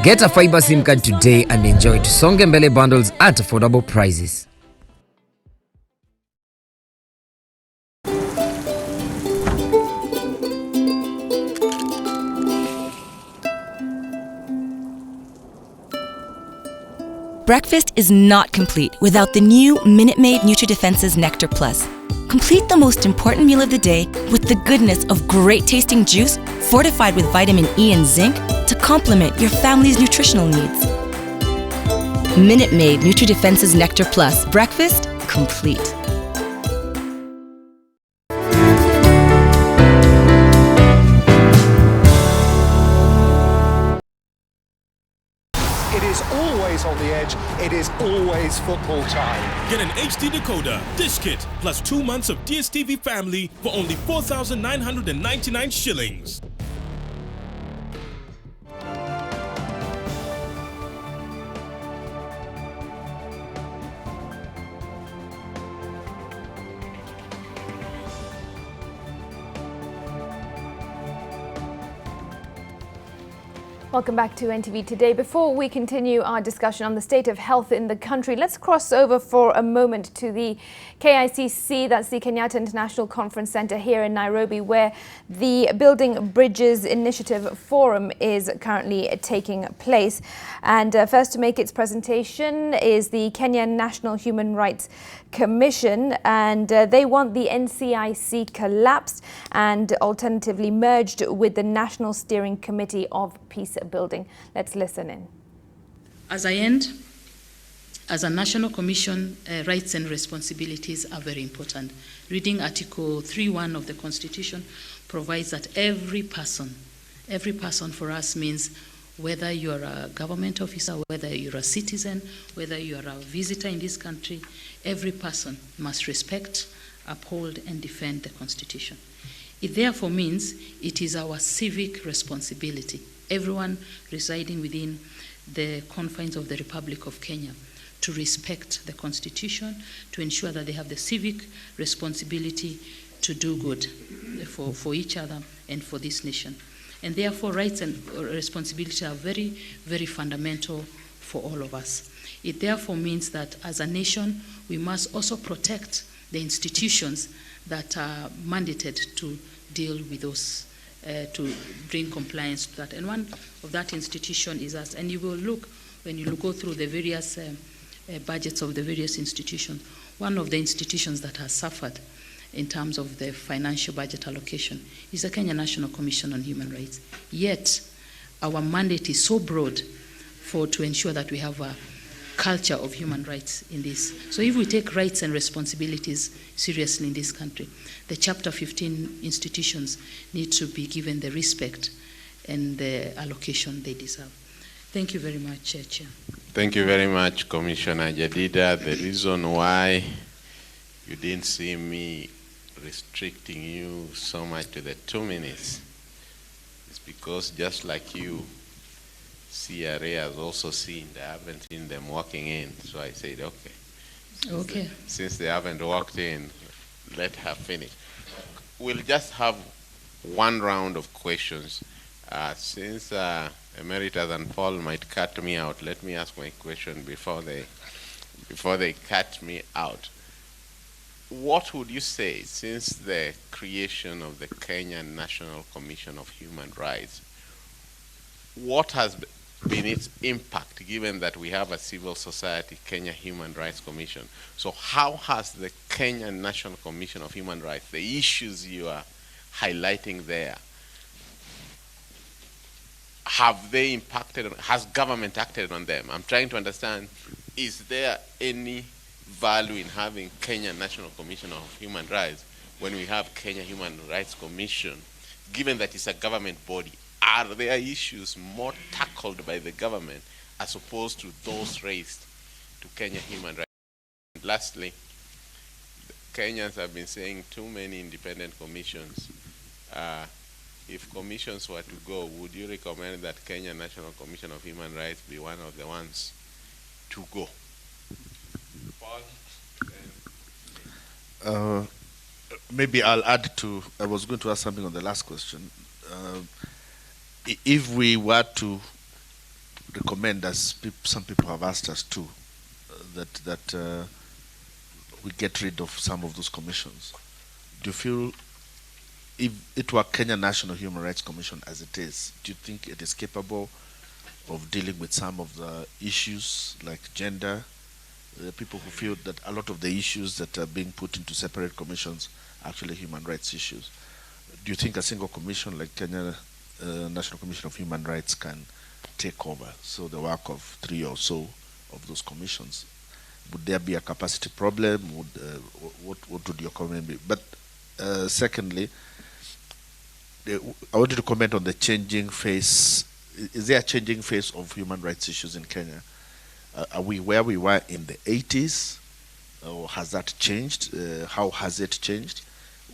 Get a Fiber SIM card today and enjoy Tusonge mbele bundles at affordable prices. Breakfast is not complete without the new Minute Maid Nutri-Defense's Nectar Plus. Complete the most important meal of the day with the goodness of great-tasting juice fortified with vitamin E and zinc to complement your family's nutritional needs. Minute Maid Nutri-Defense's Nectar Plus. Breakfast complete. It is always on the edge. It is always football time. Get an HD decoder, dish kit, plus 2 months of DSTV Family for only 4,999 shillings. Welcome back to NTV Today. Before we continue our discussion on the state of health in the country, let's cross over for a moment to the KICC, that's the Kenyatta International Conference Centre here in Nairobi, where the Building Bridges Initiative Forum is currently taking place. And first to make its presentation is the Kenya National Human Rights Commission, and they want the NCIC collapsed and alternatively merged with the National Steering Committee of Peace Building. Let's listen in. As I end, as a National Commission, rights and responsibilities are very important. Reading Article 3.1 of the Constitution provides that every person for us means whether you're a government officer, whether you're a citizen, whether you're a visitor in this country, every person must respect, uphold, and defend the Constitution. It therefore means it is our civic responsibility, everyone residing within the confines of the Republic of Kenya, to respect the Constitution, to ensure that they have the civic responsibility to do good for each other and for this nation. And therefore, rights and responsibility are very, very fundamental for all of us. It therefore means that as a nation, we must also protect the institutions that are mandated to deal with those, to bring compliance to that. And one of that institution is us. And you will look, when you go through the various budgets of the various institutions, one of the institutions that has suffered in terms of the financial budget allocation is the Kenya National Commission on Human Rights. Yet, our mandate is so broad to ensure that we have a culture of human rights in this. So if we take rights and responsibilities seriously in this country, the Chapter 15 institutions need to be given the respect and the allocation they deserve. Thank you very much, Chair. Thank you very much, Commissioner Jadida. The reason why you didn't see me restricting you so much to the 2 minutes is because just like you, CRA has also seen, they haven't seen them walking in. So I said, okay. Since they haven't walked in, let her finish. We'll just have one round of questions. Since Emeritus and Paul might cut me out, let me ask my question before they cut me out. What would you say, since the creation of the Kenya National Commission of Human Rights, what has been its impact, given that we have a civil society Kenya Human Rights Commission? So how has the Kenya National Commission of Human Rights, the issues you are highlighting there, have they impacted, has government acted on them? I'm trying to understand, is there any value in having Kenya National Commission of Human Rights when we have Kenya Human Rights Commission, given that it's a government body? Are there issues more tackled by the government as opposed to those raised to Kenya Human Rights? And lastly, Kenyans have been saying too many independent commissions. If commissions were to go, would you recommend that Kenya National Commission of Human Rights be one of the ones to go? Maybe I'll add to, I was going to ask something on the last question. If we were to recommend, as some people have asked us to, that we get rid of some of those commissions, do you feel, if it were Kenya National Human Rights Commission as it is, do you think it is capable of dealing with some of the issues like gender, people who feel that a lot of the issues that are being put into separate commissions are actually human rights issues. Do you think a single commission like Kenya National Commission of Human Rights can take over? So the work of 3 or so of those commissions, would there be a capacity problem? What would your comment be? But secondly, I want you to comment on the changing face. Is there a changing face of human rights issues in Kenya? Are we where we were in the 80s, or has that changed? How has it changed?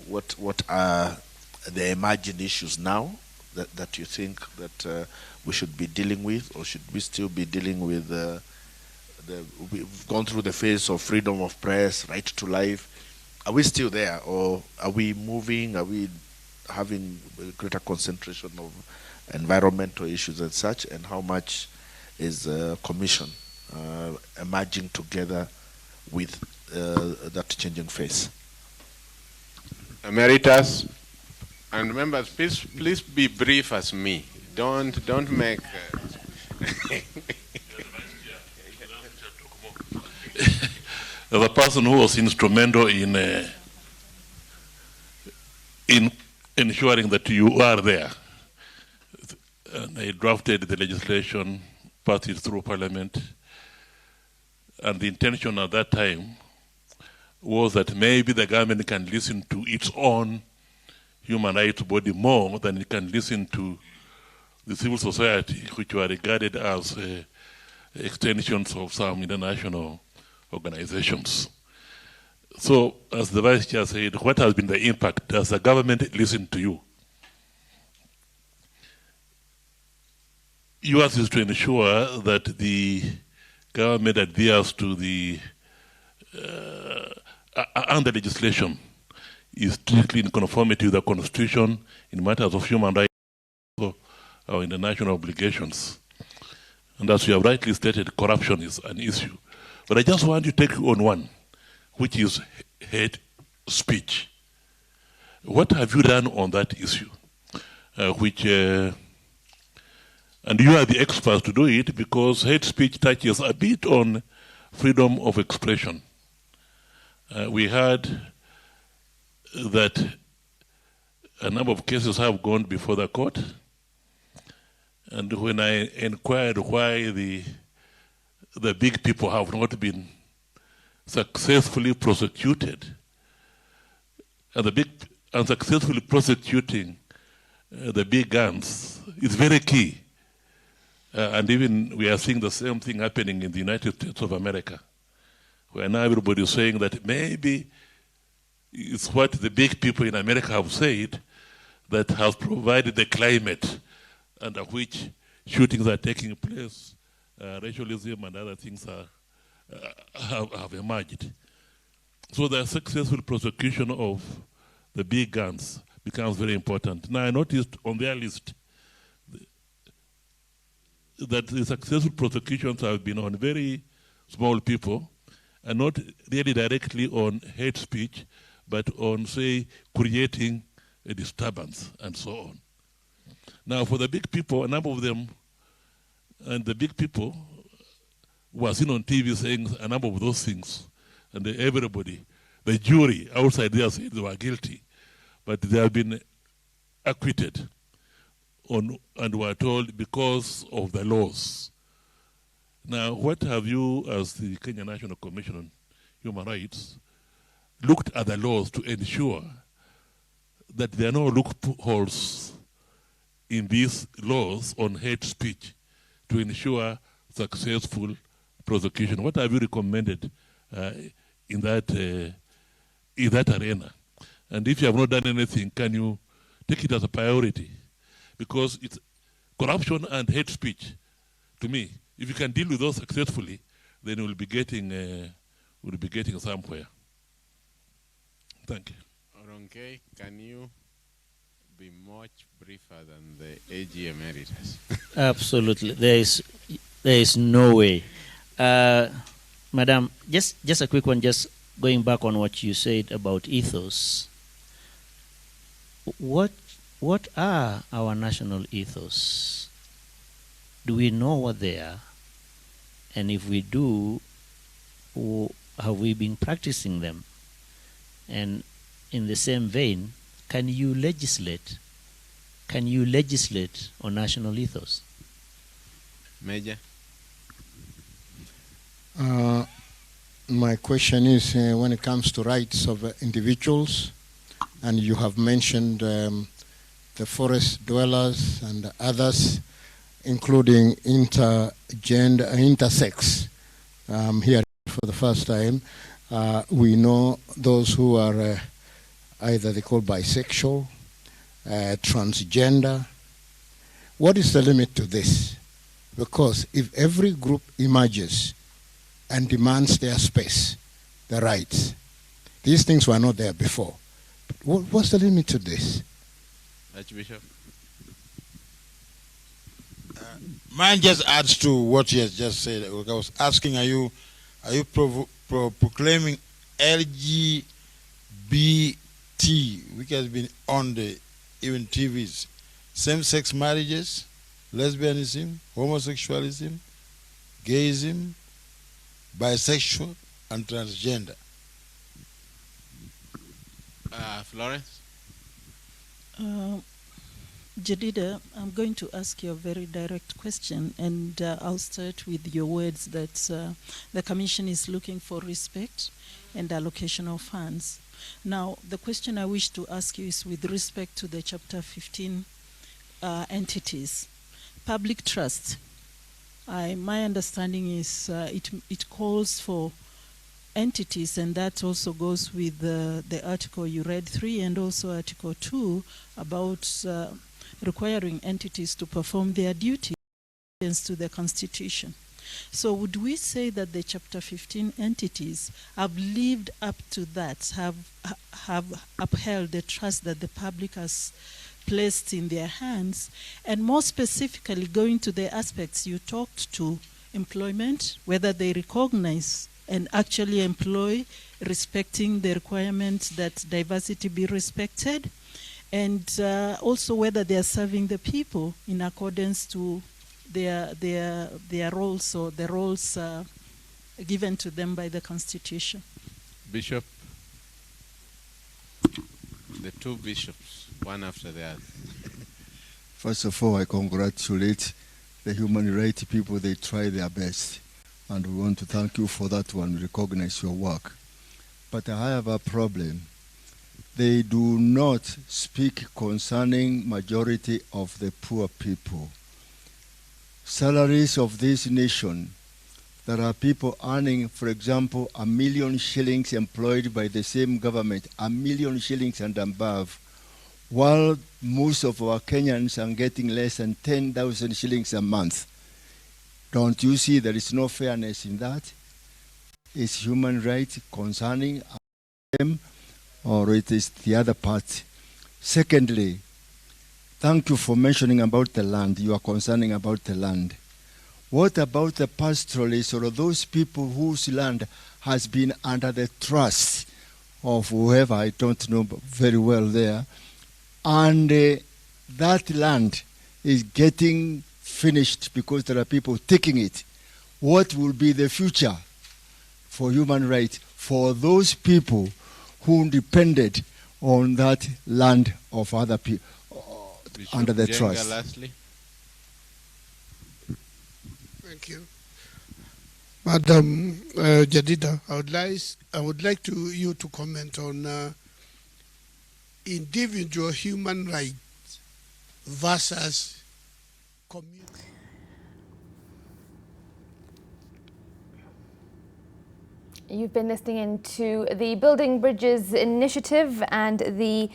What are the emerging issues now that you think that we should be dealing with, or should we still be dealing with we've gone through the phase of freedom of press, right to life? Are we still there, or are we moving? Are we having a greater concentration of environmental issues and such? And how much is Commission emerging together with that changing face? Emeritus and members, please be brief as me. Don't make. The person who was instrumental in ensuring that you are there, and I drafted the legislation, passed it through Parliament, and the intention at that time was that maybe the government can listen to its own human rights body more than it can listen to the civil society, which were regarded as extensions of some international organizations. So, as the Vice Chair said, what has been the impact? Does the government listen to you? Yours is to ensure that the government adheres to the and the legislation is strictly in conformity with the Constitution in matters of human rights or international obligations. And as you have rightly stated, corruption is an issue. But I just want to take you on one, which is hate speech. What have you done on that issue? And you are the experts to do it, because hate speech touches a bit on freedom of expression. We heard that a number of cases have gone before the court, and when I inquired why the big people have not been successfully prosecuted, and successfully prosecuting the big guns is very key. And even we are seeing the same thing happening in the United States of America, where now everybody is saying that maybe it's what the big people in America have said that has provided the climate under which shootings are taking place, racialism and other things have emerged. So the successful prosecution of the big guns becomes very important. Now I noticed on their list that the successful prosecutions have been on very small people, and not really directly on hate speech, but on, say, creating a disturbance and so on. Now, for the big people, a number of them, and the big people were seen on TV saying a number of those things, and everybody, the jury outside there said they were guilty, but they have been acquitted and were told because of the laws. Now, what have you, as the Kenya National Commission on Human Rights, looked at the laws to ensure that there are no loopholes in these laws on hate speech to ensure successful prosecution? What have you recommended in that arena? And if you have not done anything, can you take it as a priority? Because it's corruption and hate speech, to me, if you can deal with those successfully, then we'll be getting somewhere. Thank you. Oronke, can you be much briefer than the AG Emeritus? Absolutely. There is no way. Madam, just a quick one, just going back on what you said about ethos. What are our national ethos? Do we know what they are? And if we do, have we been practicing them? And in the same vein, can you legislate on national ethos? Major? My question is when it comes to rights of individuals, and you have mentioned the forest dwellers and others, including intersex. Here for the first time, we know those who are either they call bisexual, transgender. What is the limit to this? Because if every group emerges and demands their space, their rights, these things were not there before. What's the limit to this? Archbishop? Mine just adds to what he has just said. I was asking, are you proclaiming LGBT, which has been on the even TVs, same-sex marriages, lesbianism, homosexualism, gayism, bisexual, and transgender? Florence? Jadida, I'm going to ask you a very direct question, and I'll start with your words that the Commission is looking for respect and allocation of funds. Now, the question I wish to ask you is with respect to the Chapter 15 entities. Public trust. My understanding is it calls for entities, and that also goes with the article you read 3 and also Article 2 about requiring entities to perform their duties to the Constitution. So would we say that the Chapter 15 entities have lived up to that, have upheld the trust that the public has placed in their hands, and more specifically going to the aspects you talked to, employment, whether they recognize and actually employ, respecting the requirement that diversity be respected, and also whether they are serving the people in accordance to their roles or the roles given to them by the Constitution. Bishop? The two bishops, one after the other. First of all, I congratulate the human rights people. They try their best. And we want to thank you for that one, recognize your work. But I have a problem. They do not speak concerning majority of the poor people. Salaries of this nation, there are people earning, for example, 1 million shillings employed by the same government, 1 million shillings and above, while most of our Kenyans are getting less than 10,000 shillings a month. Don't you see there is no fairness in that? Is human rights concerning them, or it is the other part? Secondly, thank you for mentioning about the land. You are concerning about the land. What about the pastoralists or those people whose land has been under the trust of whoever, I don't know very well there, and that land is getting finished because there are people taking it? What will be the future for human rights for those people who depended on that land of other people under the Jenga, trust? Lastly. Thank you. Madam Jadida, I would like you to comment on individual human rights versus community. You've been listening into the Building Bridges initiative, and the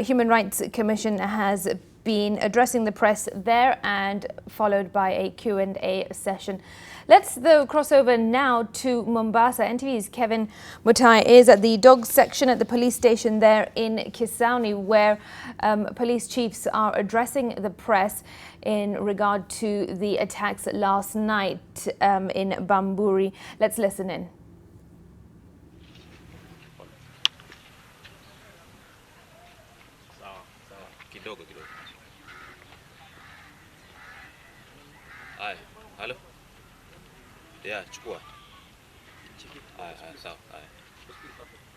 Human Rights Commission has been addressing the press there, and followed by a Q&A session. Let's though cross over now to Mombasa. NTV's Kevin Mutai is at the dogs section at the police station there in Kisauni, where police chiefs are addressing the press in regard to the attacks last night in Bamburi. Let's listen in. Halo. Ya, chukua. Sawa.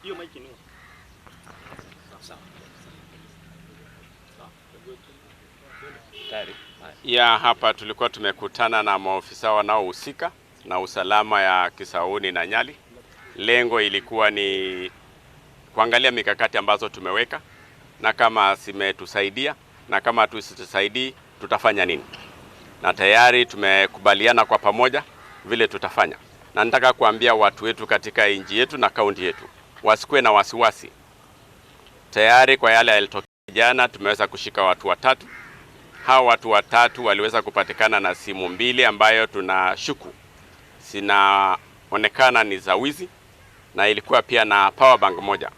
Hiyo mic ni. Sawa. Ya hapa tulikuwa tumekutana na maofisa wanaohusika na usalama ya Kisauni na Nyali. Lengo ilikuwa ni kuangalia mikakati ambazo tumeweka na kama zimetusaidia na kama tusitusaidii tutafanya nini. Na tayari tumekubaliana kwa pamoja vile tutafanya. Na nataka kuambia watu wetu katika nchi yetu na kaunti yetu wasikuwe na wasiwasi. Tayari kwa yale yalitokea jana tumeweza kushika watu 3. Hao watu 3 waliweza kupatikana na simu 2 ambayo tunashuku zinaonekana ni za wizi, na ilikuwa pia na power bank moja.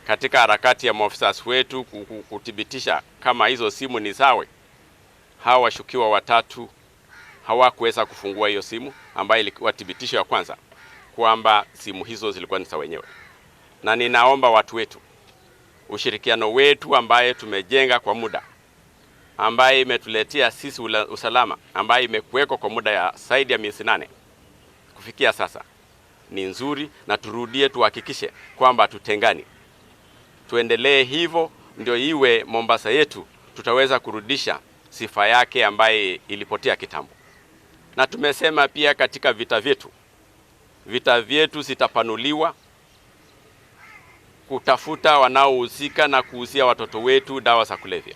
Katika harakati ya maofisa wetu kuthibitisha kama hizo simu ni zawe, hao washukiwa 3 hawakuweza kufungua hiyo simu ambayo ilikuwa thibitisho ya kwanza kwamba simu hizo zilikuwa ni za wenyewe. Na ninaomba watu wetu, ushirikiano wetu ambaye tumejenga kwa muda, ambaye imetuletea sisi usalama, ambaye imekuweko kwa muda ya zaidi ya miezi 8 kufikia sasa, ni nzuri, na turudie tuhakikishe kwamba tutengani. Tuendelee hivyo ndio iwe Mombasa yetu tutaweza kurudisha sifa yake ambaye ilipotea kitambo. Na tumesema pia katika vita vyetu zitapanuliwa kutafuta wanaohusika na kuuzia watoto wetu dawa za kulevya,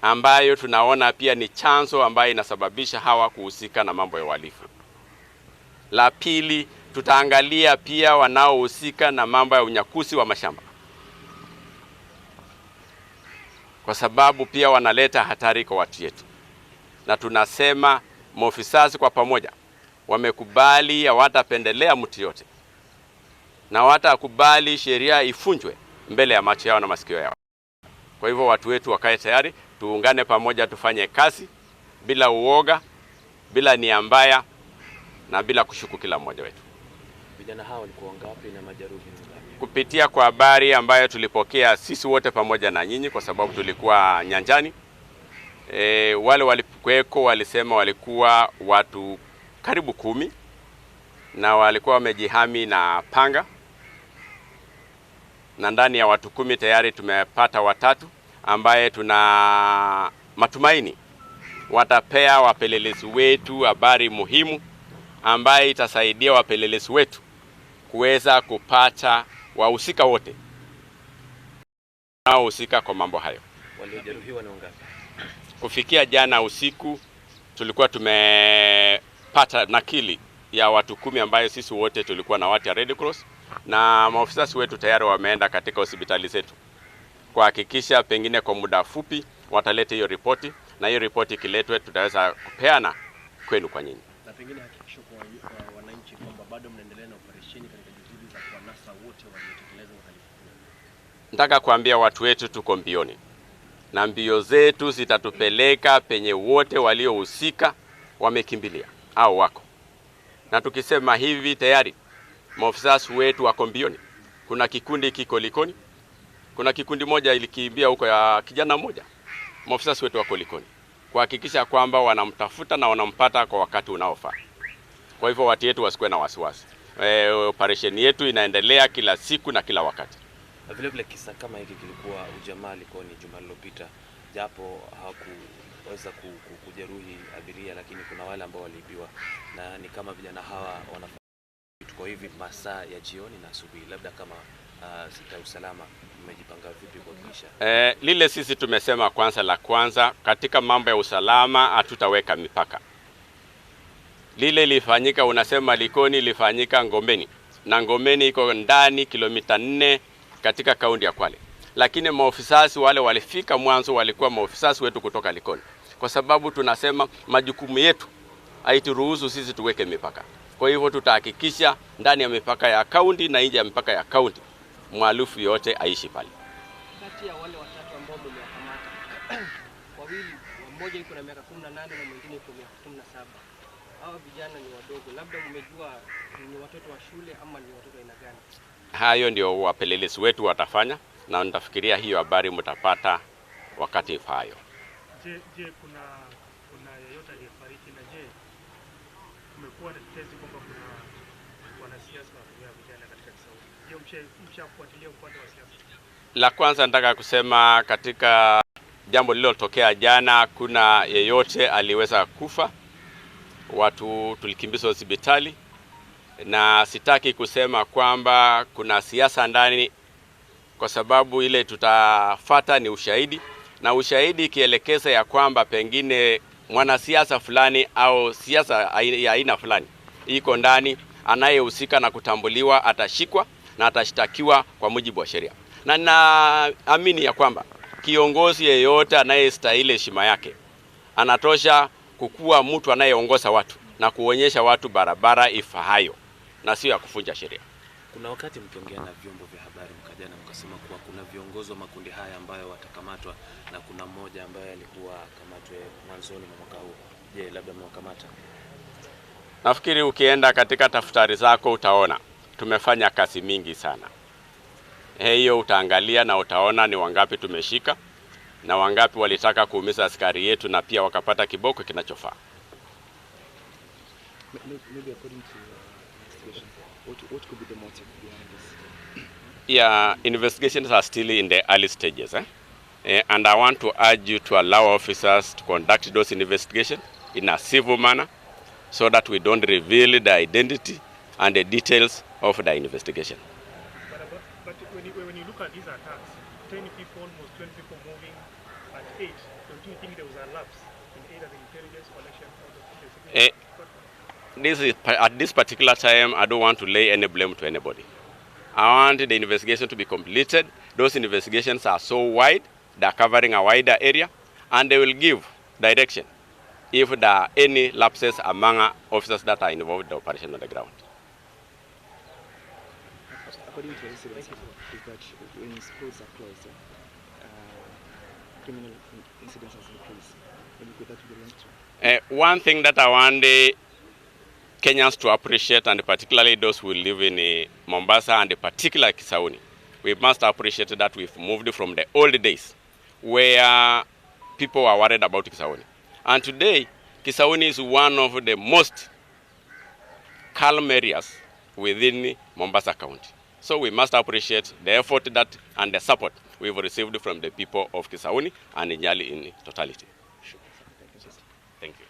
ambayo tunaona pia ni chanzo ambayo inasababisha hawa kuhusika na mambo ya uhalifu. La pili, tutaangalia pia wanaohusika na mambo ya unyakuzi wa mashamba, kwa sababu pia wanaleta hatari kwa watu yetu. Na tunasema maofisa kwa pamoja wamekubali hawatapendelea mtu yote, na hawatakubali sheria ifunjwe mbele ya macho yao na masikio yao. Kwa hivyo watu wetu wakae tayari, tuungane pamoja, tufanye kazi bila uoga, bila nia mbaya na bila kushuku kila mmoja wetu. Vijana hao walikuwa ngapi na majeruhi ngapi? Kupitia kwa habari ambayo tulipokea sisi wote pamoja na nyinyi, kwa sababu tulikuwa nyanjani, wale walikuweko walisema walikuwa watu karibu 10 na walikuwa wamejihami na panga, na ndani ya watu 10 tayari tumepata 3 ambaye tuna matumaini watapea wapelelezi wetu habari muhimu ambaye itasaidia wapelelezi wetu kuweza kupata wahusika wote wanaohusika kwa mambo hayo. Waliojeruhiwa ni wangapi? Kufikia jana usiku tulikuwa tumepata nakili ya watu 10 ambayo sisi wote tulikuwa na watu ya Red Cross, na maofisa wetu tayari wameenda katika hospitali zetu kuhakikisha pengine kwa muda fupi watalete hiyo ripoti, na hiyo ripoti ikiletwe tutaweza kupeana kwenu kwa nyinyi. Na pengine hakikisho kwa wananchi kwamba bado mnaendelea na operesheni katika juhudi za kuwanasa wote waliotekeleza uhalifu. Nataka kuambia watu wetu tuko mbioni, na mbio zetu zitatupeleka penye wote waliohusika wamekimbilia au wako. Na tukisema hivi tayari maofisa wetu wako mbioni. Kuna kikundi kiko Likoni, kuna kikundi moja ilikimbia huko ya kijana mmoja. Maofisa wetu wako Likoni kuhakikisha kwamba wanamtafuta na wanampata kwa wakati unaofaa. Kwa hivyo watu wetu wasikuwe na wasiwasi. Operation yetu inaendelea kila siku na kila wakati. Vile vile kisa kama hiki kilikuwa ujamaa Likoni juma lililopita, japo hakuweza kujeruhi abiria, lakini kuna wale ambao waliibiwa, na ni kama vijana hawa wanafanya kwa hivi masaa ya jioni na asubuhi. Labda kama sekta ya usalama mmejipanga vipi kuhakikisha? Lile sisi tumesema kwanza katika mambo ya usalama hatutaweka mipaka. Lile lifanyika, unasema Likoni, lifanyika Ngomeni, na Ngomeni iko ndani kilomita 4 katika kaunti ya Kwale. Lakini maofisa wale walifika mwanzo walikuwa maofisa wetu kutoka Likoni, kwa sababu tunasema majukumu yetu haituruhusu sisi tuweke mipaka. Kwa hivyo tutahakikisha ndani ya mipaka ya kaunti na nje ya mipaka ya kaunti mhalifu yote aishi pale. Kati ya wale 3 ambao mmewakamata, wawili, mmoja yuko na miaka 18 na mwingine yuko miaka 17. Hao vijana ni wadogo, labda mmejua ni watoto wa shule ama ni watoto aina gani? Hayo ndio wapelelezi wetu watafanya, na nitafikiria hiyo habari mtapata wakati ifaayo. Je, kuna yeyote aliyefariki, na je kumekuwa na tetezi kwamba kuna wanasiasa wa vijana katika Kisauni? Hiyo mshafuatilia upande wa siasa? La kwanza nataka kusema katika jambo lililotokea jana, kuna yeyote aliweza kufa. Watu tulikimbizwa hospitali, na sitaki kusema kwamba kuna siasa ndani, kwa sababu ile tutafata ni ushahidi, na ushahidi ikielekeza ya kwamba pengine mwanasiasa fulani au siasa ya aina fulani iko ndani, anayehusika na kutambuliwa atashikwa na atashtakiwa kwa mujibu wa sheria. Na naamini ya kwamba kiongozi yeyote anayestahili heshima yake anatosha kukuwa mtu anayeongoza watu na kuonyesha watu barabara ifahayo, na sio ya kufunja sheria. Kuna wakati mkiongea na vyombo vya habari mkajana mkasema kuwa kuna viongozi wa makundi haya ambayo watakamatwa na kuna mmoja ambaye alikuwa kamatwe mwanzoni mwa mwaka huu. Je, labda mmewakamata? Nafikiri ukienda katika tafutari zako utaona tumefanya kazi mingi sana. Hiyo utaangalia na utaona ni wangapi tumeshika na wangapi walitaka kuumiza askari yetu na pia wakapata kiboko kinachofaa. Maybe according to investigation, what could be the motive behind this? Yeah, investigations are still in the early stages. And I want to urge you to allow officers to conduct those investigations in a civil manner so that we don't reveal the identity and the details of the investigation. But when you look at these attacks, 10 people, almost 20 people moving at 8, don't you think there was a lapse in either the intelligence collection or the security? At this particular time, I don't want to lay any blame to anybody. I want the investigation to be completed. Those investigations are so wide, they are covering a wider area, and they will give direction if there are any lapses among officers that are involved in the operation on the ground. According to residents, is that when schools are closed, criminal incidents has increased. Maybe could that be linked to? One thing that I want the Kenyans to appreciate, and particularly those who live in Mombasa and particularly Kisauni, we must appreciate that we've moved from the old days where people were worried about Kisauni. And today, Kisauni is one of the most calm areas within Mombasa County. So we must appreciate the effort that and the support we've received from the people of Kisauni and Nyali in totality. Thank you.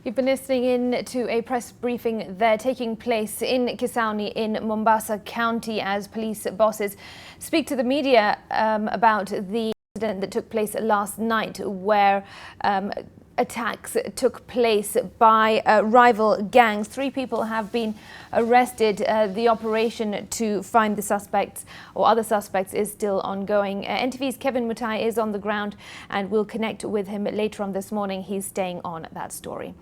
You've been listening in to a press briefing there taking place in Kisauni in Mombasa County as police bosses speak to the media about the incident that took place last night where attacks took place by rival gangs. 3 people have been arrested. The operation to find the suspects or other suspects is still ongoing. NTV's Kevin Mutai is on the ground and we'll connect with him later on this morning. He's staying on that story. All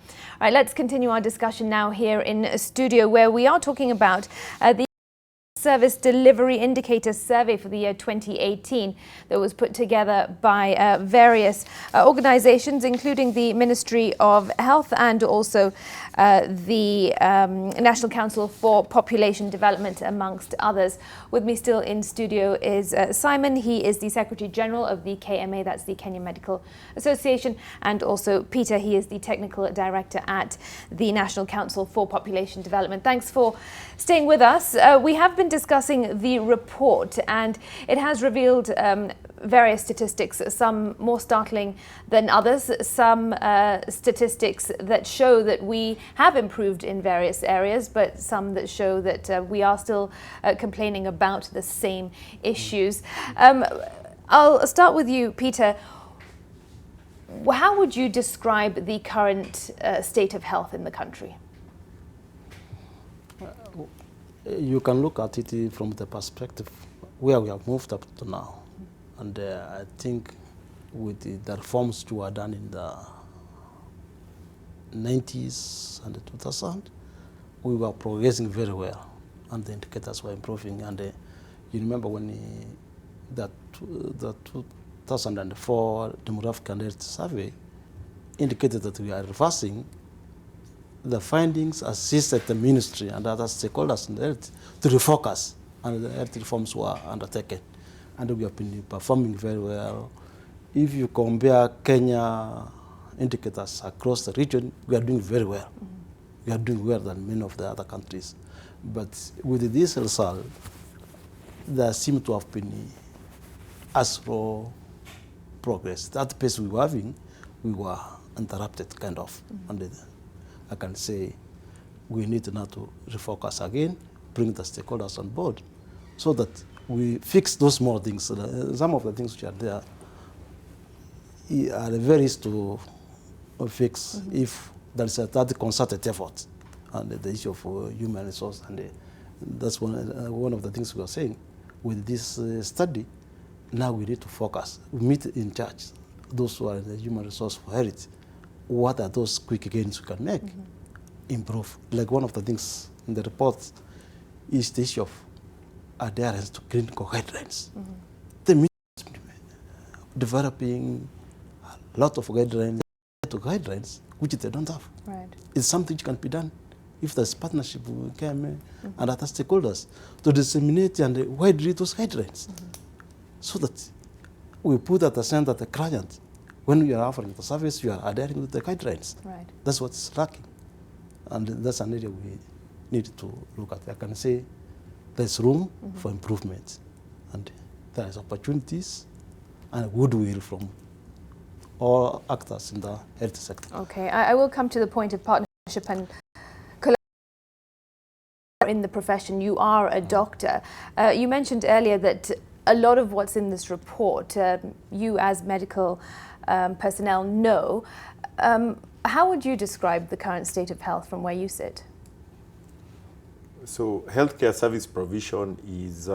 right, let's continue our discussion now here in studio where we are talking about the Service Delivery Indicator Survey for the year 2018 that was put together by various organizations, including the Ministry of Health and also the National Council for Population Development, amongst others. With me still in studio is Simon. He is the Secretary General of the KMA, that's the Kenya Medical Association, and also Peter. He is the Technical Director at the National Council for Population Development. Thanks for staying with us. We have been discussing the report and it has revealed various statistics, some more startling than others, some statistics that show that we have improved in various areas, but some that show that we are still complaining about the same issues. I'll start with you, Peter. How would you describe the current state of health in the country? You can look at it from the perspective where we have moved up to now. And I think with the reforms that were done in the 90s and the 2000s, we were progressing very well and the indicators were improving. And you remember when the 2004 Demographic and Health Survey indicated that we are reversing. The findings assisted the ministry and other stakeholders in the health to refocus, and the health reforms were undertaken. And we have been performing very well. If you compare Kenya indicators across the region, we are doing very well. We are doing well than many of the other countries. But with this result, there seems to have been a slow progress. That pace we were having, we were interrupted, kind of. And I can say we need now to refocus again, bring the stakeholders on board, so that we fix those small things. Some of the things which are there are very easy to fix if there is that concerted effort. And the issue of human resource, and that's one of the things we are saying. With this study, now we need to focus. We meet in charge, those who are in the human resource for heritage. What are those quick gains we can make? Improve. Like one of the things in the report is the issue of adherence to clinical guidelines. The ministry developing a lot of guidelines which they don't have. Right. It's something which can be done if there's partnership with KMA and other stakeholders to disseminate and widely those guidelines, so that we put at the center the client. When you are offering the service, you are adhering to the guidelines. Right. That's what's lacking. And that's an area we need to look at. I can say there's room for improvement, and there is opportunities and goodwill from all actors in the health sector. Okay, I will come to the point of partnership and collaboration in the profession. You are a doctor. You mentioned earlier that a lot of what's in this report, you as medical personnel know. How would you describe the current state of health from where you sit? So healthcare service provision is,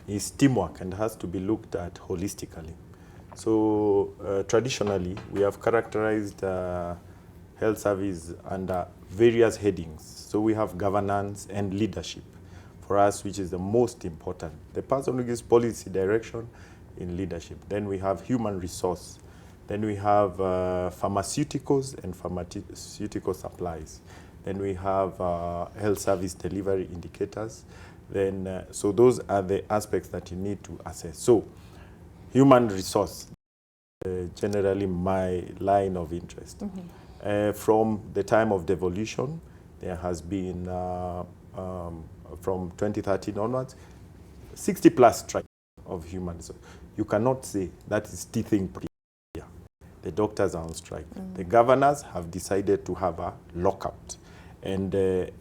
is teamwork and has to be looked at holistically. So traditionally, we have characterized health service under various headings. So we have governance and leadership for us, which is the most important. The person who gives policy direction in leadership. Then we have human resource. Then we have pharmaceuticals and pharmaceutical supplies. Then we have health service delivery indicators. Then, so those are the aspects that you need to assess. So human resource, generally my line of interest. From the time of devolution, there has been, from 2013 onwards, 60 plus strikes of human resource. You cannot say that is teething here. The doctors are on strike. The governors have decided to have a lockout. And the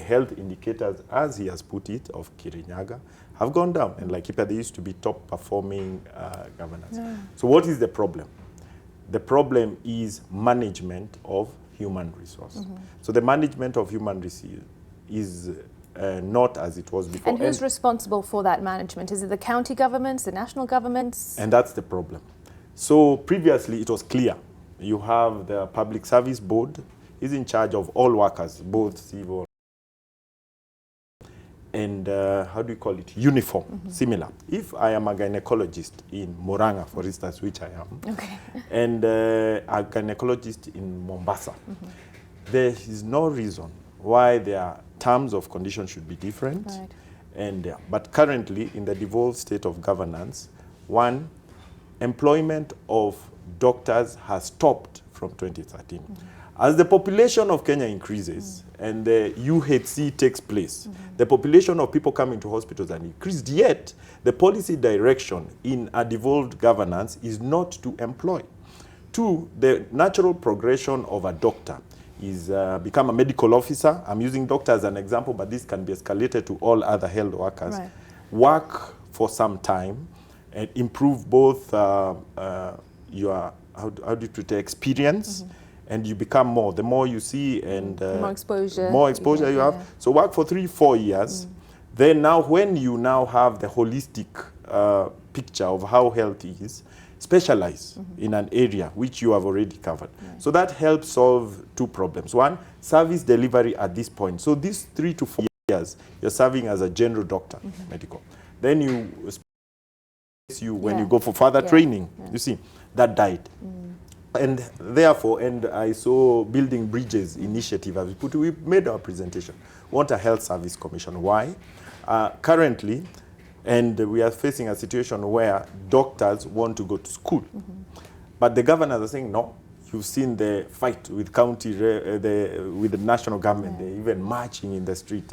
health indicators, as he has put it, of Kirinyaga, have gone down. And like Ipa, they used to be top performing governors. So what is the problem? The problem is management of human resource. So the management of human resource is not as it was before. And who's responsible for that management? Is it the county governments, the national governments? And that's the problem. So previously it was clear. You have the Public Service Board is in charge of all workers, both civil and, how do you call it, uniform, similar. If I am a gynecologist in Murang'a, for instance, which I am, and a gynecologist in Mombasa, there is no reason why their terms of condition should be different. And but currently, in the devolved state of governance, one, employment of doctors has stopped from 2013. As the population of Kenya increases and the UHC takes place, the population of people coming to hospitals has increased, yet the policy direction in a devolved governance is not to employ. Two, the natural progression of a doctor is become a medical officer. I'm using doctor as an example, but this can be escalated to all other health workers. Work for some time and improve both your, how do you put it, experience, and you become more. The more you see and more exposure you have. So work for 3-4 years. Then now when you now have the holistic picture of how health is, specialize in an area which you have already covered. So that helps solve two problems. One, service delivery at this point. So these 3 to 4 years, you're serving as a general doctor, medical. Then when you go for further training, you see, that died. And therefore, and I saw Building Bridges initiative, as we made our presentation, want a health service commission. Why? Currently, and we are facing a situation where doctors want to go to school. But the governors are saying, no, you've seen the fight with with the national government. They're even marching in the street.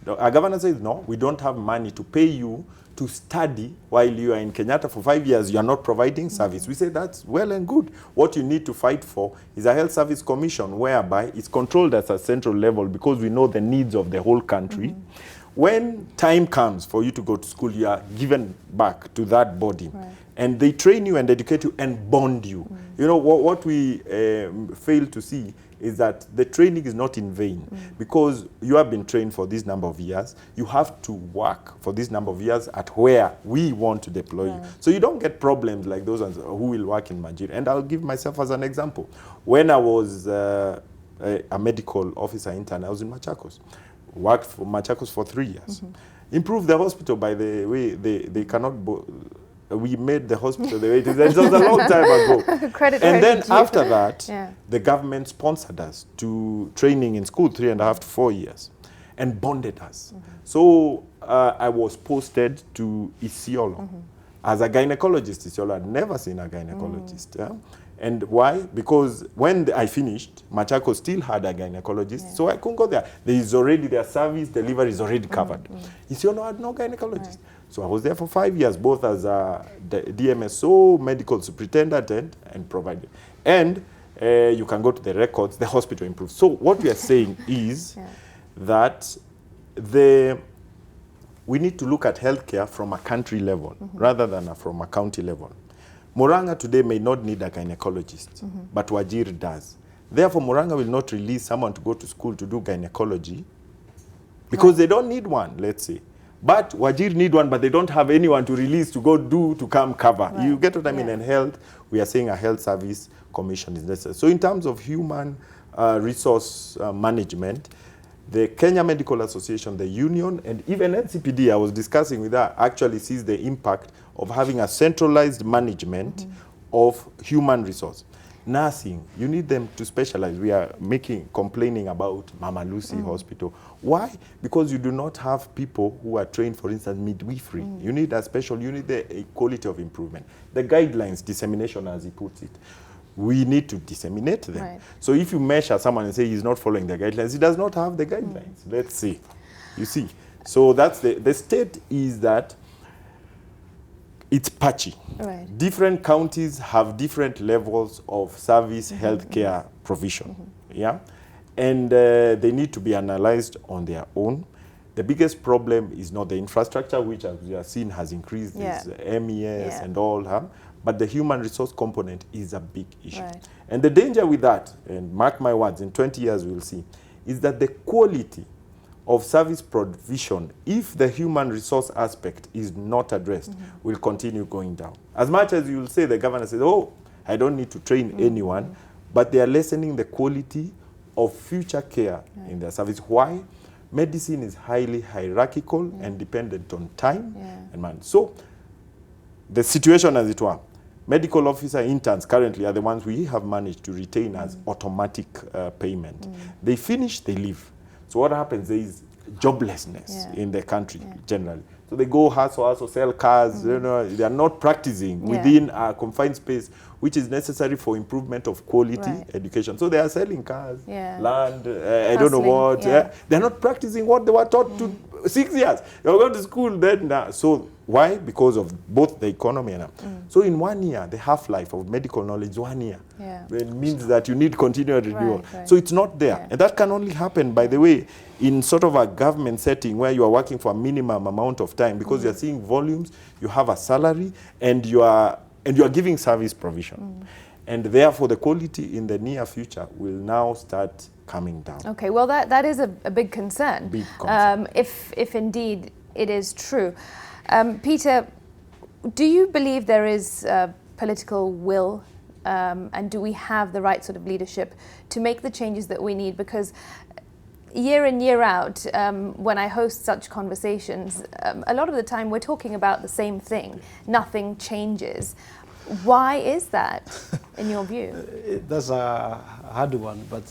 Our governor says, no, we don't have money to pay you to study while you are in Kenyatta for 5 years. You are not providing service. We say that's well and good. What you need to fight for is a health service commission whereby it's controlled at a central level because we know the needs of the whole country. When time comes for you to go to school, you are given back to that body. And they train you and educate you and bond you. You know, what we fail to see is that the training is not in vain because you have been trained for this number of years. You have to work for this number of years at where we want to deploy you. So you don't get problems like those ones who will work in Nigeria. And I'll give myself as an example. When I was a medical officer intern, I was in Machakos. Worked for Machakos for 3 years. Improved the hospital by the way they cannot... we made the hospital the way it is. It was a long time ago. And then after that, the government sponsored us to training in school 3.5 to 4 years and bonded us. So I was posted to Isiolo as a gynecologist. Isiolo, I'd never seen a gynecologist. And why? Because when I finished, Machakos still had a gynecologist, so I couldn't go there. There is already their service delivery is already covered. Isiolo had no gynecologist. So I was there for 5 years, both as a DMSO, medical superintendent, and provider. And you can go to the records, the hospital improved. So what we are saying is that we need to look at healthcare from a country level rather than from a county level. Murang'a today may not need a gynecologist, but Wajir does. Therefore, Murang'a will not release someone to go to school to do gynecology because they don't need one, let's say. But Wajir need one, but they don't have anyone to release to go do, to come cover. You get what I mean? And health, we are saying a health service commission is necessary. So in terms of human resource management, the Kenya Medical Association, the union, and even NCPD, I was discussing with her, actually sees the impact of having a centralized management of human resource. Nursing, you need them to specialize. We are complaining about Mama Lucy Hospital. Why? Because you do not have people who are trained, for instance, midwifery. You need a special, you need the quality of improvement. The guidelines, dissemination as he puts it, we need to disseminate them. So if you measure someone and say he's not following the guidelines, he does not have the guidelines. Let's see. You see. So that's the state is that it's patchy. Different counties have different levels of service healthcare provision. And they need to be analyzed on their own. The biggest problem is not the infrastructure, which as we have seen has increased, is MES and all, but the human resource component is a big issue. And the danger with that, and mark my words, in 20 years we'll see, is that the quality of service provision, if the human resource aspect is not addressed, will continue going down. As much as you'll say, the governor says, oh, I don't need to train anyone, but they are lessening the quality of future care in their service. Why? Medicine is highly hierarchical and dependent on time and money. So the situation as it were, medical officer interns currently are the ones we have managed to retain as automatic payment. They finish, they leave. So what happens? There is joblessness in the country generally. So they go hustle, sell cars. You know, they are not practicing within a confined space, which is necessary for improvement of quality education. So they are selling cars, land, I don't know what. They're not practicing what they were taught to 6 years. They were going to school then. So why? Because of both the economy and so in 1 year, the half-life of medical knowledge is 1 year. It means that you need continual renewal. So it's not there. And that can only happen, by the way, in sort of a government setting where you are working for a minimum amount of time because you're seeing volumes, you have a salary, and you are giving service provision. And therefore, the quality in the near future will now start coming down. Okay, well, that is a big concern. Big concern. If indeed it is true. Peter, do you believe there is political will and do we have the right sort of leadership to make the changes that we need? Because year in, year out, when I host such conversations, a lot of the time we're talking about the same thing. Nothing changes. Why is that, in your view? That's a hard one, but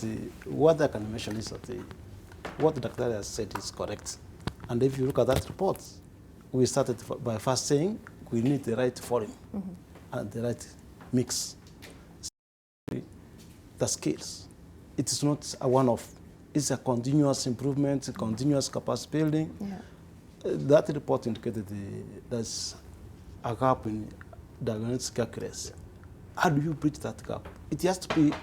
what I can mention is that what the doctor has said is correct. And if you look at that report, we started by first saying we need the right forum and the right mix. the skills. It is not a one-off. It's a continuous improvement, a continuous capacity building. Yeah. That report indicated there's a gap in diagnostic accuracy. How do you bridge that gap? It has to be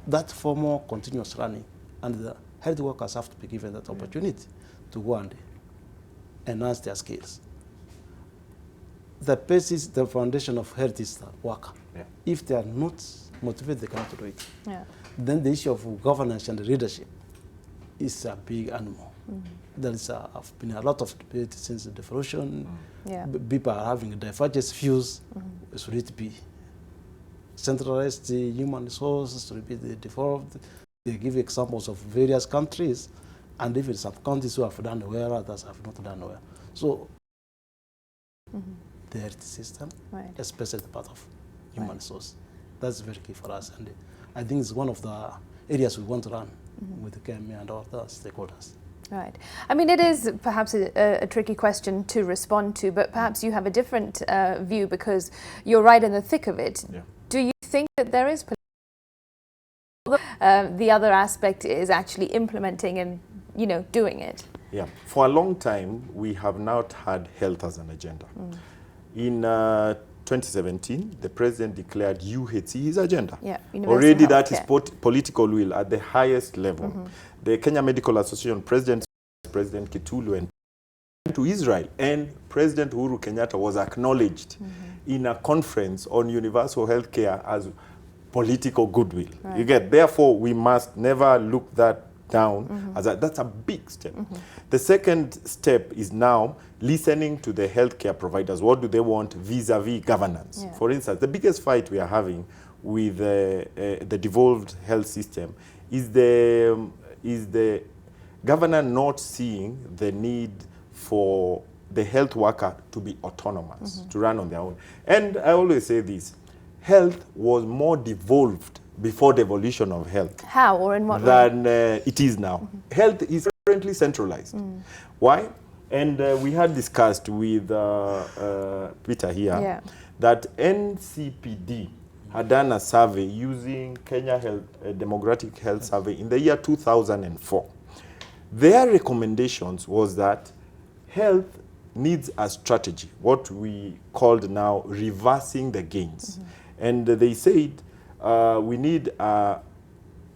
that formal continuous running, and the health workers have to be given that opportunity to go and enhance their skills. The basis, the foundation of health is the worker. Yeah. If they are not motivated, they cannot do it. Yeah. Then the issue of governance and leadership is a big animal. There is have been a lot of debate since the devolution. Yeah. People are having divergent views. Should it be centralized human resources? Should it be devolved? They give examples of various countries, and even some countries who have done well, others have not done well. So the health system, especially the part of human resource, that's very key for us. And I think it's one of the areas we want to run with the KMA and all the stakeholders. Right. I mean, it is perhaps a tricky question to respond to, but perhaps you have a different view because you're right in the thick of it. Yeah. Do you think that there is the other aspect is actually implementing and, you know, doing it? Yeah. For a long time, we have not had health as an agenda. In 2017, the president declared UHC his agenda. Yeah, already that is political will at the highest level. The Kenya Medical Association President Kitulu and to Israel, and President Uhuru Kenyatta was acknowledged in a conference on universal health care as political goodwill. You get, therefore, we must never look that down as that's a big step. The second step is now listening to the healthcare providers. What do they want vis-a-vis governance? Yeah. For instance, the biggest fight we are having with the devolved health system is the governor not seeing the need for the health worker to be autonomous, to run on their own. And I always say this, health was more devolved before the evolution of health. How or in what way? Than it is now. Health is currently centralized. Why? And we had discussed with Peter here that NCPD had done a survey using Kenya Health, Demographic Health Survey in the year 2004. Their recommendations was that health needs a strategy, what we called now reversing the gains. And they said we need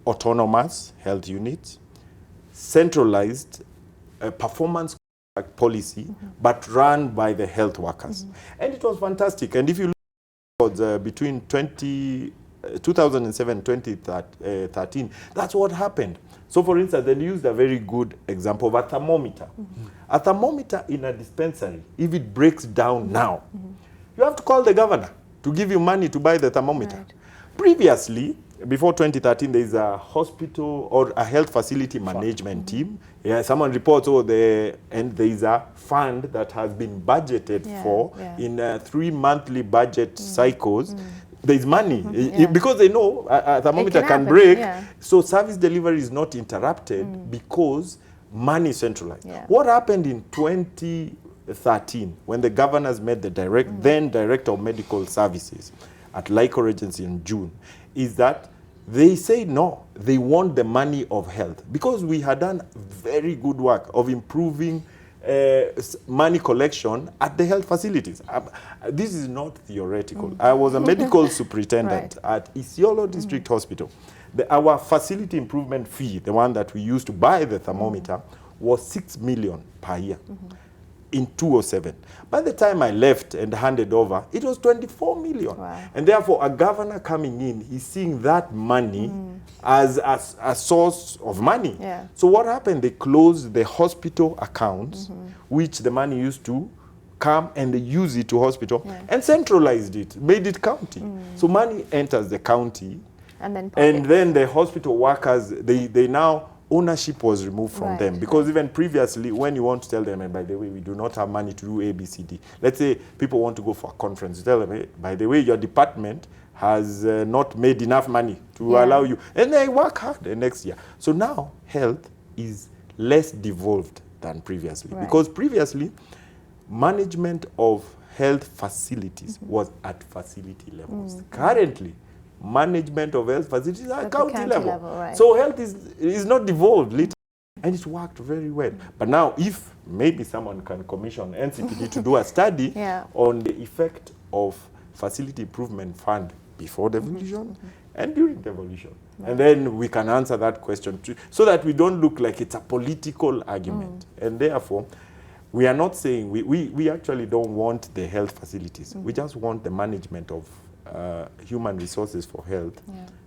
autonomous health units, centralized performance policy, but run by the health workers. And it was fantastic. And if you look between 2007 and 2013, that's what happened. So for instance, they used a very good example of a thermometer. A thermometer in a dispensary, if it breaks down now, you have to call the governor to give you money to buy the thermometer. Previously, before 2013, there is a hospital or a health facility management team. Yeah, someone reports, and there is a fund that has been budgeted for in 3 monthly budget cycles. There is money because they know a thermometer can break. So service delivery is not interrupted because money is centralized. What happened in 2013 when the governors met the then Director of Medical Services at Lyco Regency in June is that they say no, they want the money of health because we had done very good work of improving money collection at the health facilities. This is not theoretical. I was a medical superintendent at Isiolo District Hospital. Our facility improvement fee, the one that we used to buy the thermometer, was 6 million per year in 2007. By the time I left and handed over, it was 24 million. And therefore, a governor coming in, he's seeing that money as a source of money. So what happened? They closed the hospital accounts, which the money used to come and they use it to hospital and centralized it, made it county. So money enters the county and then the hospital workers, they now, ownership was removed from them because even previously when you want to tell them, by the way, we do not have money to do ABCD. Let's say people want to go for a conference, you tell them, hey, by the way, your department has not made enough money to allow you. And they work hard the next year. So now health is less devolved than previously because previously management of health facilities was at facility levels. Currently, management of health facilities at county level. Right. So health is not devolved, literally. And it worked very well. But now, if maybe someone can commission NCPD to do a study on the effect of facility improvement fund before devolution and during devolution. And then we can answer that question too, so that we don't look like it's a political argument. And therefore, we are not saying, we actually don't want the health facilities. We just want the management of human resources for health.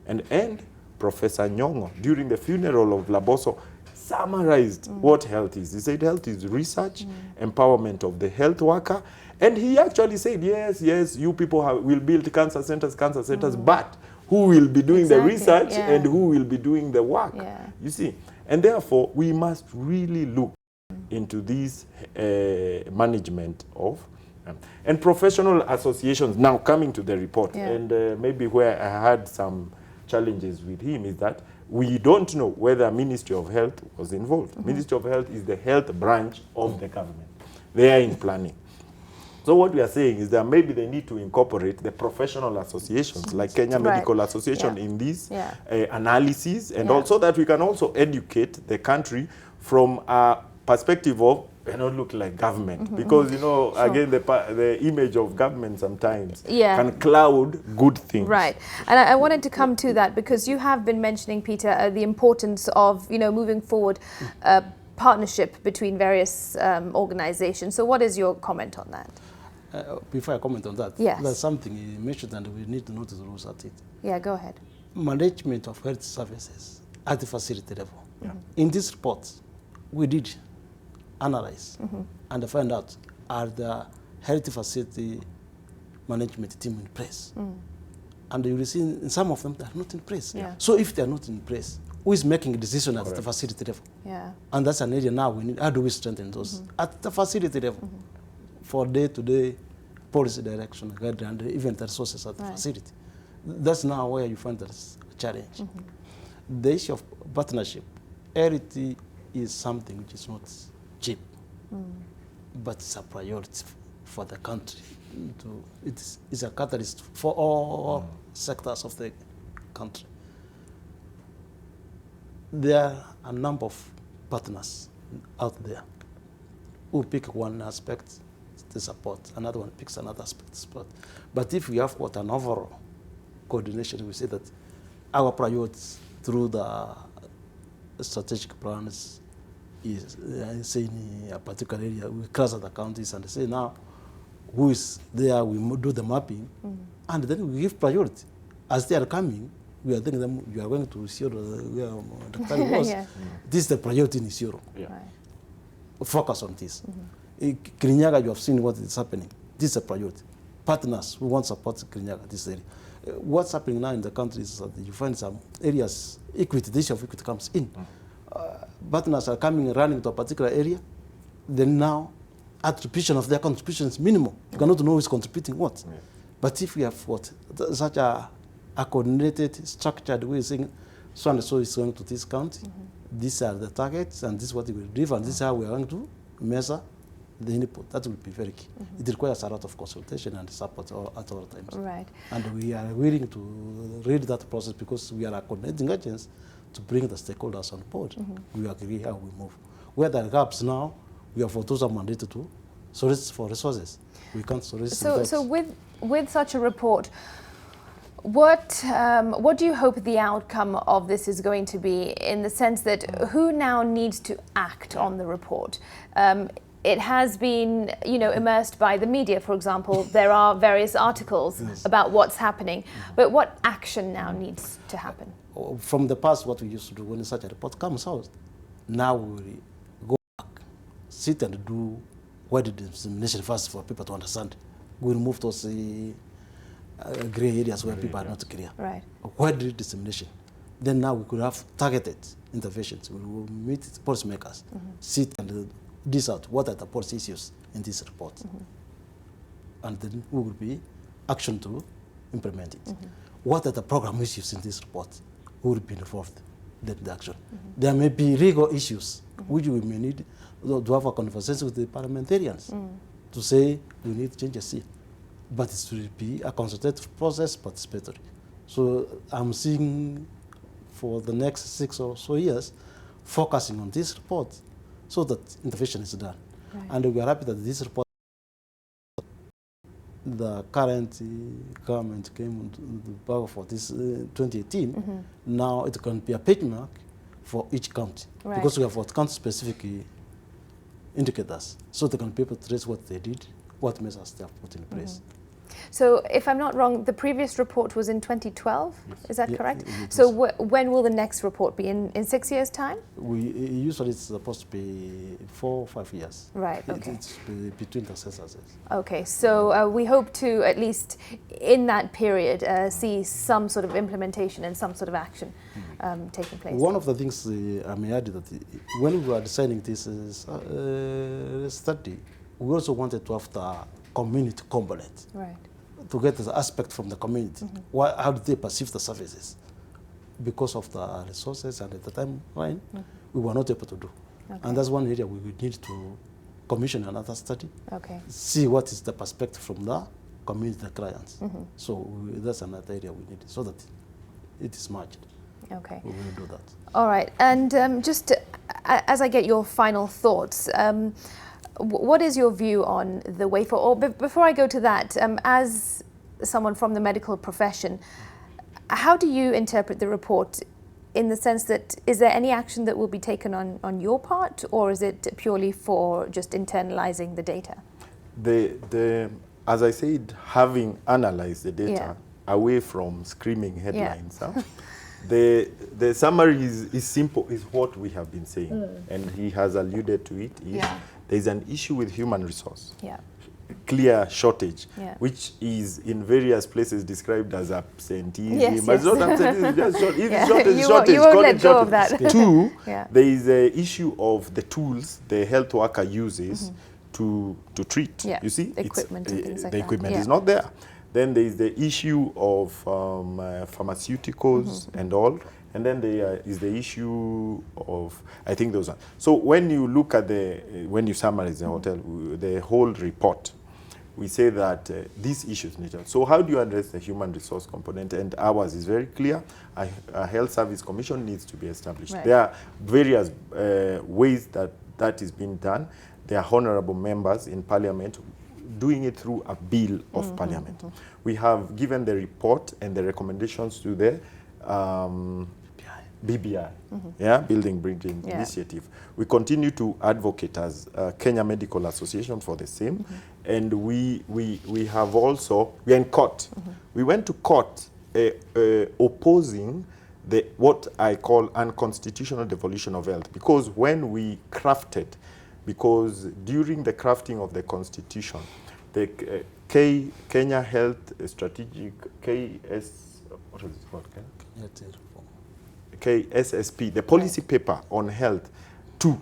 And Professor Nyong'o, during the funeral of Laboso, summarized what health is. He said health is research, empowerment of the health worker. And he actually said, yes, you people will build cancer centers, but who will be doing the research and who will be doing the work? You see? And therefore, we must really look into this management of and professional associations. Now coming to the report, and maybe where I had some challenges with him is that we don't know whether Ministry of Health was involved. Ministry of Health is the health branch of the government. They are in planning. So what we are saying is that maybe they need to incorporate the professional associations like Kenya Medical Association in this analysis, and also that we can also educate the country from a perspective of not look like government, because you know again the image of government sometimes can cloud good things. Right, and I wanted to come to that because you have been mentioning, Peter, the importance of moving forward partnership between various organizations. So what is your comment on that? Before I comment on that, there's something you mentioned and we need to notice the rules at it. Yeah, go ahead. Management of health services at the facility level. In this report, we did analyze and find out, are the health facility management team in place? And you will see in some of them they are not in place. So if they are not in place, who is making a decision at the facility level? And that's an area now we need. How do we strengthen those at the facility level for day-to-day policy direction, guideline, and even the resources at the facility? That's now where you find there's a challenge. The issue of partnership, health is something which is not cheap, but it's a priority for the country. It's a catalyst for all sectors of the country. There are a number of partners out there who pick one aspect to support, another one picks another aspect to support. But if we have got an overall coordination, we say that our priorities through the strategic plans is say in a particular area, we cluster the counties and say now who is there, we do the mapping, and then we give priority. As they are coming, we are telling them, you are going to Isiolo, this is the priority in Isiolo. Focus on this. Kirinyaga, you have seen what is happening. This is a priority. Partners who want to support Kirinyaga, this area. What's happening now in the country is that you find some areas, equity, the issue of equity comes in. Partners are coming and running to a particular area, then now attribution of their contribution is minimal. You cannot know who is contributing what. But if we have what such a coordinated, structured way, saying so and so is going to this county, these are the targets, and this is what we will do, and this is how we are going to measure the input. That will be very key. It requires a lot of consultation and support at all times. Right. And we are willing to read that process because we are coordinating agents to bring the stakeholders on board. We agree how we move. Where there are gaps now, we have those are mandated to solicit for resources. We can't solicit. So with such a report, what do you hope the outcome of this is going to be, in the sense that who now needs to act on the report? It has been, immersed by the media, for example. There are various articles about what's happening, but what action now needs to happen? From the past, what we used to do when such a report comes out, now we go back, sit and do wide dissemination first for people to understand. We'll move to gray areas where people are not clear. Right. Wide dissemination. Then now we could have targeted interventions. We will meet policymakers, sit and dish out what are the policy issues in this report. And then we will be action to implement it. What are the program issues in this report? Who will be involved in the action? There may be legal issues which we may need to have a conversation with the parliamentarians to say we need changes here. But it will be a consultative process, participatory. So I'm seeing for the next 6 or so years, focusing on this report so that intervention is done. Right. And we are happy that this report, the current government came into the power for this 2018, now it can be a benchmark for each county. Right. Because we have what county-specific indicators, so they can be able to trace what they did, what measures they have put in place. So if I'm not wrong, the previous report was in 2012, is that correct? It So was. when will the next report be? In 6 years' time? Usually it's supposed to be 4 or 5 years. Right, okay. It's between the censuses. Okay, so we hope to, at least in that period, see some sort of implementation and some sort of action taking place. One of the things I may add that when we were designing this study, we also wanted to have the community component. Right. To get the aspect from the community. How do they perceive the services? Because of the resources and at the time, we were not able to do. Okay. And that's one area we would need to commission another study. Okay. See what is the perspective from the community, the clients. So that's another area we need so that it is merged. Okay. We will do that. All right. And just as I get your final thoughts, what is your view on the way forward? Or before I go to that, as someone from the medical profession, how do you interpret the report in the sense that is there any action that will be taken on your part, or is it purely for just internalizing the data? As I said, having analyzed the data away from screaming headlines, the summary is simple, is what we have been saying, and he has alluded to it. There's an issue with human resource, clear shortage, which is in various places described as absenteeism. But it's not absenteeism, it's just shortage. If it's shortage, you won't let go of that. Two, there is an issue of the tools the health worker uses to treat. You see, the equipment and things like the that. equipment is not there. Then there is the issue of pharmaceuticals and all. And then there is the issue of, I think those are. So when you look at when you summarize the whole report, we say that these issues need to. So how do you address the human resource component? And ours is very clear. A health service commission needs to be established. Right. There are various ways that is being done. There are honorable members in parliament doing it through a bill of parliament. We have given the report and the recommendations to the BBI, Building Bridging Initiative. We continue to advocate as Kenya Medical Association for the same, and we have also, we are in court. We went to court opposing what I call unconstitutional devolution of health, because when we crafted, because during the crafting of the constitution, the Kenya Health Strategic what is it called? KSSP, the policy paper on health 2,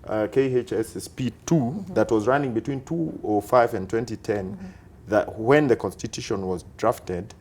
KHSSP 2, that was running between 2005 and 2010, that when the constitution was drafted,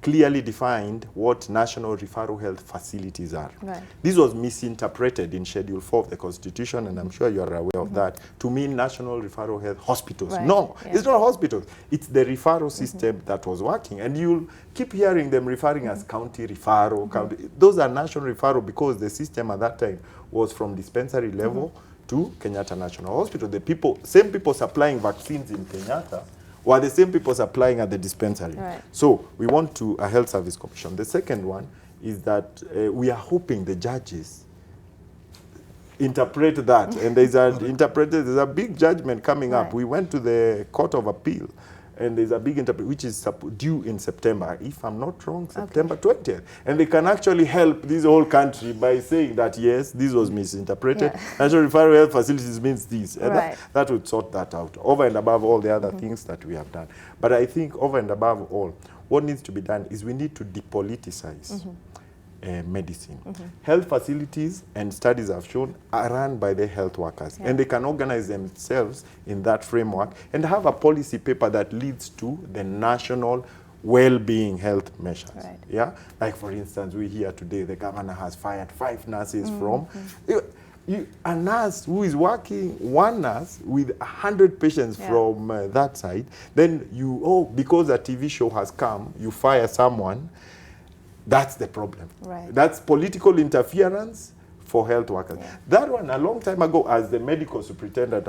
clearly defined what national referral health facilities are. Right. This was misinterpreted in Schedule 4 of the Constitution, and I'm sure you're aware of that, to mean national referral health hospitals. Right. No, it's not hospitals. It's the referral system that was working. And you'll keep hearing them referring as county referral. County. Those are national referral because the system at that time was from dispensary level to Kenyatta National Hospital. The same people supplying vaccines in Kenyatta were the same people supplying at the dispensary. Right. So we want a health service commission. The second one is that we are hoping the judges interpret that, and there's a big judgment coming up. We went to the Court of Appeal, and there's a big interpretation which is due in September, if I'm not wrong, September 20th. And they can actually help this whole country by saying that, yes, this was misinterpreted. National referral health facilities means this. And that would sort that out, over and above all the other things that we have done. But I think over and above all, what needs to be done is we need to depoliticize medicine. Health facilities, and studies have shown, are run by the health workers, and they can organize themselves in that framework and have a policy paper that leads to the national well-being health measures. Like for instance, we hear today the governor has fired 5 nurses from a nurse who is working, one nurse with 100 patients from that side. Then because a TV show has come, you fire someone. That's the problem. Right. That's political interference for health workers. Yeah. That one, a long time ago, as the medical superintendent,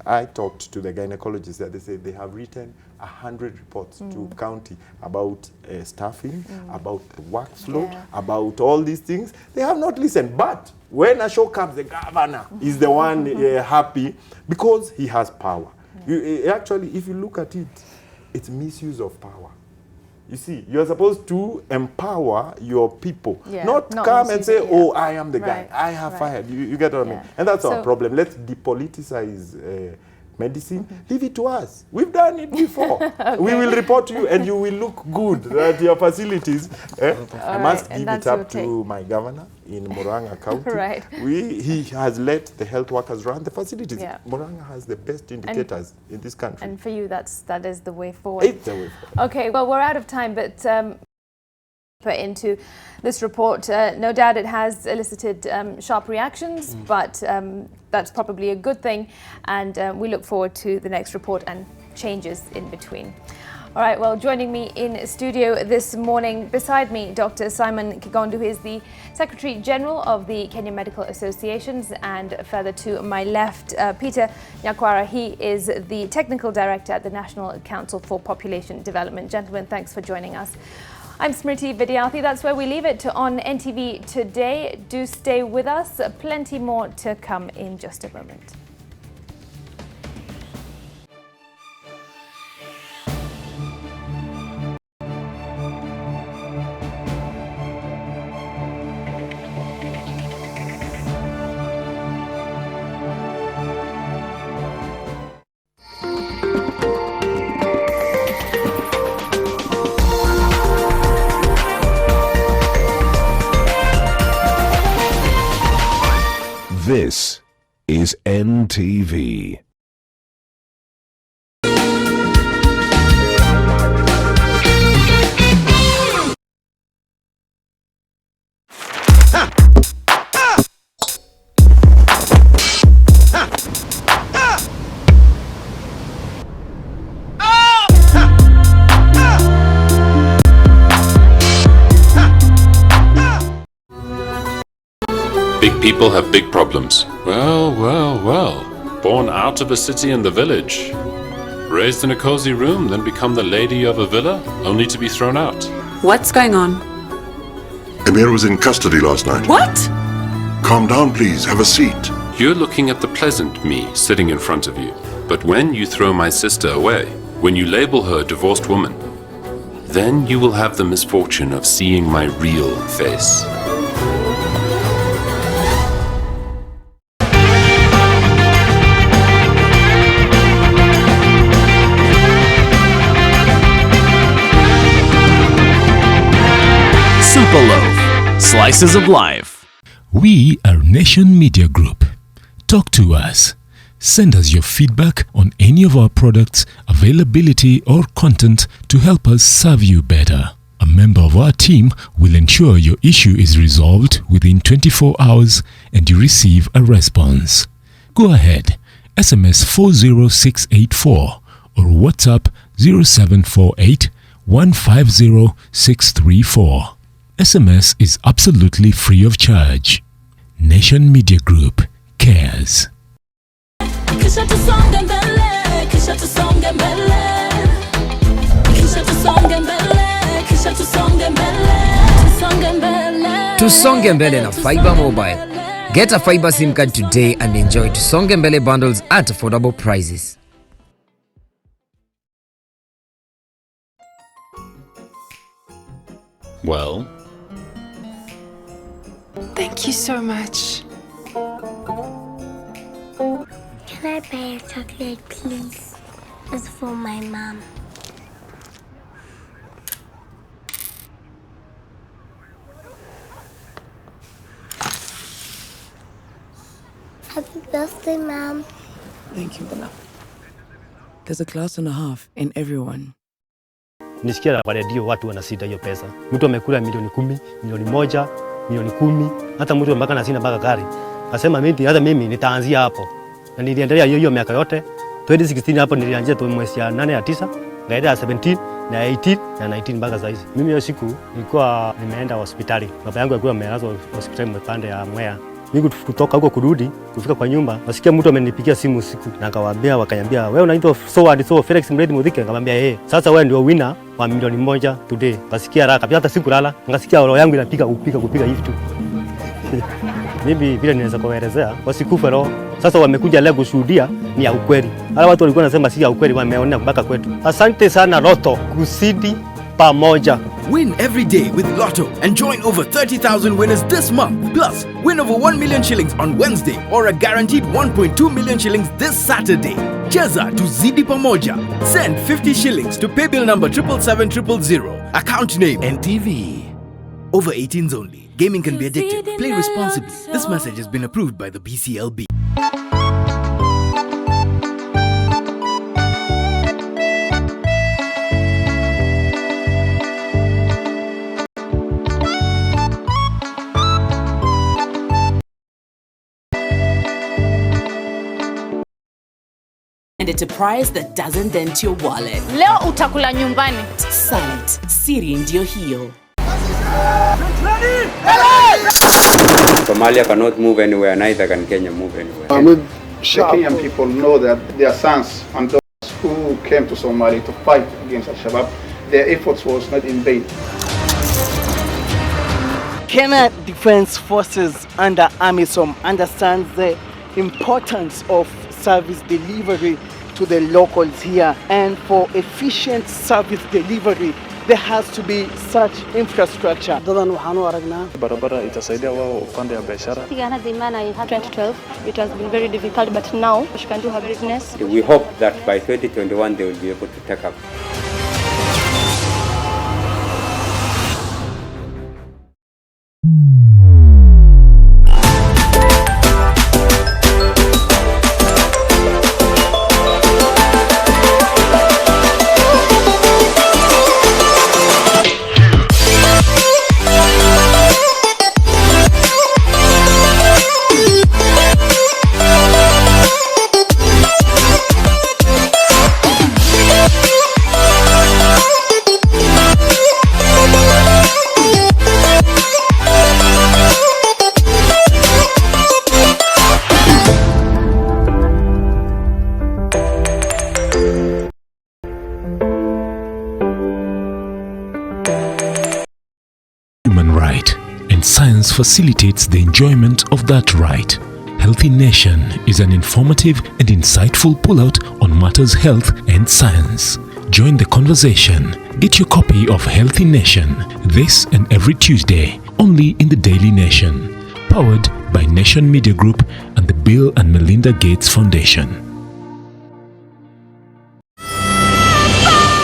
I talked to the gynecologists that they said they have written 100 reports to county about staffing, about the workload, about all these things. They have not listened. But when a show comes, the governor is the one happy because he has power. Actually, if you look at it, it's misuse of power. You see, you're supposed to empower your people, not come and say, oh, I am the guy, I have fired. You get what I mean? And that's our problem. Let's depoliticize medicine. Leave it to us. We've done it before. We will report to you and you will look good at your facilities. I must give it up to my governor in Murang'a County. He has let the health workers run the facilities. Murang'a has the best indicators in this country. And for you, that is the way forward. It's the way forward. Okay, well, we're out of time, but into this report, no doubt it has elicited sharp reactions, but that's probably a good thing, and we look forward to the next report and changes in between. All right, well, joining me in studio this morning, beside me, Dr. Simon Kigondu, who is the Secretary General of the Kenya Medical Associations, and further to my left, Peter Nyakwara. He is the Technical Director at the National Council for Population Development. Gentlemen, thanks for joining us. I'm Smriti Vidyarthi. That's where we leave it on NTV today. Do stay with us. Plenty more to come in just a moment. This is NTV. Big people have big problems. Well. Born out of a city in the village. Raised in a cozy room, then become the lady of a villa, only to be thrown out. What's going on? Emir was in custody last night. What? Calm down, please. Have a seat. You're looking at the pleasant me sitting in front of you. But when you throw my sister away, when you label her a divorced woman, then you will have the misfortune of seeing my real face. Superloaf, slices of life. We are Nation Media Group. Talk to us. Send us your feedback on any of our products, availability or content to help us serve you better. A member of our team will ensure your issue is resolved within 24 hours and you receive a response. Go ahead, SMS 40684 or WhatsApp 0748 150 634. SMS is absolutely free of charge. Nation Media Group cares. Tusonge mbele na Fiber Mobile. Get a Fiber SIM card today and enjoy Tusonge mbele bundles at affordable prices. Well? Thank you so much. Can I buy a chocolate, please? It's for my mom. Happy birthday, Mom. Thank you, Bella. There's a class and a half in everyone. Nisikia kwa redio watu wanasita hiyo pesa. Mtu amekula milioni 10, milioni 1, milioni 10, hata mtu mpaka na sina mpaka gari. Akasema mimi nitaanzia hapo. Na niliendelea hiyo miaka yote. 2016 hapo nilianzia tu mwezi ya 8 ya 9 ngaenda 17 na 18 na 19 mpaka sasa hizi. Mimi hiyo siku nilikuwa nimeenda hospitali. Baba yangu alikuwa amelazwa hospitali mpande ya Mwea. Mimi kutoka huko kurudi, kufika kwa nyumba, nasikia mtu amenipigia simu usiku. Na akawaambia, wakaniambia, wewe unaitwa so and so Felix Smriti Vidyarthi? Nikamwambia sasa wewe ndio winner wa milioni 1 today. Nasikia raha kabisa, hata sikulala. Nasikia roho yangu inapiga kupiga hivi tu. Mimi vile ninaweza kuelezea, wasikufe roho. Sasa wamekuja leo kushuhudia ni ya ukweli. Wale watu walikuwa wanasema si ya ukweli, wameona mpaka kwetu. Asante sana Lotto, kuzidi pamoja. Win every day with Lotto and join over 30,000 winners this month. Plus, win over 1 million shillings on Wednesday or a guaranteed 1.2 million shillings this Saturday. Cheza tuzidi pamoja. Send 50 shillings to paybill number 77700. Account name NTV. Over 18s only. Gaming can be addictive. Play responsibly. This message has been approved by the BCLB. And at a price that doesn't dent your wallet. Leo utakula nyumbani. Salt, siri ndio hiyo. Somalia cannot move anywhere, neither can Kenya move anywhere. The Kenyan people know that their sons and daughters who came to Somalia to fight against Al-Shabaab, their efforts was not in vain. Kenya Defense Forces under AMISOM understands the importance of service delivery to the locals here, and for efficient service delivery there has to be such infrastructure. Barabara itasaidia wao upande wa biashara. 2012 it has been very difficult, but now she can do her business. We hope that by 2021 they will be able to take up. Right, and science facilitates the enjoyment of that right. Healthy Nation is an informative and insightful pullout on matters health and science. Join the conversation. Get your copy of Healthy Nation this and every Tuesday, only in the Daily Nation. Powered by Nation Media Group and the Bill and Melinda Gates Foundation.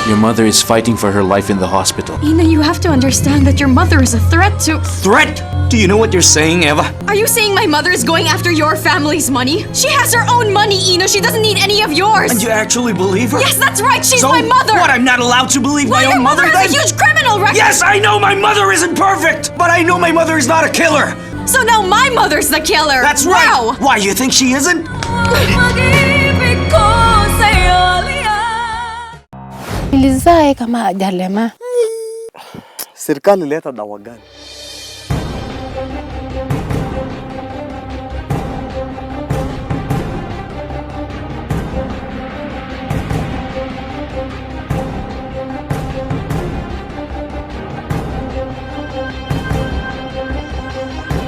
Your mother is fighting for her life in the hospital. Ina, you have to understand that your mother is a threat to... Threat? Do you know what you're saying, Eva? Are you saying my mother is going after your family's money? She has her own money, Ina. She doesn't need any of yours. And you actually believe her? Yes, that's right. She's so my mother. What, I'm not allowed to believe my own mother then? Your mother is a huge criminal record. Yes, I know my mother isn't perfect, but I know my mother is not a killer. So now my mother's the killer. That's right. Wow. Why, you think she isn't? Ilizae kama ajalema. Serikali leta dawa gani?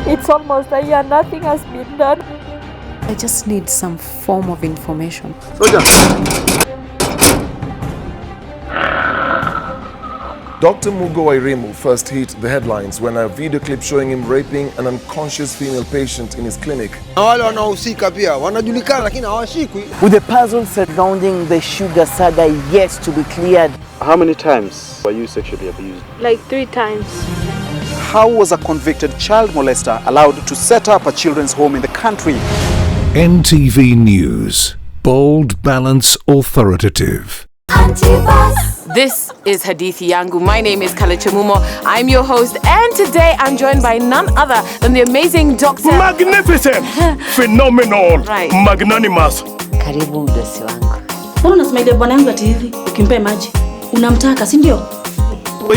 It's almost a year, nothing has been done. I just need some form of information. Soldier. Dr. Mugo Wairimu first hit the headlines when a video clip showing him raping an unconscious female patient in his clinic. With the puzzle surrounding the sugar saga yet to be cleared. How many times were you sexually abused? Like 3 times. How was a convicted child molester allowed to set up a children's home in the country? NTV News. Bold, balanced, authoritative. This is Hadithi Yangu. My name is Kale Chemumo. I'm your host, and today I'm joined by none other than the amazing Dr. Magnificent, phenomenal, magnanimous. Karibu mdosi wangu. Mbona unasmile bwana yangu ati hivi? Ukimpe maji unamtaka, si ndio?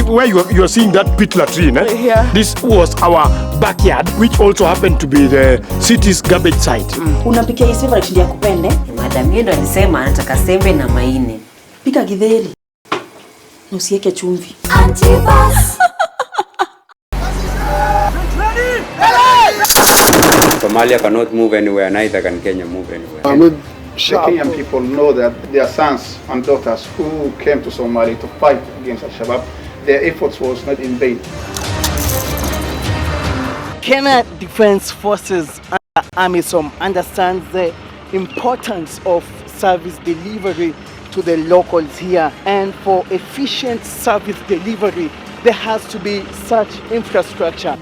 Where you are seeing that pit latrine, Yeah. This was our backyard, which also happened to be the city's garbage site. Unampikia hii favorite ndio akupende. Madam yeye ndo alisema anataka sembe na maine. Pika githeri. Na usiweke chumvi. Somalia cannot move anywhere, neither can Kenya move anywhere. The Kenyan people know that their sons and daughters who came to Somalia to fight against Al-Shabaab, their efforts was not in vain. Kenya Defense Forces under AMISOM understands the importance of service delivery to the locals here, and for efficient service delivery there has to be such infrastructure.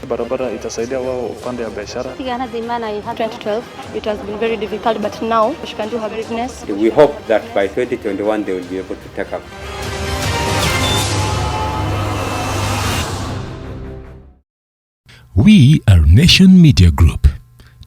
Barabara itasaidia wao upande ya biashara. 2012 it has been very difficult, but now she can do her business. We hope that by 2021 they will be able to take up. We are Nation Media Group.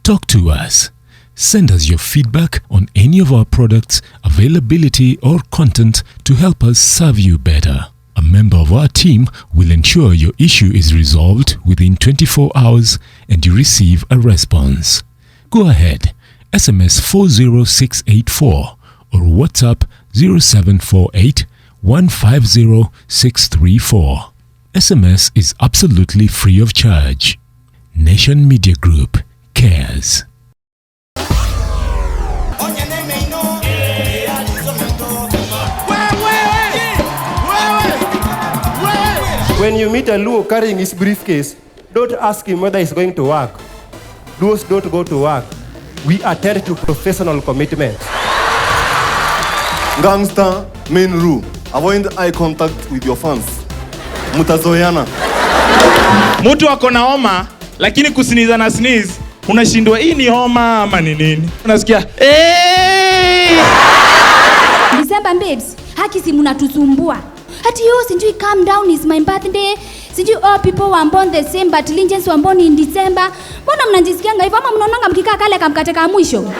Talk to us. Send us your feedback on any of our products, availability or content to help us serve you better. A member of our team will ensure your issue is resolved within 24 hours and you receive a response. Go ahead, SMS 40684 or WhatsApp 0748 150 634. SMS is absolutely free of charge. Nation Media Group cares. When you meet a Luo carrying his briefcase, don't ask him whether he's going to work. Luos don't go to work. We attend to professional commitment. Gangster main rule: avoid eye contact with your fans. Mutazoeana. Mtu ako na homa lakini kusiniza na sneeze unashindwa hii ni homa ama ni nini? Unasikia December babes, haki si mnatusumbua. Hati yo sijui calm down is my birthday. Sijui all people were born the same but legends were born in December. Mbona mnajisikianga hivyo ama mnaonanga mkikaa kale kamkate ka mwisho?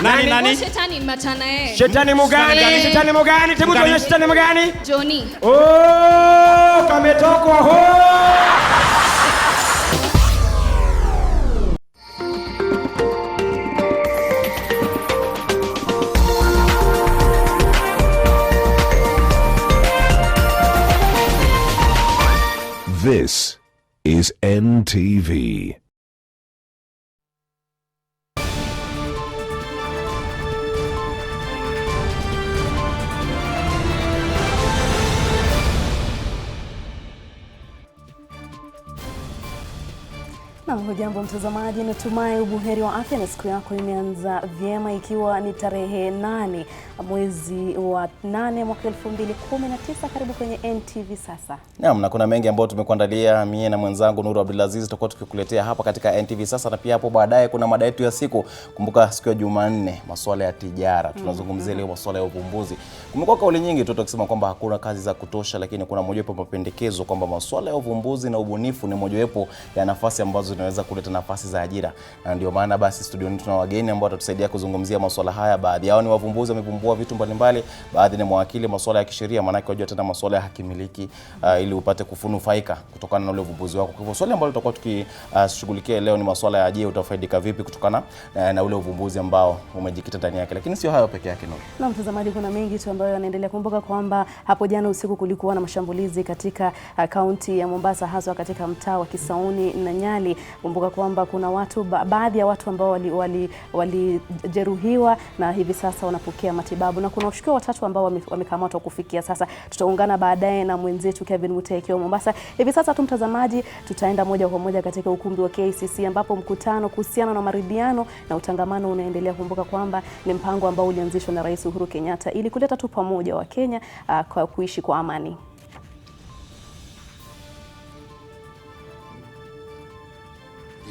Nani? Shetani matana yeye. Shetani mugani? Shetani mugani? Tebu tuonyeshe shetani mugani? Johnny. Oh, kametokwa ho. This is NTV. Na hujambo mtazamaji, natumai ubuheri wa afya na siku yako imeanza vyema, ikiwa ni tarehe 8 mwezi wa 8 mwaka 2019. Karibu kwenye NTV sasa. Naam, na kuna mengi ambayo tumekuandalia mie na mwenzangu Nuru Abdulaziz, tutakuwa tukikuletea hapa katika NTV sasa, na pia hapo baadaye kuna mada yetu ya siku. Kumbuka siku ya Jumanne masuala ya tijara, tunazungumzia leo masuala ya uvumbuzi. Kumekuwa kauli nyingi tu tukisema kwamba hakuna kazi za kutosha, lakini kuna mojawapo mapendekezo kwamba masuala ya uvumbuzi na ubunifu ni mojawapo ya nafasi ambazo zinaweza kuleta nafasi za ajira. Na ndio maana basi studioni tuna wageni ambao watatusaidia kuzungumzia masuala haya. Baadhi yao ni wavumbuzi, wamevumbua vitu mbalimbali, baadhi ni mawakili masuala ya kisheria, maana yake wajua tena masuala ya hakimiliki, ili upate kufunufaika kutokana na ule uvumbuzi wako. Kwa hivyo swali ambalo tutakuwa tukishughulikia leo ni masuala ya je, utafaidika vipi kutokana na ule uvumbuzi ambao umejikita ndani yake. Lakini sio hayo peke yake. Na mtazamaji, kuna mengi tu ambayo yanaendelea. Kumbuka kwamba hapo jana usiku kulikuwa na mashambulizi katika kaunti ya Mombasa, hasa katika mtaa wa Kisauni na Nyali. Kumbuka kwamba kuna watu baadhi ya watu ambao walijeruhiwa na hivi sasa wanapokea matibabu, na kuna washukiwa watatu ambao wamekamatwa kufikia sasa. Tutaungana baadaye na mwenzetu Kevin Mutei akiwa Mombasa. Hivi sasa tu mtazamaji, tutaenda moja kwa moja katika ukumbi wa KCC ambapo mkutano kuhusiana na maridhiano na utangamano unaendelea. Kumbuka kwamba ni mpango ambao ulianzishwa na Rais Uhuru Kenyatta ili kuleta tu pamoja wa Kenya kwa kuishi kwa amani.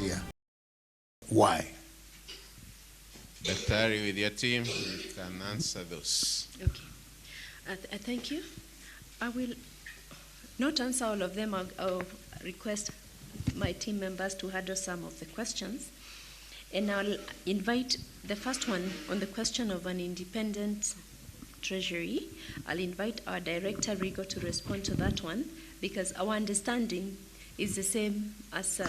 Yeah. Why? Daktari with your team can answer those. Okay. Thank you. I will not answer all of them. I'll request my team members to handle some of the questions. And I'll invite the first one on the question of an independent treasury. I'll invite our director, Rigo, to respond to that one, because our understanding is the same as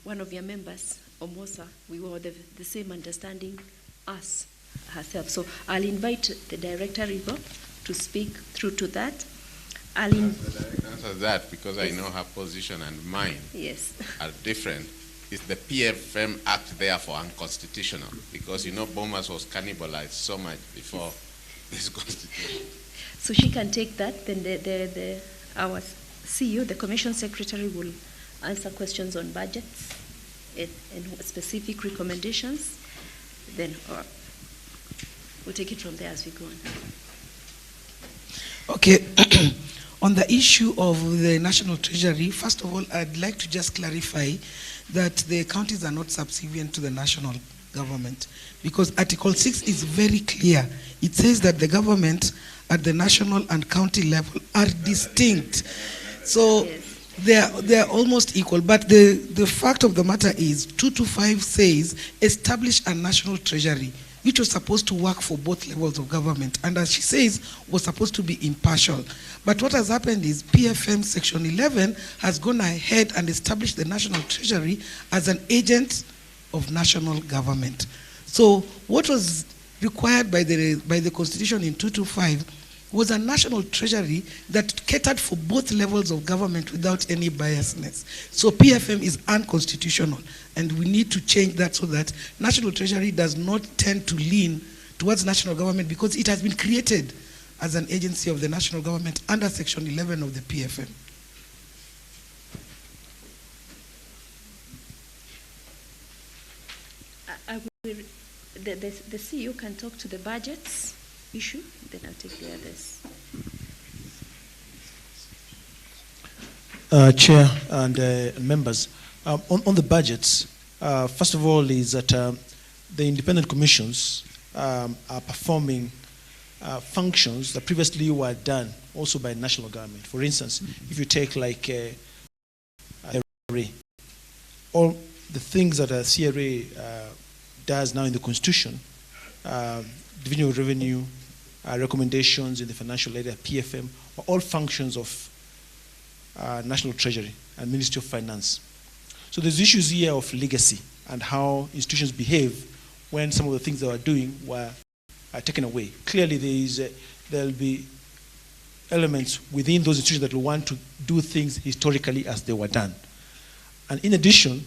one of your members, Omosa. We were the same understanding as herself. So I'll invite the director, Rigo, to speak through to that. I'll answer that because yes. I know her position and mine are different. Is the PFM Act therefore unconstitutional? Because Bomas was cannibalized so much before this constitution. So she can take that. Then our CEO, the Commission Secretary, will answer questions on budgets and specific recommendations. Then we'll take it from there as we go on. Okay. On the issue of the National Treasury, first of all, I'd like to just clarify that the counties are not subservient to the national government, because Article 6 is very clear. It says that the government at the national and county level are distinct. So they are almost equal. But the fact of the matter is 225 says establish a national treasury, which was supposed to work for both levels of government, and as she says, was supposed to be impartial. But what has happened is PFM Section 11 has gone ahead and established the National Treasury as an agent of national government. So what was required by the Constitution in 225 was a national treasury that catered for both levels of government without any biasness. So PFM is unconstitutional, and we need to change that so that national treasury does not tend to lean towards national government, because it has been created as an agency of the national government under Section 11 of the PFM. The CEO can talk to the budgets issue, then I'll take the others. Chair and members, on the budgets, first of all is that the independent commissions are performing functions that previously were done also by national government. For instance, if you take like CRA, all the things that a CRA does now in the Constitution, division of revenue, recommendations in the financial area, PFM, are all functions of National Treasury and Ministry of Finance. So there's issues here of legacy and how institutions behave when some of the things they were doing were taken away. Clearly there'll be elements within those institutions that will want to do things historically as they were done. And in addition,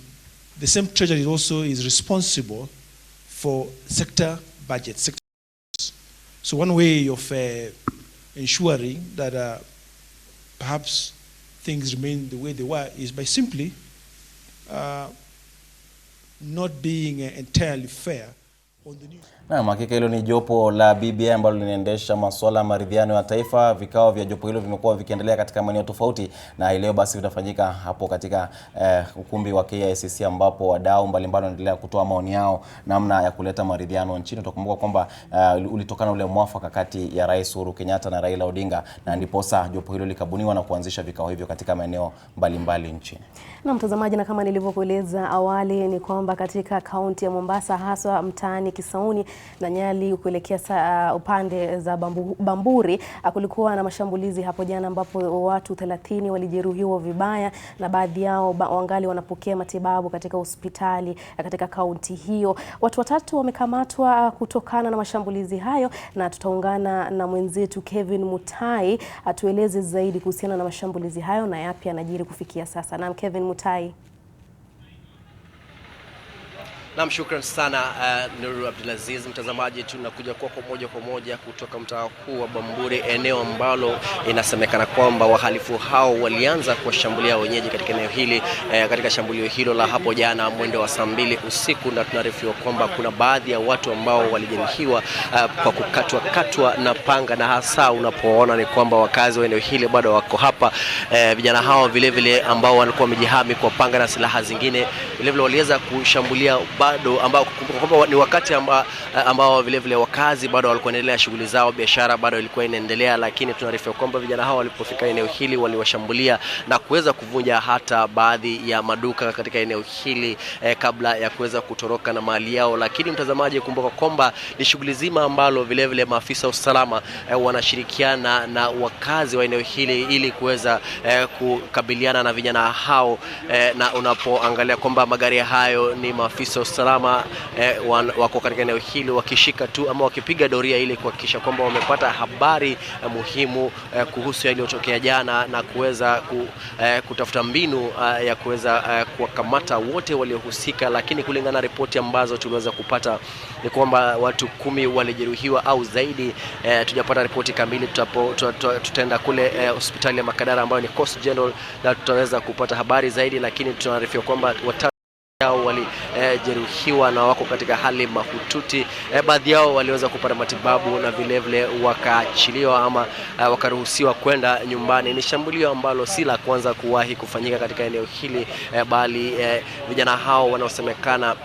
the same Treasury also is responsible for sector budgets. So one way of ensuring that perhaps things remain the way they were is by simply not being entirely fair on the news. Na hakika hilo ni jopo la BBI ambalo linaendesha masuala ya maridhiano ya taifa. Vikao vya jopo hilo vimekuwa vikiendelea katika maeneo tofauti, na leo basi vitafanyika hapo katika ukumbi wa KICC, ambapo wadau mbalimbali wanaendelea kutoa maoni yao namna ya kuleta maridhiano nchini. Tukumbuka kwamba ulitokana ule mwafaka kati ya Rais Uhuru Kenyatta na Raila Odinga, na ndiposa jopo hilo likabuniwa na kuanzisha vikao hivyo katika maeneo mbalimbali nchini. Na mtazamaji, na kama nilivyokueleza awali ni kwamba katika kaunti ya Mombasa, haswa mtaani Kisauni na Nyali kuelekea upande za Bamburi, kulikuwa na mashambulizi hapo jana ambapo watu 30 walijeruhiwa vibaya, na baadhi yao wangali wanapokea matibabu katika hospitali katika kaunti hiyo. Watu 3 wamekamatwa kutokana na mashambulizi hayo, na tutaungana na mwenzetu Kevin Mutai atueleze zaidi kuhusiana na mashambulizi hayo na yapi yanajiri kufikia sasa. Na Kevin Mutai. Naam, shukran sana Nuru Abdulaziz. Mtazamaji, tunakuja kwa moja kutoka mtaa huu wa Bamburi, eneo ambalo inasemekana kwamba wahalifu hao walianza kuwashambulia wenyeji katika eneo hili katika shambulio hilo la hapo jana mwendo wa saa 2 usiku, na tunaarifiwa kwamba kuna baadhi ya watu ambao walijeruhiwa kwa kukatwa na panga, na hasa unapoona ni kwamba wakazi wa eneo hili bado wako hapa. Vijana hao vile vile ambao walikuwa wamejihami kwa panga na silaha zingine vile vile waliweza kushambulia bado ambao kwamba ni wakati ambao vile vile wakazi bado walikuwa wanaendelea shughuli zao, biashara bado ilikuwa inaendelea, lakini tunaarifiwa kwamba vijana hao walipofika eneo hili waliwashambulia na kuweza kuvunja hata baadhi ya maduka katika eneo hili kabla ya kuweza kutoroka na mali yao. Lakini mtazamaji, kumbuka kwamba ni shughuli zima ambalo vile vile maafisa usalama wanashirikiana na wakazi wa eneo hili ili kuweza kukabiliana na vijana hao, na unapoangalia kwamba magari hayo ni maafisa usalama wako katika eneo hili wakishika tu ama wakipiga doria ili kuhakikisha kwamba wamepata habari muhimu kuhusu yaliyotokea jana na kuweza kutafuta mbinu ya kuweza kuwakamata wote waliohusika. Lakini kulingana na ripoti ambazo tuliweza kupata ni kwamba watu 10 walijeruhiwa au zaidi. Tujapata ripoti kamili, tutaenda kule hospitali ya Makadara ambayo ni Coast General na tutaweza kupata habari zaidi, lakini tunaarifiwa kwamba yao walijeruhiwa na wako katika hali mahututi. Baadhi yao waliweza kupata matibabu na vile vile wakaachiliwa ama wakaruhusiwa kwenda nyumbani. Ni shambulio ambalo si la kwanza kuwahi kufanyika katika eneo hili, bali vijana hao wanaosemekana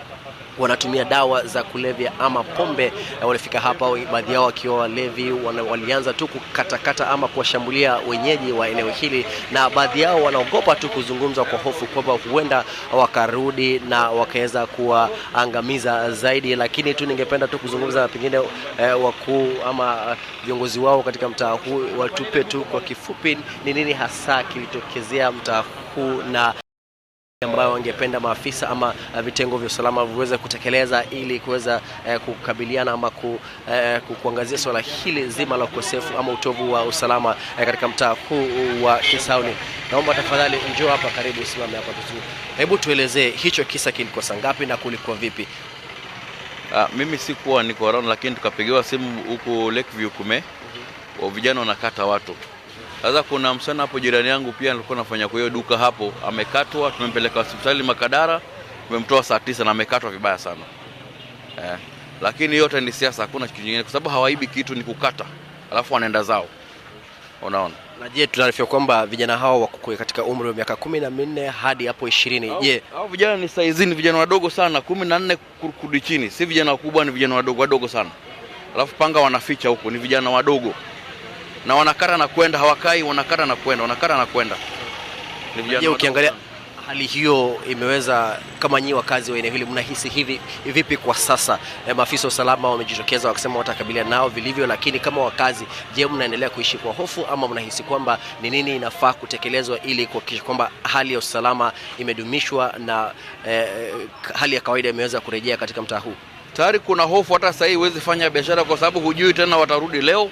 wanatumia dawa za kulevya ama pombe walifika hapa, baadhi yao wakiwa walevi, walianza tu kukatakata ama kuwashambulia wenyeji wa eneo hili, na baadhi yao wanaogopa tu kuzungumza kwa hofu kwamba huenda wakarudi na wakaweza kuwaangamiza zaidi. Lakini tu ningependa tu kuzungumza pengine wakuu ama viongozi wao katika mtaa huu watupe tu kwa kifupi ni nini hasa kilitokezea mtaa huu na ambayo wangependa maafisa ama vitengo vya usalama viweze kutekeleza ili kuweza kukabiliana ama kuangazia swala hili zima la ukosefu ama utovu wa usalama katika mtaa huu wa Kisauni. Naomba tafadhali njoo hapa karibu, simame hapa tu. Hebu tuelezee hicho kisa kilikosa ngapi na kulikuwa vipi? Mimi sikuwa niko around, lakini tukapigiwa simu huko Lakeview wa vijana wanakata watu. Sasa kuna msana hapo jirani yangu pia alikuwa anafanya kwa hiyo duka hapo, amekatwa, tumempeleka hospitali Makadara, tumemtoa saa 9 na amekatwa vibaya sana. Lakini yote ni siasa, hakuna kitu kingine, kwa sababu hawaibi kitu, ni kukata alafu wanaenda zao. Unaona? Na je, tunaarifiwa kwamba vijana hao wako katika umri wa miaka 14 hadi hapo 20. Je, hao vijana ni saizini, vijana wadogo sana, 14 kurudi chini. Si vijana wakubwa, ni vijana wadogo sana. Alafu panga wanaficha huko, ni vijana wadogo. Na wanakata na kwenda, hawakai, wanakata na kwenda. Je, ukiangalia hali hiyo imeweza, kama nyinyi wakazi wa eneo hili mnahisi vipi kwa sasa? Maafisa usalama wamejitokeza wakisema watakabiliana nao vilivyo, lakini kama wakazi, je, mnaendelea kuishi kwa hofu ama mnahisi kwamba ni nini inafaa kutekelezwa ili kuhakikisha kwamba hali ya usalama imedumishwa na hali ya kawaida imeweza kurejea katika mtaa huu? Tayari kuna hofu, hata sasa hivi huwezi fanya biashara kwa sababu hujui tena watarudi leo.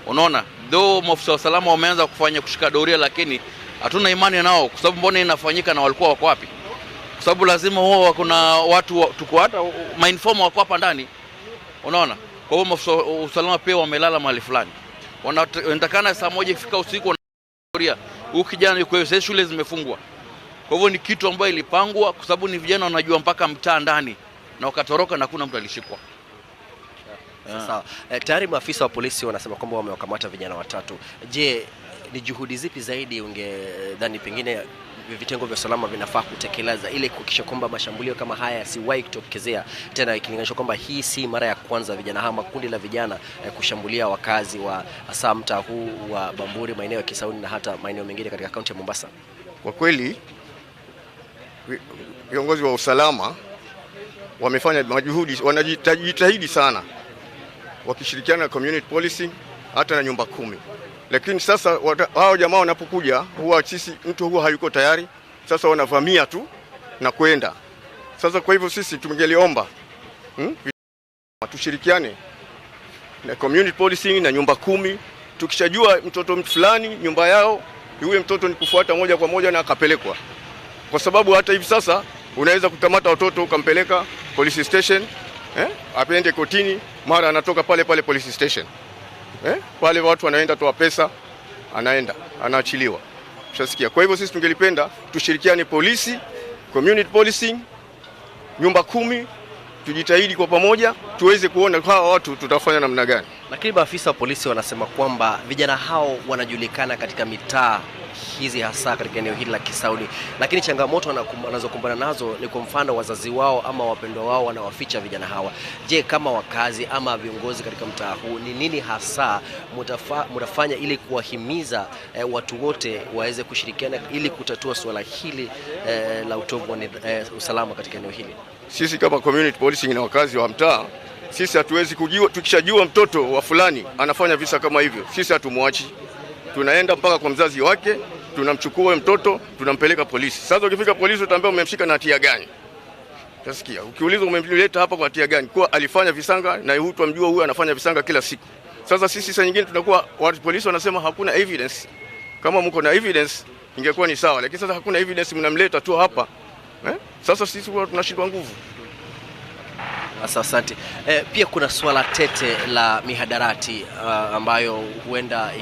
Unaona? Though maafisa usalama wameanza kushika doria, lakini hatuna imani nao, kwa sababu mbona inafanyika na walikuwa wako wapi? Kwa sababu lazima wao kuna watu tuko hata mainforma wako hapa ndani. Unaona? Kwa hiyo maafisa usalama pia wamelala mahali fulani. Wanatakana saa 1 ifika usiku na doria. Ukijana yuko sasa shule zimefungwa. Kwa hivyo ni kitu ambacho ilipangwa, kwa sababu ni vijana wanajua mpaka mtaa ndani na wakatoroka na hakuna mtu alishikwa. Sawa. Tayari maafisa wa polisi wanasema kwamba wamewakamata vijana 3. Je, ni juhudi zipi zaidi ungedhani pengine vitengo vya usalama vinafaa kutekeleza ili kuhakikisha kwamba mashambulio kama haya yasiwahi kutokezea tena, ikilinganishwa kwamba hii si mara ya kwanza vijana hawa, kundi la vijana kushambulia wakazi wa hasa mtaa huu wa Bamburi, maeneo ya Kisauni na hata maeneo mengine katika kaunti ya Mombasa? Kwa kweli viongozi wa usalama wamefanya majuhudi, wanajitahidi sana wakishirikiana na community policing hata na nyumba 10. Lakini sasa hao jamaa wanapokuja huwa mtu huwa hayuko tayari, sasa wanavamia tu na kwenda. Sasa kwa hivyo sisi tumengeliomba tushirikiane na community policing na nyumba 10. Tukishajua mtoto fulani nyumba yao, yule mtoto ni kufuata moja kwa moja na akapelekwa. Kwa sababu hata hivi sasa unaweza kukamata watoto ukampeleka police station, apende kotini, mara anatoka pale police station. Wale watu wanaenda toa pesa, anaenda, anaachiliwa. Ushasikia? Kwa hivyo sisi tungelipenda tushirikiane, polisi, community policing, nyumba 10, tujitahidi kwa pamoja tuweze kuona hawa watu tutafanya namna gani. Lakini maafisa wa polisi wanasema kwamba vijana hao wanajulikana katika mitaa hizi hasa katika eneo hili la Kisauni, lakini changamoto wanazokumbana nazo ni kwa mfano wazazi wao ama wapendwa wao wanawaficha vijana hawa. Je, kama wakazi ama viongozi katika mtaa huu ni nini hasa mtafanya ili kuwahimiza watu wote waweze kushirikiana ili kutatua suala hili la utovu wa usalama katika eneo hili? Sisi kama community policing na wakazi wa mtaa, sisi hatuwezi kujua, tukishajua mtoto wa fulani anafanya visa kama hivyo, sisi hatumwachi. Tunaenda mpaka kwa mzazi wake, tunamchukua mtoto, tunampeleka polisi. Sasa ukifika polisi utaambia umemshika na hatia gani? Utasikia. Ukiulizwa umemleta hapa kwa hatia gani? Kwa alifanya visanga na huyu tumjua huyu anafanya visanga kila siku. Sasa sisi saa nyingine tunakuwa watu polisi wanasema hakuna evidence. Kama mko na evidence ingekuwa ni sawa, lakini sasa hakuna evidence, mnamleta tu hapa. Sasa sisi tunashindwa nguvu. Asante. Pia kuna swala tete la mihadarati ambayo huenda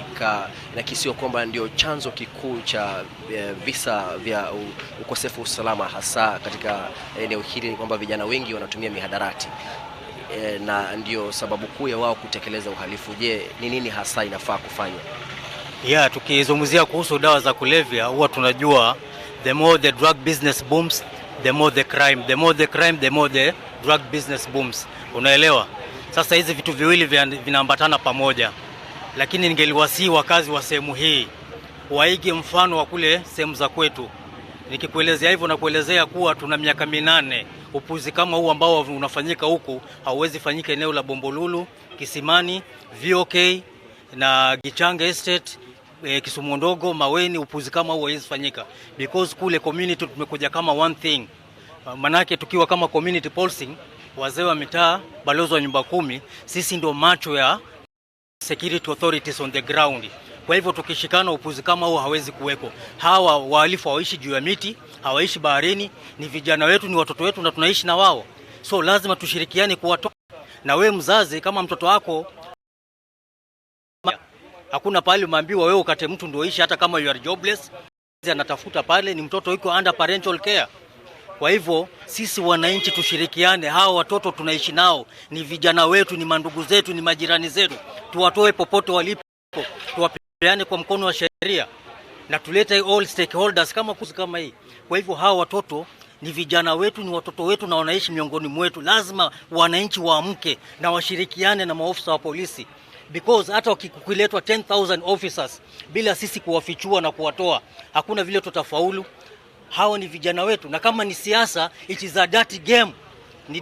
inakisiwa kwamba ndio chanzo kikuu cha visa vya ukosefu wa usalama hasa katika eneo hili, kwamba vijana wengi wanatumia mihadarati na ndio sababu kuu ya wao kutekeleza uhalifu. Je, ni nini hasa inafaa kufanya? Tukizungumzia kuhusu dawa za kulevya huwa tunajua the more the drug business booms, the more the crime, the more the crime, the more the drug business booms. Unaelewa? Sasa hizi vitu viwili vinaambatana pamoja. Lakini ningeliwasihi wakazi wa sehemu hii waige mfano wa kule sehemu za kwetu. Nikikuelezea hivyo na kuelezea kuwa tuna miaka 8, upuzi kama huu ambao unafanyika huku hauwezi fanyika eneo la Bombolulu, Kisimani, VOK na Gichanga Estate, Kisumu Ndogo, Maweni. Upuzi kama huu hauwezi fanyika because kule community tumekuja kama one thing. Manake tukiwa kama community policing, wazee wa mitaa, balozi wa nyumba 10, sisi ndio macho ya security authorities on the ground. Kwa hivyo tukishikana, upuzi kama huu hawezi kuweko. Hawa wahalifu hawaishi juu ya miti, hawaishi baharini, ni vijana wetu, ni watoto wetu na tunaishi na wao. So lazima tushirikiane kuwatoa. Na we mzazi, kama mtoto wako hakuna pale umeambiwa wewe ukate mtu ndio ishi, hata kama you are jobless, anatafuta pale ni mtoto yuko under parental care. Kwa hivyo sisi wananchi tushirikiane, hao watoto tunaishi nao, ni vijana wetu, ni mandugu zetu, ni majirani zetu. Tuwatoe popote walipo, tuwapeane kwa mkono wa sheria na tulete all stakeholders kama hii. Kwa hivyo hao watoto ni vijana wetu, ni watoto wetu na wanaishi miongoni mwetu. Lazima wananchi waamke na washirikiane na maofisa wa polisi, because hata ukiletwa 10,000 officers bila sisi kuwafichua na kuwatoa, hakuna vile tutafaulu. Hao ni vijana wetu, na kama ni siasa, it is a dirty game, ni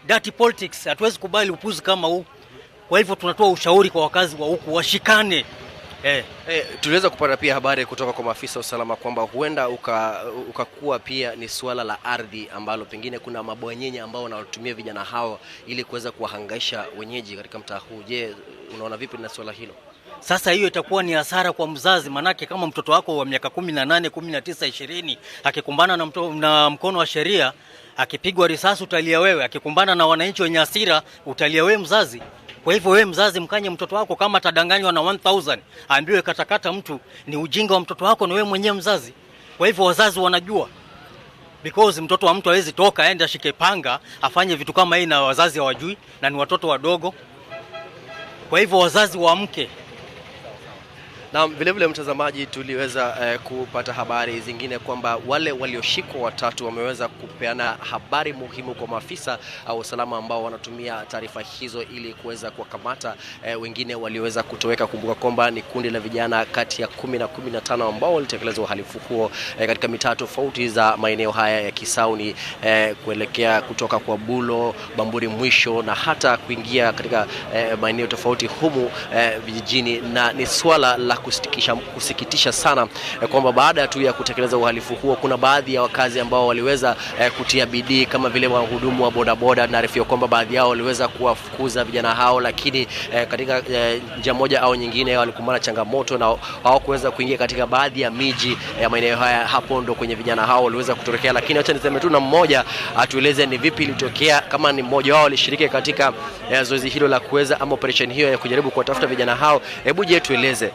dirty politics. Hatuwezi kubali upuzi kama huu. Kwa hivyo tunatoa ushauri kwa wakazi wa huku washikane. Tuliweza kupata pia habari kutoka kwa maafisa usalama kwamba huenda ukakuwa pia ni suala la ardhi ambalo pengine kuna mabwanyenye ambao wanatumia vijana hao ili kuweza kuwahangaisha wenyeji katika mtaa huu. Je, unaona vipi na suala hilo? Sasa hiyo itakuwa ni hasara kwa mzazi, manake kama mtoto wako wa miaka 18, 19, 20 akikumbana na mkono wa sheria, akipigwa risasi utalia wewe, akikumbana na wananchi wenye hasira utalia wewe mzazi. Kwa hivyo wewe mzazi mkanye mtoto wako, kama atadanganywa na 1000 aambiwe katakata mtu, ni ujinga wa mtoto wako na wewe mwenyewe mzazi. Kwa hivyo wazazi wanajua, because mtoto wa mtu hawezi toka aende ashike panga afanye vitu kama hii na wazazi hawajui, na ni watoto wadogo. Kwa hivyo wazazi waamke. Na vile mtazamaji, tuliweza kupata habari zingine kwamba wale walioshikwa 3 wameweza kupeana habari muhimu kwa maafisa au usalama ambao wanatumia taarifa hizo ili kuweza kuwakamata wengine walioweza kutoweka. Kumbuka kwamba ni kundi la vijana kati ya 10 na 15 ambao walitekeleza uhalifu huo katika mitaa tofauti za maeneo haya ya Kisauni, kuelekea kutoka kwa Bulo, Bamburi mwisho na hata kuingia katika maeneo tofauti humu vijijini. Na ni swala la kusikitisha sana kwamba baada tu ya kutekeleza uhalifu huo kuna baadhi ya wakazi ambao waliweza kutia bidii, kama vile wahudumu wa bodaboda, na rafiki kwamba baadhi yao waliweza kuwafukuza vijana hao, lakini katika njia moja au nyingine walikumbana changamoto na hawakuweza kuingia katika baadhi ya miji ya maeneo haya. Hapo ndo kwenye vijana hao waliweza kutokea. Lakini acha niseme tu na mmoja atueleze ni vipi ilitokea, kama ni mmoja wao alishiriki katika zoezi hilo la kuweza ama operation hiyo ya kujaribu kuwatafuta vijana hao. Hebu je, tueleze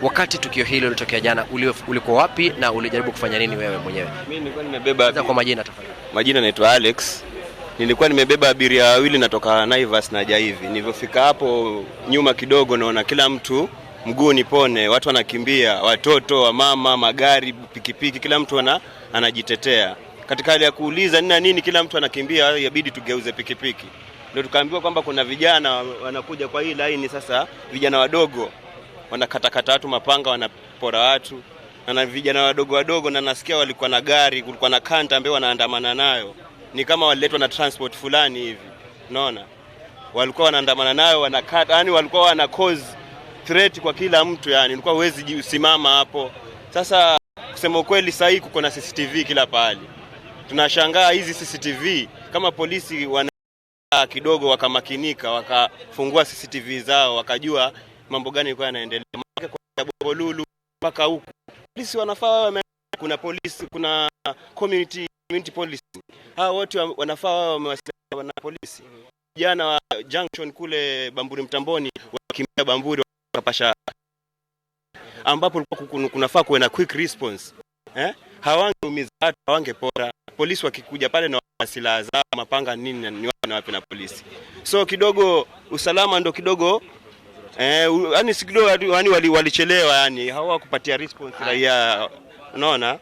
wakati tukio hilo lilitokea jana, ulikuwa wapi na ulijaribu kufanya nini wewe mwenyewe? Mimi nilikuwa nimebeba kwa majina tafadhali. Majina naitwa Alex. Nilikuwa nimebeba abiria wawili natoka Naivas na hivi. Nilipofika hapo nyuma kidogo naona kila mtu mguu ni pone, watu wanakimbia, watoto, wamama, magari, pikipiki, kila mtu anajitetea. Katika hali ya kuuliza nini kila mtu anakimbia, yabidi tugeuze pikipiki. Ndio tukaambiwa kwamba kuna vijana wanakuja kwa hii line sasa, vijana wadogo wanakatakata watu mapanga, wanapora watu. Na vijana wadogo na nasikia walikuwa na gari, kulikuwa na kanta ambaye wanaandamana nayo. Ni kama waliletwa na transport fulani hivi. Unaona? Walikuwa wanaandamana nayo, wanakata, yani walikuwa wana cause threat kwa kila mtu yani. Ulikuwa huwezi usimama hapo. Sasa kusema ukweli sasa hii kuko na CCTV kila pahali. Tunashangaa hizi CCTV kama polisi wana kidogo wakamakinika, wakafungua CCTV zao, wakajua mambo gani yalikuwa yanaendelea. Kwa Bolulu mpaka huku polisi wanafaa wawe, kuna polisi, kuna community police. Hao wote wanafaa wawe wamewasiliana na polisi. Jana wa junction kule Bamburi Mtamboni wakimbia Bamburi wakapasha, ambapo kunafaa kuwe na quick response. Hawangeumiza watu, hawangepora. Polisi wakikuja pale na silaha zao, mapanga nini ni wapi na polisi. So kidogo usalama ndo kidogo yani si kidogo yani walichelewa yani hawakupatia response raia, unaona.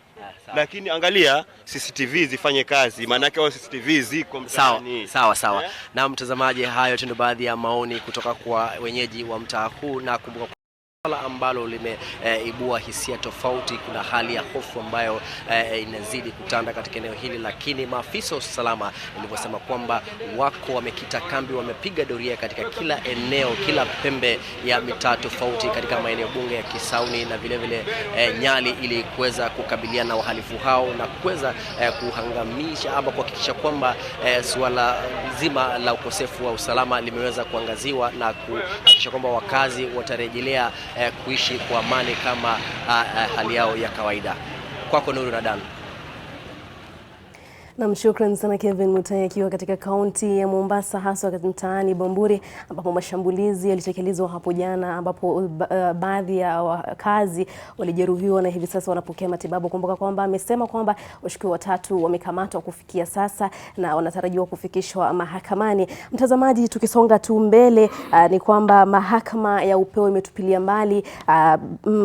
Lakini angalia CCTV zifanye kazi, maana yake CCTV ziko mtaani. Sawa. Na mtazamaji, hayo tu ndio baadhi ya maoni kutoka kwa wenyeji wa mtaa huu, na kumbuka ambalo limeibua hisia tofauti. Kuna hali ya hofu ambayo inazidi kutanda katika eneo hili, lakini maafisa wa usalama nilivyosema kwamba wako wamekita kambi, wamepiga doria katika kila eneo, kila pembe ya mitaa tofauti katika maeneo bunge ya Kisauni na vile vile Nyali, ili kuweza kukabiliana na wahalifu hao na kuweza kuhangamisha ama kuhakikisha kwamba suala zima la ukosefu wa usalama limeweza kuangaziwa na kuhakikisha kwamba wakazi watarejelea kuishi kwa amani kama hali yao ya kawaida. Kwako Nuru Radan. Na shukrani sana Kevin Mutai akiwa katika kaunti ya Mombasa, hasa katika mtaani Bamburi ambapo mashambulizi yalitekelezwa hapo jana, ambapo baadhi ya wakazi walijeruhiwa na hivi sasa wanapokea matibabu. Kumbuka kwamba amesema kwamba washukiwa 3 wamekamatwa kufikia sasa na wanatarajiwa kufikishwa mahakamani. Mtazamaji, tukisonga tu mbele ni kwamba mahakama ya upeo imetupilia mbali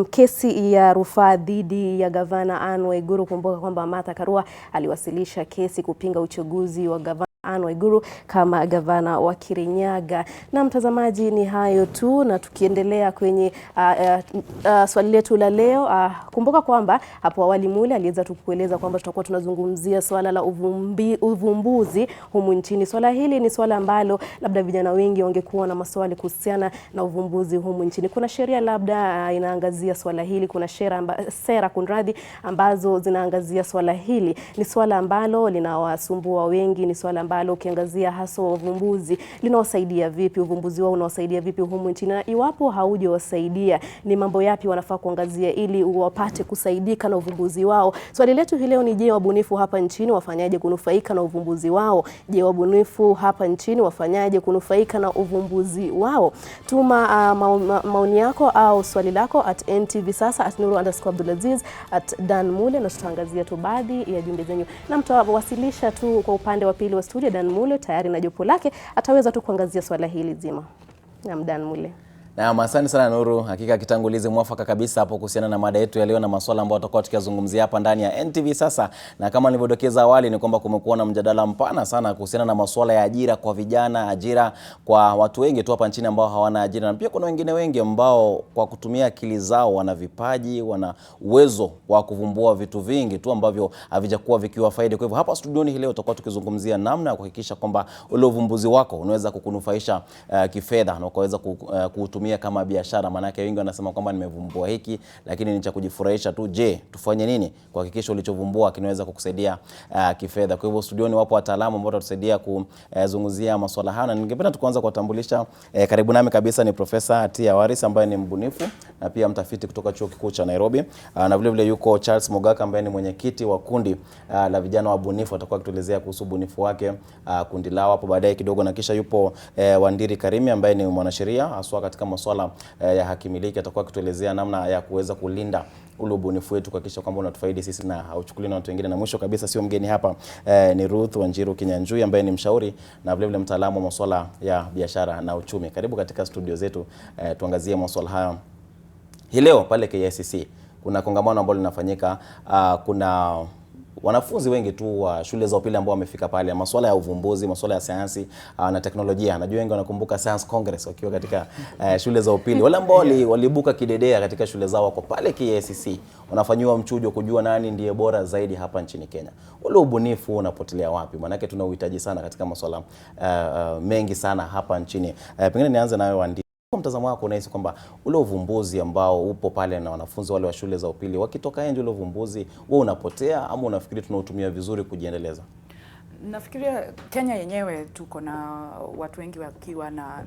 kesi ya rufaa dhidi ya gavana Anne Waiguru. Kumbuka kwamba Martha Karua aliwasilisha kesi kupinga uchaguzi wa gavana Anne Waiguru kama gavana wa Kirinyaga. Na mtazamaji, ni hayo tu, na tukiendelea kwenye swali letu la leo, kumbuka kwamba hapo awali Mule aliweza tukueleza kwamba tutakuwa tunazungumzia swala la uvumbuzi humu nchini. Swala hili ni swala ambalo labda vijana wengi wangekuwa na maswali kuhusiana na uvumbuzi humu nchini. Kuna sheria labda inaangazia swala hili, kuna sera kunradhi ambazo zinaangazia swala hili. Ni swala ambalo linawasumbua wengi, ni swala ambalo ukiangazia hasa uvumbuzi linawasaidia vipi, uvumbuzi wao unawasaidia vipi humu nchini, na iwapo haujawasaidia ni mambo yapi wanafaa kuangazia ili wapate kusaidika na uvumbuzi wao. Swali letu hii leo ni je, wabunifu hapa nchini wafanyaje kunufaika na uvumbuzi wao? Je, wabunifu hapa nchini wafanyaje kunufaika na uvumbuzi wao? Tuma maoni yako au swali lako at NTV sasa, at Nuru_Abdulaziz, at Dan Mule, na tutaangazia tu baadhi ya jumbe zenyu. Na mtawasilisha tu kwa upande wa pili wa studio Dan Mule tayari na jopo lake ataweza tu kuangazia swala hili zima. Na Dan Mule. Na asante sana Nuru, hakika kitangulizi mwafaka kabisa hapo kuhusiana na mada yetu ya leo na masuala ambayo tutakuwa tukizungumzia hapa ndani ya NTV sasa. Na kama nilivyodokeza awali ni kwamba kumekuwa na mjadala mpana sana kuhusiana na masuala ya ajira kwa vijana, ajira kwa watu wengi tu hapa nchini ambao hawana ajira, na pia kuna wengine wengi ambao kwa kutumia akili zao wana vipaji, wana uwezo wa kuvumbua vitu vingi tu ambavyo havijakuwa vikiwa faida. Kwa hivyo hapa studioni leo tutakuwa tukizungumzia namna ya kuhakikisha kwamba ule uvumbuzi wako unaweza kukunufaisha kifedha na ukaweza kutumia kama biashara. Maana yake wengi wanasema kwamba nimevumbua hiki lakini ni cha kujifurahisha tu. Je, tufanye nini kuhakikisha ulichovumbua kinaweza kukusaidia kifedha? Kwa hivyo studioni wapo wataalamu ambao watatusaidia kuzungumzia masuala haya, na ningependa tuanze kuwatambulisha. Karibu nami kabisa ni Profesa Tia Waris ambaye ni mbunifu na pia mtafiti kutoka chuo kikuu cha Nairobi. Na vile vile yuko Charles Mogaka ambaye ni mwenyekiti wa kundi la vijana wabunifu, atakuwa kutuelezea kuhusu ubunifu wake, kundi lao hapo baadaye kidogo. Na kisha yupo Wandiri Karimi ambaye ni mwanasheria haswa katika masuala ya hakimiliki, atakuwa kutuelezea namna ya kuweza kulinda ule ubunifu wetu kuhakikisha kwamba unatufaidi sisi na hauchukuliwi na watu wengine. Na mwisho kabisa sio mgeni hapa, ni Ruth Wanjiru Kinyanjui ambaye ni mshauri na vile vile mtaalamu wa masuala ya biashara na uchumi. Karibu katika studio zetu, tuangazie masuala haya. Hii leo pale KICC kuna kongamano ambalo linafanyika. Kuna wanafunzi wengi tu wa shule za upili ambao wamefika pale, masuala ya uvumbuzi, masuala ya sayansi na teknolojia. Najua wengi wanakumbuka Science Congress wakiwa katika shule za upili. Wale ambao walibuka kidedea katika shule zao wako pale KICC, wanafanywa mchujo kujua nani ndiye bora zaidi hapa nchini Kenya. Ule ubunifu unapotelea wapi? Maana tuna uhitaji sana katika masuala mengi sana hapa nchini. Pengine nianze nawe Wandi. Kwa mtazamo wako unahisi kwamba ule uvumbuzi ambao upo pale na wanafunzi wale wa shule za upili wakitoka nje, ule uvumbuzi wewe unapotea ama unafikiri tunautumia vizuri kujiendeleza? Nafikiria Kenya yenyewe tuko na watu wengi wakiwa na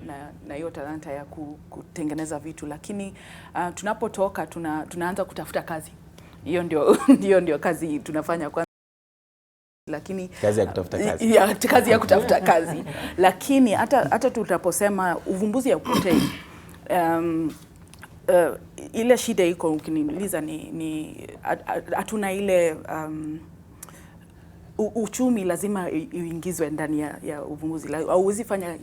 hiyo talanta ya kutengeneza vitu, lakini tunapotoka tunaanza kutafuta kazi. Hiyo ndio kazi tunafanya kwanza. Lakini kazi ya kutafuta kazi. Kazi ya kutafuta kazi. Lakini hata tutaposema uvumbuzi ya upotei, ile shida iko ukiniuliza ni hatuna ile uchumi lazima uingizwe ndani ya uvumbuzi. Hauwezi fanya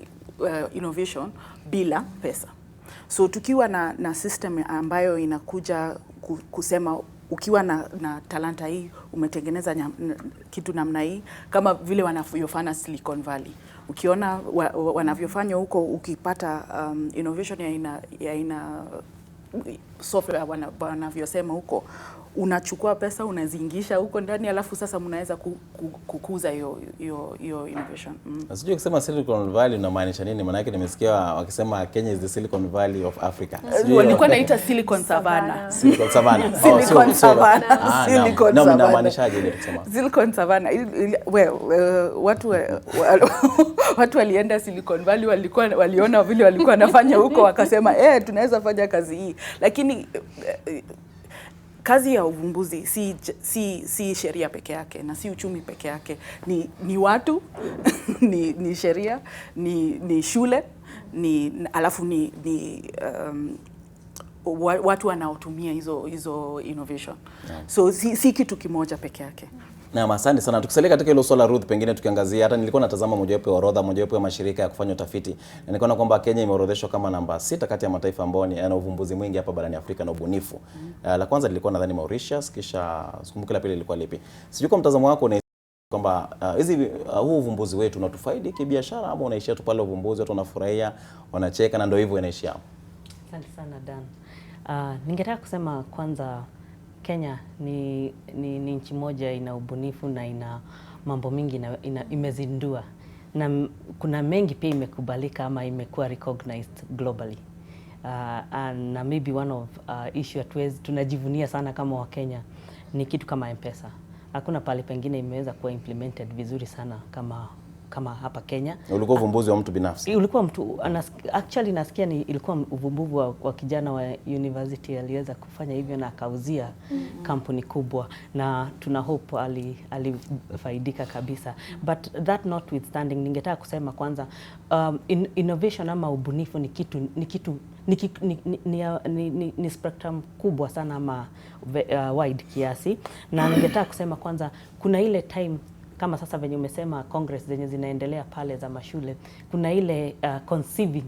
innovation bila pesa. So tukiwa na system ambayo inakuja kusema ukiwa na talanta hii umetengeneza kitu namna hii, kama vile wanavyofanya Silicon Valley. Ukiona wanavyofanya huko, ukipata innovation ya aina software wanavyosema huko, unachukua pesa unaziingisha huko ndani, alafu sasa mnaweza kukuza hiyo innovation. Sijui kusema Silicon Valley unamaanisha nini? Maana yake nimesikia wakisema Kenya is the Silicon Valley of Africa. Walikuwa naita Silicon Savannah. Silicon Savannah. Silicon Savannah. Silicon Savannah. Na unamaanishaje ile kusema? Silicon Savannah. Watu walienda Silicon Valley, waliona vile walikuwa wanafanya huko, wakasema tunaweza fanya kazi hii. Lakini kazi ya uvumbuzi si sheria peke yake na si uchumi peke yake, ni watu ni sheria, ni shule, alafu watu wanaotumia hizo innovation. So si kitu kimoja peke yake. Na asante sana. Tukisalia katika hilo swala Ruth, pengine tukiangazia, hata nilikuwa natazama mojawapo ya orodha, mojawapo ya mashirika ya kufanya utafiti, na nikaona kwamba Kenya imeorodheshwa kama namba 6 kati ya mataifa ambayo yana uvumbuzi mwingi hapa barani Afrika na ubunifu. La kwanza lilikuwa nadhani Mauritius, kisha sikumbuki la pili lilikuwa lipi. Sijui kwa mtazamo wako na kwamba huu uvumbuzi wetu unatufaidi kibiashara ama unaishia tu pale uvumbuzi watu wanafurahia, wanacheka na ndio hivyo inaishia? Asante sana Dan. Ningetaka kusema kwanza Kenya ni nchi moja ina ubunifu na ina mambo mingi imezindua, na kuna mengi pia imekubalika ama imekuwa recognized globally. Na maybe one of issue tunajivunia sana kama wa Kenya ni kitu kama M-Pesa. Hakuna pale pengine imeweza kuwa implemented vizuri sana kama hapa Kenya. Ulikuwa uvumbuzi wa mtu binafsi? Ulikuwa mtu actually nasikia ilikuwa uvumbuzi wa kijana wa university, aliweza kufanya hivyo na akauzia kampuni kubwa, na tuna hope alifaidika kabisa. But that notwithstanding, ningetaka kusema kwanza innovation ama ubunifu ni spectrum kubwa sana ama wide kiasi, na ningetaka kusema kwanza kuna ile time kama sasa venye umesema Congress zenye zinaendelea pale za mashule, kuna ile conceiving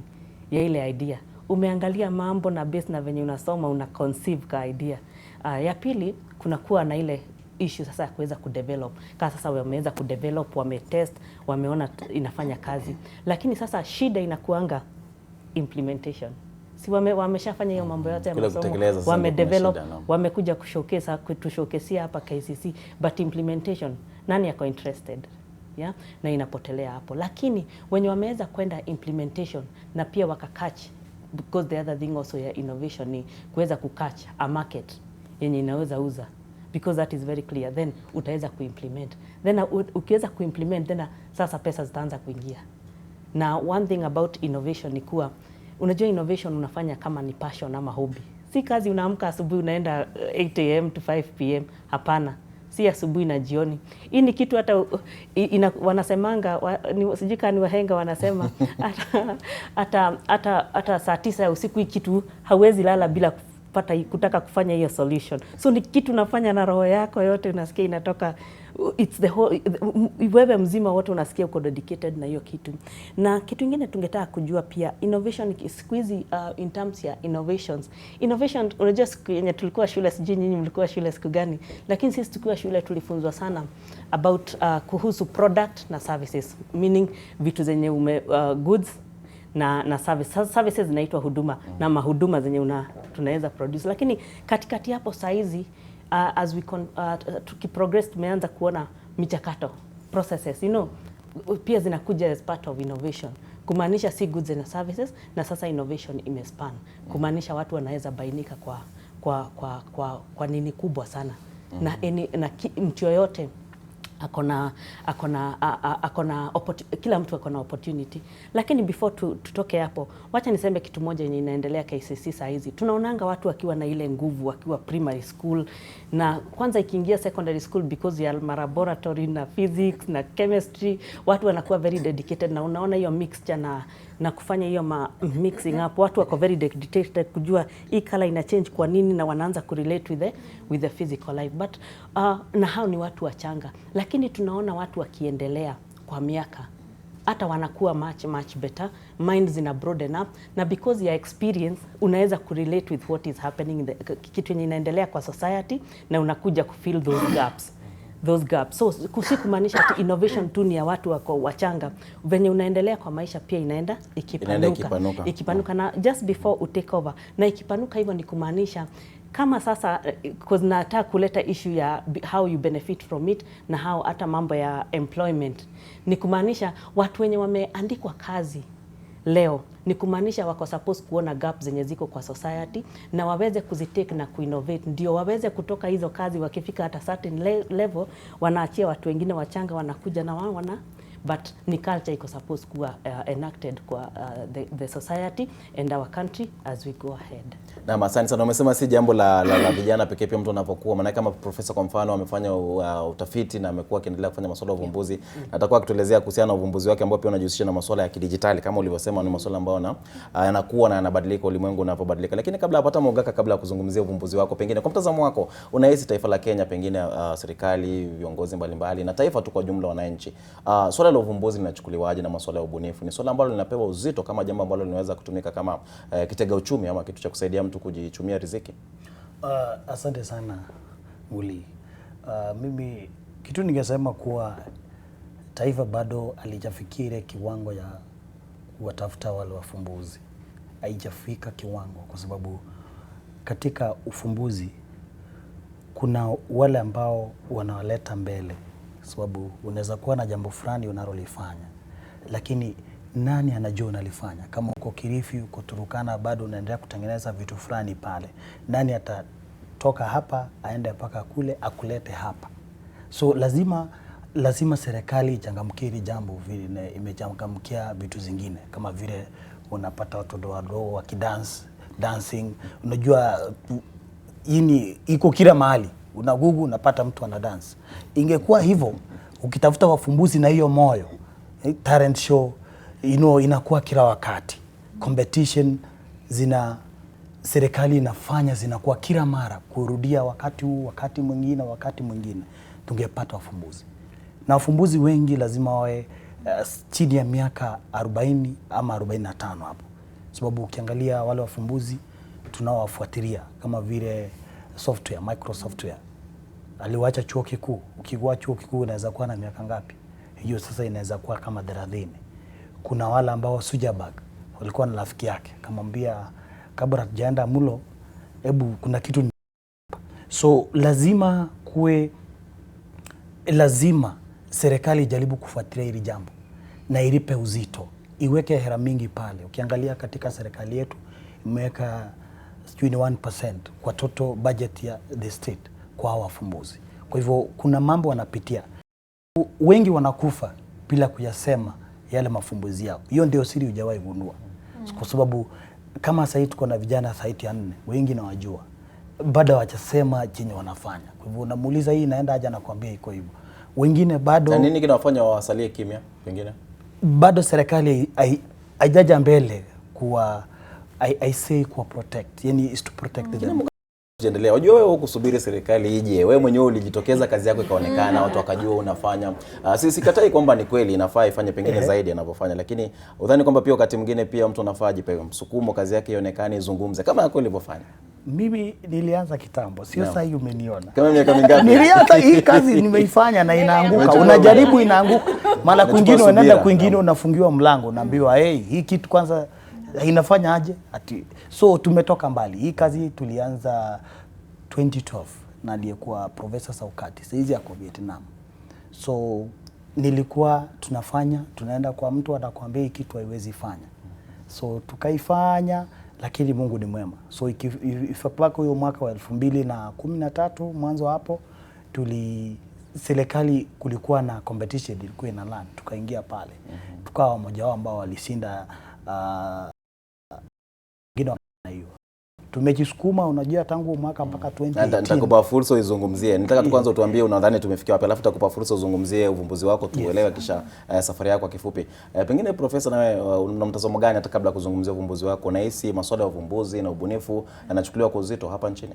ya ile idea. Umeangalia mambo na base na venye unasoma una conceive ka idea. Ya pili kuna kuwa na ile issue sasa ya kuweza kudevelop. Kama sasa wameweza kudevelop, wametest, wameona inafanya kazi. Lakini sasa shida inakuanga implementation. Si wameshafanya hiyo mambo yote ya masomo, wamedevelop, wamekuja kutushowcase hapa KCC, but implementation nani yako interested? Yeah? Na inapotelea hapo. Lakini wenye wameweza kwenda implementation na pia wakakatch, because the other thing also ya innovation ni kuweza kukatch a market yenye inaweza uza, because that is very clear, then utaweza kuimplement. Then ukiweza kuimplement, then sasa pesa zitaanza kuingia. Na one thing about innovation ni kuwa unajua innovation unafanya kama ni passion ama hobby. Si kazi unaamka asubuhi unaenda 8 am to 5 pm. Hapana. Si asubuhi na jioni. Hii ni kitu hata wanasemanga sijui kama ni wahenga wanasema hata saa 9 ya usiku hii kitu hauwezi lala bila kutaka kufanya hiyo solution. So ni kitu unafanya na roho yako yote, unasikia inatoka, it's the whole, wewe mzima wote unasikia uko dedicated na hiyo kitu. Na kitu kingine tungetaka kujua pia, innovation siku hizi in terms ya innovation, unajua siku yenye tulikuwa shule, sijui nyinyi mlikuwa shule siku gani, lakini sisi tukiwa shule tulifunzwa sana about kuhusu product na services, meaning vitu zenye goods na services zinaitwa huduma na mahuduma zenye tunaweza produce. Lakini katikati hapo saizi as we tukiprogress tumeanza kuona michakato, processes, pia zinakuja as part of innovation. Kumaanisha si goods and services, na sasa innovation imespan. Kumaanisha watu wanaweza bainika kwa nini kubwa sana. Na mtu yoyote kila mtu akona opportunity. Lakini before tutoke hapo, wacha niseme kitu moja yenye inaendelea KCC saa hizi. Tunaonanga watu wakiwa na ile nguvu wakiwa primary school, na kwanza ikiingia secondary school because ya laboratory na physics na chemistry, watu wanakuwa very dedicated, na unaona hiyo mixture na kufanya hiyo mixing up, watu wako very dedicated kujua hii color ina change kwa nini, na wanaanza kurelate with the physical life. But na hao ni watu wachanga, lakini tunaona watu wakiendelea kwa miaka hata wanakuwa much better, minds zina broaden up, na because ya experience unaweza kurelate with what is happening kitu yenye inaendelea kwa society, na unakuja kufill those gaps. So kumaanisha ati innovation tu ni ya watu wako wachanga, venye unaendelea kwa maisha pia inaenda ikipanuka. Na just before u take over, na ikipanuka hivyo ni kumaanisha kama sasa, because nataka kuleta issue ya how you benefit from it, na how hata mambo ya employment, ni kumaanisha watu wenye wameandikwa kazi leo, ni kumaanisha wako supposed kuona gaps zenye ziko kwa society, na waweze kuzitake na kuinnovate, ndio waweze kutoka hizo kazi. Wakifika hata certain level, wanaachia watu wengine wachanga wanakuja na wao but ni culture iko supposed kuwa enacted kwa the society and our country as we go ahead. Na asante sana. Umesema si jambo la vijana pekee, pia mtu anapokuwa, maana kama profesa kwa mfano amefanya utafiti na amekuwa akiendelea kufanya masuala ya uvumbuzi, atakuwa akituelezea kuhusiana na uvumbuzi wake ambao pia unajihusisha na masuala ya kidijitali, kama ulivyosema ni masuala ambayo yanakuwa na yanabadilika ulimwengu unapobadilika. Lakini kabla hapata Mogaka, kabla ya kuzungumzia uvumbuzi wako, pengine kwa mtazamo wako, unahisi taifa la Kenya, pengine serikali, viongozi mbalimbali na taifa tu kwa jumla, wananchi, swala la uvumbuzi linachukuliwaje, na masuala ya ubunifu ni swala ambalo linapewa uzito kama jambo ambalo linaweza kutumika kama kitega uchumi ama kitu cha kusaidia mtu kujichumia riziki? Asante sana Muli. Mimi kitu ningesema kuwa taifa bado halijafikia kiwango ya kuwatafuta wale wafumbuzi. Haijafika kiwango, kwa sababu katika ufumbuzi kuna wale ambao wanawaleta mbele, sababu unaweza kuwa na jambo fulani unalolifanya, lakini nani anajua unalifanya? Kama uko Kilifi, uko Turukana, bado unaendelea kutengeneza vitu fulani pale, nani atatoka hapa aende mpaka kule akulete hapa? So lazima serikali ichangamkie hili jambo vile imechangamkia vitu zingine, kama vile unapata watoto wadogo dancing. Unajua hii iko kila mahali, una Google unapata mtu ana dance. Ingekuwa hivyo, ukitafuta wafumbuzi na hiyo moyo, talent show inakuwa kila wakati, competition serikali inafanya zinakuwa kila mara kurudia, wakati huu wakati mwingine tungepata wafumbuzi. Na wafumbuzi wengi lazima wawe chini ya miaka 40 ama 45 hapo, sababu ukiangalia wale wafumbuzi tunaowafuatilia kama vile Microsoft aliwacha chuo kikuu. Ukikuwa chuo kikuu unaweza kuwa na miaka ngapi? Hiyo sasa inaweza kuwa kama 30. Kuna wale ambao Sujabag walikuwa na rafiki yake, kamwambia kabla tujaenda mlo, hebu kuna kitu. So lazima serikali jaribu kufuatilia hili jambo na ilipe uzito, iweke hela mingi pale. Ukiangalia katika serikali yetu imeweka sijui ni 1% kwa total budget ya the state kwa wafumbuzi. Kwa hivyo kuna mambo wanapitia, wengi wanakufa bila kuyasema yale mafumbuzi yao. Hiyo ndio siri hujawahi gundua, kwa sababu kama sasa tuko na vijana saiti ya 4, wengi na wajua bado hawajasema chenye wanafanya. Kwa hivyo unamuuliza hii inaenda aje, anakuambia iko hivyo. Wengine bado. Na nini kinawafanya wasalie kimya pengine? Bado serikali haijaja mbele kuwa I say kuwa protect, yani is to protect them. Endelea. Unajua wewe kusubiri serikali ije, wewe mwenyewe ulijitokeza, kazi yako ikaonekana, watu wakajua unafanya. Sikatai kwamba ni kweli inafaa ifanye pengine zaidi anavyofanya, lakini udhani kwamba pia wakati mwingine pia mtu anafaa ajipe msukumo, kazi yake ionekane, izungumze kama yako ilivyofanya. Mimi nilianza kitambo, sio sasa hivi umeniona. Kama miaka mingapi? Nilianza hii kazi nimeifanya na inaanguka. Unajaribu inaanguka. Mara kwingine unaenda kwingine unafungiwa mlango, unaambiwa hii kitu kwanza inafanya aje? So tumetoka mbali. Hii kazi tulianza 2012 na aliyekuwa Profesa Saukati, sasa hizi ako Vietnam. So nilikuwa tunaenda kwa mtu anakuambia hii kitu haiwezi fanya. So tukaifanya, lakini Mungu ni mwema. So ifapaka huyo mwaka wa 2013 mwanzo hapo serikali kulikuwa na competition ilikuwa ina land, tukaingia pale. Tukawa mmoja wao ambao walishinda ngine na hiyo. Tumejisukuma, unajua tangu mwaka mpaka 2018. Nitakupa fursa uzungumzie. Nataka tu kwanza utuambie unadhani tumefikia wapi, alafu nitakupa fursa uzungumzie uvumbuzi wako tuelewe kisha safari yako kwa kifupi. Pengine Profesa, nawe una mtazamo gani hata kabla kuzungumzia uvumbuzi wako? Unahisi masuala ya uvumbuzi na ubunifu yanachukuliwa kwa uzito hapa nchini?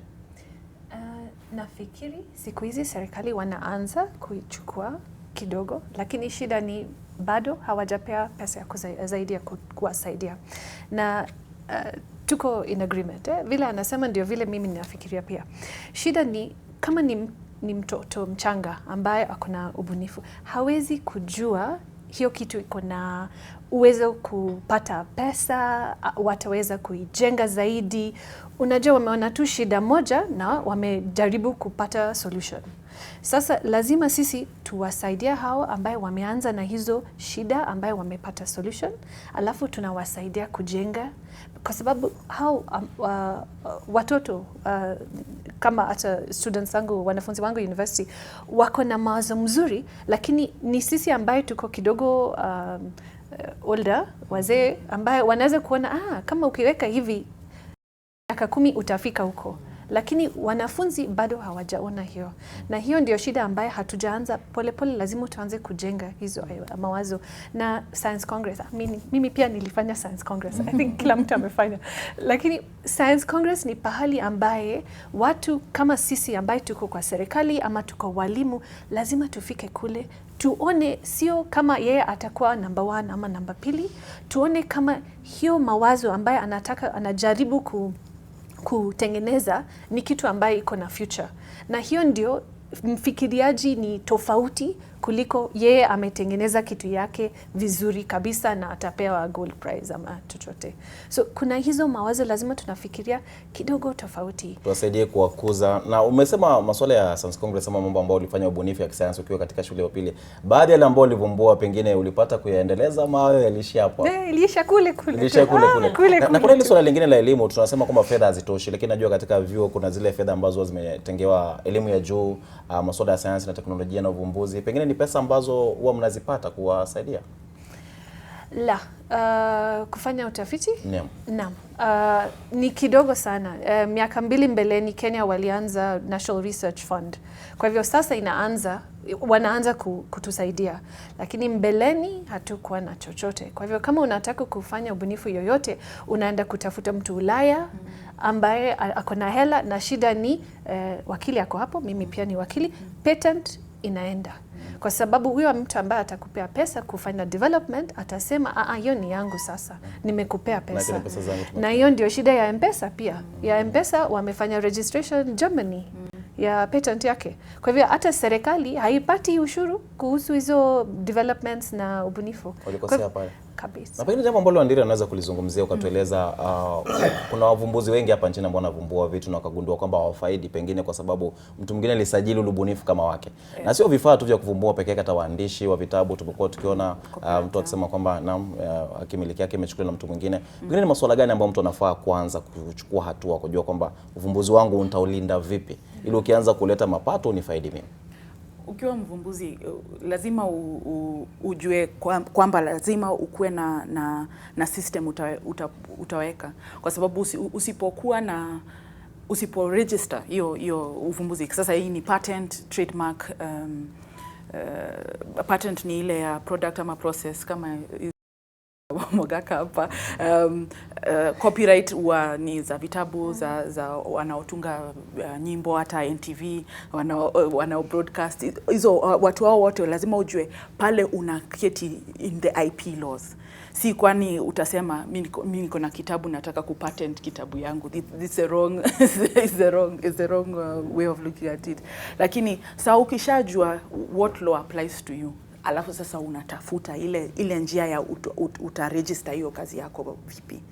Nafikiri siku hizi serikali wanaanza kuichukua kidogo, lakini shida ni bado hawajapea pesa ya zaidi ya kuwasaidia. Na tuko in agreement. Vile anasema ndio vile mimi ninafikiria pia. Shida ni kama ni mtoto mchanga ambaye akona ubunifu, hawezi kujua hiyo kitu iko na uwezo kupata pesa, wataweza kuijenga zaidi. Unajua wameona tu shida moja na wamejaribu kupata solution. Sasa lazima sisi tuwasaidia hao ambaye wameanza na hizo shida ambaye wamepata solution, alafu tunawasaidia kujenga, kwa sababu hao watoto kama hata students wangu, wanafunzi wangu university wako na mawazo mzuri, lakini ni sisi ambaye tuko kidogo older, wazee ambaye wanaweza kuona kama ukiweka hivi miaka 10 utafika huko. Lakini wanafunzi bado hawajaona hiyo. Na hiyo ndio shida ambaye hatujaanza pole, lazima tuanze kujenga hizo mawazo. Na Science Congress, mimi pia nilifanya Science Congress. I think kila mtu amefanya. Lakini Science Congress ni pahali ambaye watu kama sisi ambaye tuko kwa serikali ama tuko walimu, lazima tufike kule. Tuone sio kama yeye atakuwa number 1 ama number 2. Tuone kama hiyo mawazo ambaye anajaribu kutengeneza ni kitu ambaye iko na future. Na hiyo ndio mfikiriaji ni tofauti kuliko yeye ametengeneza kitu yake vizuri kabisa na atapewa gold prize ama chochote. So kuna hizo mawazo lazima tunafikiria kidogo tofauti. Tuwasaidie kuwakuza. Na umesema masuala ya Science Congress ama mambo ambayo ulifanya ubunifu ya kisayansi ukiwa katika shule ya upili. Baadhi ya ambao ulivumbua pengine ulipata kuyaendeleza ama hayo yaliishia hapo? Iliisha kule. Iliisha kule. Na kuna ile swala lingine la elimu, tunasema kwamba fedha hazitoshi, lakini najua katika vyuo kuna zile fedha ambazo zimetengewa elimu ya juu, masuala ya sayansi na teknolojia na uvumbuzi. Pengine ni pesa ambazo huwa mnazipata kuwasaidia? Kufanya utafiti? Naam. Ni kidogo sana. Miaka 2 mbeleni Kenya walianza National Research Fund. Kwa hivyo sasa wanaanza kutusaidia. Lakini mbeleni hatukuwa na chochote. Kwa hivyo kama unataka kufanya ubunifu yoyote, unaenda kutafuta mtu Ulaya ambaye ako na hela, na shida ni wakili ako hapo, mimi pia ni wakili, patent inaenda. Kwa sababu huyo mtu ambaye atakupea pesa kufanya development atasema hiyo ni yangu sasa, nimekupea pesa. Na hiyo ndio shida ya M-Pesa pia. Ya M-Pesa wamefanya registration Germany ya patent yake. Kwa hivyo hata serikali haipati ushuru kuhusu hizo developments na ubunifu. Walikosea pale kabisa. Na pengine jambo ambalo Wandira anaweza kulizungumzia ukatueleza, kuna wavumbuzi wengi hapa nchini ambao wanavumbua vitu na wakagundua kwamba hawafaidi pengine kwa sababu mtu mwingine alisajili ubunifu kama wake. Na sio vifaa tu vya kuvumbua pekee, hata waandishi wa vitabu tumekuwa tukiona mtu akisema kwamba akimiliki yake imechukuliwa na mtu mwingine. Pengine ni masuala gani ambayo mtu anafaa kuanza kuchukua hatua kujua kwamba uvumbuzi wangu nitaulinda vipi ili ukianza kuleta mapato unifaidi mimi? ukiwa mvumbuzi lazima ujue kwamba lazima ukuwe na system utaweka, kwa sababu usipokuwa na usipo-register hiyo uvumbuzi. Sasa hii ni patent, trademark, patent ni ile ya product ama process kama Mogaka hapa. Copyright huwa ni za vitabu za wanaotunga nyimbo, hata NTV wanao broadcast. Hizo watu wao wote lazima ujue pale unaketi in the IP laws. Si kwani utasema mimi niko na kitabu nataka kupatent kitabu yangu. It's the wrong way of looking at it. Lakini saa ukishajua what law applies to you, alafu sasa unatafuta ile njia ya utaregister hiyo kazi yako vipi.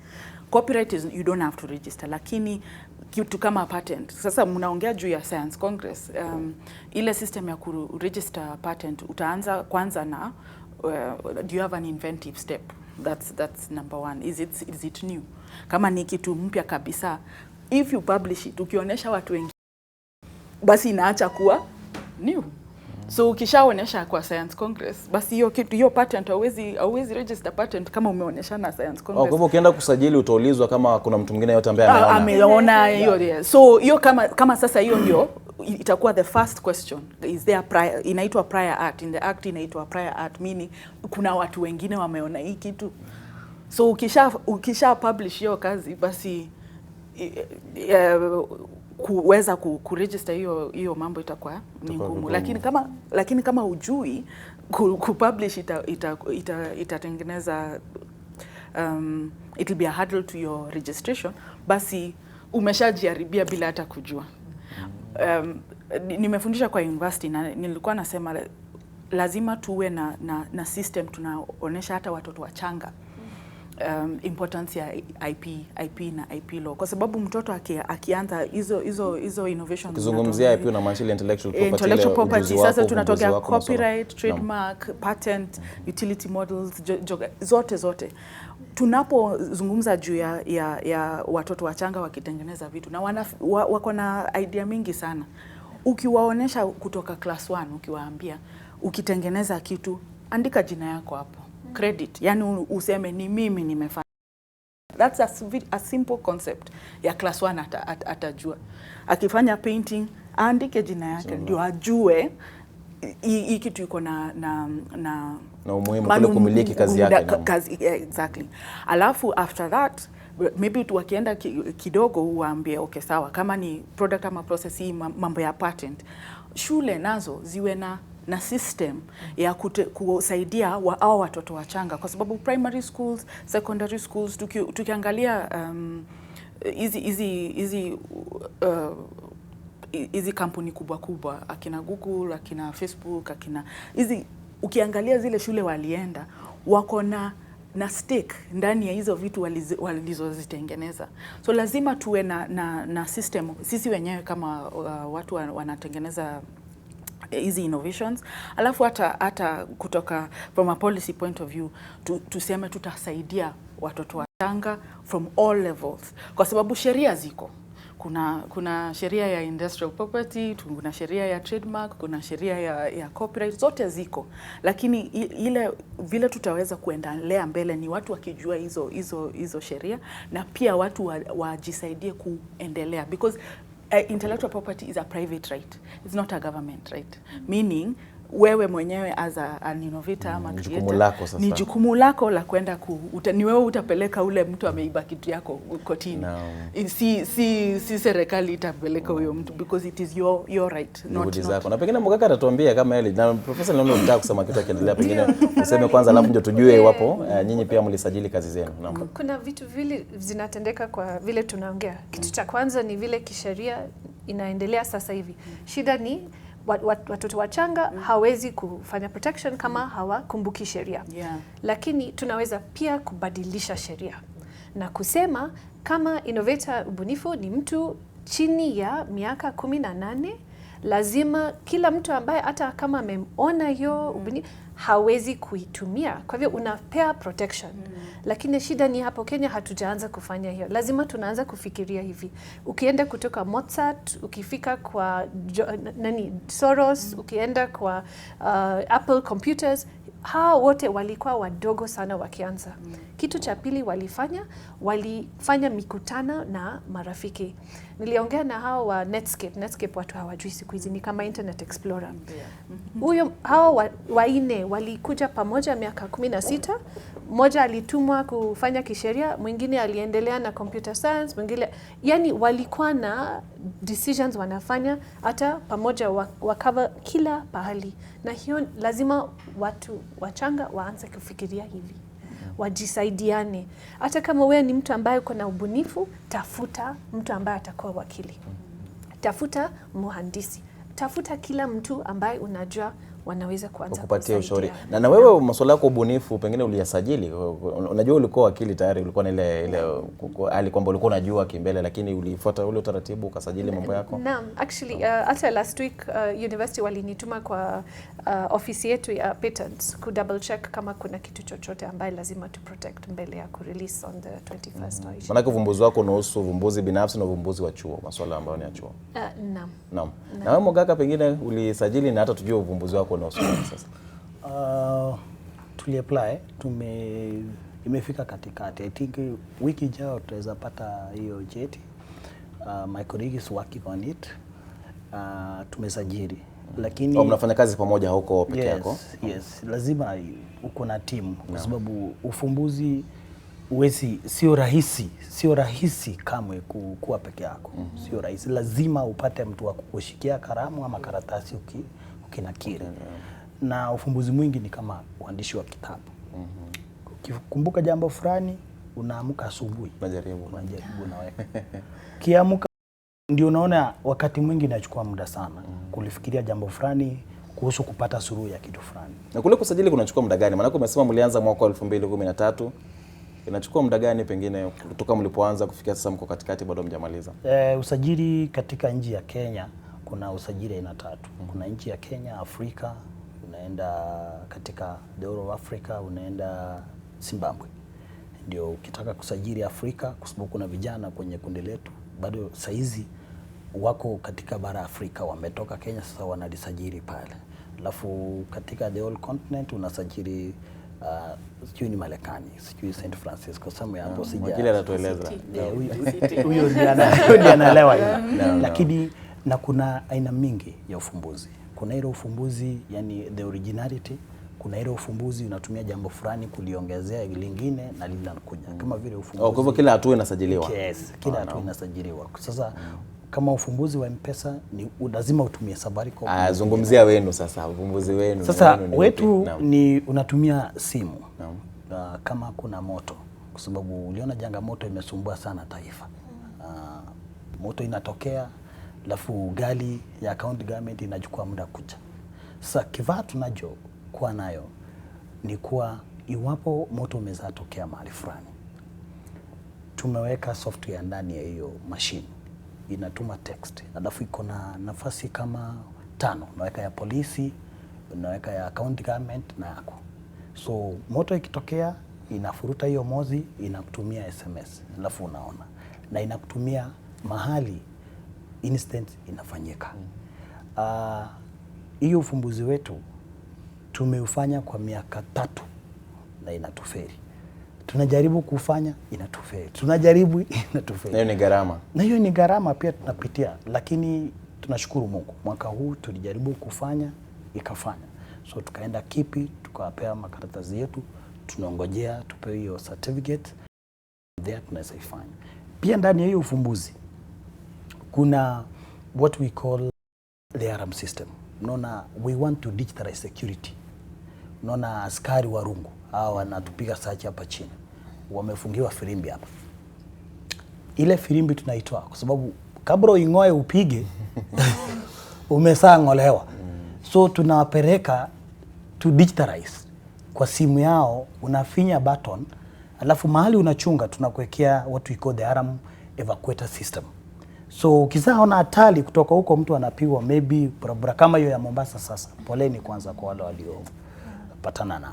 Copyright is you don't have to register, lakini kitu kama patent. Sasa mnaongea juu ya Science Congress. Ile system ya kuregister patent utaanza kwanza na do you have an inventive step? That's number one. Is it new? Kama ni kitu mpya kabisa, if you publish it, ukionyesha watu wengi, basi inaacha kuwa new. So ukishaonesha kwa Science Congress, basi hiyo patent hauwezi register patent kama umeonyesha na Science Congress. Kwa hivyo ukienda kusajili utaulizwa kama kuna mtu mwingine yote ambaye ameona hiyo. So hiyo kama sasa hiyo ndio itakuwa the first question. Is there prior, inaitwa prior art. In the act inaitwa prior art, meaning kuna watu wengine wameona hii kitu. So ukisha publish hiyo kazi, basi kuweza kuregister hiyo mambo itakuwa ni ngumu. Lakini kama ujui kupublish itatengeneza it will be a hurdle to your registration, basi umeshajiharibia bila hata kujua. Nimefundisha kwa university na nilikuwa nasema lazima tuwe na system tunaonesha hata watoto wachanga importance ya IP na IP law, kwa sababu mtoto akianza hizo innovations, kuzungumzia IP na intellectual property, sasa tunatokea copyright, trademark, patent, utility models, zote tunapozungumza juu ya watoto wachanga wakitengeneza vitu na wako na idea mingi sana. Ukiwaonesha kutoka class 1, ukiwaambia ukitengeneza kitu andika jina yako hapo, credit, yani useme ni mimi nimefanya. That's a simple concept ya class 1 atajua. Akifanya painting andike jina yake ndio ajue hii kitu iko na umuhimu kule kumiliki kazi yake. Exactly. Alafu after that maybe wakienda kidogo uwaambie okay sawa, kama ni product ama process hii mambo ya patent, shule nazo ziwe na system ya kusaidia hao watoto wachanga, kwa sababu primary schools, secondary schools, tukiangalia hizi kampuni kubwa akina Google, akina Facebook, akina ukiangalia zile shule walienda wako na stake ndani ya hizo vitu walizozitengeneza. So lazima tuwe na system sisi wenyewe kama watu wanatengeneza hizi innovations. Alafu hata kutoka from a policy point of view tuseme tutasaidia watoto wachanga from all levels, kwa sababu sheria ziko. Kuna sheria ya industrial property, kuna sheria ya trademark, kuna sheria ya copyright, zote ziko. Lakini ile vile tutaweza kuendelea mbele ni watu wakijua hizo sheria, na pia watu wajisaidie kuendelea, because intellectual property is a private right. It's not a government right. Meaning wewe mwenyewe as an innovator ama creator, ni jukumu lako la kwenda ni wewe utapeleka ule mtu ameiba kitu yako kotini. Si serikali itapeleka huyo mtu, because it is your right, not zako. Na pengine Mogaka atatuambia kama ile, na profesa naona unataka kusema kitu kiendelea, pengine useme kwanza alafu ndio tujue iwapo nyinyi pia mlisajili kazi zenu. Kuna vitu vile zinatendeka kwa vile tunaongea. Kitu cha kwanza ni vile kisheria inaendelea sasa hivi. Shida ni watoto wachanga hawezi kufanya protection kama hawakumbuki sheria. Lakini tunaweza pia kubadilisha sheria na kusema kama innovator ubunifu ni mtu chini ya miaka 18 lazima kila mtu ambaye hata kama ameona hiyo ubunifu hawezi kuitumia. Kwa hivyo unapea protection. Lakini shida ni hapo Kenya hatujaanza kufanya hiyo. Lazima tunaanza kufikiria hivi. Ukienda kutoka Mozart, ukifika kwa Soros, ukienda kwa Apple Computers, hao wote walikuwa wadogo sana wakianza. Kitu cha pili walifanya mikutano na marafiki. Niliongea na hao wa Netscape. Netscape watu hawajui siku hizi ni kama Internet Explorer. Hao waine walikuja pamoja miaka 16. Mmoja alitumwa kufanya kisheria, mwingine aliendelea na computer science, mwingine yani walikuwa na decisions wanafanya hata pamoja wakava kila pahali. Na hiyo lazima watu wachanga waanze kufikiria hivi. Wajisaidiane. Hata kama wewe ni mtu ambaye uko na ubunifu, tafuta mtu ambaye atakuwa wakili. Tafuta mhandisi. Tafuta kila mtu ambaye unajua wanaweza kuanza kupatia ushauri. Na wewe masuala yako ubunifu pengine uliyasajili. Unajua ulikuwa wakili tayari, ulikuwa na ile hali kwamba ulikuwa unajua kimbele, lakini ulifuata ule utaratibu ukasajili mambo yako? Naam, actually hata last week university walinituma kwa ofisi yetu ya patents ku double check kama kuna kitu chochote ambaye lazima tu protect mbele ya ku release on the 21st. Maana uvumbuzi wako unahusu uvumbuzi binafsi na uvumbuzi wa chuo, masuala ambayo ni ya chuo. Naam. Naam. Na wewe Mogaka pengine ulisajili na hata tujue uvumbuzi wako unahusu sasa. Tuli-apply, imefika katikati. I think wiki ijayo tutaweza pata hiyo cheti. My colleague is working on it. Tumesajili. Lakini mnafanya kazi pamoja huko peke yako? Yes, lazima uko na timu kwa sababu ufumbuzi sio rahisi kamwe kuwa peke yako. Sio rahisi. Lazima upate mtu wa kukushikia kalamu ama karatasi ukinakiri. Na ufumbuzi mwingi ni kama uandishi wa kitabu. Ukikumbuka jambo fulani, unaamka asubuhi. Unajaribu naweka. Kiamka ndio unaona wakati mwingi inachukua muda sana kulifikiria jambo fulani kuhusu kupata suluhu ya kitu fulani. Na kule kusajili kunachukua muda gani? Maana umesema mlianza mwaka wa 2013. Inachukua muda gani pengine kutoka mlipoanza kufikia sasa mko katikati bado mjamaliza? Usajili katika nchi ya Kenya kuna usajili aina 3. Kuna nchi ya Kenya, Afrika, unaenda katika the whole of Africa, unaenda Zimbabwe. Ndio ukitaka kusajili Afrika, kwa sababu kuna vijana kwenye kundi letu bado saizi wako katika bara Afrika, wametoka Kenya sasa wanalisajili pale. Alafu katika the whole continent unasajili sijui ni Marekani, sijui St. Francisco, somewhere hapo sija. Kile anatueleza. Huyo ndiye anaelewa hiyo. Lakini na kuna aina mingi ya ufumbuzi. Kuna ile ufumbuzi yani the originality, kuna ile ufumbuzi unatumia jambo fulani kuliongezea lingine na linakuja. Kama vile ufumbuzi. Kwa hivyo kila hatua inasajiliwa. Yes, kila hatua inasajiliwa. Sasa kama ufumbuzi wa M-Pesa ni lazima utumie Safaricom. Zungumzia wenu sasa, ufumbuzi wenu. Sasa wetu ni unatumia simu. Kama kuna moto, kwa sababu uliona jangamoto imesumbua sana taifa. Moto inatokea, alafu gari ya county government inachukua muda kuja. Sasa kifaa tunacho kuwa nayo ni kuwa iwapo moto umezatokea mahali fulani, tumeweka software ndani ya hiyo machine inatuma text, alafu iko na nafasi kama 5, unaweka ya polisi, unaweka ya county government na yako. So moto ikitokea inafuruta hiyo mozi, inakutumia SMS, alafu unaona na inakutumia mahali instant inafanyika. Hiyo ufumbuzi wetu tumeufanya kwa miaka 3 na inatuferi. Tunajaribu kufanya inatuferi. Tunajaribu inatuferi. Na hiyo ni gharama. Na hiyo ni gharama pia tunapitia, lakini tunashukuru Mungu. Mwaka huu tulijaribu kufanya ikafanya. So tukaenda Kipi, tukawapea makaratasi yetu, tunaongojea tupewe hiyo certificate. There tunaweza ifanya. Pia ndani ya hiyo ufumbuzi kuna what we call the alarm system. Unaona, we want to digitalize security. Unaona askari wa rungu hao wanatupiga search hapa chini, wamefungiwa firimbi hapa. Ile firimbi tunaitoa kwa sababu kabla uingoe upige umesang'olewa. So tunawapeleka to digitalize kwa simu yao, unafinya button, alafu mahali unachunga tunakuwekea what we call the alarm evacuator system. So ukizaona hatari kutoka huko mtu anapigwa maybe barabara kama hiyo ya Mombasa sasa. Poleni kwanza kwa wale waliopatana nayo.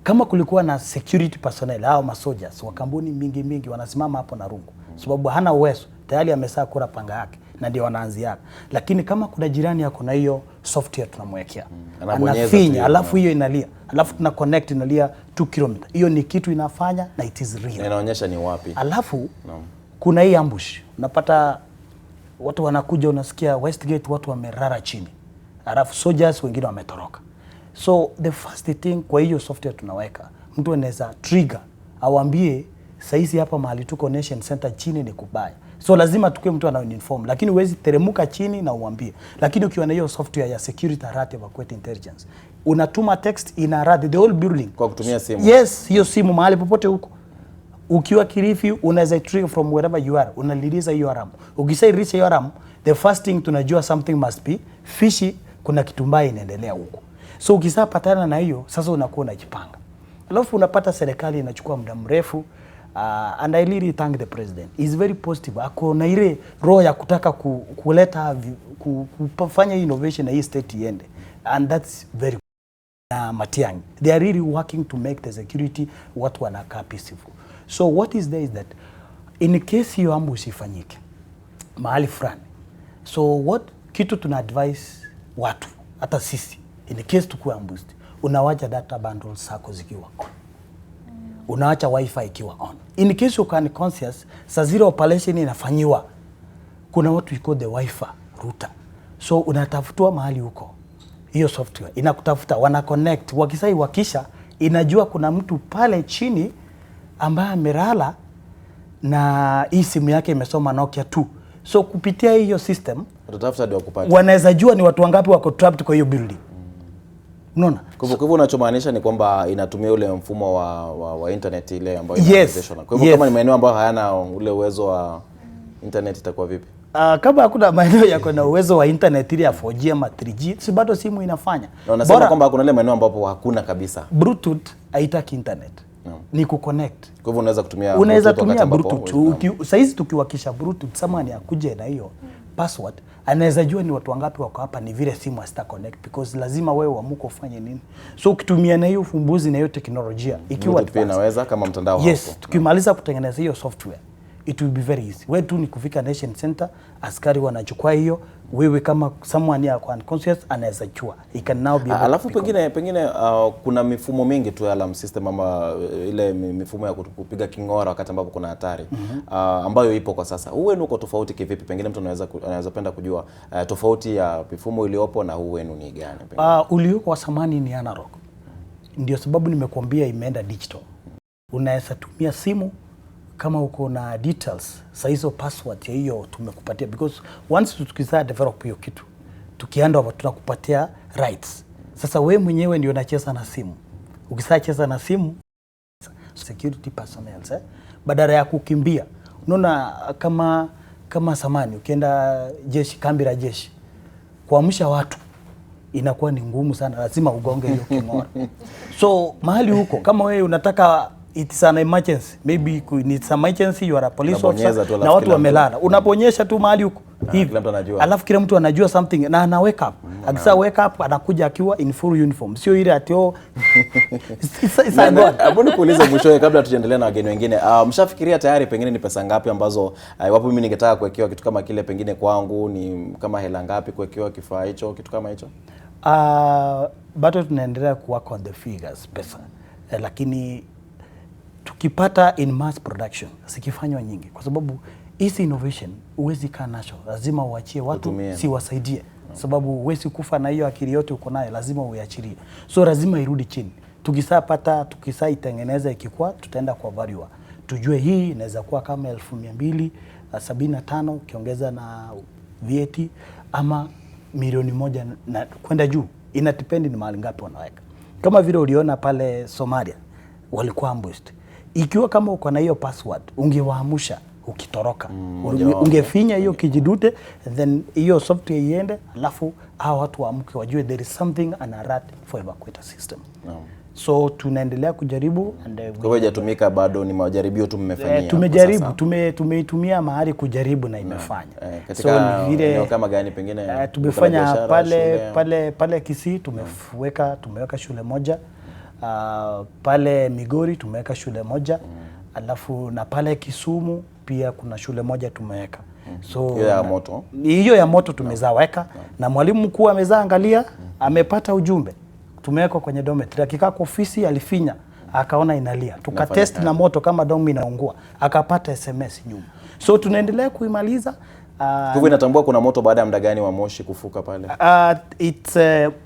Kama kulikuwa na security personnel au masoldiers wa kampuni mingi wanasimama hapo na rungu. Sababu hana uwezo, tayari amesaa kura panga yake na ndio wanaanzia. Lakini kama kuna jirani yako na hiyo software tunamwekea. Anafinya alafu hiyo inalia. Alafu tuna connect inalia 2 km. Hiyo ni kitu inafanya na it is real. Inaonyesha ni wapi. Alafu kuna hii ambush. Unapata watu wanakuja, unasikia Westgate watu wamerara chini. Alafu soldiers wengine wametoroka. So the first thing kwa hiyo software tunaweka, mtu anaweza trigger awambie saizi hapa mahali tuko Nation Center chini ni kubaya. So lazima tukue mtu anainform, lakini huwezi teremuka chini na uambie. Lakini ukiwa na hiyo software ya security alert evacuate intelligence, unatuma text ina alert the whole building kwa kutumia simu. Yes, hiyo simu mahali popote huko. Ukiwa Kilifi unaweza trigger from wherever you are, unaliliza hiyo alarm. Ukisha reach hiyo alarm, the first thing tunajua something must be fishy, kuna kitu mbaya inaendelea huko. So ukisapatana na hiyo, sasa unakuwa unajipanga. Alafu unapata serikali inachukua muda mrefu. And I really thank the president. He's very positive. Ako na ile roho ya kutaka kuleta kufanya innovation na hii state iende. And that's very Matiang'i. They are really working to make the security watu wanakaa peaceful. So what is there is that in case hiyo ambush ifanyike mahali fulani. So what kitu tuna advise watu hata sisi in case tukue ambushed, unawacha data bundles zako zikiwa on. Unaacha wifi ikiwa on. In case you can conscious, saa zile operation inafanyiwa, kuna watu iko the wifi router. So unatafutwa mahali huko. Hiyo software inakutafuta, wana connect, wakisha inajua kuna mtu pale chini ambaye amelala na hii simu yake imesoma Nokia 2. So kupitia hiyo system, utatafuta ndio kupata. Wanaweza jua ni watu wangapi wako trapped kwa hiyo building. Unaona? Kwa hivyo unachomaanisha ni kwamba inatumia ule mfumo wa internet ile ambayo inawezeshwa. Kwa hivyo kama ni maeneo ambayo hayana ule uwezo wa internet itakuwa vipi? Kama hakuna maeneo yako na uwezo wa internet ile ya 4G ama 3G, si bado simu inafanya. Na unasema kwamba kuna ile maeneo ambapo hakuna kabisa. Bluetooth haitaki internet. Ni kuconnect. Kwa hivyo unaweza kutumia Bluetooth. Saizi tukiwakisha Bluetooth, someone akuje na hiyo password, anaweza jua ni watu wangapi wako hapa, ni vile simu hasta connect because lazima wewe uamuke ufanye nini. So ukitumia na hiyo ufumbuzi na hiyo teknolojia ikiwa pia inaweza kama mtandao hapo. Yes, tukimaliza kutengeneza hiyo software it will be very easy. Wewe tu ni kufika Nation Center, askari wanachukua hiyo, wewe kama someone ya unconscious anaweza chua. It can now be alafu pengine kuna mifumo mingi tu ya alarm system ama ile mifumo ya kupiga kingora wakati ambapo kuna hatari ambayo ipo kwa sasa. Huu wenu uko tofauti kivipi? Pengine mtu anaweza penda kujua tofauti ya mifumo iliyopo na huu wenu ni gani? Ulioko wa zamani ni analog. Ndio sababu nimekuambia imeenda digital. Unaweza tumia simu kama uko na details, saa hizo password ya hiyo tumekupatia because once tukizaa develop hiyo kitu, tukianda hapo tunakupatia rights. Sasa wewe mwenyewe ndio unacheza na simu. Ukisacheza na simu, security personnel badala ya kukimbia. Unaona kama samani ukienda jeshi, kambi la jeshi, kuamsha watu inakuwa ni ngumu sana, lazima ugonge hiyo king'ora. So mahali huko kama wewe unataka it's an emergency, maybe it's an emergency, you are a police officer na watu wamelala, unaponyesha tu mahali huko hivi, alafu kila mtu anajua something na ana wake up. Akisa wake up anakuja akiwa in full uniform, sio ile atio. Abuni kuuliza mwishowe kabla tuendelee na wageni wengine. Mshafikiria tayari pengine ni pesa ngapi ambazo iwapo mimi ningetaka kuwekewa kitu kama kile, pengine kwangu ni kama hela ngapi kuwekewa kifaa hicho, kitu kama hicho? Bado tunaendelea work on the figures pesa. Lakini tukipata in mass production sikifanywa nyingi, kwa sababu hizi innovation uwezi kaa nacho, lazima uachie watu si wasaidie, sababu uwezi kufa na hiyo akili yote uko nayo, lazima uiachilie. So lazima irudi chini. Tukisapata, tukisaitengeneza ikikuwa, tutaenda kwa value. Tujue hii inaweza kuwa kama 1275 ukiongeza na VAT ama milioni 1 na kwenda juu. Ina depend ni mahali ngapi wanaweka. Kama vile uliona pale Somalia walikuwa ambushed. Ikiwa kama uko na hiyo password, ungewaamusha ukitoroka. Ungefinya hiyo kijidute, then hiyo software iende, alafu hao watu waamke wajue there is something an alert for evacuator system. So tunaendelea kujaribu and kwa hivyo hajatumika bado, ni majaribio tu mmefanyia. Tumejaribu, tumeitumia mahali kujaribu na imefanya. Katika eneo kama gani pengine? Tumefanya pale Kisii tumeweka shule moja. Pale Migori tumeweka shule moja. Alafu na pale Kisumu pia kuna shule moja tumeweka. So hiyo ya moto. Hiyo ya moto tumezaweka na mwalimu mkuu ameza angalia, amepata ujumbe. Tumeweka kwenye dormitory. Akikaa kwa ofisi alifinya, akaona inalia. Tukatest na moto kama domu inaungua. Akapata SMS nyuma. So tunaendelea kuimaliza. Hivyo inatambua kuna moto baada ya muda gani wa moshi kufuka pale?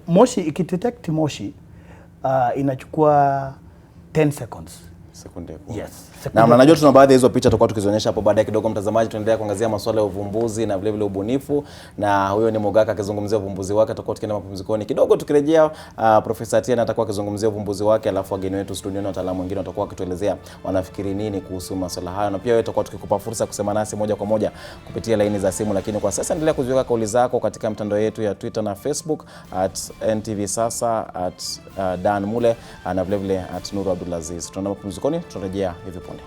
Moshi ikidetect moshi inachukua 10 seconds. Sekunde. Yes. Na najua tuna baadhi ya hizo picha tutakuwa tukizionyesha hapo baadaye kidogo. Mtazamaji, tunaendelea kuangazia masuala ya uvumbuzi na vile vile ubunifu, na huyo ni Mogaka akizungumzia uvumbuzi wake. Tutakuwa tukienda mapumzikoni kidogo, tukirejea Profesa Atieno atakuwa akizungumzia uvumbuzi wake, alafu wageni wetu studioni na wataalamu wengine watakuwa wakituelezea wanafikiri nini kuhusu masuala hayo, na pia wewe tutakuwa tukikupa fursa kusema nasi moja kwa moja kupitia laini za simu. Lakini kwa sasa endelea kuziweka kauli zako katika mtandao yetu ya Twitter na Facebook @NTV Sasa, Dan Mule na vile vile @Nuru Abdulaziz. Tunaenda mapumzikoni, tutarejea hivi punde.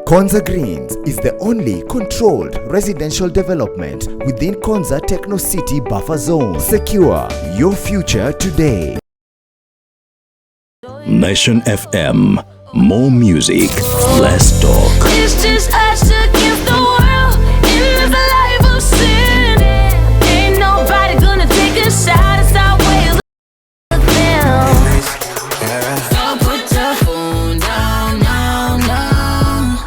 Konza Greens is the only controlled residential development within Konza Techno City Buffer Zone. Secure your future today. Nation FM. More music, less talk. It's just us against the world in this life of sin. Ain't nobody gonna take a shot at our ways of them. So put your phone down, down, down.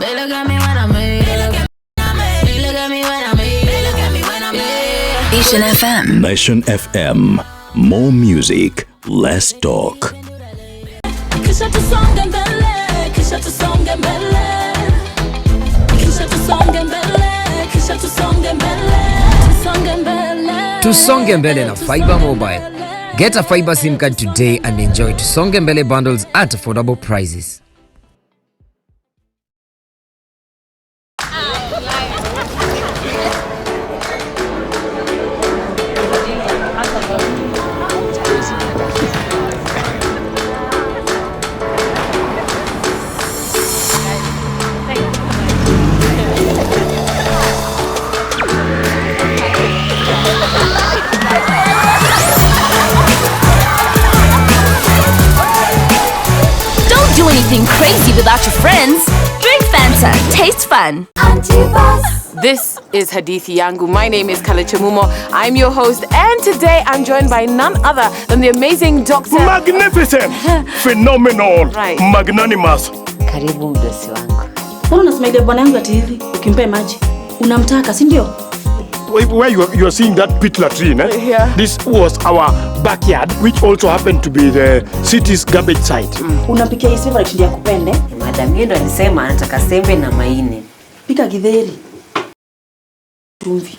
They look at me when I'm made. They look at me when I'm made. They look at me when I'm made. Nation FM. Nation FM. More music, less talk. Kisha tusonge mbele, kisha tusonge mbele. Kisha tusonge mbele, kisha tusonge mbele. Tusonge mbele. Tusonge mbele na Fiber Mobile. Get a Fiber SIM card today and enjoy Tusonge mbele bundles at affordable prices. Anything crazy without your friends? Drink Fanta, taste fun. This is Hadithi Yangu. My name is Kalechi Mumo. I'm your host, and today I'm joined by none other than the amazing Dr. Magnificent, phenomenal, right. Magnanimous. Karibu mdosi wangu. Mbona unasmile bwana yangu ati hivi? Ukimpe maji unamtaka, si ndio? Where you are seeing that pit latrine, eh? Yeah. This was our backyard, which also happened to be the city's garbage site. Unapikia hii favorite ndio kupende? Madam yeye ndo alisema anataka sembe na maini. Pika githeri. Chumvi.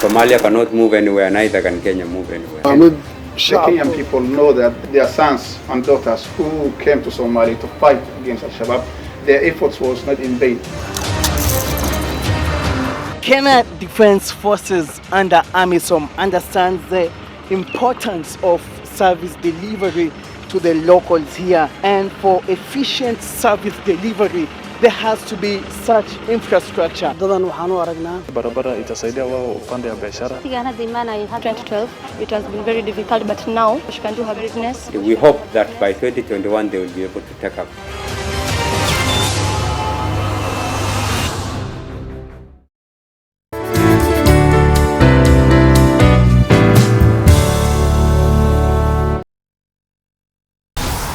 Somalia cannot move anywhere, neither can Kenya move anywhere. The Kenyan people know that their sons and daughters who came to Somalia to fight against Al-Shabaab, their efforts was not in vain. Kenya Defense Forces under AMISOM understands the importance of service delivery to the locals here, and for efficient service delivery there has to be such infrastructure. Barabara itasaidia wao upande ya biashara. 2012 it has been very difficult, but now she can do her business. We hope that by 2021 they will be able to take up.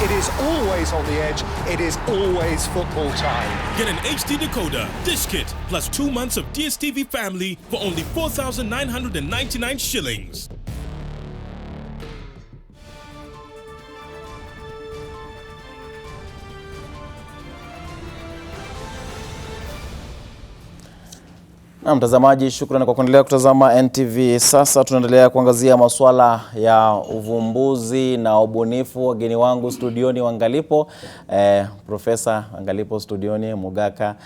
It is always on the edge, it is always football time. Get an HD decoder, dish kit, plus 2 months of DSTV Family for only 4,999 shillings. Na mtazamaji, shukrani kwa kuendelea kutazama NTV. Sasa tunaendelea kuangazia masuala ya uvumbuzi na ubunifu. Wageni wangu studioni wangalipo, Profesa Angalipo studioni, Mugaka,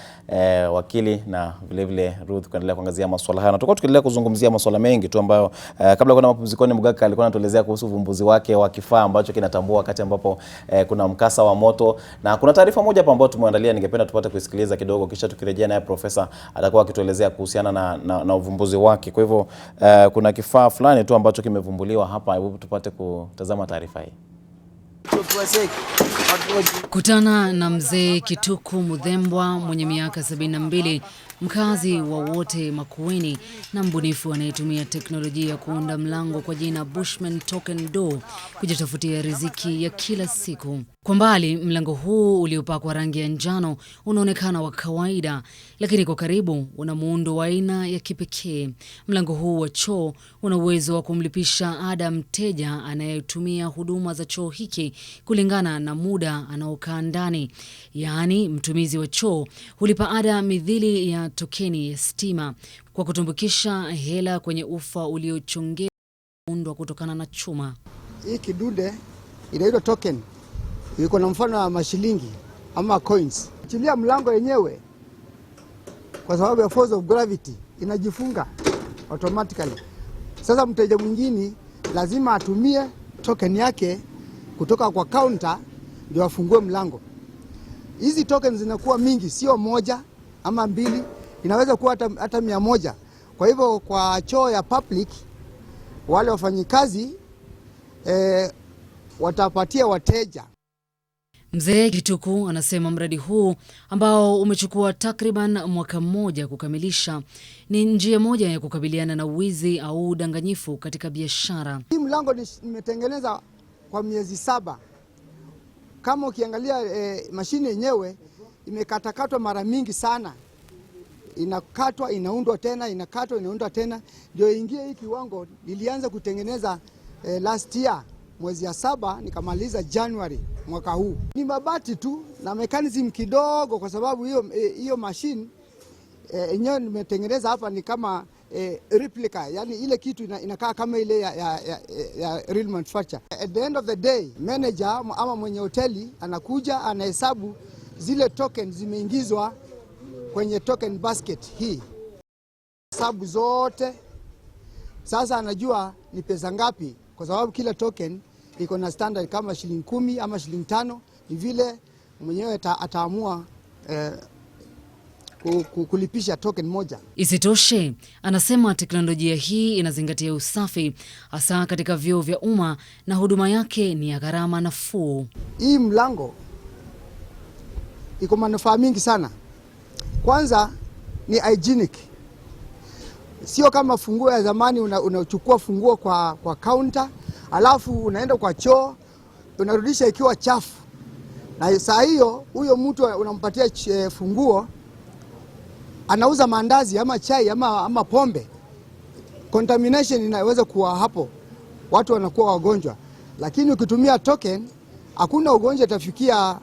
wakili na vile vile Ruth, kuendelea kuangazia masuala haya. Na tutakuwa tukiendelea kuzungumzia masuala mengi tu ambayo kabla kuna mapumzikoni Mugaka alikuwa anatuelezea kuhusu uvumbuzi wake wa kifaa ambacho kinatambua wakati ambapo kuna mkasa wa moto. Na kuna taarifa moja hapa ambayo tumeandalia, ningependa tupate kusikiliza kidogo, kisha tukirejea naye Profesa atakuwa akituelezea kuhusiana na uvumbuzi wake. Kwa hivyo kuna kifaa fulani tu ambacho kimevumbuliwa hapa, hebu tupate kutazama taarifa hii. Kutana na mzee Kituku Mudhembwa mwenye miaka 72, mkazi wa wote Makueni na mbunifu anayetumia teknolojia kuunda mlango kwa jina Bushman Token Door kujitafutia riziki ya kila siku. Kwa mbali, mlango huu uliopakwa rangi ya njano unaonekana wa kawaida, lakini kwa karibu una muundo wa aina ya kipekee. Mlango huu wa choo una uwezo wa kumlipisha ada mteja anayetumia huduma za choo hiki kulingana na muda anaokaa ndani. Yaani, mtumizi wa choo hulipa ada midhili ya tokeni ya stima kwa kutumbukisha hela kwenye ufa uliochongewa undwa kutokana na chuma. Hii kidude inaitwa token. Iko na mfano wa mashilingi ama coins. Chilia mlango yenyewe kwa sababu ya force of gravity inajifunga automatically. Sasa mteja mwingine lazima atumie token yake kutoka kwa counter ndio afungue mlango. Hizi tokens zinakuwa mingi, sio moja ama mbili, inaweza kuwa hata 100. Kwa hivyo kwa choo ya public wale wafanyikazi watapatia wateja. Mzee Kituku anasema mradi huu ambao umechukua takriban mwaka mmoja kukamilisha ni njia moja ya kukabiliana na wizi au udanganyifu katika biashara. Hii mlango nimetengeneza kwa miezi 7. Kama ukiangalia mashine yenyewe imekatakatwa mara mingi sana. Inakatwa, inaundwa tena, inakatwa, inaundwa tena. Ndio ingie hii kiwango. Nilianza kutengeneza last year mwezi ya 7, nikamaliza January mwaka huu. Ni mabati tu na mechanism kidogo, kwa sababu hiyo machine yenyewe nimetengeneza hapa ni kama replica, yani ile kitu inakaa kama ile ya real manufacture. At the end of the day, manager ama mwenye hoteli anakuja anahesabu zile token zimeingizwa kwenye token basket hii. Hesabu zote. Sasa anajua ni pesa ngapi, kwa sababu kila token iko na standard kama shilingi 10 ama shilingi 5, ni vile mwenyewe ataamua kulipisha token moja. Isitoshe, anasema teknolojia hii inazingatia usafi hasa katika vyoo vya umma na huduma yake ni ya gharama nafuu. Hii mlango iko manufaa mingi sana. Kwanza ni hygienic. Sio kama funguo ya zamani unachukua funguo kwa counter, alafu unaenda kwa choo, unarudisha ikiwa chafu. Na saa hiyo huyo mtu unampatia funguo, anauza mandazi ama chai ama pombe. Contamination inaweza kuwa hapo, watu wanakuwa wagonjwa. Lakini ukitumia token, hakuna ugonjwa utafikia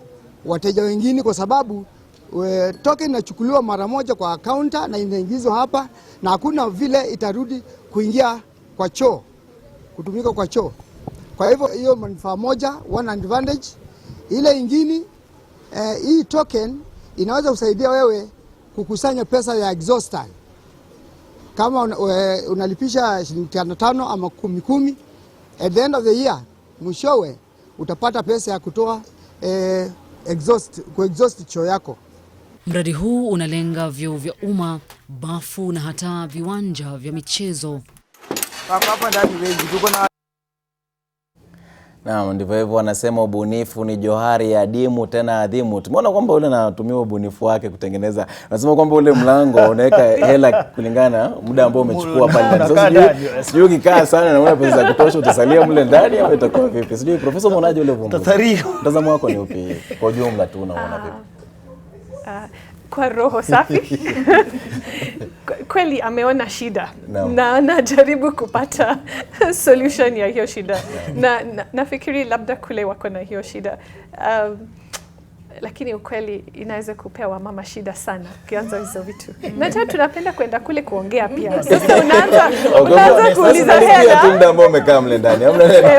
wateja wengine, kwa sababu token inachukuliwa mara moja kwa counter na inaingizwa hapa, na hakuna vile itarudi kuingia kwa choo, kutumika kwa choo. Kwa hivyo hiyo manufaa moja, one advantage. Ile ingine, hii token inaweza kusaidia wewe kukusanya pesa ya exhaust. Kama unalipisha shilingi 5 ama 10, at the end of the year mwishowe utapata pesa ya kutoa exhaust choo yako. Mradi huu unalenga vyoo vya umma, bafu na hata viwanja vya michezo. Naam, ndivyo hivyo wanasema ubunifu ni johari adimu tena adhimu. Tumeona kwamba ule anatumia ubunifu wake kutengeneza. Anasema kwamba ule mlango unaweka hela kulingana muda ambao umechukua pale. Sasa sijui ukikaa sana na una pesa za kutosha utasalia mle ndani au itakuwa vipi? Sijui Profesa unaonaje ule uvumbuzi? Mtazamo wako ni upi? Kwa jumla tu unaona vipi? Kwa roho safi kweli ameona shida na anajaribu kupata solution ya hiyo shida na nafikiri labda kule wako na hiyo shida lakini ukweli inaweza kupewa mama shida sana ukianza hizo vitu. Najua tunapenda kwenda kule kuongea pia. Sasa unaanza kuuliza hela. Tu muda ambao umekaa mle ndani.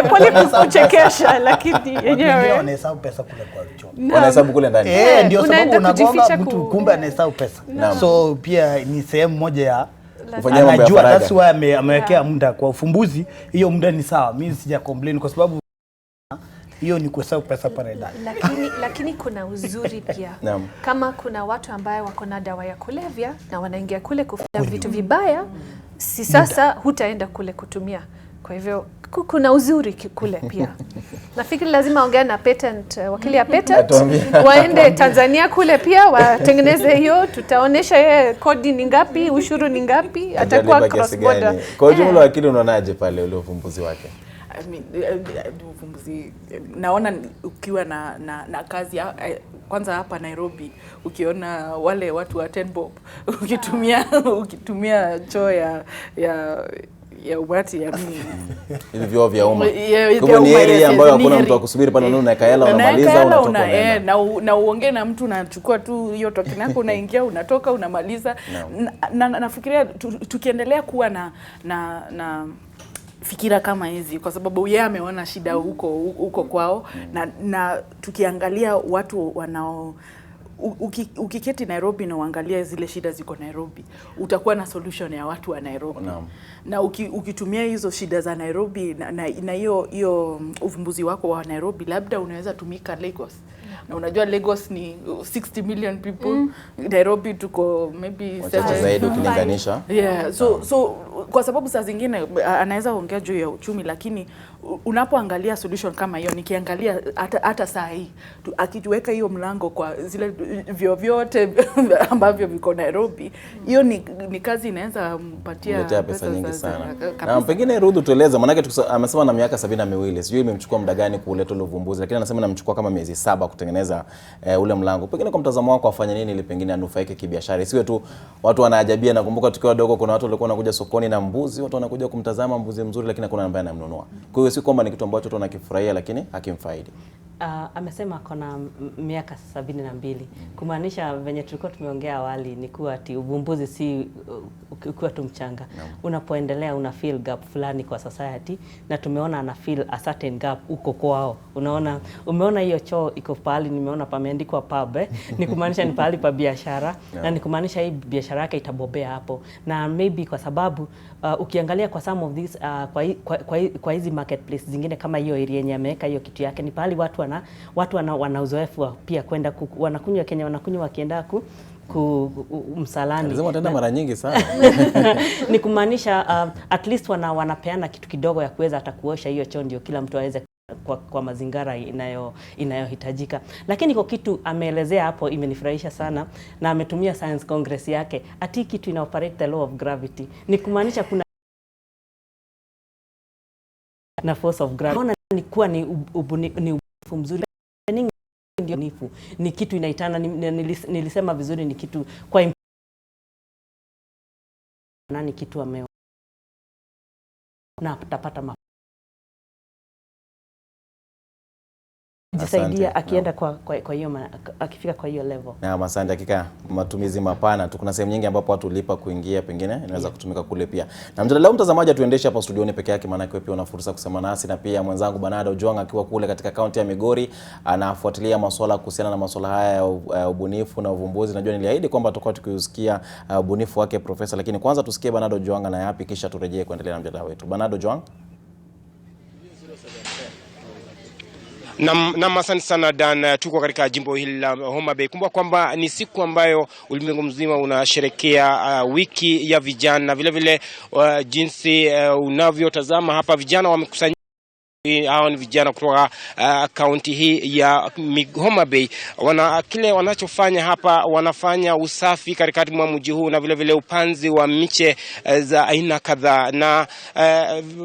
Pole kuchekesha lakini yenyewe wanahesabu pesa kule kwa choo. Wanahesabu kule ndani. Ndio sababu unagonga mtu kumbe anahesabu pesa. So pia ni sehemu moja ya kufanya mambo ya faraga. That's why amewekea muda kwa ufumbuzi. Hiyo muda ni sawa. Mimi sija complain kwa sababu hiyo ni kuhesabu pesa pale ndani. Lakini kuna uzuri pia. Kama kuna watu ambao wako na dawa ya kulevya na wanaingia kule kufanya vitu vibaya, si sasa hutaenda kule kutumia. Kwa hivyo kuna uzuri kule pia. Nafikiri lazima ongea na patent, wakili ya patent, waende Tanzania kule pia watengeneze hiyo, tutaonesha yeye kodi ni ngapi, ushuru ni ngapi, atakuwa cross border. Kwa jumla wakili unaonaje pale ule ufumbuzi wake? Ufumbuzi naona ukiwa na kazi kwanza hapa Nairobi ukiona wale watu wa 10 bob ukitumia choo ya umati ya mimi hivi vyoo vya umma. Kwa ni area ambayo hakuna mtu akusubiri pale unaweka hela unamaliza unatoka na uongee na mtu unachukua tu hiyo token yako unaingia unatoka unamaliza. Nafikiria tukiendelea kuwa na fikira kama hizi kwa sababu yeye ameona shida huko kwao na tukiangalia watu wanao ukiketi Nairobi na uangalia zile shida ziko Nairobi utakuwa na solution ya watu wa Nairobi na ukitumia hizo shida za Nairobi na hiyo uvumbuzi wako wa Nairobi labda unaweza tumika Lagos. Na unajua Lagos ni 60 million people, Nairobi tuko maybe 7 zaidi ukilinganisha. So kwa sababu saa zingine anaweza ongea juu ya uchumi lakini unapoangalia solution kama hiyo nikiangalia hata saa hii akituweka hiyo mlango kwa zile vyote ambavyo viko Nairobi hiyo ni kazi inaweza mpatia pesa nyingi sana. Na pengine Rudhu tueleza maana yake amesema na miaka 72 sijui imemchukua muda gani kuleta ule uvumbuzi lakini anasema namchukua kama miezi 7 kutengeneza ule mlango. Pengine kwa mtazamo wako afanye nini ili pengine anufaike kibiashara isiwe tu watu wanaajabia. Nakumbuka tukiwa wadogo kuna watu walikuwa wanakuja sokoni na mbuzi, watu wanakuja kumtazama mbuzi mzuri lakini hakuna ambaye anamnunua. Kwa hiyo si kwamba ni kitu ambacho watu wanakifurahia lakini hakimfaidi. Amesema kuna miaka 72 kumaanisha venye tulikuwa tumeongea awali ni kuwa ati uvumbuzi si ukiwa tu mchanga unapoendelea una feel gap fulani kwa society na tumeona ana feel a certain gap uko kwao. Umeona hiyo choo iko pahali nimeona pameandikwa pub ni kumaanisha ni pahali pa biashara na ni kumaanisha hii biashara yake itabobea hapo na maybe kwa sababu ukiangalia kwa some of these kwa hizi marketplace zingine kama hiyo area yenye ameweka hiyo kitu yake ni pahali watu wana uzoefu pia kwenda wanakunywa Kenya wanakunywa wakienda msalani. Lazima tena mara nyingi sana. Ni kumaanisha at least wanapeana kitu kidogo ya kuweza hata kuosha hiyo choo ndio kila mtu aweze kwa mazingara inayohitajika. Lakini kwa kitu ameelezea hapo imenifurahisha sana na ametumia science congress yake ati kitu ina operate the law of gravity. Ni kumaanisha kuna na force of gravity. Naona ni kuwa ni ubunifu mzuri ndio ni kitu inaitana nilisema vizuri ni kitu kwa nani kitu ameo na tapata jisaidia akienda kwa hiyo akifika kwa hiyo level. Na asante hakika matumizi mapana tu kuna sehemu nyingi ambapo watu lipa kuingia pengine inaweza kutumika kule pia. Na mjadala mtazamaji tuendeshe hapa studioni peke yake maana yake pia una fursa kusema nasi na pia mwenzangu Bernardo Ojwang akiwa kule katika kaunti ya Migori anafuatilia masuala kuhusiana na masuala haya ya ubunifu na uvumbuzi. Najua niliahidi kwamba tutakuwa tukiusikia ubunifu wake profesa lakini kwanza tusikie Bernardo Ojwang na yapi kisha turejee kuendelea na mjadala wetu. Bernardo Ojwang. Na asante sana Dan, tuko katika jimbo hili la Homa Bay. Kumbuka kwamba ni siku ambayo ulimwengu mzima unasherehekea wiki ya vijana. Vile vile jinsi unavyotazama hapa vijana wamekusanyika Hao ni vijana kutoka kaunti hii ya Homa Bay. Kile wanachofanya hapa, wanafanya usafi katikati mwa mji huu na vile vile upanzi wa miche za aina kadhaa. Na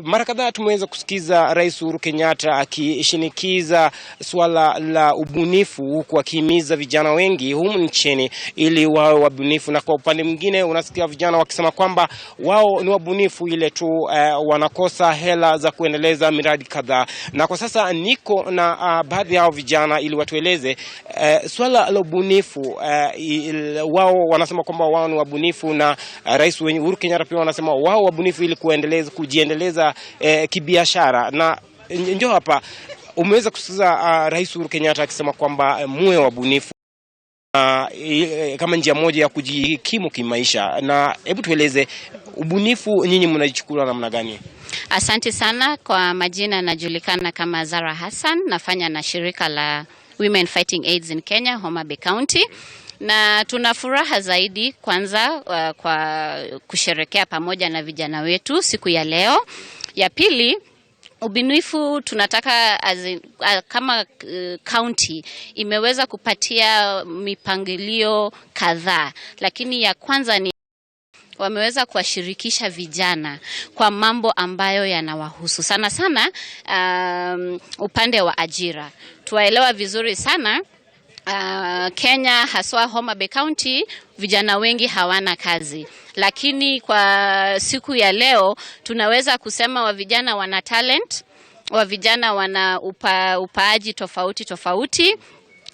mara kadhaa tumeweza kusikiza Rais Uhuru Kenyatta akishinikiza swala la ubunifu, huku akihimiza vijana wengi humu nchini ili wawe wabunifu. Na kwa upande mwingine unasikia vijana wakisema kwamba wao ni wabunifu, ile tu wanakosa hela za kuendeleza miradi kadhaa. Na kwa sasa niko na baadhi ya vijana ili watueleze swala la ubunifu. Wao wanasema kwamba wao ni wabunifu, na Rais Uhuru Kenyatta pia wanasema wao wabunifu ili kujiendeleza kibiashara. Na njoo hapa umeweza kusikiza Rais Uhuru Kenyatta akisema kwamba muwe wabunifu kama njia moja ya kujikimu kimaisha. Na hebu tueleze ubunifu nyinyi mnajichukua namna gani? Asante sana. Kwa majina najulikana kama Zara Hassan, nafanya na shirika la Women Fighting AIDS in Kenya, Homa Bay County. Na tuna furaha zaidi kwanza kwa kusherekea pamoja na vijana wetu siku ya leo. Ya pili, ubunifu tunataka kama county imeweza kupatia mipangilio kadhaa, lakini ya kwanza ni wameweza kuwashirikisha vijana kwa mambo ambayo yanawahusu sana sana. Upande wa ajira tuwaelewa vizuri sana. Kenya haswa Homa Bay County vijana wengi hawana kazi, lakini kwa siku ya leo tunaweza kusema wa vijana wana talent, wa vijana wana upaaji tofauti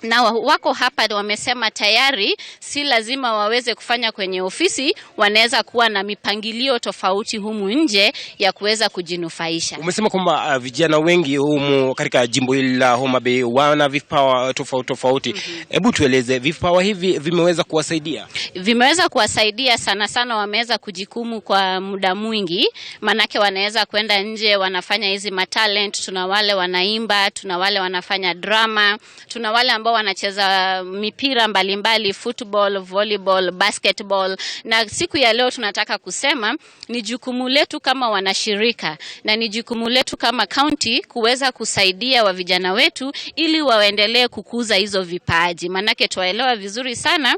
na wako hapa. Wamesema tayari si lazima waweze kufanya kwenye ofisi, wanaweza kuwa na mipangilio tofauti humu nje ya kuweza kujinufaisha. Umesema kwamba vijana wengi humu katika jimbo hili la Homa Bay wana vipawa tofauti. Hebu tueleze vipawa hivi vimeweza kuwasaidia? Vimeweza kuwasaidia sana sana, wameweza kujikumu kwa muda mwingi, manake wanaweza kwenda nje, wanafanya hizi matalent. Tuna wale wanaimba, tuna wale wanafanya drama, tuna wale ambao wanacheza mipira mbalimbali, football, volleyball, basketball. Na siku ya leo tunataka kusema ni jukumu letu kama wanashirika na ni jukumu letu kama county kuweza kusaidia wa vijana wetu ili waendelee kukuza hizo vipaji, manake tuwaelewa vizuri sana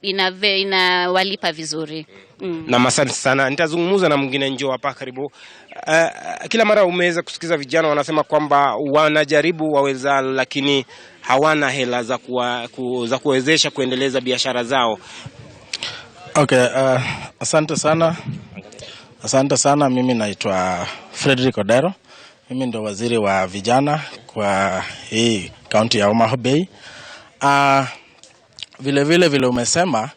inawalipa vizuri. Na asante sana. Nitazungumza na mwingine, njoo hapa karibu. Kila mara umeweza kusikiza vijana wanasema kwamba wanajaribu waweza, lakini hawana hela za kuwezesha kuendeleza biashara zao. Okay, asante sana. Mimi naitwa Frederick Odero. Mimi ndo waziri wa vijana kwa hii county ya Homa Bay. Vile umesema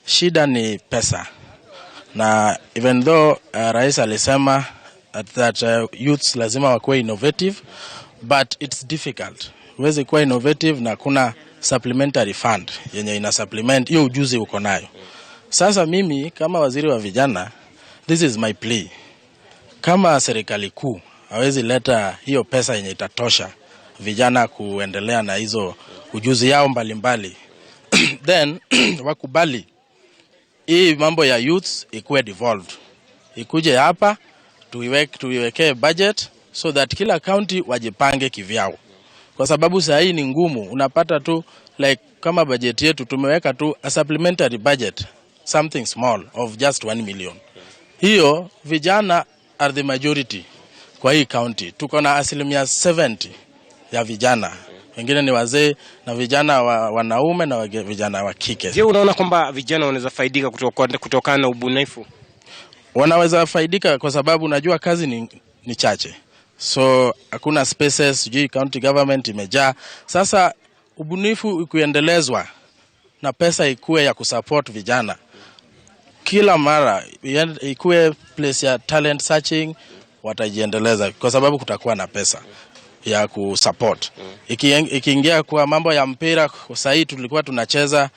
shida ni pesa. Na even though rais alisema that youths lazima wakuwe innovative, but it's difficult. Huwezi kuwa innovative na kuna supplementary fund yenye ina supplement hiyo ujuzi uko nayo. Sasa mimi kama waziri wa vijana, this is my plea. Kama serikali kuu hawezi leta hiyo pesa yenye itatosha vijana kuendelea na hizo ujuzi yao mbalimbali, then wakubali hii mambo ya youths ikuwe devolved. Ikuje hapa tuiwekee budget so that kila county wajipange kivyao. Kwa sababu saa hii ni ngumu, unapata tu like kama budget yetu tumeweka tu a supplementary budget, something small of just 1 million. Hiyo vijana are the majority kwa hii county. Tuko na 70% ya vijana. Wengine ni wazee na vijana wanaume na vijana wa kike. Je, unaona kwamba vijana wanaweza faidika kutokana na ubunifu? Wanaweza faidika kwa sababu unajua kazi ni chache. So hakuna spaces, sijui county government imejaa. Sasa ubunifu ukuendelezwa na pesa ikuwe ya kusupport vijana. Kila mara ikuwe place ya talent searching, watajiendeleza kwa sababu kutakuwa na pesa ya kusupport. Ikiingia kwa mambo ya mpira, sasa hii tulikuwa tunacheza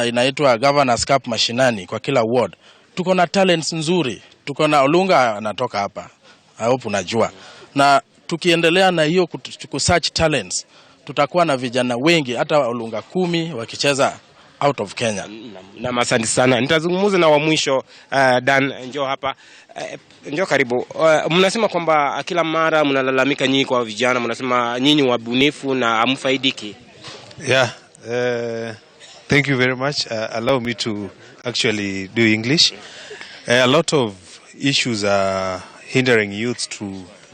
inaitwa Governors Cup mashinani kwa kila ward. Tuko na talents nzuri. Tuko na Olunga anatoka hapa. I hope unajua. Na tukiendelea na hiyo kusearch talents, tutakuwa na vijana wengi hata Olunga 10 wakicheza out of Kenya. Na asante sana. Nitazungumza na wa mwisho. Dan, njoo hapa. Njoo karibu. Mnasema kwamba kila mara mnalalamika nyinyi kwa vijana, mnasema nyinyi wabunifu na hamfaidiki. Yeah, thank you very much. Allow me to actually do English. A lot of issues are hindering youth to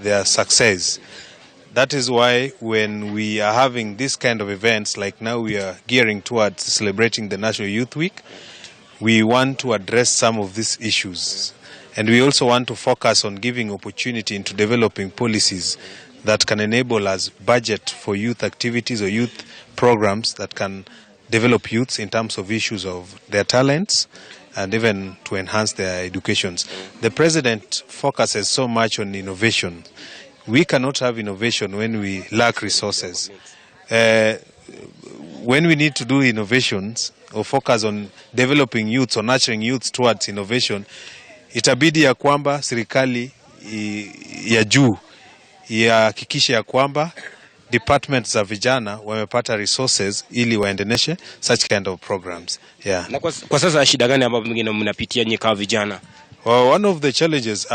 their success. That is why when we are having this kind of events, like now we are gearing towards celebrating the National Youth Week, we want to address some of these issues. And we also want to focus on giving opportunity into developing policies that can enable us budget for youth activities or youth programs that can develop youths in terms of issues of their talents and even to enhance their educations. The president focuses so much on innovation. We cannot have innovation when we lack resources. When we need to do innovations or focus on developing youths or nurturing youths towards innovation, itabidi ya kwamba serikali ya juu ihakikishe ya kwamba departments za vijana wamepata resources ili waendeleshe such kind of programs. Yeah. Na kwa sasa shida gani ambapo mwingine mnapitia nyinyi kama vijana? Well, one of the challenges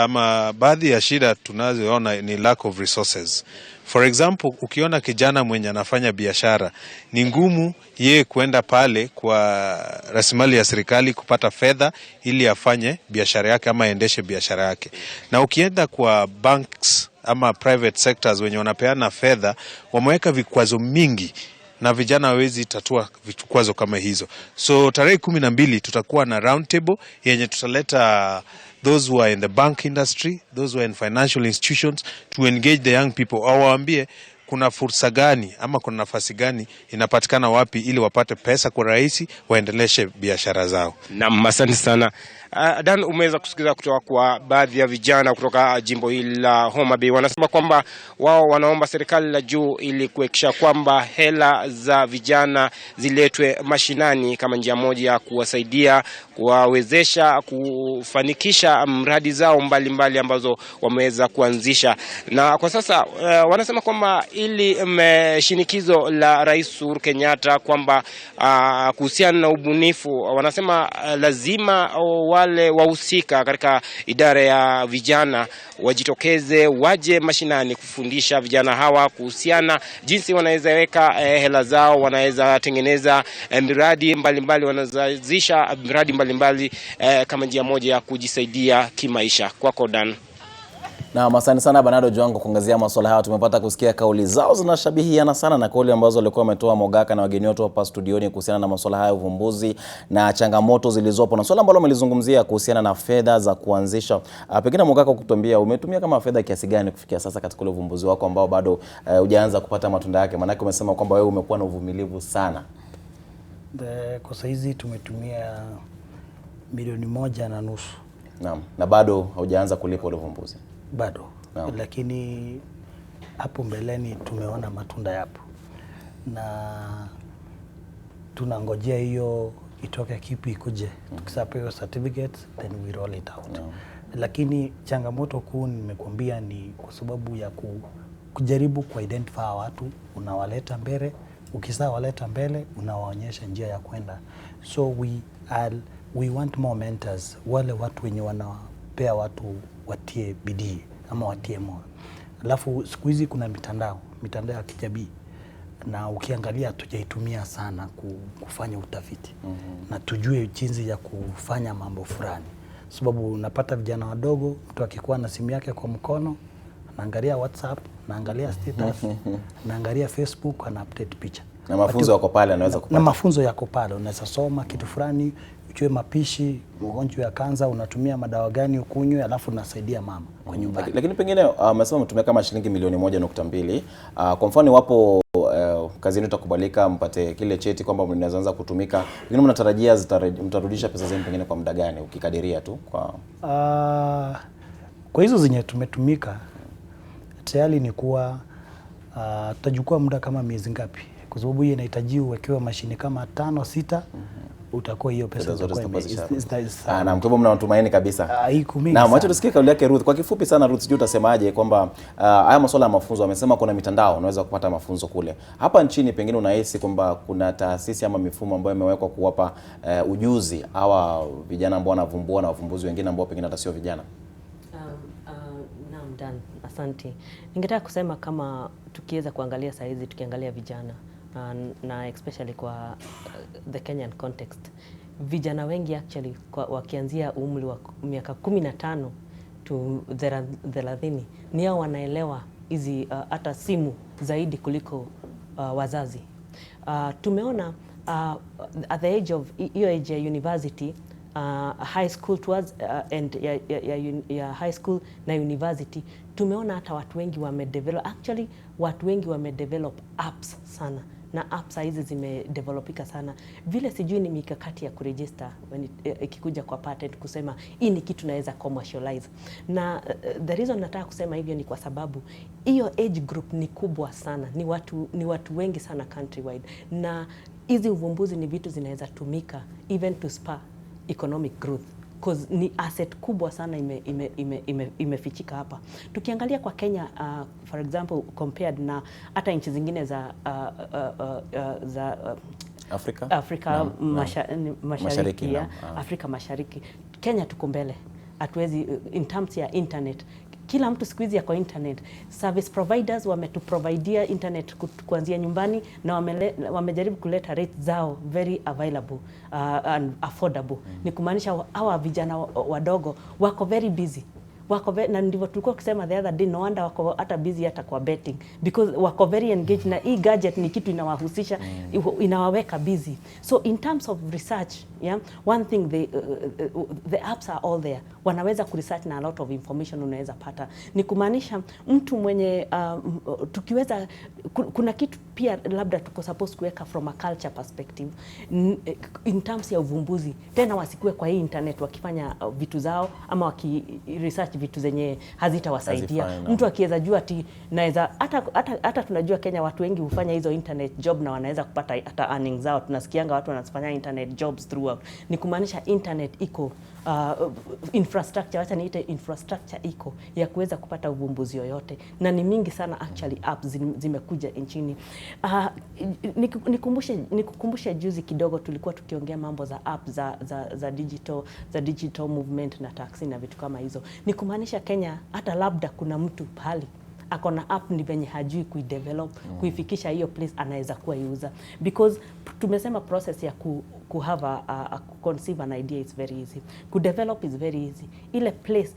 baadhi ya shida tunazoona ni lack of resources. For example, ukiona kijana mwenye anafanya biashara, ni ngumu yeye kuenda pale kwa rasilimali ya serikali kupata fedha ili afanye biashara yake ama aendeshe biashara yake. Na ukienda kwa banks ama private sectors wenye wanapeana fedha, wameweka vikwazo mingi na vijana hawezi tatua vikwazo kama hizo. So tarehe 12 tutakuwa na round table yenye tutaleta those who are in the bank industry, those who are in financial institutions to engage the young people. Waambie kuna fursa gani ama kuna nafasi gani inapatikana wapi ili wapate pesa kwa rahisi waendeleshe biashara zao. Na asante sana. Dan, umeweza kusikiza kutoka kwa baadhi ya vijana kutoka jimbo hili la Homa Bay. Wanasema kwamba wao wanaomba serikali la juu ili kuhakikisha kwamba hela za vijana ziletwe mashinani kama njia moja ya kuwasaidia, kuwawezesha kufanikisha mradi zao mbalimbali ambazo wameweza kuanzisha. Na kwa sasa wanasema kwamba ili shinikizo la Rais Uhuru Kenyatta kwamba kuhusiana na ubunifu, wanasema lazima wale wahusika katika idara ya vijana wajitokeze, waje mashinani kufundisha vijana hawa kuhusiana jinsi wanaweza weka hela zao, wanaweza tengeneza miradi mbalimbali, wanazalisha miradi mbalimbali kama njia moja ya kujisaidia kimaisha. Kwako Dan. Na asante sana Bernardo Joango kuangazia masuala haya. Tumepata kusikia kauli zao zinashabihiana sana na kauli ambazo walikuwa wametoa Mogaka na wageni wetu hapa studioni kuhusiana na masuala haya, uvumbuzi na changamoto zilizopo, na swala ambalo wamelizungumzia kuhusiana na fedha za kuanzisha. Pengine Mogaka, kutuambia umetumia kama fedha kiasi gani kufikia sasa katika ule uvumbuzi wako ambao bado hujaanza kupata matunda yake? Maana umesema kwamba wewe umekuwa na uvumilivu sana. Kwa saizi tumetumia milioni 1.5. Naam. Na bado hujaanza kulipa ule uvumbuzi? Bado. No. Lakini hapo mbeleni tumeona matunda yapo. Na tunangojea hiyo itoke kipi ikuje. Tukisapewa certificate then we roll it out. No. Lakini changamoto kuu nimekuambia ni kwa sababu ya kujaribu identify watu, unawaleta mbele, waleta mbele unawaonyesha njia ya kwenda. So we want more mentors, wale watu wenye wanapea watu watie bidii ama watie moyo. Alafu siku hizi kuna mitandao ya kijamii, na ukiangalia tujaitumia sana kufanya utafiti na tujue jinsi ya kufanya mambo fulani, sababu unapata vijana wadogo, mtu akikuwa na simu yake kwa mkono anaangalia WhatsApp, anaangalia status, anaangalia Facebook, ana update picha. Na mafunzo yako pale anaweza kupata. Na mafunzo yako pale, unaweza soma kitu fulani, ujue mapishi, ugonjwa ya kanza unatumia madawa gani ukunywe, alafu unasaidia mama kwa nyumbani. Lakini pengine umesema mtumia kama shilingi milioni 1.2. Kwa mfano wapo kazi yenu itakubalika, mpate kile cheti kwamba mnaweza kutumika, pengine mnatarajia mtarudisha pesa zenu pengine kwa muda gani ukikadiria tu kwa kwa hizo zenye tumetumika tayari ni kuwa tutajukua muda kama miezi ngapi, kwa sababu hii inahitaji uwekewe mashine kama 5-6 utakuwa hiyo pesa na kwa hivyo mnatumaini kabisa. Na wacha tusikie kauli yake Ruth. Kwa kifupi sana Ruth, sijui utasemaje kwamba haya masuala ya mafunzo, amesema kuna mitandao unaweza kupata mafunzo kule. Hapa nchini pengine unahisi kwamba kuna taasisi ama mifumo ambayo imewekwa kuwapa ujuzi hawa vijana ambao wanavumbua na wavumbuzi wengine ambao pengine hata sio vijana? Naam Dan, asante. Ningetaka kusema kama tukiweza kuangalia saa hizi, tukiangalia vijana na especially kwa the Kenyan context, vijana wengi actually wakianzia umri wa miaka 15 to 30 ni hao wanaelewa hizi hata simu zaidi kuliko wazazi. Tumeona at the age of ya university, high school towards and ya high school na university, tumeona hata watu wengi wamedevelop apps sana, na apps hizi zimedevelopika sana. Vile sijui ni mikakati ya kuregister ikikuja kwa patent, kusema hii ni kitu naweza commercialize. Na the reason nataka kusema hivyo ni kwa sababu hiyo age group ni kubwa sana, ni watu wengi sana countrywide, na hizi uvumbuzi ni vitu zinaweza tumika even to spur economic growth, because ni asset kubwa sana imefichika hapa. Tukiangalia kwa Kenya, for example, compared na hata nchi zingine za Afrika Mashariki, Afrika Mashariki, Kenya tuko mbele. Hatuwezi in terms ya internet, kila mtu siku hizi yako internet. Service providers wametuprovidea internet kuanzia nyumbani, na wamejaribu kuleta rates zao very available and affordable. Ni kumaanisha hawa vijana wadogo wako very busy. Na ndivyo tulikuwa kusema the other day, no wonder wako hata busy hata kwa betting, because wako very engaged na hii gadget ni kitu inawahusisha, inawaweka busy. So in terms of research, one thing, the apps are all there. Wanaweza kuresearch na a lot of information unaweza pata. Ni kumaanisha mtu mwenye tukiweza, kuna kitu pia labda tuko supposed kuweka from a culture perspective in terms ya uvumbuzi. Tena wasikue kwa hii internet wakifanya vitu zao ama research vitu zenye hazitawasaidia. Mtu akiweza jua ati naweza hata tunajua Kenya watu wengi hufanya hizo internet job na wanaweza kupata hata earnings zao. Tunasikianga watu wanafanya internet jobs throughout. Ni kumaanisha internet iko infrastructure, wacha niite infrastructure iko ya kuweza kupata uvumbuzi yoyote, na ni mingi sana actually apps zimekuja nchini. Nikukumbushe juzi kidogo tulikuwa tukiongea mambo za apps za digital movement na taxi na vitu kama hizo. Ni kumaanisha Kenya hata labda kuna mtu pale akona app ni venye hajui kuidevelop, kuifikisha hiyo place anaweza kuwa user, because tumesema process ya have a conceive an idea is very easy, kudevelop is very easy, ile place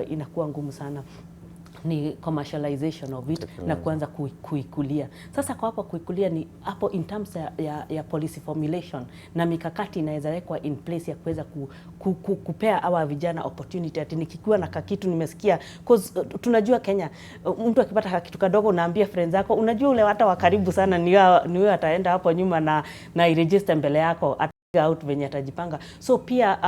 inakuwa ngumu sana ni commercialization of it na kuanza kuikulia. Sasa kwa hapo kuikulia ni hapo in terms ya policy formulation na mikakati inaweza wekwa in place ya kuweza kupea hawa vijana opportunity. Ati nikikuwa na kitu nimesikia, cause tunajua Kenya mtu akipata kitu kadogo unaambia friends zako, unajua ule hata wa karibu sana ni wewe ataenda hapo nyuma na iregister mbele yako out venye atajipanga. So pia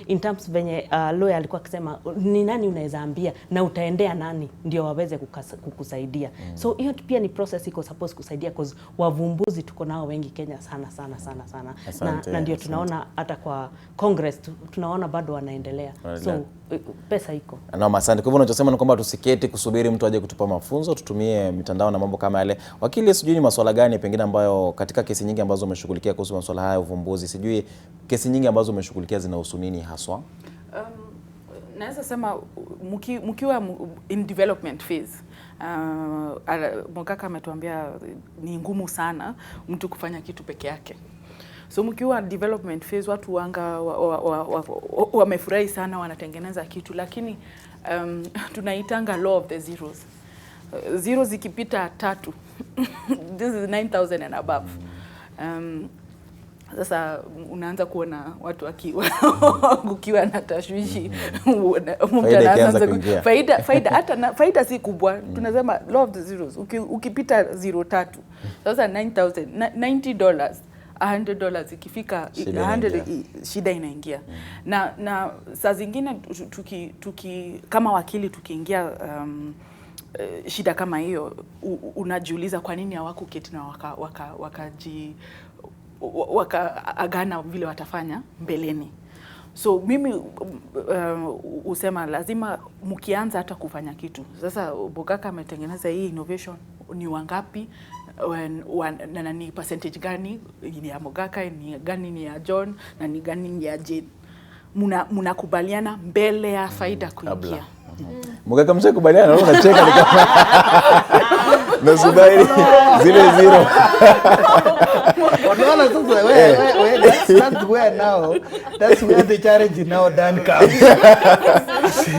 in terms venye lawyer alikuwa akisema ni nani unaweza ambia na utaendea nani ndio waweze kukusaidia. So hiyo pia ni process iko supposed kusaidia, cause wavumbuzi tuko nao wengi Kenya sana. Na ndio tunaona hata kwa Congress tunaona bado wanaendelea. So pesa iko. Na asante. Kwa hivyo unachosema ni kwamba tusiketi kusubiri mtu aje kutupa mafunzo, tutumie mitandao na mambo kama yale. Wakili, sijui ni masuala gani pengine ambayo katika kesi nyingi ambazo umeshughulikia kuhusu masuala haya uvumbuzi, sijui kesi nyingi ambazo umeshughulikia zinahusu nini haswa? Naweza sema mkiwa in development phase, Mokaka ametuambia ni ngumu sana mtu kufanya kitu peke yake. So mkiwa development phase watu wamefurahi sana, wanatengeneza kitu, lakini tunaitanga law of the zeros. Zeros ikipita 3 this is 9,000 and above. Sasa unaanza kuona watu ukiwa na tashwishi, faida si kubwa. Tunasema law of the zeros, ukipita 0.3 sasa 9,000, $90, $100 ikifika 100 shida inaingia. Na saa zingine kama wakili tukiingia shida kama hiyo, unajiuliza kwa nini hawakuketi na wakaagana vile watafanya mbeleni. So mimi usema lazima mkianza hata kufanya kitu. Sasa Bokaka ametengeneza hii innovation, ni wangapi, na ni percentage gani ni ya Bokaka, ni gani ni ya John, na ni gani ni ya Jane. Mnakubaliana mbele ya faida kuingia. Bokaka mshakubaliana, wewe unacheka ni kama nasubiri zile zero. Unaona sasa wewe that's where the challenge now done comes.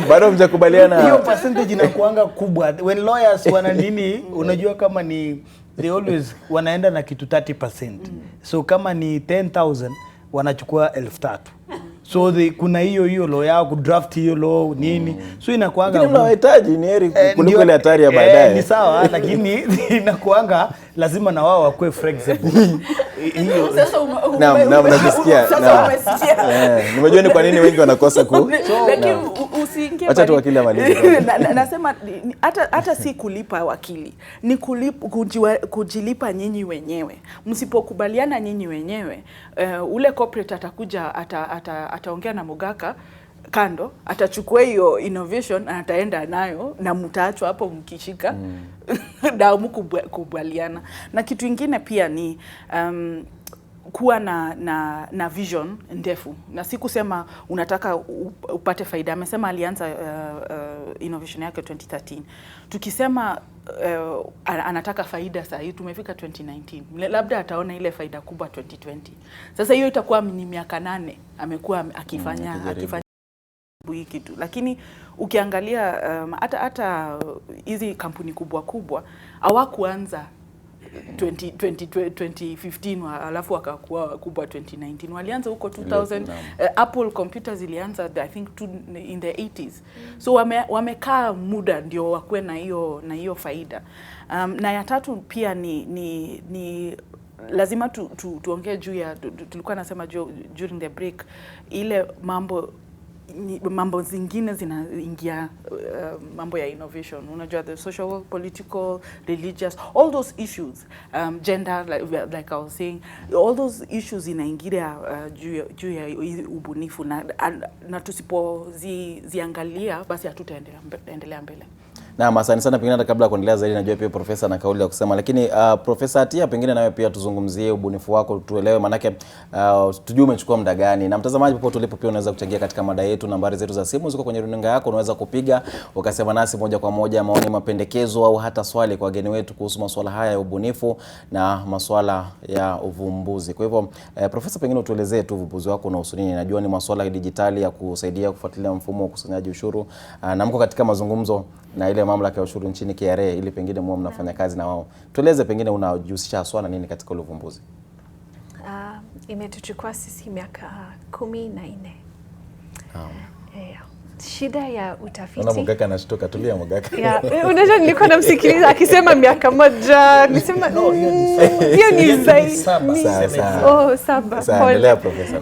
Bado mjakubaliana. Hiyo percentage inakuanga kubwa. When lawyers wana nini, unajua kama ni they always wanaenda na kitu 30%. So kama ni 10,000 wanachukua 3,000. So kuna hiyo law ya kudraft hiyo law nini. So inakuanga lakini mnahitaji ni heri kuliko ile hatari ya baadaye. Ni sawa lakini inakuanga lazima na wao wakuwe flexible. Hiyo sasa unasikia. Nimejua ni kwa nini wengi wanakosa lakini usiingie. Acha tu wakili amalize. Nasema hata si kulipa wakili. Ni kujilipa nyinyi wenyewe. Msipokubaliana nyinyi wenyewe, ule corporate atakuja ataongea na Bokaka kando, atachukua hiyo innovation ataenda nayo na mtaachwa hapo mkishika damu mkubaliana. Na kitu kingine pia ni kuwa na vision ndefu. Na si kusema unataka upate faida. Amesema alianza innovation yake 2013. Tukisema anataka faida sasa hii tumefika 2019. Labda ataona ile faida kubwa 2020. Sasa hiyo itakuwa ni miaka 8 amekuwa akifanya hii kitu. Lakini ukiangalia hata hizi kampuni kubwa hawakuanza 2015 alafu wakakuwa kubwa 2019. Walianza huko 2000. Apple computers ilianza I think in the 80s. So wamekaa muda ndio wakuwe na hiyo faida. Na ya tatu pia ni lazima tuongee juu ya tulikuwa nasema during the break ile mambo zingine zinaingia mambo ya innovation. Unajua the social, political, religious, all those issues, gender like I was saying, all those issues inaingia juu ya ubunifu na tusipoziangalia basi hatutaendelea mbele. Naam, asante sana. Pengine kabla ya kuendelea zaidi, najua pia profesa na kauli ya kusema, lakini Profesa Atia, pengine nawe pia tuzungumzie ubunifu wako, tuelewe manake tujue umechukua muda gani. Na mtazamaji popote ulipo pia unaweza kuchangia katika mada yetu. Nambari zetu za simu ziko kwenye runinga yako, unaweza kupiga ukasema nasi moja kwa moja maoni, mapendekezo au hata swali kwa wageni wetu kuhusu masuala haya ya ubunifu na masuala ya uvumbuzi. Kwa hivyo profesa, pengine utuelezee tu uvumbuzi wako unahusu nini? Najua ni masuala ya dijitali ya kusaidia kufuatilia mfumo wa ukusanyaji ushuru, na mko katika mazungumzo na ile mamlaka ya ushuru nchini KRA ili pengine muwe mnafanya kazi na wao. Tueleze pengine unajihusisha haswa na nini katika ule uvumbuzi? Imetuchukua sisi miaka 14. Shida ya utafiti. Una Bokaka anashtuka, tulia Bokaka. Unajua nilikuwa namsikiliza akisema miaka moja, nisema hiyo ni zaidi. Saba. Endelea profesa.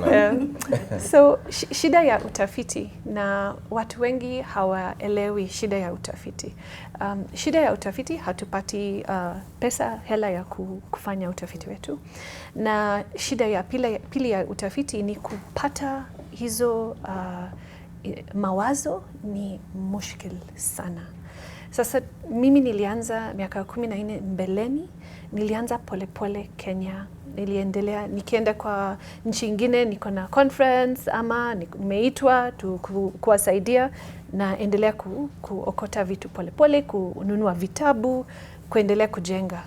So shida ya utafiti, na watu wengi hawaelewi shida ya utafiti. Shida ya utafiti, hatupati hela ya kufanya utafiti wetu. Na shida ya pili ya utafiti ni kupata hizo mawazo ni mushkil sana. Sasa mimi nilianza miaka 14 mbeleni, nilianza polepole Kenya, niliendelea nikienda kwa nchi nyingine, niko na conference ama nimeitwa kuwasaidia, na endelea kuokota vitu polepole, kununua vitabu, kuendelea kujenga.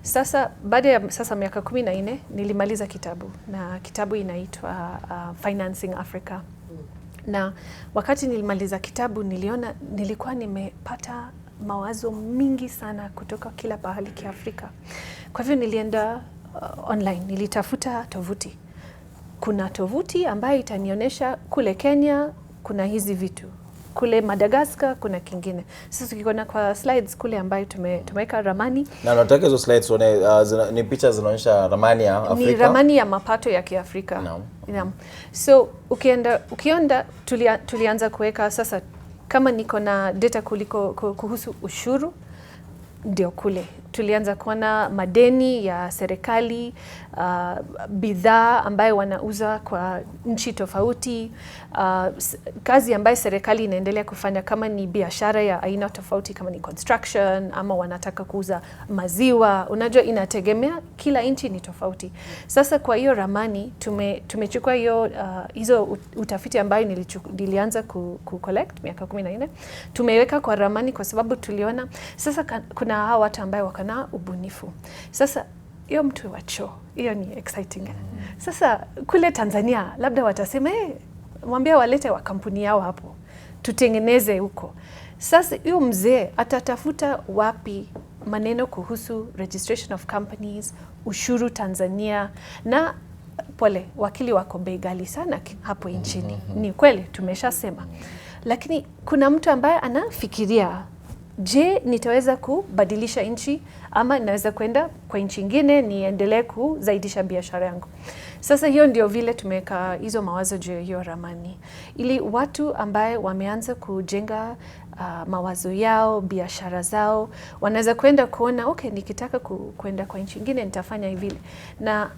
Sasa baada ya miaka 14 nilimaliza kitabu, na kitabu inaitwa Financing Africa. Na wakati nilimaliza kitabu nilikuwa nimepata mawazo mingi sana kutoka kila pahali Kiafrika. Kwa hivyo nilienda online, nilitafuta tovuti. Kuna tovuti ambayo itanionyesha kule Kenya kuna hizi vitu, kule Madagascar kuna kingine. Sasa tukiona kwa slides kule ambayo tumeweka ramani. Na nataka hizo slides ni picha zinaonyesha ramani ya Afrika. Ni ramani ya mapato ya Kiafrika. Naam. So ukienda tulianza kuweka sasa, kama niko na data kuhusu ushuru, ndio kule tulianza kuona madeni ya serikali, bidhaa ambayo wanauza kwa nchi tofauti, kazi ambayo serikali inaendelea kufanya kama ni biashara ya aina tofauti, kama ni construction ama wanataka kuuza maziwa. Unajua inategemea, kila nchi ni tofauti. Sasa kwa hiyo ramani tumechukua hizo utafiti ambayo nilianza collect miaka 14, tumeweka kwa ramani kwa sababu tuliona sasa kuna hawa watu ambao wakana ubunifu. Sasa hiyo mtu wa choo, hiyo ni exciting. Sasa kule Tanzania labda watasema mwambie walete wa kampuni yao hapo, tutengeneze huko. Sasa hiyo mzee atatafuta wapi maneno kuhusu registration of companies, ushuru Tanzania, na pole wakili wako bei ghali sana hapo nchini. Ni kweli tumeshasema. Lakini kuna mtu ambaye anafikiria, je, nitaweza kubadilisha nchi ama naweza kwenda kwa nchi nyingine niendelee kuzaidisha biashara yangu. Sasa hiyo ndio vile tumeweka hizo mawazo juu ya hiyo ramani, ili watu ambaye wameanza kujenga mawazo yao, biashara zao, wanaweza kwenda kuona okay, nikitaka kwenda kwa nchi nyingine nitafanya hivi. Na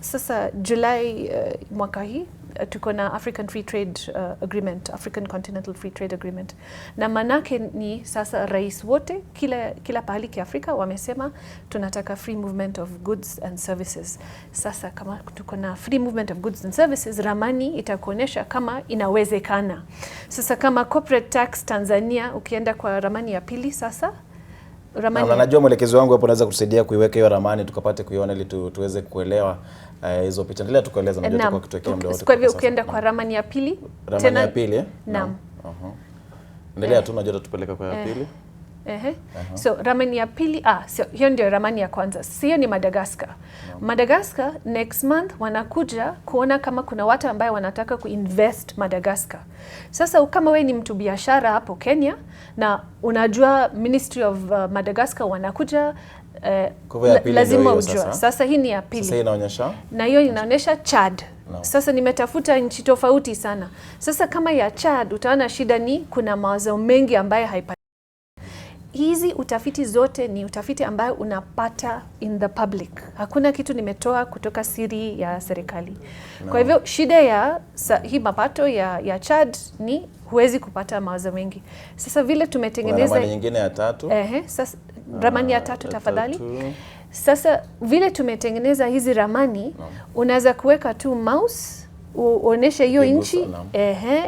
sasa Julai mwaka hii tuko na African Free Trade Agreement, African Continental Free Trade Agreement. Na manake ni sasa rais wote kila pahali kiafrika wamesema tunataka free movement of goods and services. Sasa kama tuko na free movement of goods and services, ramani itakuonyesha kama inawezekana. Sasa kama corporate tax Tanzania, ukienda kwa ramani ya pili sasa ramani. Na najua mwelekezi wangu hapo anaweza kutusaidia kuiweka hiyo ramani tukapate kuiona ili tuweze kuelewa hizo picha. Endelea tukaeleza, najua tutakuwa kitokea muda wote. Kwa hivyo ukienda kwa ramani ya pili, ramani ya pili? Naam. Endelea tu, najua tutapeleka kwa ya pili. So ramani ya pili, hiyo ndio ramani ya kwanza. Hiyo ni Madagascar. Madagascar next month wanakuja kuona kama kuna watu ambao wanataka kuinvest Madagascar. Sasa kama we ni mtu biashara hapo Kenya na unajua Ministry of Madagascar wanakuja, lazima ujue. Sasa hii ni ya pili. Sasa inaonyesha? Na hiyo inaonyesha Chad. Sasa nimetafuta nchi tofauti sana. Sasa kama ya Chad utaona shida ni kuna mawazo mengi ambayo haipati. Hizi utafiti zote ni utafiti ambayo unapata in the public. Hakuna kitu nimetoa kutoka siri ya serikali. Kwa hivyo shida ya hii mapato ya Chad ni huwezi kupata mawazo mengi. Sasa vile tumetengeneza ramani nyingine ya tatu. Sasa ramani ya tatu tafadhali. Sasa vile tumetengeneza hizi ramani, unaweza kuweka tu mouse uoneshe hiyo nchi,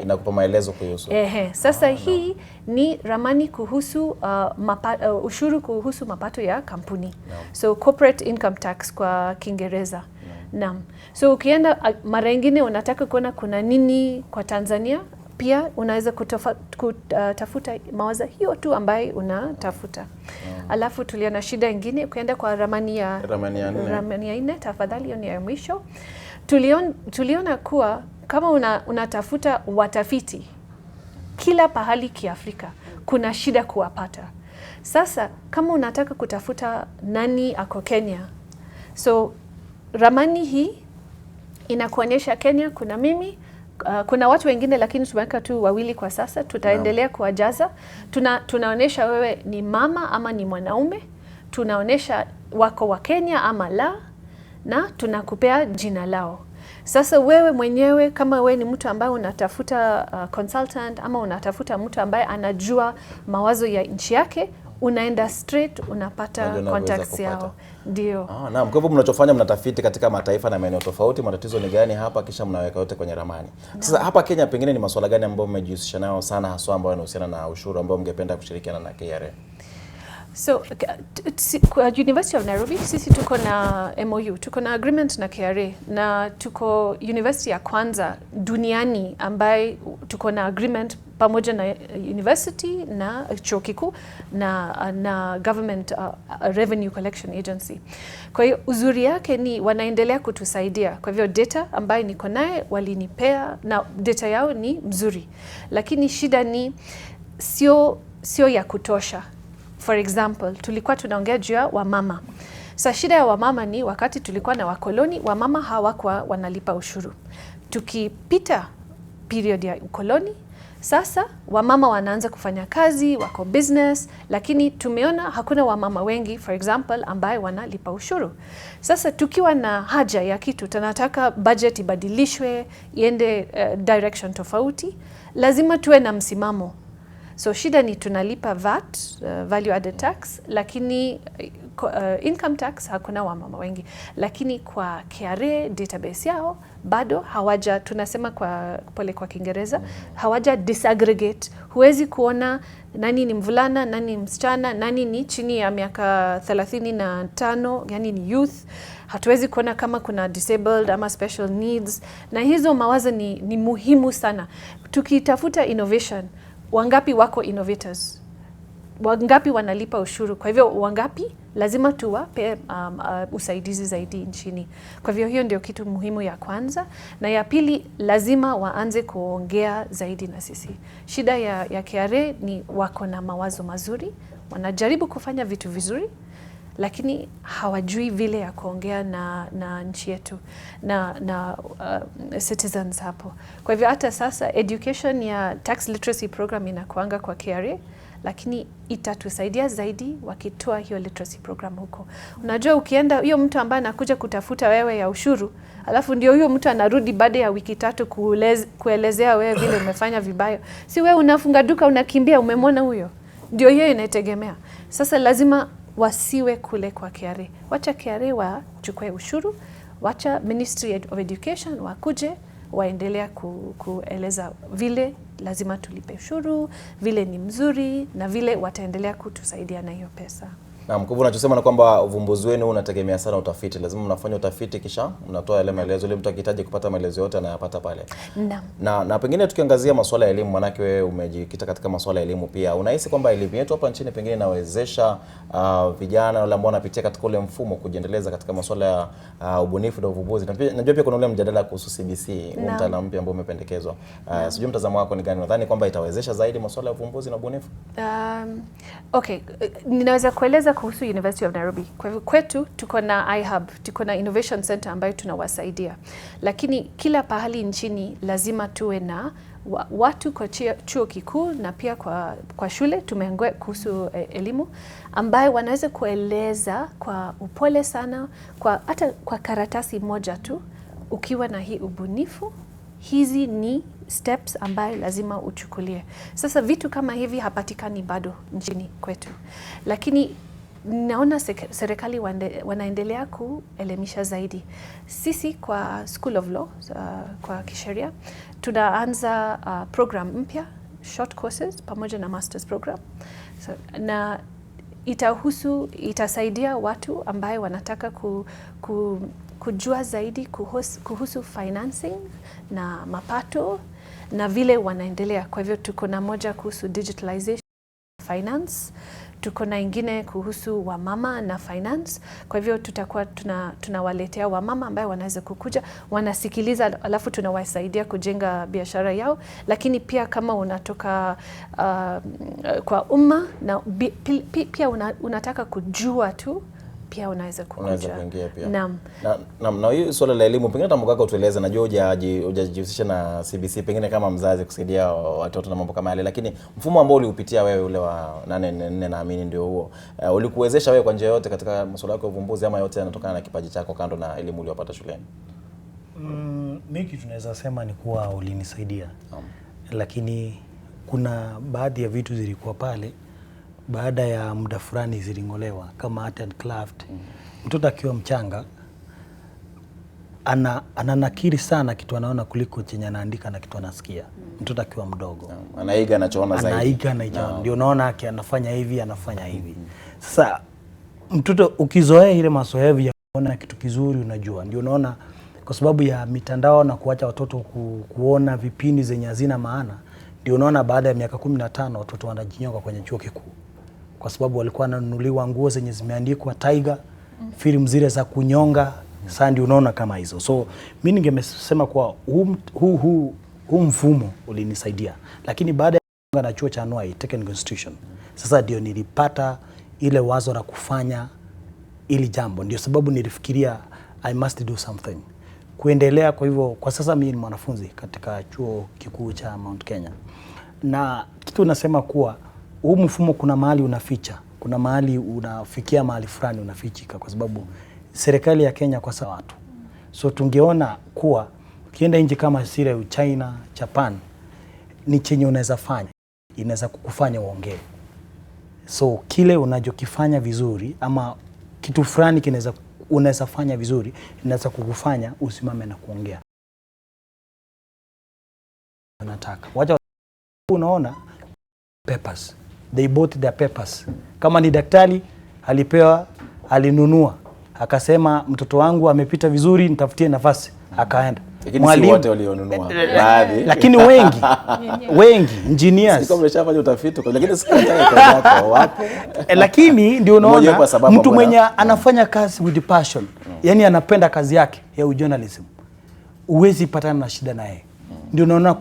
inakupa maelezo kuhusu. Sasa hii ni ramani kuhusu ushuru kuhusu mapato ya kampuni. So corporate income tax kwa Kiingereza. Naam. So ukienda mara nyingine unataka kuona kuna nini kwa Tanzania, pia unaweza kutafuta mawazo hiyo tu ambayo unatafuta. Alafu tuliona shida nyingine ukienda kwa ramani ya 4 tafadhali, hiyo ni ya mwisho. Tuliona kuwa kama unatafuta watafiti kila pahali kiafrika kuna shida kuwapata. Sasa kama unataka kutafuta nani ako Kenya, so ramani hii inakuonyesha Kenya kuna mimi, kuna watu wengine lakini tumeweka tu wawili kwa sasa, tutaendelea kuwajaza. Tunaonyesha wewe ni mama ama ni mwanaume, tunaonyesha wako wa Kenya ama la, na tunakupea jina lao. Sasa wewe mwenyewe kama wewe ni mtu ambaye unatafuta consultant ama unatafuta mtu ambaye anajua mawazo ya nchi yake, unaenda straight unapata contacts yao. Ndio. Naam, kwa hivyo mnachofanya mnatafiti katika mataifa na maeneo tofauti, matatizo ni gani hapa, kisha mnaweka yote kwenye ramani. Sasa hapa Kenya pengine ni masuala gani ambayo mmejihusisha nayo sana haswa ambayo yanahusiana na ushuru ambao mngependa kushirikiana na KRA? So kwa University of Nairobi sisi tuko na MOU, tuko na agreement na KRA, na tuko university ya kwanza duniani ambaye tuko na agreement pamoja na university na chuo kikuu na government revenue collection agency. Kwa hiyo uzuri yake ni wanaendelea kutusaidia. Kwa hivyo data ambayo niko naye walinipea na data yao ni mzuri, lakini shida ni sio ya kutosha. For example, tulikuwa tunaongea juu ya wamama. Sasa shida ya wamama ni wakati tulikuwa na wakoloni, wamama hawakuwa wanalipa ushuru. Tukipita period ya ukoloni, Sasa wamama wanaanza kufanya kazi, wako business, lakini tumeona hakuna wamama wengi, for example, ambaye wanalipa ushuru. Sasa tukiwa na haja ya kitu, tunataka budget ibadilishwe, iende direction tofauti, lazima tuwe na msimamo. So shida ni tunalipa VAT, value added tax, lakini income tax hakuna wamama wengi. Lakini kwa KRA database yao bado hawaja, tunasema kwa pole kwa Kiingereza, hawaja disaggregate. Huwezi kuona nani ni mvulana, nani ni msichana, nani ni chini ya miaka 35, yani ni youth. Hatuwezi kuona kama kuna disabled ama special needs, na hizo mawazo ni muhimu sana. Tukitafuta innovation, wangapi wako innovators? Wangapi wanalipa ushuru? Kwa hivyo wangapi lazima tuwape usaidizi zaidi nchini. Kwa hivyo hiyo ndio kitu muhimu ya kwanza, na ya pili lazima waanze kuongea zaidi na sisi. Shida ya KRA ni wako na mawazo mazuri, wanajaribu kufanya vitu vizuri, lakini hawajui vile ya kuongea na nchi yetu na citizens hapo. Kwa hivyo hata sasa education ya tax literacy program inakuanga kwa KRA, lakini itatusaidia zaidi wakitoa hiyo literacy program huko. Unajua ukienda hiyo mtu ambaye anakuja kutafuta wewe ya ushuru, alafu ndio huyo mtu anarudi baada ya wiki 3 kuelezea wewe vile umefanya vibaya. Si wewe unafunga duka unakimbia, umemwona huyo? Ndio hiyo inategemea. Sasa lazima wasiwe kule kwa KRA. Wacha KRA wachukue ushuru, wacha Ministry of Education wakuje waendelea kueleza vile lazima tulipe ushuru, vile ni mzuri, na vile wataendelea kutusaidia na hiyo pesa. Na mkubwa unachosema na kwamba uvumbuzi wenu unategemea sana utafiti. Lazima mnafanya utafiti kisha mnatoa yale maelezo, ile mtu akihitaji kupata maelezo yote anayapata pale. Na pengine tukiangazia masuala ya elimu, manake wewe umejikita katika masuala ya elimu pia. Unahisi kwamba elimu yetu hapa nchini pengine inawezesha vijana wale ambao wanapitia katika ule mfumo kujiendeleza katika masuala ya ubunifu na uvumbuzi? Najua pia kuna ule mjadala kuhusu CBC, mtaala mpya ambao umependekezwa. Sijui mtazamo wako ni gani? Nadhani kwamba itawezesha zaidi masuala ya uvumbuzi na ubunifu? Okay, ninaweza kueleza kuhusu University of Nairobi. Kwa hivyo kwetu tuko na iHub, tuko na Innovation Center ambayo tunawasaidia. Lakini kila pahali nchini lazima tuwe na watu kwa chuo kikuu na pia kwa shule, tumeongea kuhusu elimu, ambayo wanaweza kueleza kwa upole sana, hata kwa karatasi moja tu, ukiwa na hii ubunifu, hizi ni steps ambayo lazima uchukulie. Sasa vitu kama hivi hapatikani bado nchini kwetu. Lakini naona serikali wanaendelea kuelimisha zaidi. Sisi kwa School of Law, kwa kisheria, tunaanza program mpya, short courses pamoja na masters program. Na itasaidia watu ambaye wanataka kujua zaidi kuhusu financing na mapato na vile wanaendelea. Kwa hivyo tuko na moja kuhusu digitalization finance, tuko na ingine kuhusu wamama na finance. Kwa hivyo tutakuwa tunawaletea wamama ambao wanaweza kukuja, wanasikiliza, alafu tunawasaidia kujenga biashara yao. Lakini pia kama unatoka kwa umma na pia unataka kujua tu, pia unaweza kuingia pia. Na hiyo swala la elimu pengine tamkaka utueleze, najua hujajihusisha na CBC pengine kama mzazi kusaidia watoto na mambo kama yale, lakini mfumo ambao uliupitia wewe ule wa 844 naamini ndio huo, ulikuwezesha wewe kwa njia yote katika masuala yako ya uvumbuzi, ama yote yanatokana na kipaji chako kando na elimu uliyopata shuleni? Mimi tunaweza sema ni kuwa ulinisaidia. Lakini kuna baadhi ya vitu zilikuwa pale baada ya muda fulani zilingolewa, kama art and craft. Mtoto akiwa mchanga ananakiri sana kitu anaona kuliko chenye anaandika na kitu anasikia. Mtoto akiwa mdogo anaiga anachoona zaidi. Ndio naona anafanya hivi, anafanya hivi. Sasa mtoto ukizoea ile mazoezi ya kuona kitu kizuri, unajua, ndio unaona, kwa sababu ya mitandao na kuacha watoto kuona vipindi zenye hazina maana, ndio unaona baada ya miaka 15 watoto wanajinyoka kwenye chuo kikuu, kwa sababu walikuwa wananunuliwa nguo zenye zimeandikwa Tiger, filamu zile za kunyonga. Sasa ndio unaona kama hizo. So mimi ningesema kwa huu mfumo ulinisaidia. Lakini baada ya na chuo cha anuai Technical Institution, sasa ndio nilipata ile wazo la kufanya ili jambo. Ndio sababu nilifikiria I must do something kuendelea. Kwa hivyo kwa sasa mimi ni mwanafunzi katika chuo kikuu cha Mount Kenya, na kitu nasema kuwa huu mfumo kuna mahali unaficha, kuna mahali unafikia mahali fulani unafichika, kwa sababu serikali ya Kenya kwa sawa watu. So tungeona kuwa ukienda nchi kama Syria, China, Japan, ni chenye unaweza fanya, inaweza kukufanya uongee. So kile unachokifanya vizuri ama kitu fulani unaweza fanya vizuri, inaweza kukufanya usimame na kuongea. Nataka wacha, unaona papers, they bought their papers. Kama ni daktari alinunua, akasema mtoto wangu amepita vizuri, nitafutie nafasi, akaenda. Mwalimu wote walionunua baadhi, lakini wengi engineers sio mlishafanya utafiti, lakini sikataka kwa yako wapo. Lakini ndio unaona mtu mwenye anafanya kazi with passion, yani anapenda kazi yake ya journalism, uwezi patana na shida naye. Ndio unaona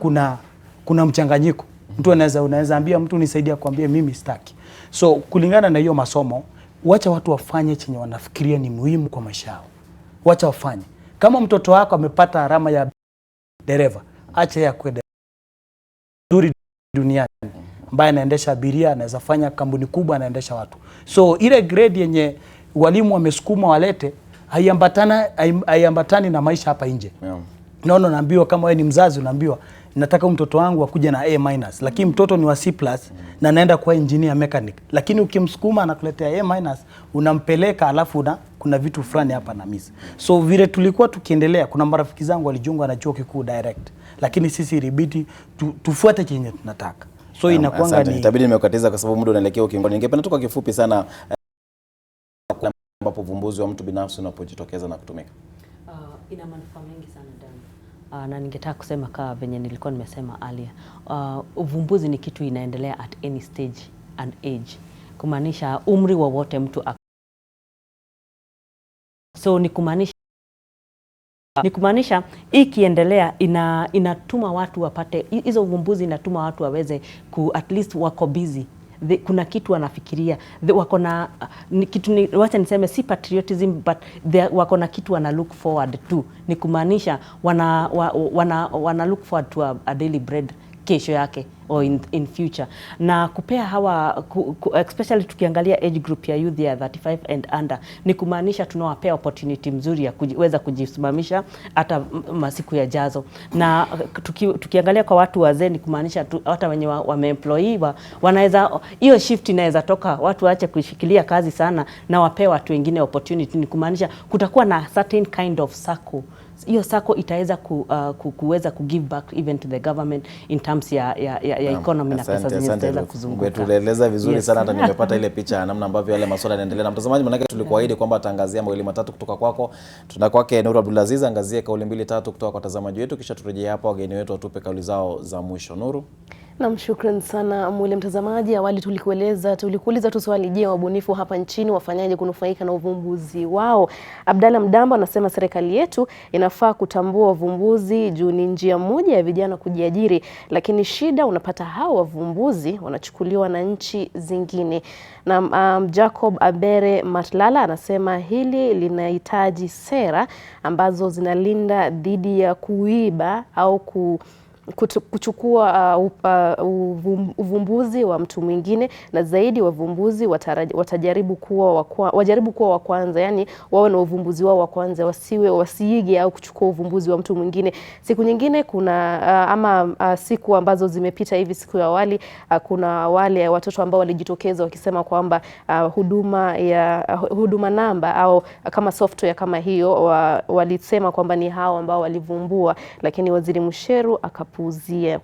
kuna mchanganyiko. Mtu unaweza ambia mtu nisaidia kuambia mimi sitaki. So kulingana na hiyo masomo, wacha watu wafanye chenye wanafikiria ni muhimu kwa maisha yao. Wacha wafanye. Kama mtoto wako amepata alama ya dereva, acha ya kwenda nzuri duniani, ambaye anaendesha abiria, anaweza fanya kampuni kubwa, anaendesha watu. So ile grade yenye walimu wamesukuma walete haiambatani na maisha hapa nje. Naona naambiwa kama wewe ni mzazi, unaambiwa nataka mtoto wangu akuje na A-, lakini mtoto ni wa C+ na anaenda kuwa engineer mechanic. Lakini ukimsukuma anakuletea A-, unampeleka alafu kuna vitu fulani hapa na miss. So vile tulikuwa tukiendelea, kuna marafiki zangu walijiunga na chuo kikuu direct, lakini sisi ilibidi tufuate chenye tunataka. So inakuanga ni itabidi nimekatiza kwa sababu muda unaelekea ukingoni. Ningependa tu kwa kifupi sana ambapo uvumbuzi wa mtu binafsi unapojitokeza na kutumika. Ina manufaa mengi sana ndani. Na ningetaka kusema kama venye nilikuwa nimesema earlier, uvumbuzi ni kitu inaendelea at any stage and age, kumaanisha umri wowote mtu so ni kumaanisha ikiendelea inatuma watu wapate hizo uvumbuzi, inatuma watu waweze at least wako busy. Kuna kitu wanafikiria, wako na kitu, wacha niseme si patriotism, but wako na kitu wana look forward to. Ni kumaanisha wana look forward to a daily bread kesho yake or in future, na kupea hawa especially tukiangalia age group ya youth ya 35 and under, ni kumaanisha tunawapea opportunity mzuri ya kuweza kujisimamisha hata masiku ya jazo. Na tukiangalia kwa watu wazee, ni kumaanisha hata wenye wameemployiwa wanaweza, hiyo shift inaweza toka, watu waache kushikilia kazi sana na wapea watu wengine opportunity. Ni kumaanisha kutakuwa na certain kind of circle. Hiyo sako itaweza kuweza give back even to the government in terms ya economy na pesa zenye zitaweza kuzunguka. Tueleza vizuri sana, hata nimepata ile picha namna ambavyo yale masuala yanaendelea. Na mtazamaji, manake tulikuahidi kwamba tangazia mawili matatu kutoka kwako. Tuna kwake Nuru Abdulaziz, angazie kauli mbili tatu kutoka kwa watazamaji wetu, kisha turejee hapa wageni wetu watupe kauli zao za mwisho. Nuru. Na shukrani sana mwile mtazamaji. Awali tulikuuliza tu swali, je, wabunifu hapa nchini wafanyaje kunufaika na uvumbuzi wao? Abdalla Mdamba anasema serikali yetu inafaa kutambua uvumbuzi juu ni njia moja ya vijana kujiajiri, lakini shida unapata hao wavumbuzi wanachukuliwa na nchi zingine. Na Jacob Abere Matlala anasema hili linahitaji sera ambazo zinalinda dhidi ya kuiba au kuchukua uvumbuzi wa mtu mwingine, na zaidi wavumbuzi wajaribu kuwa wa kwanza, yani wawe na uvumbuzi wao wa kwanza, wasiige au kuchukua uvumbuzi wa mtu mwingine. Siku nyingine kuna siku ambazo zimepita hivi, siku ya awali kuna wale watoto ambao walijitokeza wakisema kwamba huduma namba au kama software kama hiyo walisema kwamba ni hao ambao walivumbua, lakini Waziri Musheru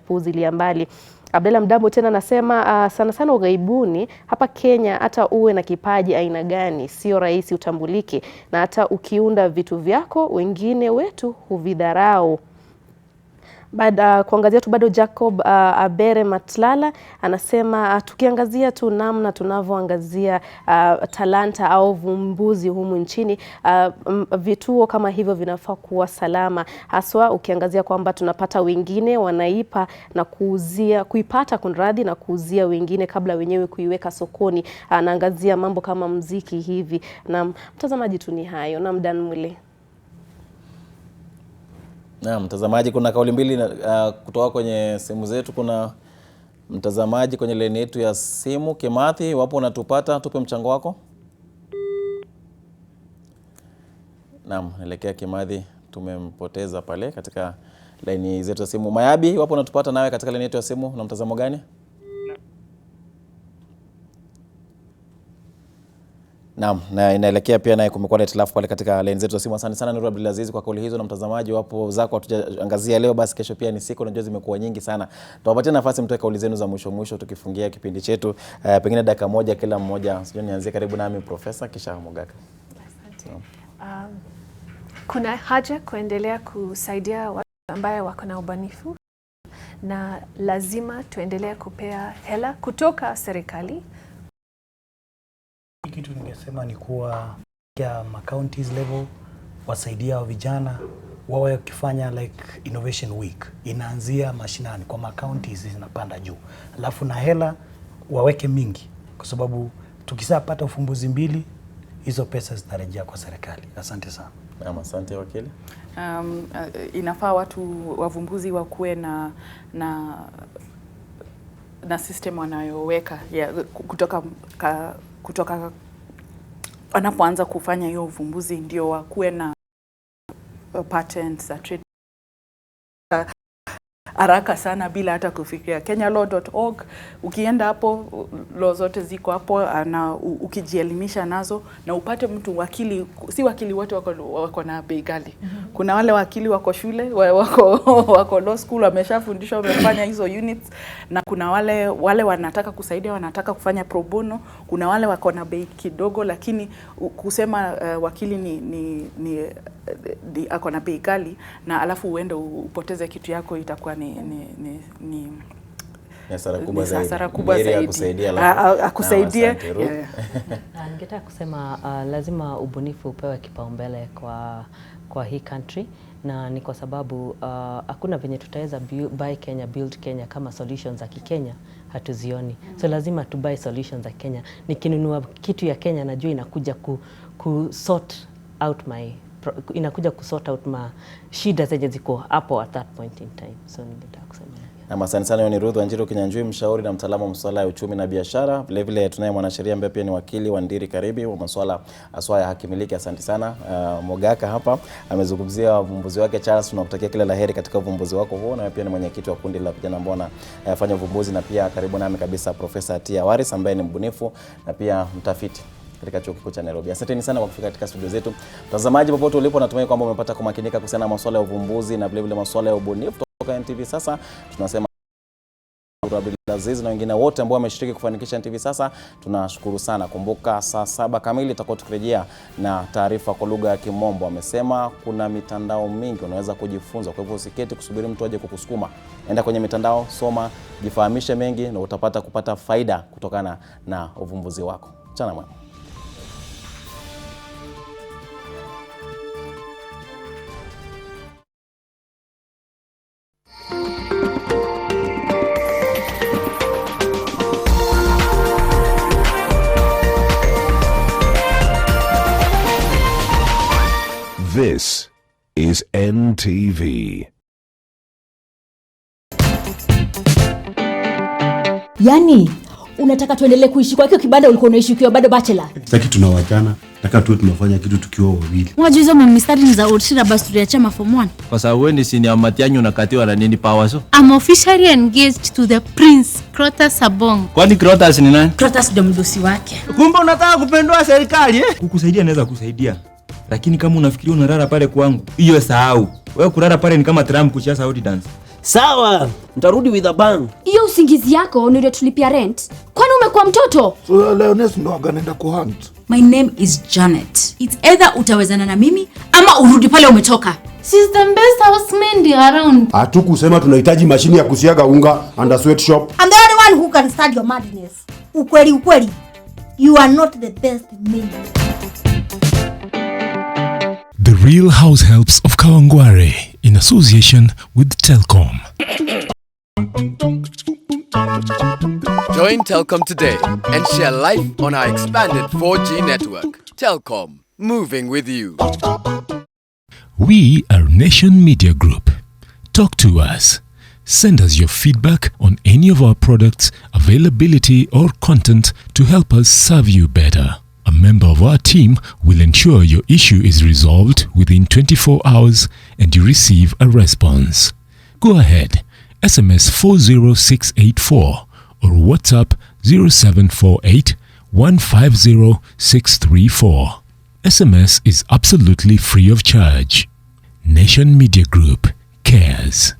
puuzilia mbali. Abdalla Mdambo tena anasema sana ughaibuni hapa Kenya, hata uwe na kipaji aina gani, sio rahisi utambulike, na hata ukiunda vitu vyako wengine wetu huvidharau. Baada kuangazia tu bado Jacob Abere Matlala anasema tukiangazia tu namna tunavyoangazia talanta au vumbuzi humu nchini, vituo kama hivyo vinafaa kuwa salama, haswa ukiangazia kwamba tunapata wengine wanaipa na kuipata kunradhi na kuuzia wengine kabla wenyewe kuiweka sokoni. Anaangazia mambo kama muziki hivi. Na mtazamaji tu ni hayo, na mdan mwile. Na mtazamaji, kuna kauli mbili kutoka kwenye simu zetu. Kuna mtazamaji kwenye laini yetu ya simu. Kimathi, wapo unatupata, tupe mchango wako. Naam, naelekea Kimathi, tumempoteza pale katika laini zetu ya simu. Mayabi, wapo unatupata nawe katika laini yetu ya simu, na mtazamo gani? Naam, na inaelekea pia naye kumekuwa na itilafu pale katika line zetu za simu. Asante sana Nuru Abdulaziz kwa kauli hizo, na mtazamaji wapo zako hatujaangazia leo, basi kesho pia ni siku, najua zimekuwa nyingi sana. Tuwapatie nafasi mtoe kauli zenu za mwisho tukifungia kipindi chetu. Pengine dakika moja kila mmoja. Sijui nianzie karibu nami Profesa kisha Mogaka. Asante. Kuna haja kuendelea kusaidia watu ambao wako na ubunifu, na lazima tuendelee kupea hela kutoka serikali. Kitu ningesema ni kuwa ya counties level wasaidia wa vijana wawe wakifanya like innovation week, inaanzia mashinani kwa counties zinapanda juu, alafu na hela waweke mingi, kwa sababu tukisapata ufumbuzi mbili hizo pesa zitarejea kwa serikali. Asante sana. Asante wakili. Inafaa watu wavumbuzi wakuwe na system wanayoweka kutoka wanapoanza kufanya hiyo uvumbuzi, ndio wakuwe na patents haraka sana bila hata kufikiria. kenyalaw.org, ukienda hapo law zote ziko hapo, na ukijielimisha nazo na upate mtu wakili. Si wakili wote wako na bei ghali. Kuna wale wakili wako shule, wako law school, wameshafundishwa, wamefanya hizo units, na kuna wale wanataka kusaidia, wanataka kufanya pro bono. Kuna wale wako na bei kidogo, lakini kusema wakili ni ako na bei ghali na alafu uende upoteze kitu yako, itakuwa ni hasara kubwa zaidi. Akusaidie. Ningetaka kusema lazima ubunifu upewe kipaumbele kwa hii country, na ni kwa sababu hakuna venye tutaweza buy Kenya, build Kenya kama solutions za Kikenya hatuzioni. So lazima tu buy solutions za Kenya. Nikinunua kitu ya Kenya najua inakuja kusort out shida zenye ziko hapo at that point in time. So ningetaka kusema. Asante sana. Ni Ruth Wanjiru Kinyanjui, mshauri na mtaalamu wa masuala ya uchumi na biashara. Vile vile tunaye mwanasheria ambaye pia ni wakili wa Ndiri Karibi wa masuala aswa ya haki miliki. Asante sana. Mogaka hapa amezungumzia uvumbuzi wake. Charles, tunakutakia kila laheri katika uvumbuzi wako huo, na pia ni mwenyekiti wa kundi la vijana ambao wanafanya uvumbuzi, na pia karibu nami kabisa Profesa Tia Waris ambaye ni mbunifu na pia mtafiti katika chuo kikuu cha Nairobi. Asanteni sana kwa kufika katika studio zetu. Mtazamaji popote ulipo, natumai kwamba umepata kumakinika kuhusiana na masuala ya uvumbuzi na vile vile masuala ya ubunifu kutoka NTV. Sasa tunasema Abdulaziz na wengine wote ambao wameshiriki kufanikisha NTV Sasa, tunashukuru sana. Kumbuka saa 7 kamili tutakuwa tukirejea na taarifa kwa lugha ya Kimombo. Amesema kuna mitandao mingi unaweza kujifunza, kwa hivyo usiketi kusubiri mtu aje kukusukuma. Enda kwenye mitandao, soma, jifahamishe mengi na utapata kupata faida kutokana na uvumbuzi wako. Chana mwema. This is NTV. Yani, unataka tuendelee kuishi kwa hiyo kibanda ulikuwa unaishi ukiwa bado bachelor? Sasa tunawachana, nataka tuwe tunafanya kitu tukiwa wawili. Unajua hizo mistari ni za old syllabus tuliacha form 1. Kwa sababu wewe ni senior Matianyu unakatiwa na nini Pawaso? I'm officially engaged to the Prince Crotus Sabong. Kwani Crotus ni nani? Crotus ndo mdosi wake. Kumbe unataka kupendwa serikali eh? Kukusaidia naweza kusaidia. Lakini kama unafikiria unalala pale kwangu, hiyo sahau. Wewe kulala pale ni kama Trump kucheza Saudi dance. Sawa, nitarudi with a bang. Hiyo usingizi yako ndio tulipia rent. Kwani umekuwa mtoto? So Leones ndo agaenda kuhunt. My name is Janet. It's either utawezana na mimi ama urudi pale umetoka. She's the best housemate around. Hatukusema tunahitaji mashini ya kusiaga unga and a sweatshop. I'm the only one who can start your madness. Ukweli. You are not the best maid. The Real House Helps of Kawangware in association with Telkom. Join Telkom today and share life on our expanded 4G network. Telkom, moving with you. We are Nation Media Group. Talk to us. Send us your feedback on any of our products, availability or content to help us serve you better. A member of our team will ensure your issue is resolved within 24 hours and you receive a response. Go ahead, SMS 40684 or WhatsApp 0748 150 634. SMS is absolutely free of charge. Nation Media Group cares.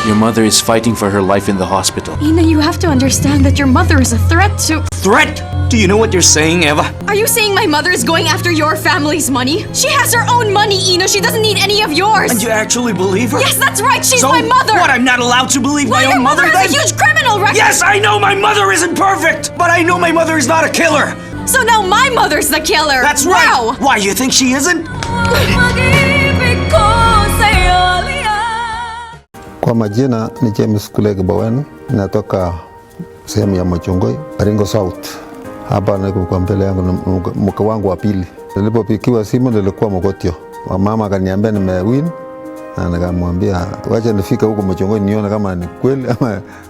Your mother is fighting for her life in the hospital. Ina, you have to understand that your mother is a threat to... Threat? Do you know what you're saying, Eva? Are you saying my mother is going after your family's money? She has her own money, Ina. She doesn't need any of yours. And you actually believe her? Yes, that's right. She's so my mother. What, I'm not allowed to believe my own mother? Your mother is a huge criminal record. Yes, I know my mother isn't perfect, but I know my mother is not a killer. So now my mother's the killer. That's right. Wow. Why, you think she isn't? Kwa majina ni James Kulege Bawen, natoka sehemu ya Machungoi, Baringo South. Hapa niko kwa mbele yangu mke wangu wa pili. Nilipopikiwa simu nilikuwa Mogotio. Mama akaniambia nimewin na nikamwambia wacha nifike huko Machungoi nione kama ni kweli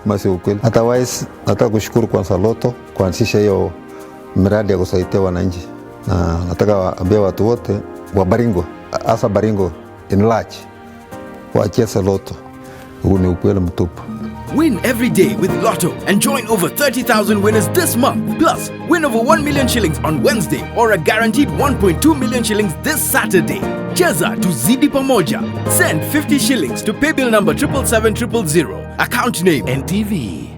ama si kweli. Otherwise nataka kushukuru kwa Saloto kuanzisha hiyo miradi ya kusaidia wananchi. Na nataka waambie watu wote wa Baringo, hasa Baringo in large, waachie Lotto. Win every day with Lotto and join over 30,000 winners this month. Plus, win over 1 million shillings on Wednesday or a guaranteed 1.2 million shillings this Saturday. Cheza tuzidi pamoja. Send 50 shillings to paybill number 77700. Account name NTV.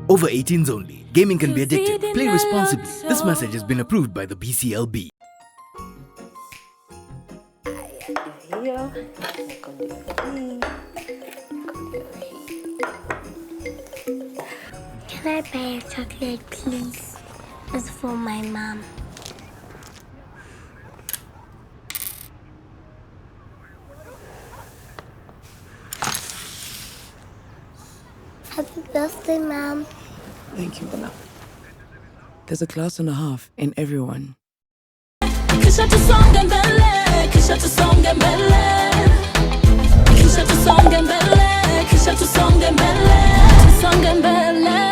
Over 18s only. Gaming can be addictive. Play responsibly. This message has been approved by the BCLB. Can I buy a chocolate, please? It's for my mom. Happy birthday, Mom. Thank you, Bella. There's a class and a half in everyone.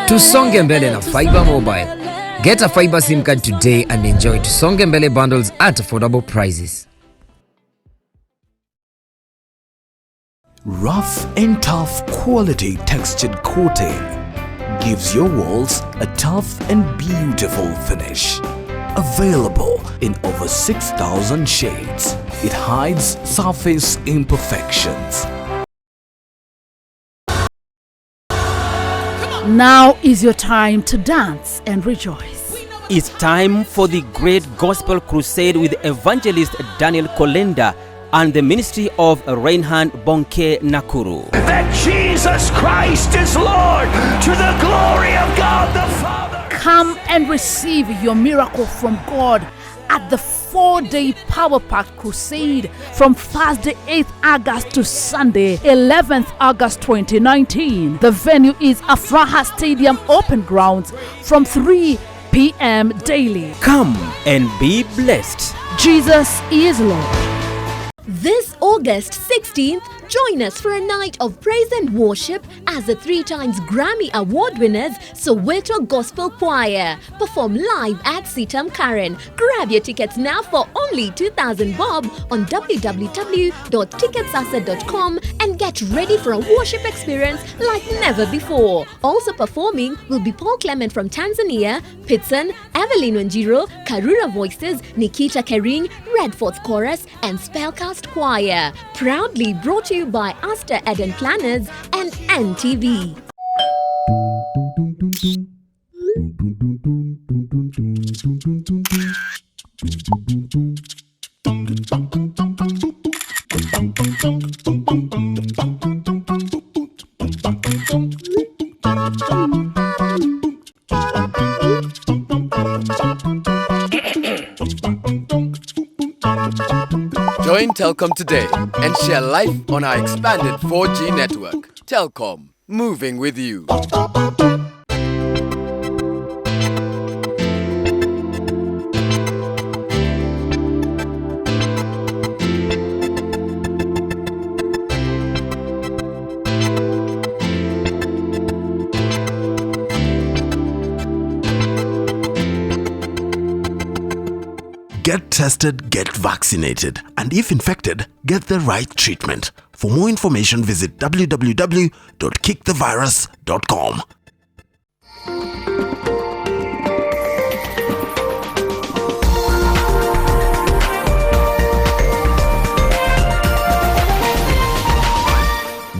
Tusonge mbele na Fiber Mobile. Get a Fiber SIM card today and enjoy Tusonge mbele bundles at affordable prices. Rough and tough quality textured coating gives your walls a tough and beautiful finish. Available in over 6,000 shades. It hides surface imperfections. Now is your time to dance and rejoice. It's time for the Great Gospel Crusade with evangelist Daniel Kolenda and the ministry of Reinhard Bonke Nakuru. That Jesus Christ is Lord to the glory of God the Father. Come and receive your miracle from God at the 4-day power-packed crusade from Thursday 8th August to Sunday 11th August 2019. The venue is Afraha Stadium Open Grounds from 3 p.m. daily. Come and be blessed. Jesus is Lord. This August 16th, join us for a night of praise and worship as the 3 times Grammy Award winners Soweto Gospel Choir perform live at Sitam Karen. Grab your tickets now for only 2,000 bob on www.ticketsasa.com and get ready for a worship experience like never before. Also performing will be Paul Clement from Tanzania, Pitson, Evelyn Wanjiro, Karura Voices, Nikita Kering, Redforth Chorus and Spellcast Choir. Proudly brought to you by Aster Eden Planners and NTV. Join Telkom today and share life on our expanded 4G network. Telkom, moving with you. Get tested, get vaccinated, and if infected, get the right treatment. For more information, visit www.kickthevirus.com.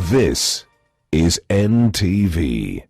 This is NTV.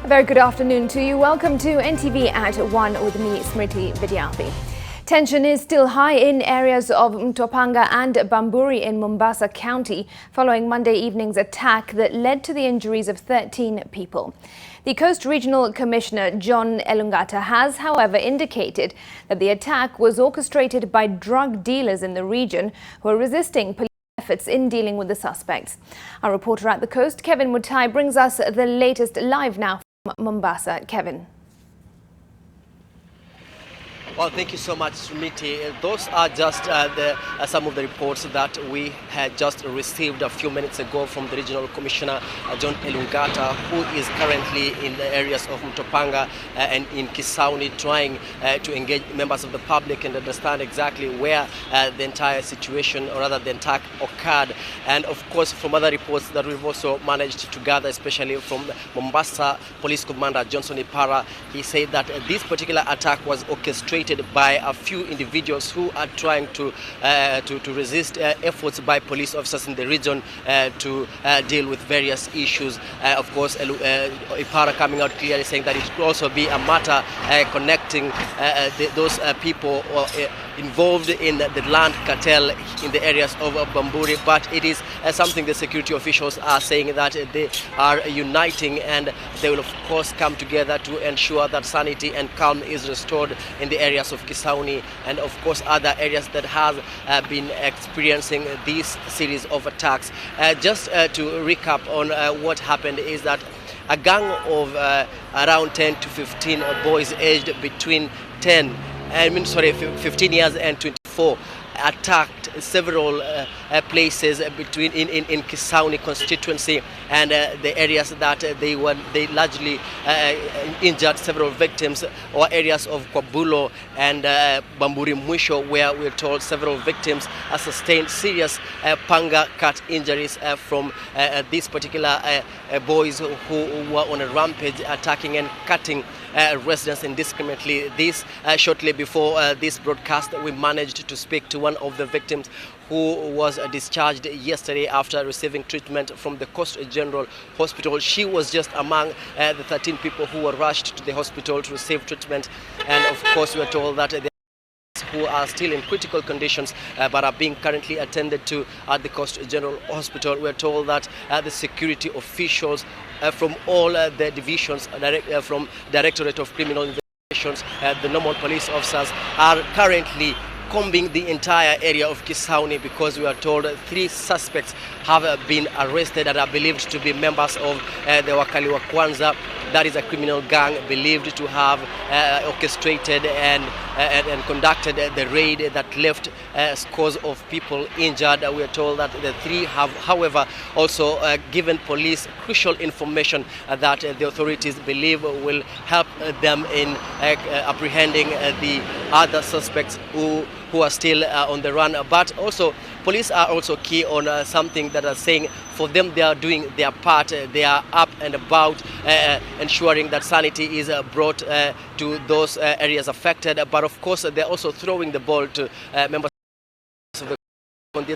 Very good afternoon to you. Welcome to NTV at 1 with me, Smriti Vidyarthi. Tension is still high in areas of Mtopanga and Bamburi in Mombasa County following Monday evening's attack that led to the injuries of 13 people. The Coast Regional Commissioner John Elungata has, however, indicated that the attack was orchestrated by drug dealers in the region who are resisting police efforts in dealing with the suspects. Our reporter at the coast, Kevin Mutai, brings us the latest live now from Mombasa. Kevin. Well, thank you so much, Smriti. Those are just some of the reports that we had just received a few minutes ago from the Regional Commissioner, John Elungata, who is currently in the areas of Mtopanga and in Kisauni, trying to engage members of the public and understand exactly where the entire situation, or rather the attack, occurred. And of course, from other reports that we've also managed to gather, especially from Mombasa Police Commander Johnson Ipara, he said that this particular attack was orchestrated by a few individuals who are trying to resist efforts by police officers in the region to deal with various issues. Of course, Ipara coming out clearly saying that it could also be a matter connecting those people, or involved in the land cartel in the areas of Bamburi, but it is something the security officials are saying that they are uniting, and they will of course come together to ensure that sanity and calm is restored in the areas of Kisauni and of course other areas that have been experiencing this series of attacks. Just to recap on what happened is that a gang of around 10 to 15 boys aged between 15 years and 24 attacked several places between in Kisauni constituency, and the areas that they largely injured several victims, or areas of Kwabulo and Bamburi Mwisho, where we're told several victims sustained serious panga cut injuries from these particular boys who were on a rampage, attacking and cutting residents indiscriminately. This shortly before this broadcast, we managed to speak to one of the victims who was discharged yesterday after receiving treatment from the Coast General Hospital. She was just among the 13 people who were rushed to the hospital to receive treatment, and of course we are told that who are still in critical conditions but are being currently attended to at the Coast General Hospital. We're told that the security officials from all the divisions, from Directorate of Criminal Investigations, the normal police officers are currently combing the entire area of Kisauni, because we are told 3 suspects have been arrested and are believed to be members of the Wakali wa Kwanza. That is a criminal gang believed to have orchestrated and conducted the raid that left scores of people injured. We are told that the 3 have, however, also given police crucial information that the authorities believe will help them in apprehending the other suspects who are still on the run. But also, police are also key on something that are saying for them they are doing their part. They are up and about ensuring that sanity is brought to those areas affected. But of course, they're also throwing the ball to members of the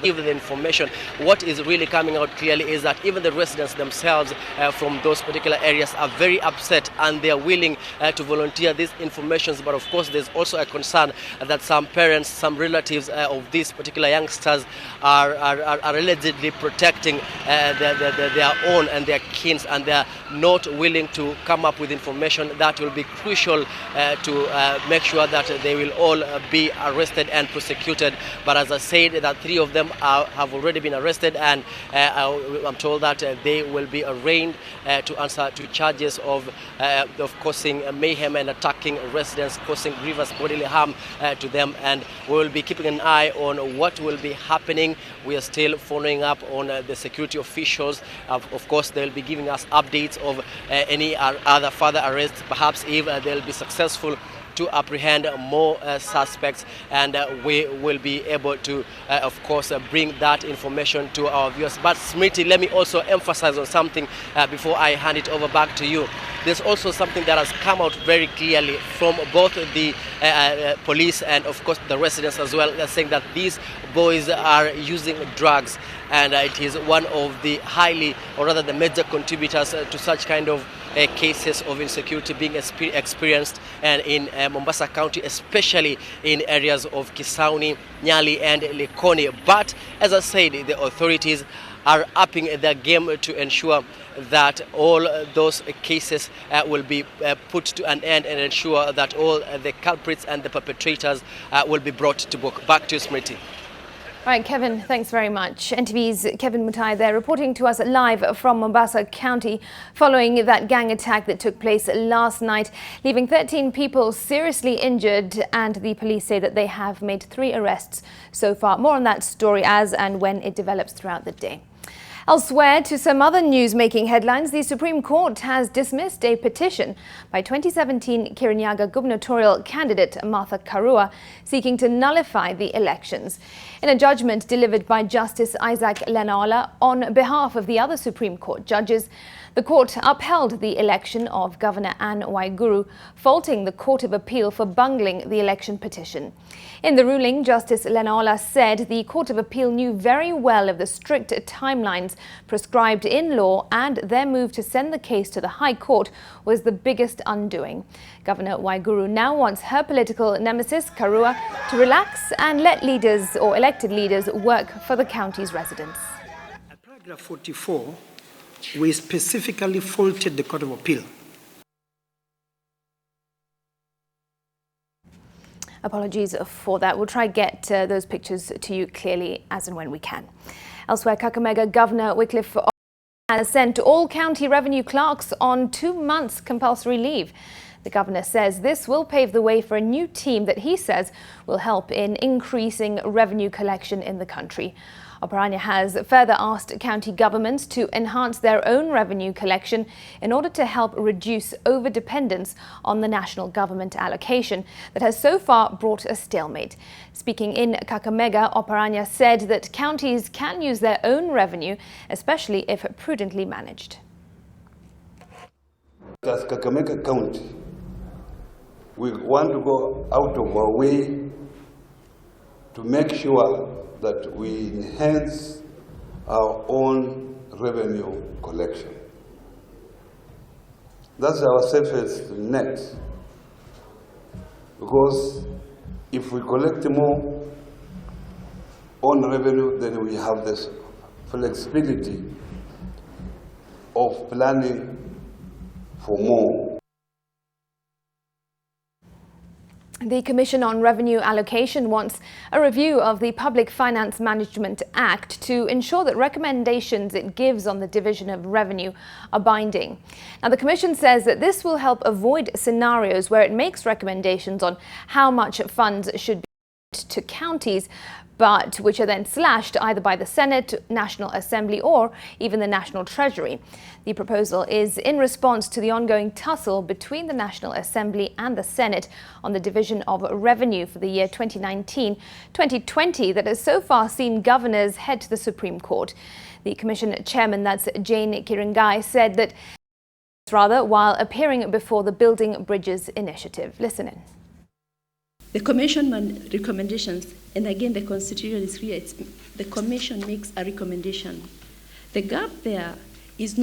give the information. What is really coming out clearly is that even the residents themselves from those particular areas are very upset, and they are willing to volunteer these informations. But of course, there's also a concern that some parents, some relatives of these particular youngsters are allegedly protecting their own and their kins, and they are not willing to come up with information that will be crucial to make sure that they will all be arrested and prosecuted. But as I said, that 3 of them have already been arrested, and I'm told that they will be arraigned to answer to charges of causing mayhem and attacking residents, causing grievous bodily harm to them. And we will be keeping an eye on what will be happening. We are still following up on the security officials. Of course, they'll be giving us updates of any other further arrests, perhaps if they'll be successful to apprehend more suspects, and we will be able to, of course, bring that information to our viewers. But Smriti, let me also emphasize on something before I hand it over back to you. There's also something that has come out very clearly from both the police and, of course, the residents as well. They're saying that these boys are using drugs, and it is one of the the major contributors to such kind of cases of insecurity being experienced and in Mombasa County, especially in areas of Kisauni, Nyali and Likoni. But as I said, the authorities are upping their game to ensure that all those cases will be put to an end, and ensure that all the culprits and the perpetrators will be brought to book. Back to you, Smriti. All right, Kevin, thanks very much. NTV's Kevin Mutai there, reporting to us live from Mombasa County following that gang attack that took place last night, leaving 13 people seriously injured, and the police say that they have made 3 arrests so far. More on that story as and when it develops throughout the day. Elsewhere, to some other news-making headlines, the Supreme Court has dismissed a petition by 2017 Kirinyaga gubernatorial candidate Martha Karua seeking to nullify the elections. In a judgment delivered by Justice Isaac Lenaola on behalf of the other Supreme Court judges, the court upheld the election of Governor Anne Waiguru, faulting the Court of Appeal for bungling the election petition. In the ruling, Justice Lenaola said the Court of Appeal knew very well of the strict timelines fines prescribed in law, and their move to send the case to the High Court was the biggest undoing. Governor Waiguru now wants her political nemesis, Karua, to relax and let leaders or elected leaders work for the county's residents. At paragraph 44, we specifically faulted the Court of Appeal. Apologies for that. We'll try to get those pictures to you clearly as and when we can. Elsewhere, Kakamega Governor Wycliffe has sent all county revenue clerks on 2 months compulsory leave. The governor says this will pave the way for a new team that he says will help in increasing revenue collection in the country. Oparanya has further asked county governments to enhance their own revenue collection in order to help reduce over-dependence on the national government allocation that has so far brought a stalemate. Speaking in Kakamega, Oparanya said that counties can use their own revenue, especially if prudently managed. As Kakamega County, we want to go out of our way to make sure that we enhance our own revenue collection. That's our safest net, because if we collect more on revenue, then we have this flexibility of planning for more. The Commission on Revenue Allocation wants a review of the Public Finance Management Act to ensure that recommendations it gives on the division of revenue are binding. Now, the Commission says that this will help avoid scenarios where it makes recommendations on how much funds should be given to counties, but which are then slashed either by the Senate, National Assembly or even the National Treasury. The proposal is in response to the ongoing tussle between the National Assembly and the Senate on the division of revenue for the year 2019-2020 that has so far seen governors head to the Supreme Court. The Commission chairman, that's Jane Kiringai, said that while appearing before the Building Bridges Initiative. Listen in. The Commission recommendations, and again the Constitution is clear, the Commission makes a recommendation. The gap there is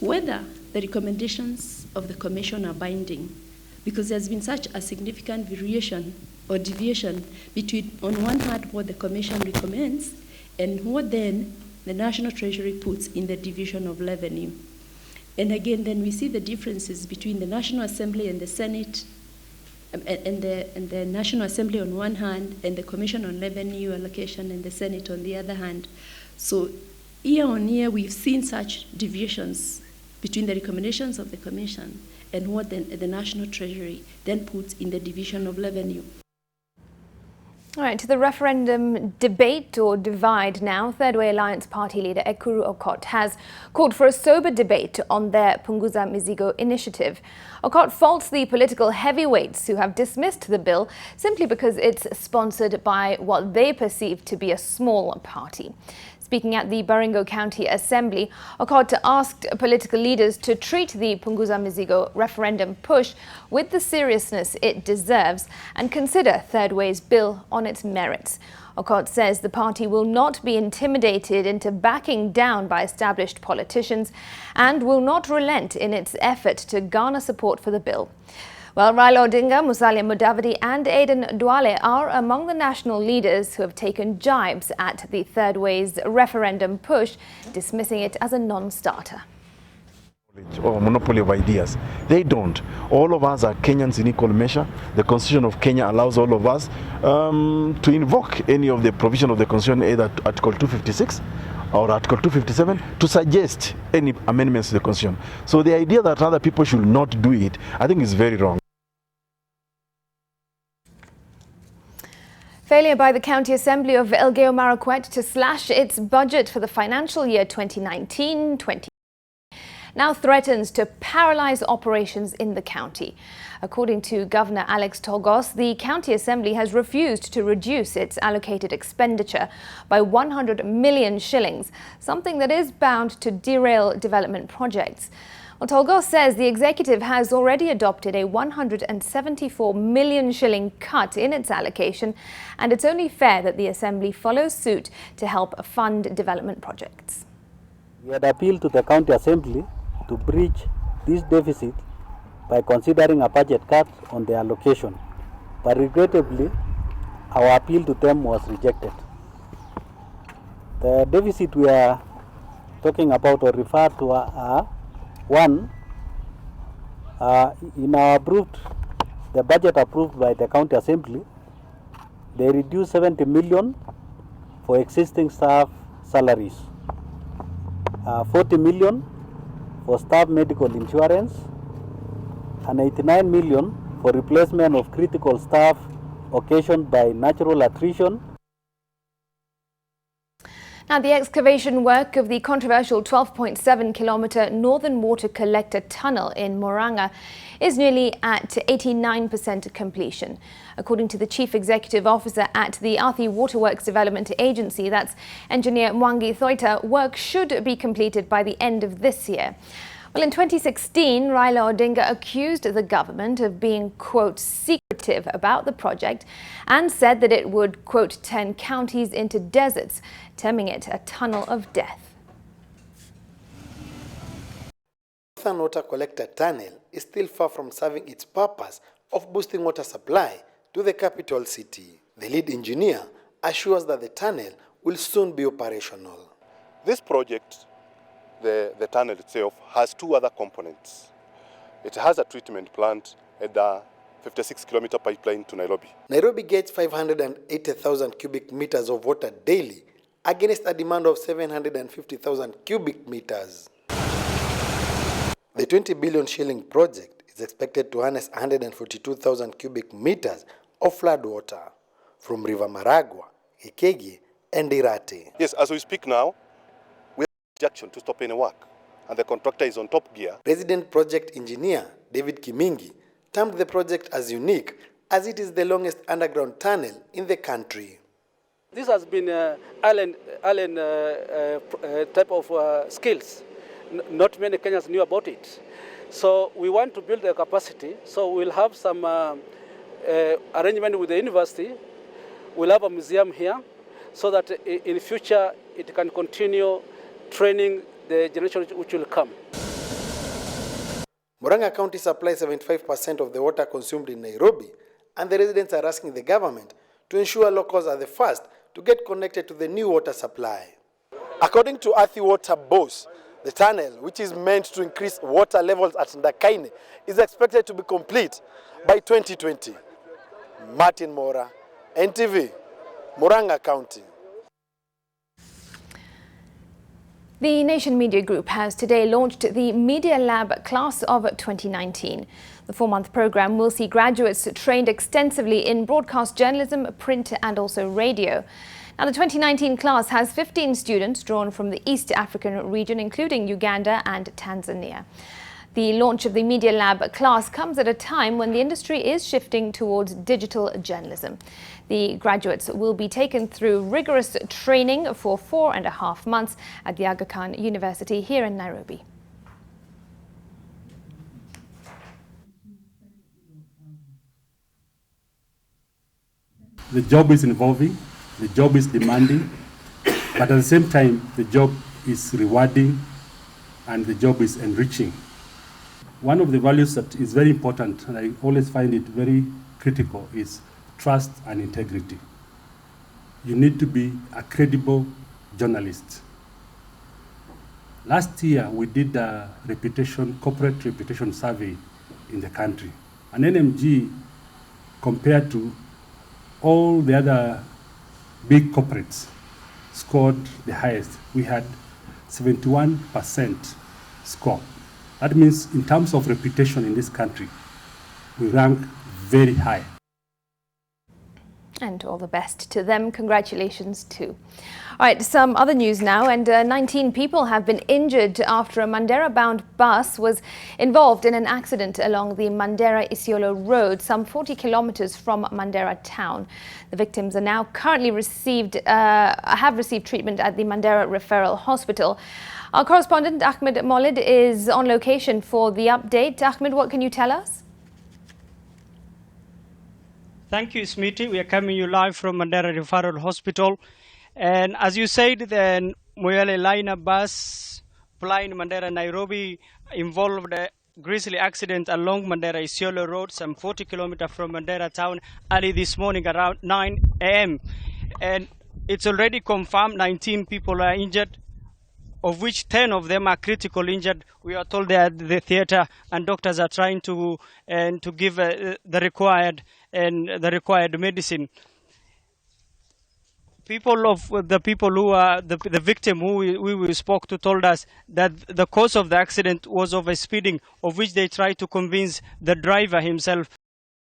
whether the recommendations of the Commission are binding, because there's been such a significant variation or deviation between, on one hand, what the Commission recommends and what then the National Treasury puts in the division of revenue. And again, then we see the differences between the National Assembly and the Senate, and the National Assembly on one hand, and the Commission on Revenue Allocation and the Senate on the other hand. So year on year, we've seen such deviations between the recommendations of the Commission and what the National Treasury then puts in the division of revenue. All right, to the referendum debate or divide now. Third Way Alliance Party leader Ekuru Aukot has called for a sober debate on their Punguza Mizigo initiative. Aukot faults the political heavyweights who have dismissed the bill simply because it's sponsored by what they perceive to be a small party. Speaking at the Baringo County Assembly, Aukot asked political leaders to treat the Punguza Mizigo referendum push with the seriousness it deserves and consider Third Way's bill on its merits. Aukot says the party will not be intimidated into backing down by established politicians and will not relent in its effort to garner support for the bill. Well, Raila Odinga, Musalia Mudavadi and Aden Duale are among the national leaders who have taken jibes at the Third Way's referendum push, dismissing it as a non-starter. Or monopoly of ideas. They don't. All of us are Kenyans in equal measure. The Constitution of Kenya allows all of us to invoke any of the provision of the Constitution, either Article 256 or Article 257, to suggest any amendments to the Constitution. So the idea that other people should not do it, I think is very wrong. Failure by the County Assembly of Elgeyo Marakwet to slash its budget for the financial year 2019-20 now threatens to paralyze operations in the county. According to Governor Alex Togos, the County Assembly has refused to reduce its allocated expenditure by 100 million shillings, something that is bound to derail development projects. Well, Well, Tolgos says the executive has already adopted a 174 million shilling cut in its allocation, and it's only fair that the Assembly follows suit to help fund development projects. We had appealed to the County Assembly to bridge this deficit by considering a budget cut on the allocation, but regrettably, our appeal to them was rejected. The deficit we are talking about or refer to are one, in our the budget approved by the County Assembly, they reduced 70 million for existing staff salaries, 40 million for staff medical insurance, and 89 million for replacement of critical staff occasioned by natural attrition. Now, the excavation work of the controversial 12.7-kilometre Northern Water Collector Tunnel in Moranga is nearly at 89% completion. According to the Chief Executive Officer at the Athi Waterworks Development Agency, that's Engineer Mwangi Thoita, work should be completed by the end of this year. Well, in 2016, Raila Odinga accused the government of being, quote, secretive about the project and said that it would, quote, turn counties into deserts, terming it a tunnel of death. Northern Water Collector Tunnel is still far from serving its purpose of boosting water supply to the capital city. The lead engineer assures that the tunnel will soon be operational. This project, the tunnel itself, has two other components. It has a treatment plant and a 56-kilometer pipeline to Nairobi. Nairobi gets 580,000 cubic meters of water daily against a demand of 750,000 cubic meters. The 20 billion shilling project is expected to harness 142,000 cubic meters of flood water from River Maragua, Ikegi, and Irate. Yes, as we speak now, to stop any work, and the contractor is on top gear. Resident project engineer David Kimingi termed the project as unique as it is the longest underground tunnel in the country. This has been island type of skills. Not many Kenyans knew about it. So we want to build the capacity. So we'll have some arrangement with the university. We'll have a museum here so that in future it can continue training the generation which will come. Moranga County supplies 75% of the water consumed in Nairobi, and the residents are asking the government to ensure locals are the first to get connected to the new water supply. According to Athi Water boss, the tunnel, which is meant to increase water levels at Ndakaine, is expected to be complete by 2020. Martin Mora, NTV, Moranga County. The Nation Media Group has today launched the Media Lab Class of 2019. The 4-month program will see graduates trained extensively in broadcast journalism, print and also radio. Now, the 2019 class has 15 students drawn from the East African region, including Uganda and Tanzania. The launch of the Media Lab class comes at a time when the industry is shifting towards digital journalism. The graduates will be taken through rigorous training for 4.5 months at the Aga Khan University here in Nairobi. The job is involving, the job is demanding, but at the same time, the job is rewarding and the job is enriching. One of the values that is very important, and I always find it very critical, is trust and integrity. You need to be a credible journalist. Last year, we did a corporate reputation survey in the country. And NMG, compared to all the other big corporates, scored the highest. We had 71% score. That means in terms of reputation in this country, we rank very high. And all the best to them. Congratulations too. All right, some other news now, and 19 people have been injured after a Mandera-bound bus was involved in an accident along the Mandera-Isiolo road, some 40 kilometers from Mandera town. The victims are now currently have received treatment at the Mandera Referral Hospital. Our correspondent Ahmed Molid is on location for the update. Ahmed, what can you tell us? Thank you, Smriti. We are coming you live from Mandera Referral Hospital. And as you said, the Moyale liner bus flying Mandera Nairobi involved a grisly accident along Mandera Isiolo Road, some 40 kilometers from Mandera town, early this morning around 9 a.m. And it's already confirmed 19 people are injured, of which 10 of them are critically injured. We are told they are at the theater, and doctors are trying to give the required medicine. The people who are the victim who we spoke to told us that the cause of the accident was overspeeding, of which they tried to convince the driver himself,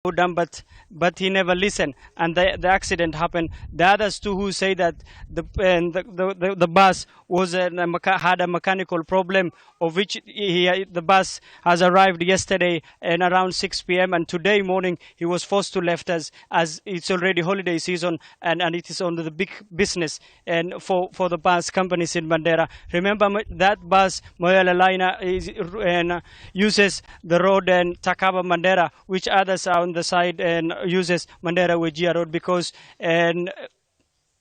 but he never listened, and the accident happened. The others too, who say that the bus was had a mechanical problem, of which the bus has arrived yesterday and around 6 p.m. and today morning he was forced to left us, as it's already holiday season and it is on the big business and for the bus companies in Mandera. Remember that bus Moyale liner uses the road and Takaba Mandera, which others are on the side and uses Mandera Wejia Road, because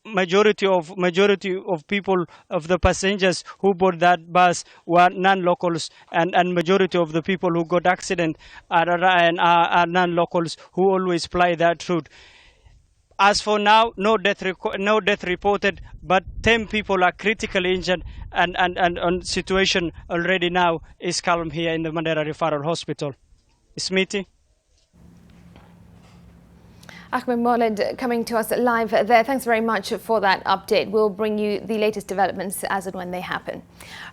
majority of people, of the passengers who board that bus were non-locals, and majority of the people who got accident are non-locals who always fly that route. As for now, no death reported, but 10 people are critically injured, and situation already now is calm here in the Mandera Referral Hospital. Smriti. Ahmed Molid coming to us live there. Thanks very much for that update. We'll bring you the latest developments as and when they happen.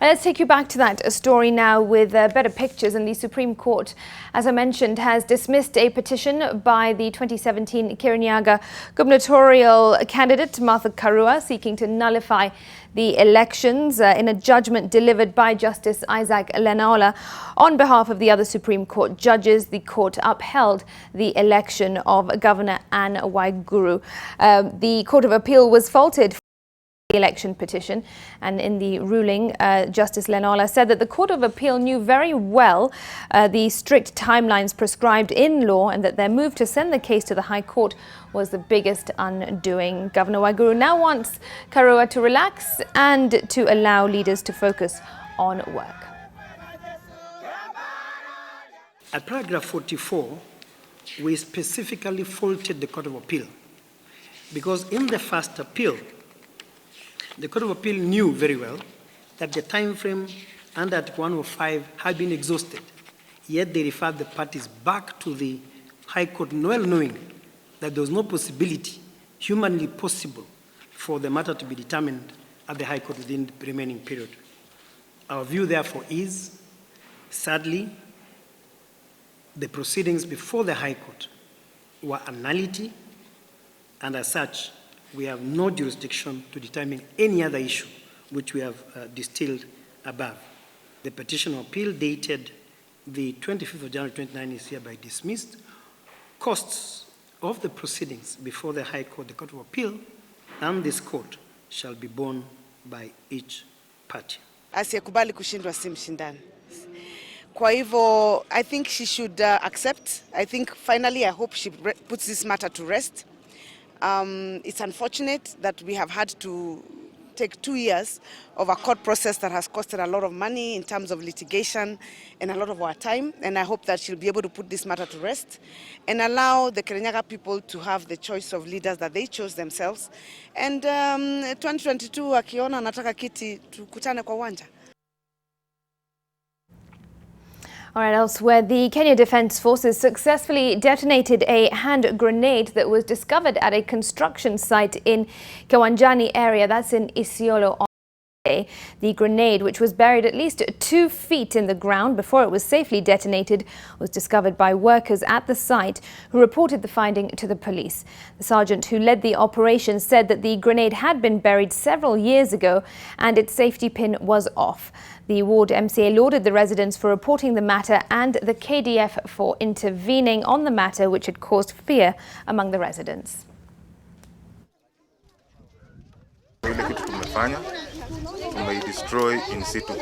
Let's take you back to that story now with better pictures. And the Supreme Court, as I mentioned, has dismissed a petition by the 2017 Kirinyaga gubernatorial candidate Martha Karua seeking to nullify the elections in a judgment delivered by Justice Isaac Lenaola. On behalf of the other Supreme Court judges, the court upheld the election of Governor Anne Waiguru. The Court of Appeal was faulted for the election petition, and in the ruling, Justice Lenaola said that the Court of Appeal knew very well the strict timelines prescribed in law, and that their move to send the case to the High Court was the biggest undoing. Governor Waiguru now wants Karua to relax and to allow leaders to focus on work. At paragraph 44, we specifically faulted the Court of Appeal because in the first appeal, the Court of Appeal knew very well that the time frame under Article 105 had been exhausted, yet they referred the parties back to the High Court, well knowing that there was no possibility, humanly possible, for the matter to be determined at the High Court within the remaining period. Our view, therefore, is, sadly, the proceedings before the High Court were a nullity, and as such, we have no jurisdiction to determine any other issue which we have distilled above. The petition of appeal dated the 25th of January 2029 is hereby dismissed. Costs of the proceedings before the High Court, the Court of Appeal, and this court shall be borne by each party. Asiyekubali kushindwa si mshindani. Kwa hivyo, I think she should accept. I think finally, I hope she puts this matter to rest. It's unfortunate that we have had to take 2 years of a court process that has costed a lot of money in terms of litigation and a lot of our time. And I hope that she'll be able to put this matter to rest and allow the Kirinyaga people to have the choice of leaders that they chose themselves. And 2022, akiona nataka kiti, tukutane kwa uwanja. All right, elsewhere, the Kenya Defence Forces successfully detonated a hand grenade that was discovered at a construction site in Kiwanjani area, that's in Isiolo. The grenade, which was buried at least 2 feet in the ground before it was safely detonated, was discovered by workers at the site who reported the finding to the police. The sergeant who led the operation said that the grenade had been buried several years ago and its safety pin was off. The ward MCA lauded the residents for reporting the matter and the KDF for intervening on the matter, which had caused fear among the residents. Ile kitu tumefanya tumeidestroy in situ,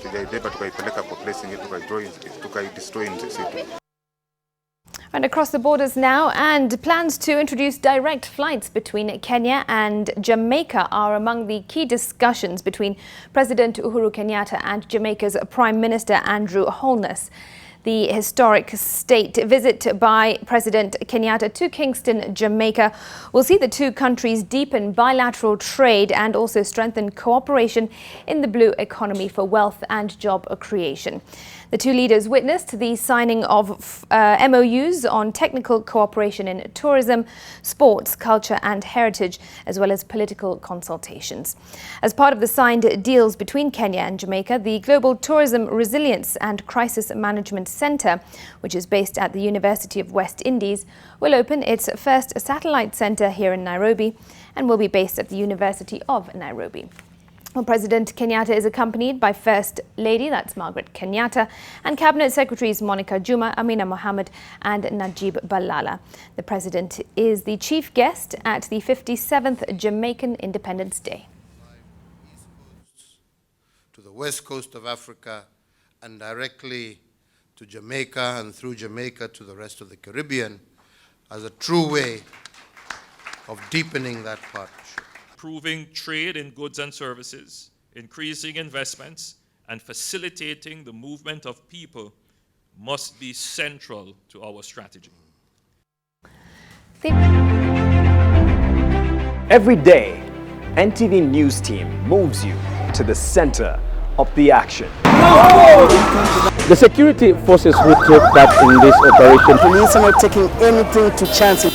tujaibeba tukaipeleka kwa place ingine tukaidestroy in situ. And across the borders now, and plans to introduce direct flights between Kenya and Jamaica are among the key discussions between President Uhuru Kenyatta and Jamaica's Prime Minister Andrew Holness. The historic state visit by President Kenyatta to Kingston, Jamaica, will see the two countries deepen bilateral trade and also strengthen cooperation in the blue economy for wealth and job creation. The two leaders witnessed the signing of MOUs on technical cooperation in tourism, sports, culture and heritage, as well as political consultations. As part of the signed deals between Kenya and Jamaica, the Global Tourism Resilience and Crisis Management Centre, which is based at the University of West Indies, will open its first satellite centre here in Nairobi and will be based at the University of Nairobi. Well, President Kenyatta is accompanied by First Lady, that's Margaret Kenyatta, and Cabinet Secretaries Monica Juma, Amina Mohammed and Najib Balala. The President is the chief guest at the 57th Jamaican Independence Day. To the west coast of Africa and directly to Jamaica and through Jamaica to the rest of the Caribbean as a true way of deepening that partnership. Improving trade in goods and services, increasing investments, and facilitating the movement of people must be central to our strategy. Every day, NTV News Team moves you to the center of the action. The security forces will take part in this operation. Police are not taking anything to chance it.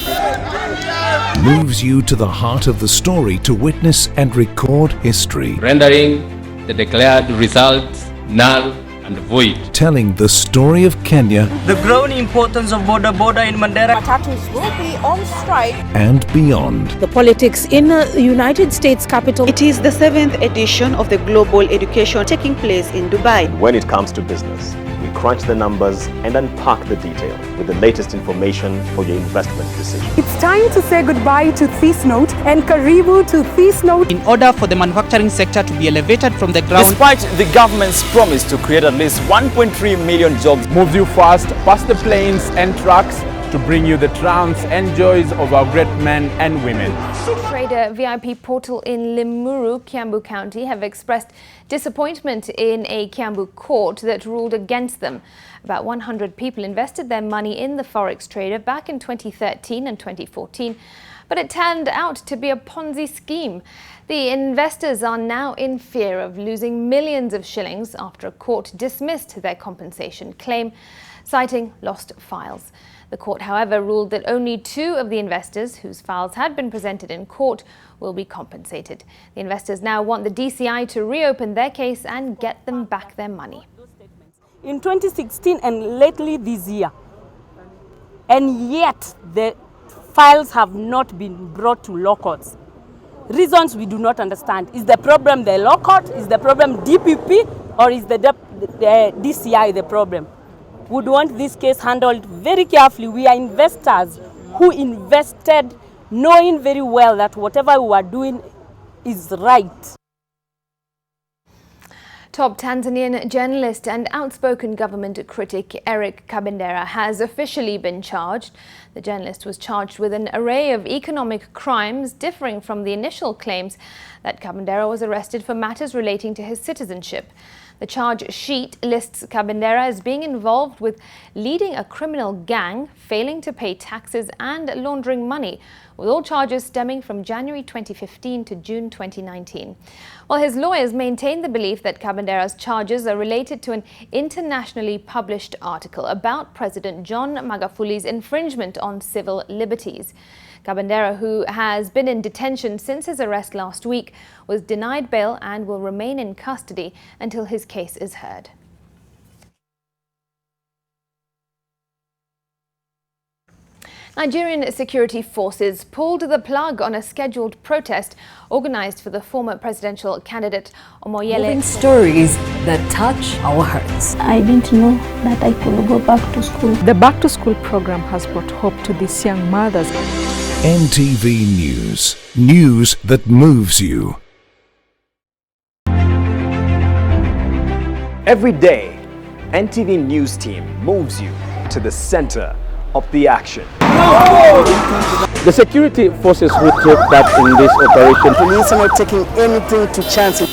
Moves you to the heart of the story to witness and record history. Rendering the declared results null and void. Telling the story of Kenya. The growing importance of border in Mandera. Matatus will be on strike. And beyond. The politics in the United States capital. It is the 7th edition of the Global Education taking place in Dubai. When it comes to business, we crunch the numbers and unpack the detail with the latest information for your investment decision. It's time to say goodbye to this note and karibu to this note. In order for the manufacturing sector to be elevated from the ground. Despite the government's promise to create at least 1.3 million jobs. Moves you fast past the planes and trucks to bring you the triumphs and joys of our great men and women. Trader VIP portal in Limuru, Kiambu County have expressed disappointment in a Kiambu court that ruled against them. About 100 people invested their money in the Forex trader back in 2013 and 2014, but it turned out to be a Ponzi scheme. The investors are now in fear of losing millions of shillings after a court dismissed their compensation claim, citing lost files. The court, however, ruled that only 2 of the investors whose files had been presented in court will be compensated. The investors now want the DCI to reopen their case and get them back their money. In 2016 and lately this year, and yet the files have not been brought to law courts. Reasons we do not understand. Is the problem the law court? Is the problem DPP? Or is the DCI the problem? Would want this case handled very carefully. We are investors who invested knowing very well that whatever we are doing is right. Top Tanzanian journalist and outspoken government critic Eric Kabendera has officially been charged. The journalist was charged with an array of economic crimes differing from the initial claims that Kabendera was arrested for matters relating to his citizenship. The charge sheet lists Kabendera as being involved with leading a criminal gang, failing to pay taxes and laundering money, with all charges stemming from January 2015 to June 2019. While his lawyers maintain the belief that Kabendera's charges are related to an internationally published article about President John Magafuli's infringement on civil liberties. Kabendera, who has been in detention since his arrest last week, was denied bail and will remain in custody until his case is heard. Nigerian security forces pulled the plug on a scheduled protest organized for the former presidential candidate Omoyele. Moving stories that touch our hearts. I didn't know that I could go back to school. The Back to School program has brought hope to these young mothers. NTV News. News that moves you. Every day, NTV News team moves you to the center of the action. The security forces who took part in this operation. Police are not taking anything to chance it.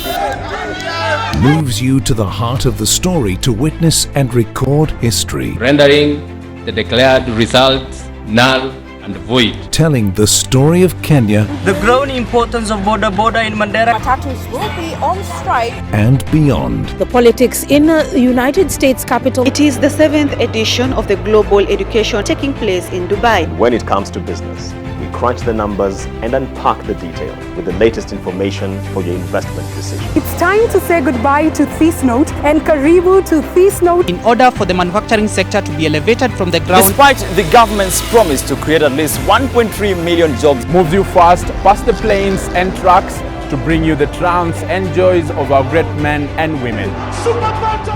Moves you to the heart of the story to witness and record history. Rendering the declared results null and void. Telling the story of Kenya. The growing importance of border in Mandera. Matatus will be on strike. And beyond. The politics in the United States capital. It is the 7th edition of the Global Education taking place in Dubai. When it comes to business, we crunch the numbers and unpack the detail with the latest information for your investment decision. It's time to say goodbye to this note and karibu to this note. In order for the manufacturing sector to be elevated from the ground. Despite the government's promise to create at least 1.3 million jobs. Moves you fast past the planes and trucks to bring you the triumphs and joys of our great men and women.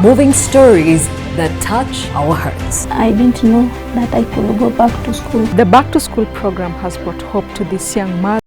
Moving stories that touch our hearts. I didn't know that I could go back to school. The Back to School program has brought hope to these young mothers.